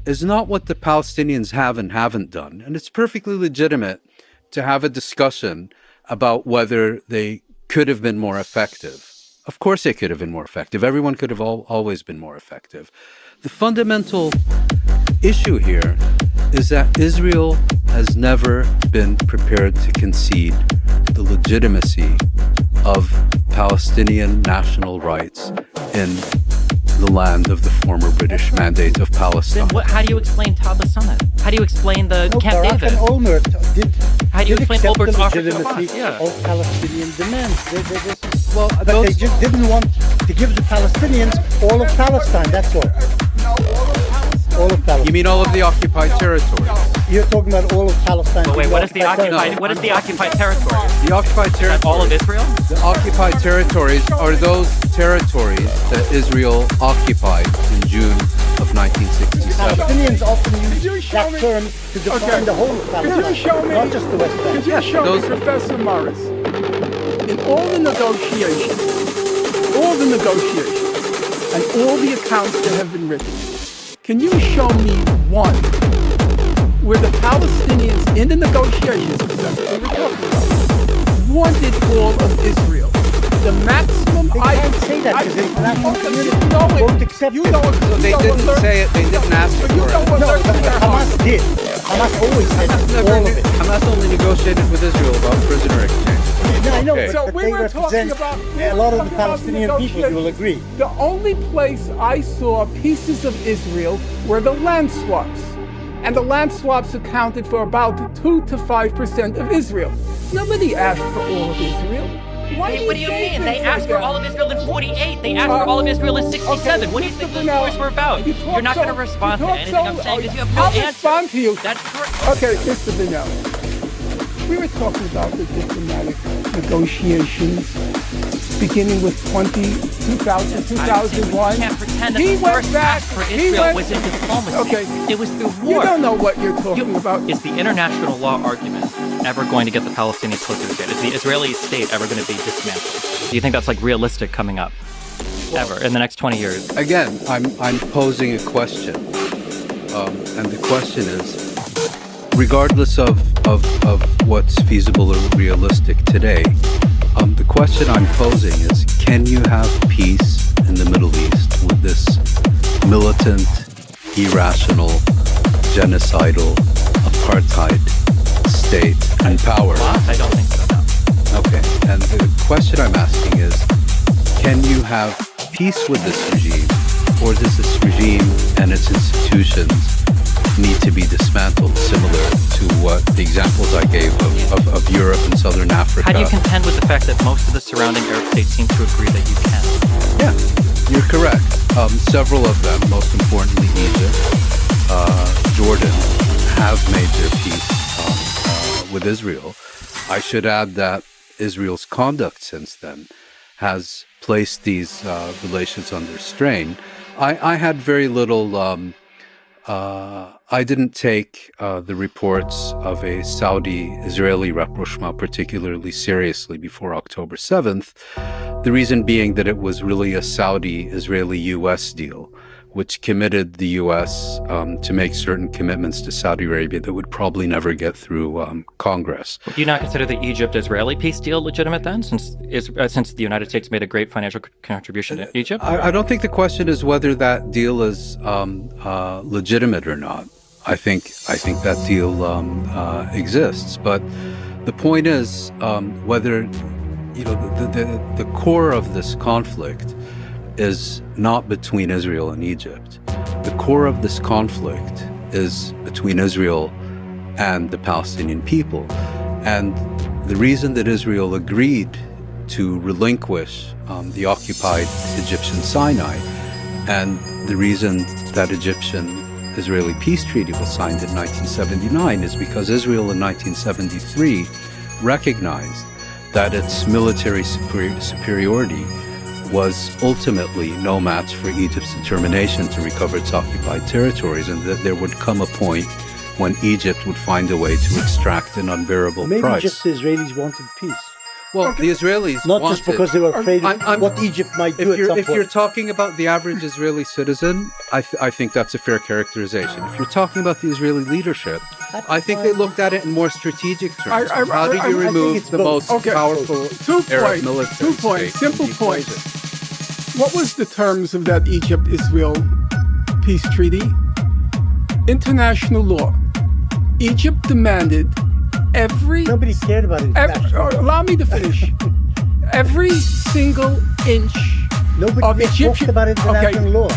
is not what the Palestinians have and haven't done. And it's perfectly legitimate to have a discussion about whether they could have been more effective. Of course they could have been more effective. Everyone could have always been more effective. The fundamental issue here is that Israel has never been prepared to concede the legitimacy of Palestinian national rights in the land of the former British Mandate of Palestine. Then how do you explain Tabla Summit? How do you explain the No, Camp Barak David? and Olmert How do you did explain accept Olmert's the offer to legitimacy Hamas? Yeah. of Palestinian demands. Well, But they just didn't want to give the Palestinians all of Palestine, that's all. All of Palestine. you mean all of the occupied territories? You're talking about all of Palestine. But wait, what is the occupied occupied? territory. What is the occupied territory? The occupied Is that all of territories. Israel? The occupied territories are those territories that Israel occupied in June of 1967. Palestinians often you use show that me- term to define Okay. the whole of Could Palestine, you show me? not just the West Bank. Could you show those- me, Professor Morris, in all the negotiations, and all the accounts that have been written, can you show me one where the Palestinians in the negotiations that we were talking about wanted all of Israel. The maximum They I can't say that because the international community know it. won't accept You it. know it. So they You know didn't what say it. They didn't ask for you know it. what No, lurks but in their Hamas hearts. did. Hamas always said all of it. Hamas only negotiated with Israel about prisoner exchange. No, I know, Okay. So but we they were talking represent about a lot of the Palestinian people, you will agree. The only place I saw pieces of Israel were the land swaps. And the land swaps accounted for about 2 to 5% of Israel. Nobody asked for all of Israel. Why Hey, what do you say mean? They things asked like for that? all of Israel in 48. They asked for all of Israel in 67. Okay, What do you think Mr. those Bernal, wars were about? you talk You're not so- going to respond you to talk anything I'm so- saying because you have no I'll answer. respond to you. That's correct. Okay, Mr. Bernal, we were talking about the diplomatic negotiations beginning with 2001. You can't pretend that He the went first back. ask for He Israel went- was in diplomacy. Okay. It was through You war. don't know what you're talking about. Is the international law argument ever going to get the Palestinians closer to state? Is the Israeli state ever going to be dismantled? Do you think that's like realistic coming up? Ever in the next 20 years? Again, I'm posing a question, and the question is, regardless of what's feasible or realistic today, the question I'm posing is, can you have peace in the Middle East with this militant, irrational, genocidal, apartheid state and power? I don't think so, no. Okay, and the question I'm asking is, can you have peace with this regime, or does this regime and its institutions need to be dismantled, similar to what the examples I gave of Europe and Southern Africa? How do you contend with the fact that most of the surrounding Arab states seem to agree that you can? Yeah, you're correct. Several of them, most importantly Egypt, Jordan, have made their peace with Israel. I should add that Israel's conduct since then has placed these relations under strain. I had very little. I didn't take the reports of a Saudi-Israeli rapprochement particularly seriously before October 7th, the reason being that it was really a Saudi-Israeli-U.S. deal, which committed the U.S. To make certain commitments to Saudi Arabia that would probably never get through Congress. Do you not consider the Egypt-Israeli peace deal legitimate then, since the United States made a great financial contribution to Egypt? I don't think the question is whether that deal is legitimate or not. I think that deal exists, but the point is whether the core of this conflict is not between Israel and Egypt. The core of this conflict is between Israel and the Palestinian people. And the reason that Israel agreed to relinquish the occupied Egyptian Sinai, and the reason that Egyptian-Israeli peace treaty was signed in 1979 is because Israel in 1973 recognized that its military superiority was ultimately no match for Egypt's determination to recover its occupied territories, and that there would come a point when Egypt would find a way to extract an unbearable Maybe price. just the Israelis wanted peace. Well, the Israelis Not wanted, just because they were afraid of I'm- what Egypt might do at some if you're point. talking about the average Israeli citizen, I think that's a fair characterization. If you're talking about the Israeli leadership, I think they looked at it in more strategic terms. How do you I think remove it's the both. most powerful Arab military 2 points, state simple and point. depose it? What was the terms of that Egypt-Israel peace treaty? International law. Egypt demanded Nobody cared about it. allow me to finish. Every single inch Nobody of Egyptian talked about international law.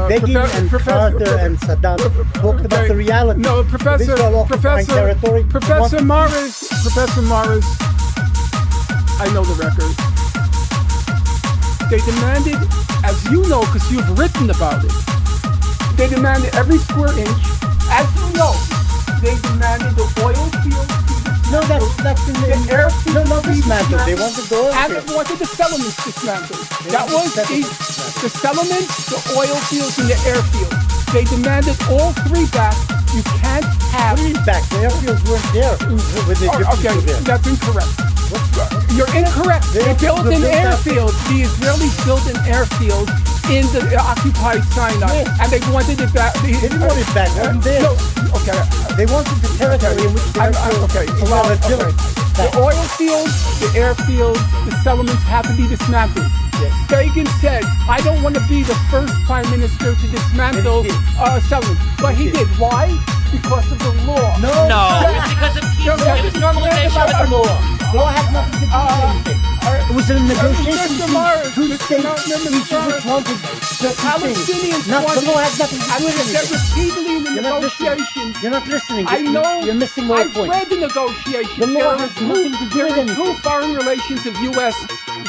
Begin and Carter and Saddam talked about the reality. No, of Israel occupying territory. Professor Morris, I know the record. They demanded, as you know, because you've written about it, they demanded every square inch. As you know, they demanded the oil fields. No, that's in the airfield. No, not dismantled. They wanted the oil And fields. they wanted the settlements dismantled. They That wanted was settlements the settlements, the oil fields, and the airfields. They demanded all three back. You can't have. What do you mean back? The airfields weren't there when the Egyptians Okay, were there. that's incorrect. You're incorrect. They built an airfield. The Israelis built an airfield in the occupied Sinai, and they wanted it back. They didn't want it back. Okay. They wanted the territory in which they The oil fields, the airfields, the settlements have to be dismantled. Yes. Begin said, I don't want to be the first prime minister to dismantle settlements. But he did. Why? Because of the law. No, it's because of peace. It was normalization. Law had nothing to do with anything. It was a negotiation Mr. Morris, between two states, each of which wanted certain Palestinians things. The law had nothing to do with They're anything. repeatedly in the negotiations. You're not listening. I know. You're missing my I've point. read the negotiations. The law has nothing to do There with are anything. two foreign relations of U.S.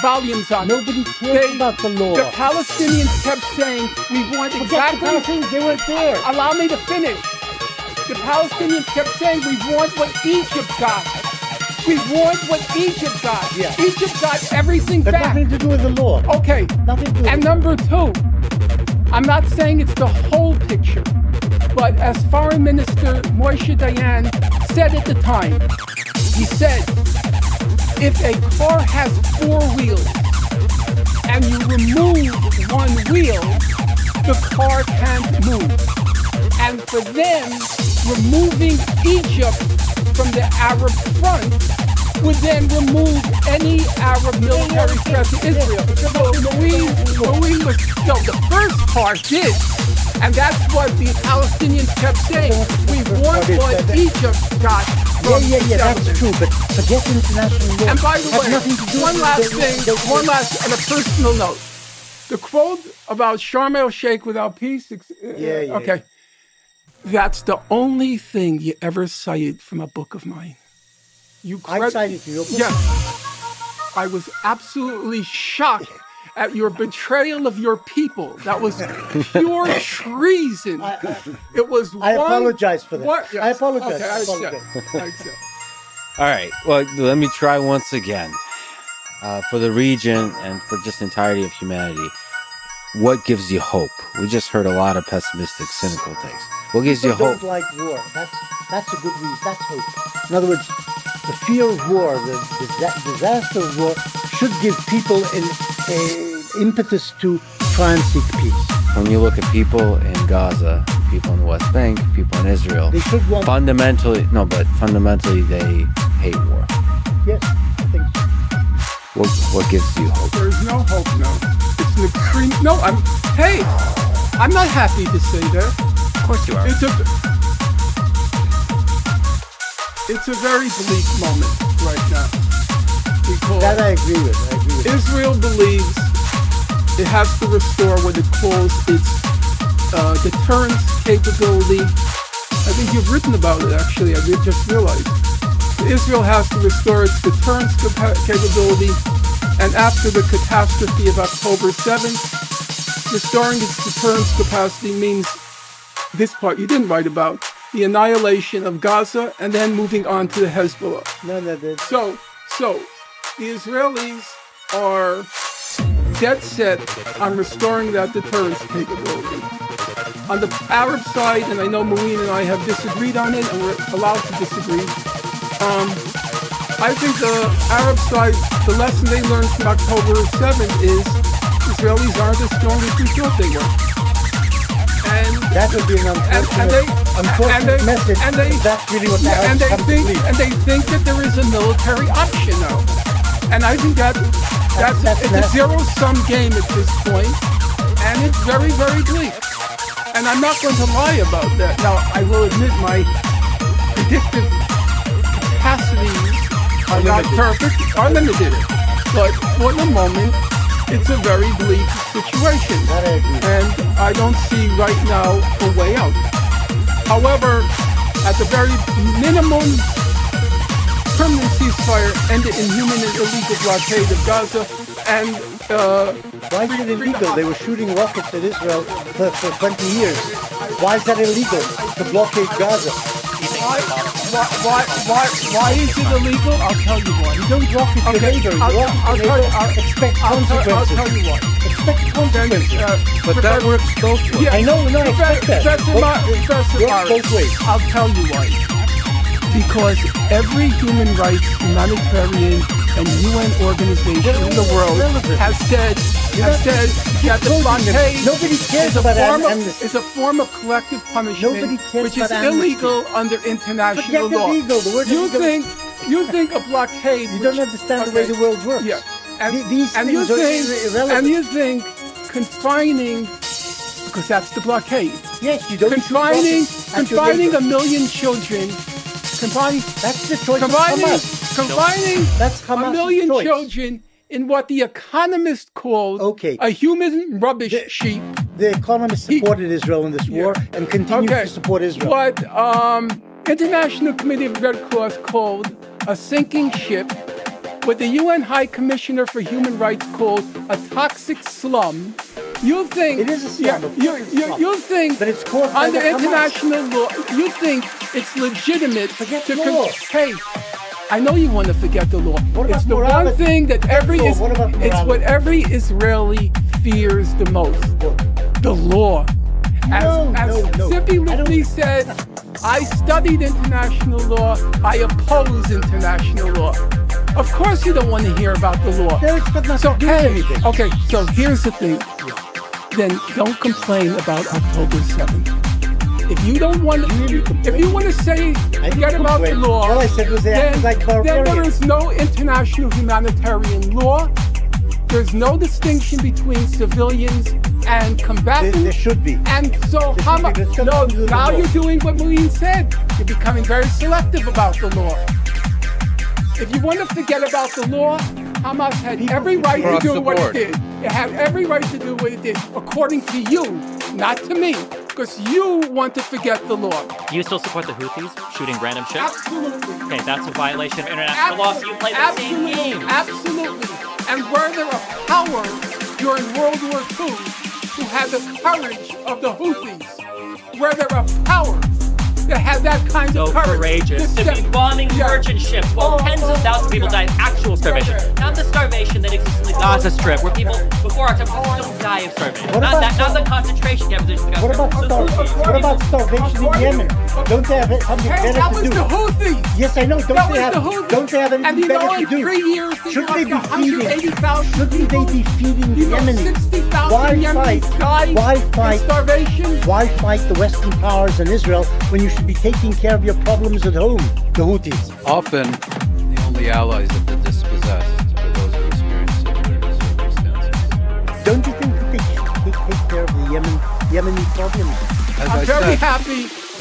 volumes on it. Nobody cares about the law. The Palestinians kept saying, we want Forget exactly... the Palestinians, they weren't there. Allow me to finish. The Palestinians kept saying, we want what Egypt got. We want what Egypt got. Yeah. Egypt got everything But back. nothing to do with the law. Okay. Nothing to do with And it. number two, I'm not saying it's the whole picture, but as Foreign Minister Moshe Dayan said at the time, he said, if a car has 4 wheels and you remove 1 wheel, the car can't move. And for them, removing Egypt from the Arab front would then remove any Arab military threat to Israel. So Mouin was, no, the first part did. And that's what the Palestinians kept saying. We want what Egypt got. Yeah, that's true. But forget international law. And by the Has way, nothing to do one with last thing, one last, on a personal note. The quote about Sharm el-Sheikh without peace, Yeah. okay. That's the only thing you ever cited from a book of mine. I cited from your book? Yeah. I was absolutely shocked at your betrayal of your people. That was pure treason. It was I apologize for that. Yes. I apologize. Okay, I I accept. All right. Well, let me try once again. For the region and for just the entirety of humanity, what gives you hope? We just heard a lot of pessimistic, cynical things. What gives you hope? Don't like war. That's a good reason. That's hope. In other words, the fear of war, the disaster of war, should give people an impetus to try and seek peace. When you look at people in Gaza, people in the West Bank, people in Israel, They should want. fundamentally they hate war. Yes, I think so. What gives you hope? There's no hope, no. It's an extreme. No, I'm not happy to say that. Of course you are. It's a very bleak moment right now. Because That I agree with. Israel believes it has to restore what it calls its deterrence capability. I think you've written about it, actually. I just realized. Israel has to restore its deterrence capability, and after the catastrophe of October 7th, restoring its deterrence capacity means this part you didn't write about, the annihilation of Gaza, and then moving on to the Hezbollah. No, So the Israelis are dead set on restoring that deterrence capability. On the Arab side, and I know Mouin and I have disagreed on it, and we're allowed to disagree, I think the Arab side, the lesson they learned from October 7th is Israelis aren't as strong as we thought they were. And that would be an unfortunate message. That's really what the Arabs come to believe. And they think that there is a military option now. And I think it's a zero-sum game at this point, and it's very, very bleak. And I'm not going to lie about that. Now, I will admit my predictive capacities are not perfect, are limited. But for the moment, it's a very bleak situation. That I agree. And I don't see right now a way out. However, at the very minimum, permanent ceasefire and the inhuman and illegal blockade of Gaza, and why is it illegal? They were shooting rockets at Israel for 20 years. Why is that illegal to blockade Gaza? Why is it illegal? I'll tell you why. You don't rocket your neighbor. Expect consequences. I'll tell you why. Expect consequences. But that works both ways. Yeah, I know, I expect that. Professor both ways. I'll tell you why. Because every human rights humanitarian and UN organization in the world has said that the blockade Nobody cares is a about form amnesty. is a form of collective Nobody punishment, cares which is about amnesty. illegal under international Forget law. illegal. The word illegal. You think a blockade? You don't understand the way the world works. Yeah. And, These and things you are think, irrelevant. and you think confining, because that's the blockade. Yes, you don't Confining shoot at your a neighbor. million children. That's the choice of Hamas. Confining That's a Hamas's million choice. children in what the Economist called a human rubbish sheet. The Economist supported Israel in this war and continues to support Israel. What International Committee of the Red Cross called a sinking ship, what the UN High Commissioner for Human Rights called a toxic slum. You think it is a slum? You think but it's caused by under the Hamas. international law? You think it's legitimate Forget to the law. hey? I know you want to forget the law. What about It's the morality? one thing that What about it's morality? what every Israeli fears the most. The law. As Zippy Whitney said, I studied international law. I oppose international law. Of course you don't want to hear about the law. No, it's got nothing to do with anything. Okay, so here's the thing. Then don't complain about October 7th. If you don't want to, if you want to say, forget about the law, all I said was then barbarian. there is no international humanitarian law. There's no distinction between civilians and combatants. There should be. And so, now you're doing what Mouin said. You're becoming very selective about the law. If you want to forget about the law, Hamas had every right to do what it did. It had every right to do what it did, according to you, not to me, because you want to forget the law. Do you still support the Houthis shooting random ships? Absolutely. Okay, that's a violation of international law, so you play the same game. Absolutely. And were there a power during World War II who had the courage of the Houthis? Were there a power that had that kind So of courage? courageous to be bombing merchant ships while tens of thousands of people died of actual starvation. Not the starvation that exists in the Gaza Strip, where people before our time don't die of starvation. Not the concentration camps. What about starvation in Yemen? Don't they have something better That to was do? the Houthis. Yes, I know. Don't they have And anything you know, better to in do? 3 years, Shouldn't they be feeding? 180,000 Shouldn't they be feeding the You know, Yemenis? 60,000 Why Yemenis fight? died Why in fight? starvation. Why fight the Western powers in Israel when you should be taking care of your problems at home? The Houthis. Often, the only allies of the dispossessed are those who experience similar circumstances. Don't you think that they should take care of the Yemeni problem?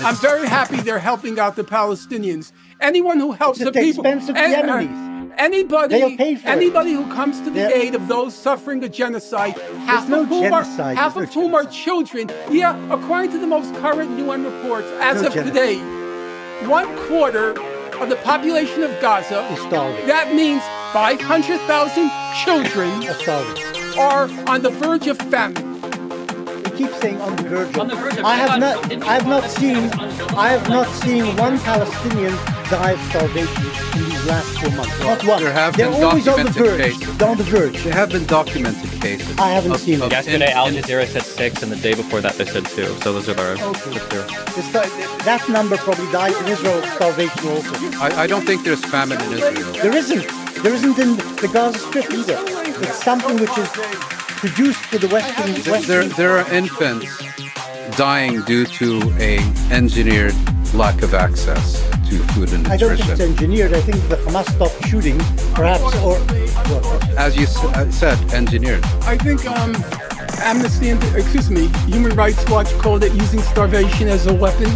I'm very happy they're helping out the Palestinians. Anyone who helps It's the at the people, expense of the Yemenis. Anybody, pay for it. anybody who comes to the aid of those suffering a genocide, half no of whom genocide. half There's of no whom are children. Yeah, according to the most current UN reports, as No of genocide. today, 1/4 of the population of Gaza Is starving. That means 500,000 children Are starving. are on the verge of famine. Keep saying on the verge. On the verge of I have famine. not seen one Palestinian die of starvation in these last 4 months. Not one. There have They're been always on the documented verge. cases. They're on the verge. There have been documented cases. I haven't seen it. Yesterday, Al Jazeera said 6, and the day before that they said 2. So those are the That number probably dies in Israel of starvation also. I don't think there's famine in Israel. There isn't. There isn't in the Gaza Strip either. It's something which is produced for the Western. There are infants dying due to a engineered lack of access to food and I don't think it's nutrition. engineered. I think the Hamas stopped shooting, perhaps, or what? As you said, engineered. I think Human Rights Watch called it using starvation as a weapon.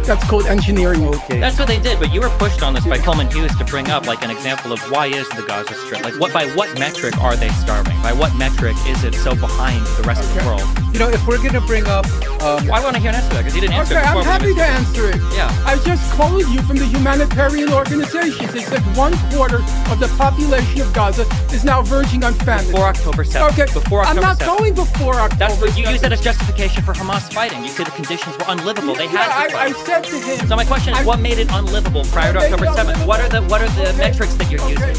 That's called engineering. Okay. That's what they did, but you were pushed on this by Coleman Hughes to bring up like an example of why is the Gaza Strip, like by what metric are they starving? By what metric is it so behind the rest of the world? You know, if we're going to bring up... I want to hear an answer to that, because you didn't answer Okay, it I'm before. happy to answer it. Yeah. I just quoted you from the humanitarian organizations. They said 1/4 of the population of Gaza is now verging on famine. Before October 7th. Okay, Before October I'm not 7th. going before October That's what you 7th. use that as justification for Hamas fighting. You said the conditions were unlivable. They had to I fight. said to him. So my question is, what made it unlivable prior to What made October it 7th? What are the metrics that you're using?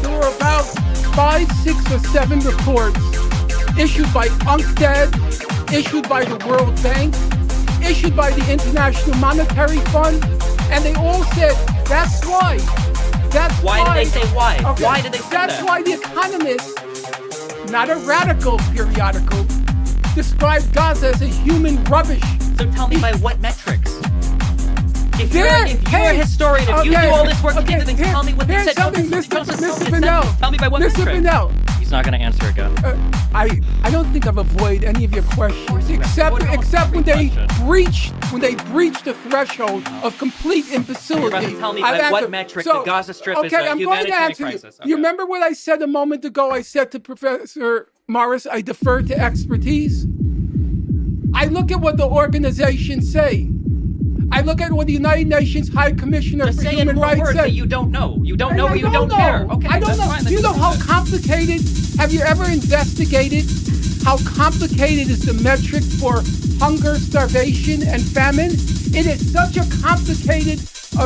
There were about 5, 6, or 7 reports issued by UNCTAD, issued by the World Bank, issued by the International Monetary Fund, and they all said that's why That's Why did they say why? Okay, Why did they say that's that? why The Economist, not a radical periodical, described Gaza as a human rubbish. So tell me by what metrics? If you're There, a hey, historian, if you do all this work, okay, then tell me what they here's said. something, Mr. Bennell. Tell me by what Mr. metric. Bennell, He's not going to answer again. I don't think I've avoided any of your questions except when they breached the threshold of complete imbecility. You're about to tell me I've by what answered. metric So, the Gaza Strip is okay, a I'm going to humanitarian answer crisis. you. You remember what I said a moment ago? I said to Professor Morris, I defer to expertise. I look at what the organizations say. I look at what the United Nations High Commissioner Just for say in Human more Rights words said. that you don't know. You don't And know I or you don't don't care. know. Okay, I don't that's know. fine. Do you know That's how good. complicated? Have you ever investigated how complicated is the metric for hunger, starvation, and famine? It is such a complicated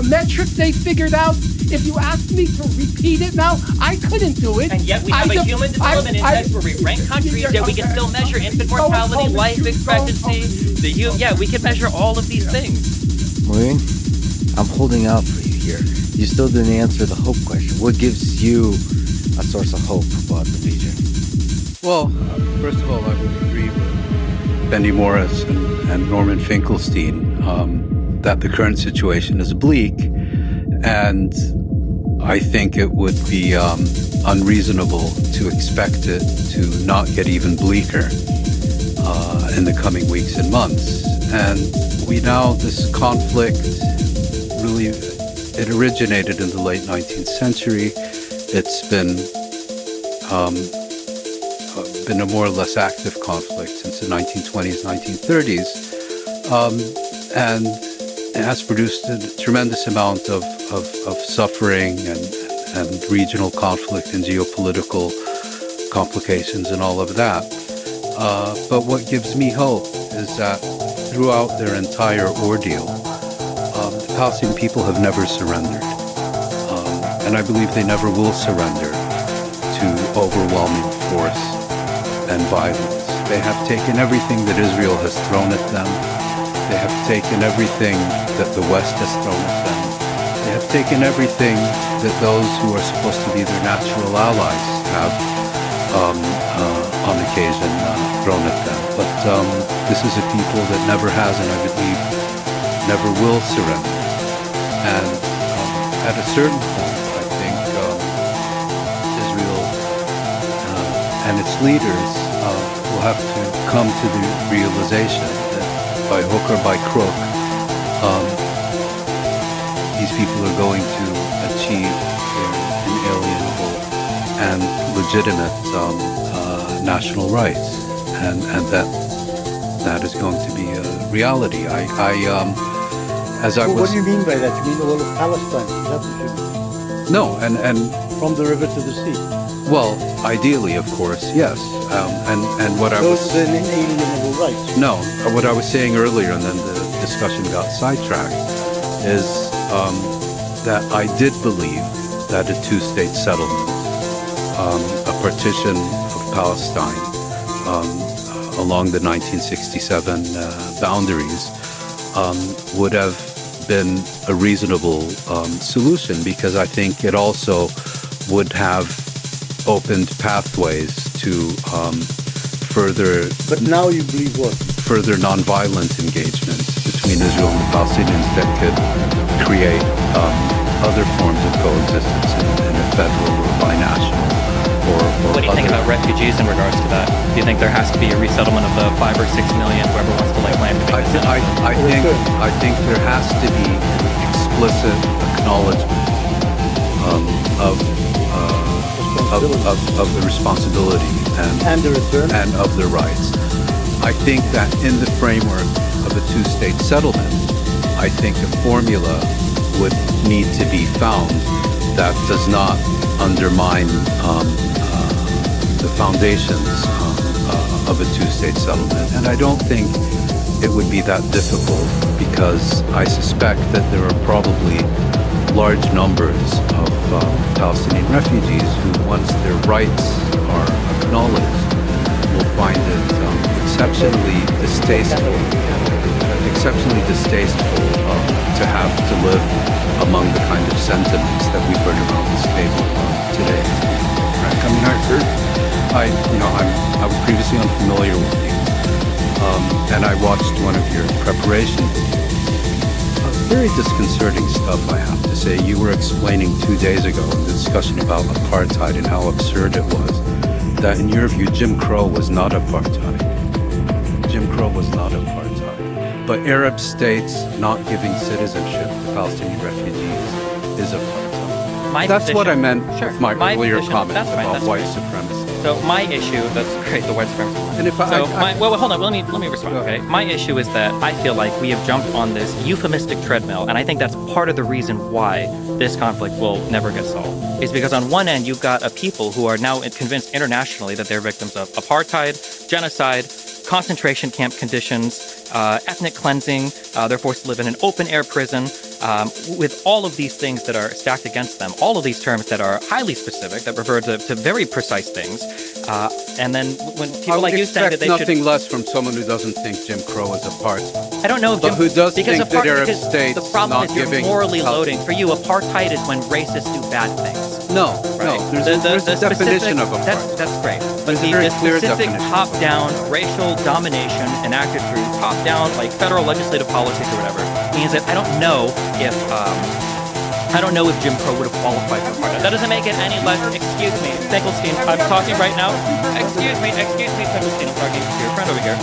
metric they figured out. If you asked me to repeat it now, I couldn't do it. And yet we have a human development index where we rank countries, yet we can still measure infant mortality, life expectancy. We can measure all of these things. Mouin, I'm holding out for you here. You still didn't answer the hope question. What gives you a source of hope about the region? Well, first of all, I would agree with Benny Morris and Norman Finkelstein that the current situation is bleak, and I think it would be unreasonable to expect it to not get even bleaker in the coming weeks and months. And this conflict really, it originated in the late 19th century. It's been a more or less active conflict since the 1920s, 1930s, and it has produced a tremendous amount of suffering and regional conflict and geopolitical complications and all of that. But what gives me hope is that throughout their entire ordeal, the Palestinian people have never surrendered. And I believe they never will surrender to overwhelming force and violence. They have taken everything that Israel has thrown at them. They have taken everything that the West has thrown at them. They have taken everything that those who are supposed to be their natural allies have, on occasion, thrown at them. But this is a people that never has, and I believe never will surrender. And at a certain point, I think Israel and its leaders will have to come to the realization that by hook or by crook, these people are going to achieve their inalienable and legitimate national rights, and that is going to be a reality. What do you mean by that? You mean all of Palestine? Is that what you mean? No, and From the river to the sea. well, ideally, of course, yes. And what I was Those are the inalienable rights. no, what I was saying earlier, and then the discussion got sidetracked, is that I did believe that a two-state settlement, a partition of Palestine along the 1967 boundaries, would have been a reasonable solution, because I think it also would have opened pathways to further But now you believe what? further nonviolent engagement between Israel and the Palestinians that could create other forms of coexistence in a federal or binational or What do you think about refugees in regards to that? Do you think there has to be a resettlement of the 5 or 6 million, whoever wants to lay claim to make this I think there has to be an explicit acknowledgement of the responsibility And the return? and of their rights. I think that in the framework of a two-state settlement, I think a formula would need to be found that does not undermine the foundations of a two-state settlement. And I don't think it would be that difficult, because I suspect that there are probably large numbers of Palestinian refugees who, once their rights are acknowledged, will find it exceptionally distasteful to have to live among the kind of sentiments that we've heard around this table today. Frank, I mean, I was previously unfamiliar with you, and I watched one of your preparations. Very disconcerting stuff, I have to say. You were explaining 2 days ago in the discussion about apartheid and how absurd it was, that in your view, Jim Crow was not apartheid. Jim Crow was not apartheid. But Arab states not giving citizenship to Palestinian refugees is apartheid. That's what I meant with my earlier comment about white supremacy. So my issue, that's great, the white supremacy. And if hold on, let me respond, okay? My issue is that I feel like we have jumped on this euphemistic treadmill, and I think that's part of the reason why this conflict will never get solved. Is because on one end, you've got a people who are now convinced internationally that they're victims of apartheid, genocide, concentration camp conditions, ethnic cleansing. They're forced to live in an open-air prison with all of these things that are stacked against them, all of these terms that are highly specific, that refer to very precise things. And then when people like you say that they should... nothing less from someone who doesn't think Jim Crow is apartheid. I don't know if but who does think that Arab states the problem not is you're giving morally loading. For you, apartheid is when racists do bad things. No, right? no. There's a definition of apartheid. That's great. But There's the specific top-down racial domination enacted through top-down, like federal legislative politics or whatever, means that I don't know if Jim Crow would have qualified for apartheid. That doesn't make it any less. Excuse me, Finkelstein. I'm talking right now. Excuse me, Finkelstein. I'm talking to your friend over here.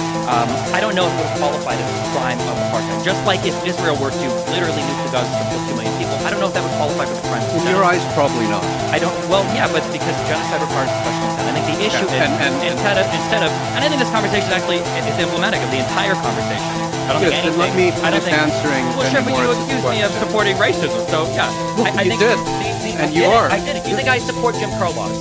I don't know if it would have qualified as a crime of apartheid. Just like if Israel were to literally nuke the Gaza to kill 2 million people, I don't know if that would qualify for the crime. In your eyes, probably not. I don't. Well, yeah, but because genocide requires special intent. I think the issue is instead of, and I think this conversation actually is emblematic of the entire conversation. I don't think anything. Let me finish answering. Well, sure, but you accused me of supporting racism, so yeah. I think did, and you are. I did it. You think I support Jim Crow laws?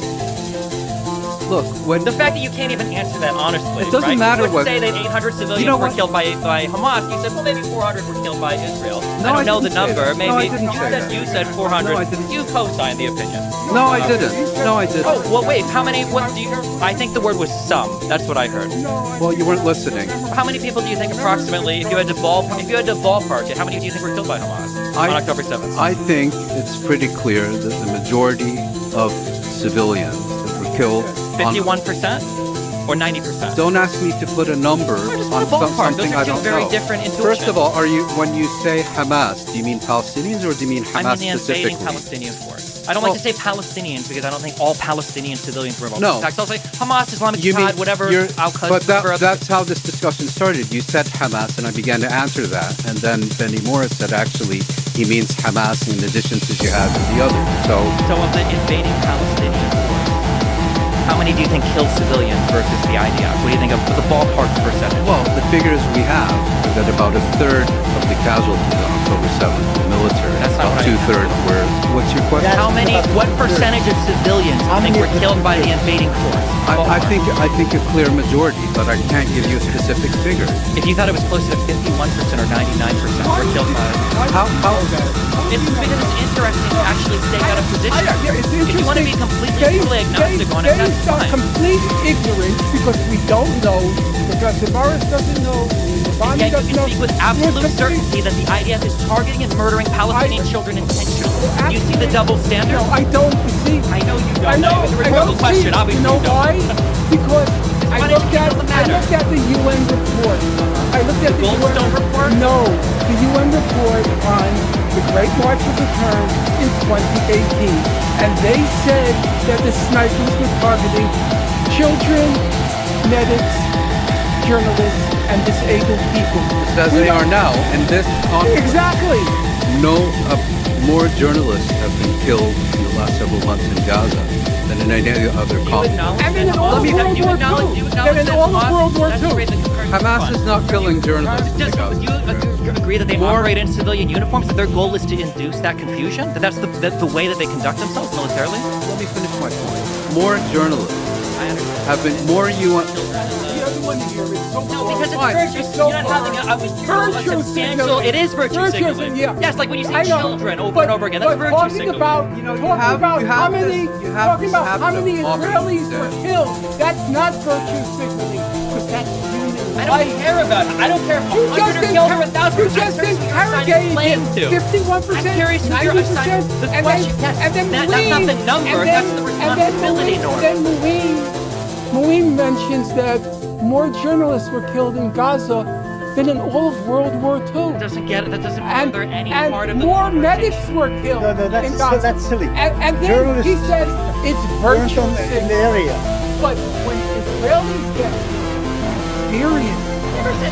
Look, when the fact that you can't even answer that honestly, it doesn't matter what. You say that 800 civilians were killed by Hamas. You said, well, maybe 400 were killed by Israel. No, I don't know the number. Maybe no, I didn't say that. You said 400. No, I didn't. You co-signed the opinion. No, I didn't. No, I didn't. Oh, well, wait. How many? What do you? I think the word was some. That's what I heard. Well, you weren't listening. How many people do you think approximately, if you had to ballpark it, how many do you think were killed by Hamas on October 7th? I think it's pretty clear that the majority of civilians that were killed 51%? Or 90%? Don't ask me to put a number on something I don't know. Very different intuitions. First of all, when you say Hamas, do you mean Palestinians or do you mean Hamas specifically? I mean the invading Palestinian force. I don't like to say Palestinians because I don't think all Palestinian civilians were involved. No. In fact, I'll say Hamas, Islamic Jihad, whatever. But that's how this discussion started. You said Hamas, and I began to answer that. And then Benny Morris said, actually, he means Hamas in addition to Jihad and the others. So of the invading Palestinian force, how many do you think killed civilians versus the IDF? What do you think of the ballpark percentage? Well, the figures we have are that about a third of the casualties on October 7th were military. That's not about two-thirds were. What's your question? What percentage of civilians do you think were killed by the invading force? I think a clear majority, but I can't give you a specific figure. If you thought it was closer to 51% or 99% were killed by... How? It's because it's interesting to actually stay out of position. If you want to be completely agnostic on it, that's fine. Complete ignorance because we don't know. Professor Morris doesn't know. Rabbani doesn't know. You can speak with absolute certainty that the IDF is targeting and murdering Palestinian children intentionally. You see the double standard? No, I don't see. I know you don't. I know. It's a rhetorical question. Obviously, you know why? Because I looked at the UN report. I looked at the Goldstone report? No, the UN report on the Great March of Return in 2018, and they said that the snipers were targeting children, medics, journalists, and disabled people. As they are now, and this conflict. Exactly. More journalists have been killed in the last several months in Gaza than in any other conflict. And in all of World War II. Hamas is not killing journalists. Do you agree that they operate in civilian uniforms, that their goal is to induce that confusion? That's the way that they conduct themselves militarily? Let me finish my point. More journalists have been more UN. No, because it's virtue. You're not having a substantial. It is virtue signaling. Yeah. Yes, like when you say children over and over again, that's virtue signaling. Talking about how many Israelis were killed, that's not virtue signaling, because that's human I don't care about it. I don't care if 100 are killed or 1,000. You just interrogated him. 51%, I'm curious who you're assigning the question. Yes, that's not the number. That's the responsibility norm. And then Mouin mentions that more journalists were killed in Gaza than in all of World War II. That doesn't further any part of the more conversation. medics were killed No, in Gaza. that's silly. And then Journalists he said it's weren't virtual in the area. But when Israelis get serious,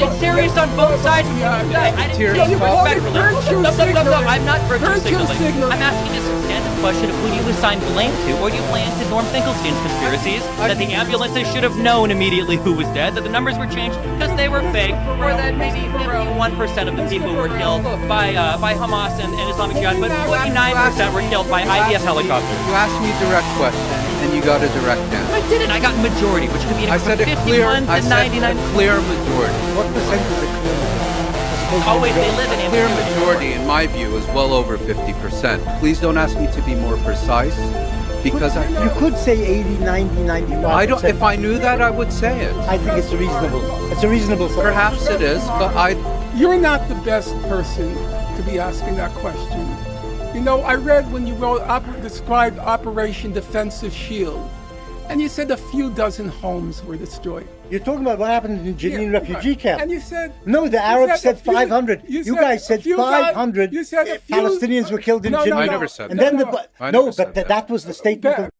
It's serious on both sides. I didn't say you respectfully. No, I'm not virtue signaling. I'm asking a substantive question of who you assign blame to, or you blame to Norm Finkelstein's conspiracies, that the ambulances should have known immediately who was dead, that the numbers were changed because they were fake, or that maybe 1% of the people were killed by Hamas and Islamic Jihad, but 49% were killed by IDF helicopters. You asked me a direct question, and you got a direct answer. I didn't. I got majority, which could be I from said a 51 to 99. clear majority. What percentage of Always they live in Clear ambiguity. majority, in my view, is well over 50%. Please don't ask me to be more precise, because You could say 80, 90, 95%. I don't. If I knew that, I would say it. I think it's reasonable. It's a reasonable thought. Perhaps it is, but you're not the best person to be asking that question. You know, I read when you described Operation Defensive Shield, and you said a few dozen homes were destroyed. You're talking about what happened in Jenin refugee camp. And you said... No, the Arabs said 500. You guys said 500 you said Palestinians were killed in Jenin. I never said and that. then I never said that was the statement.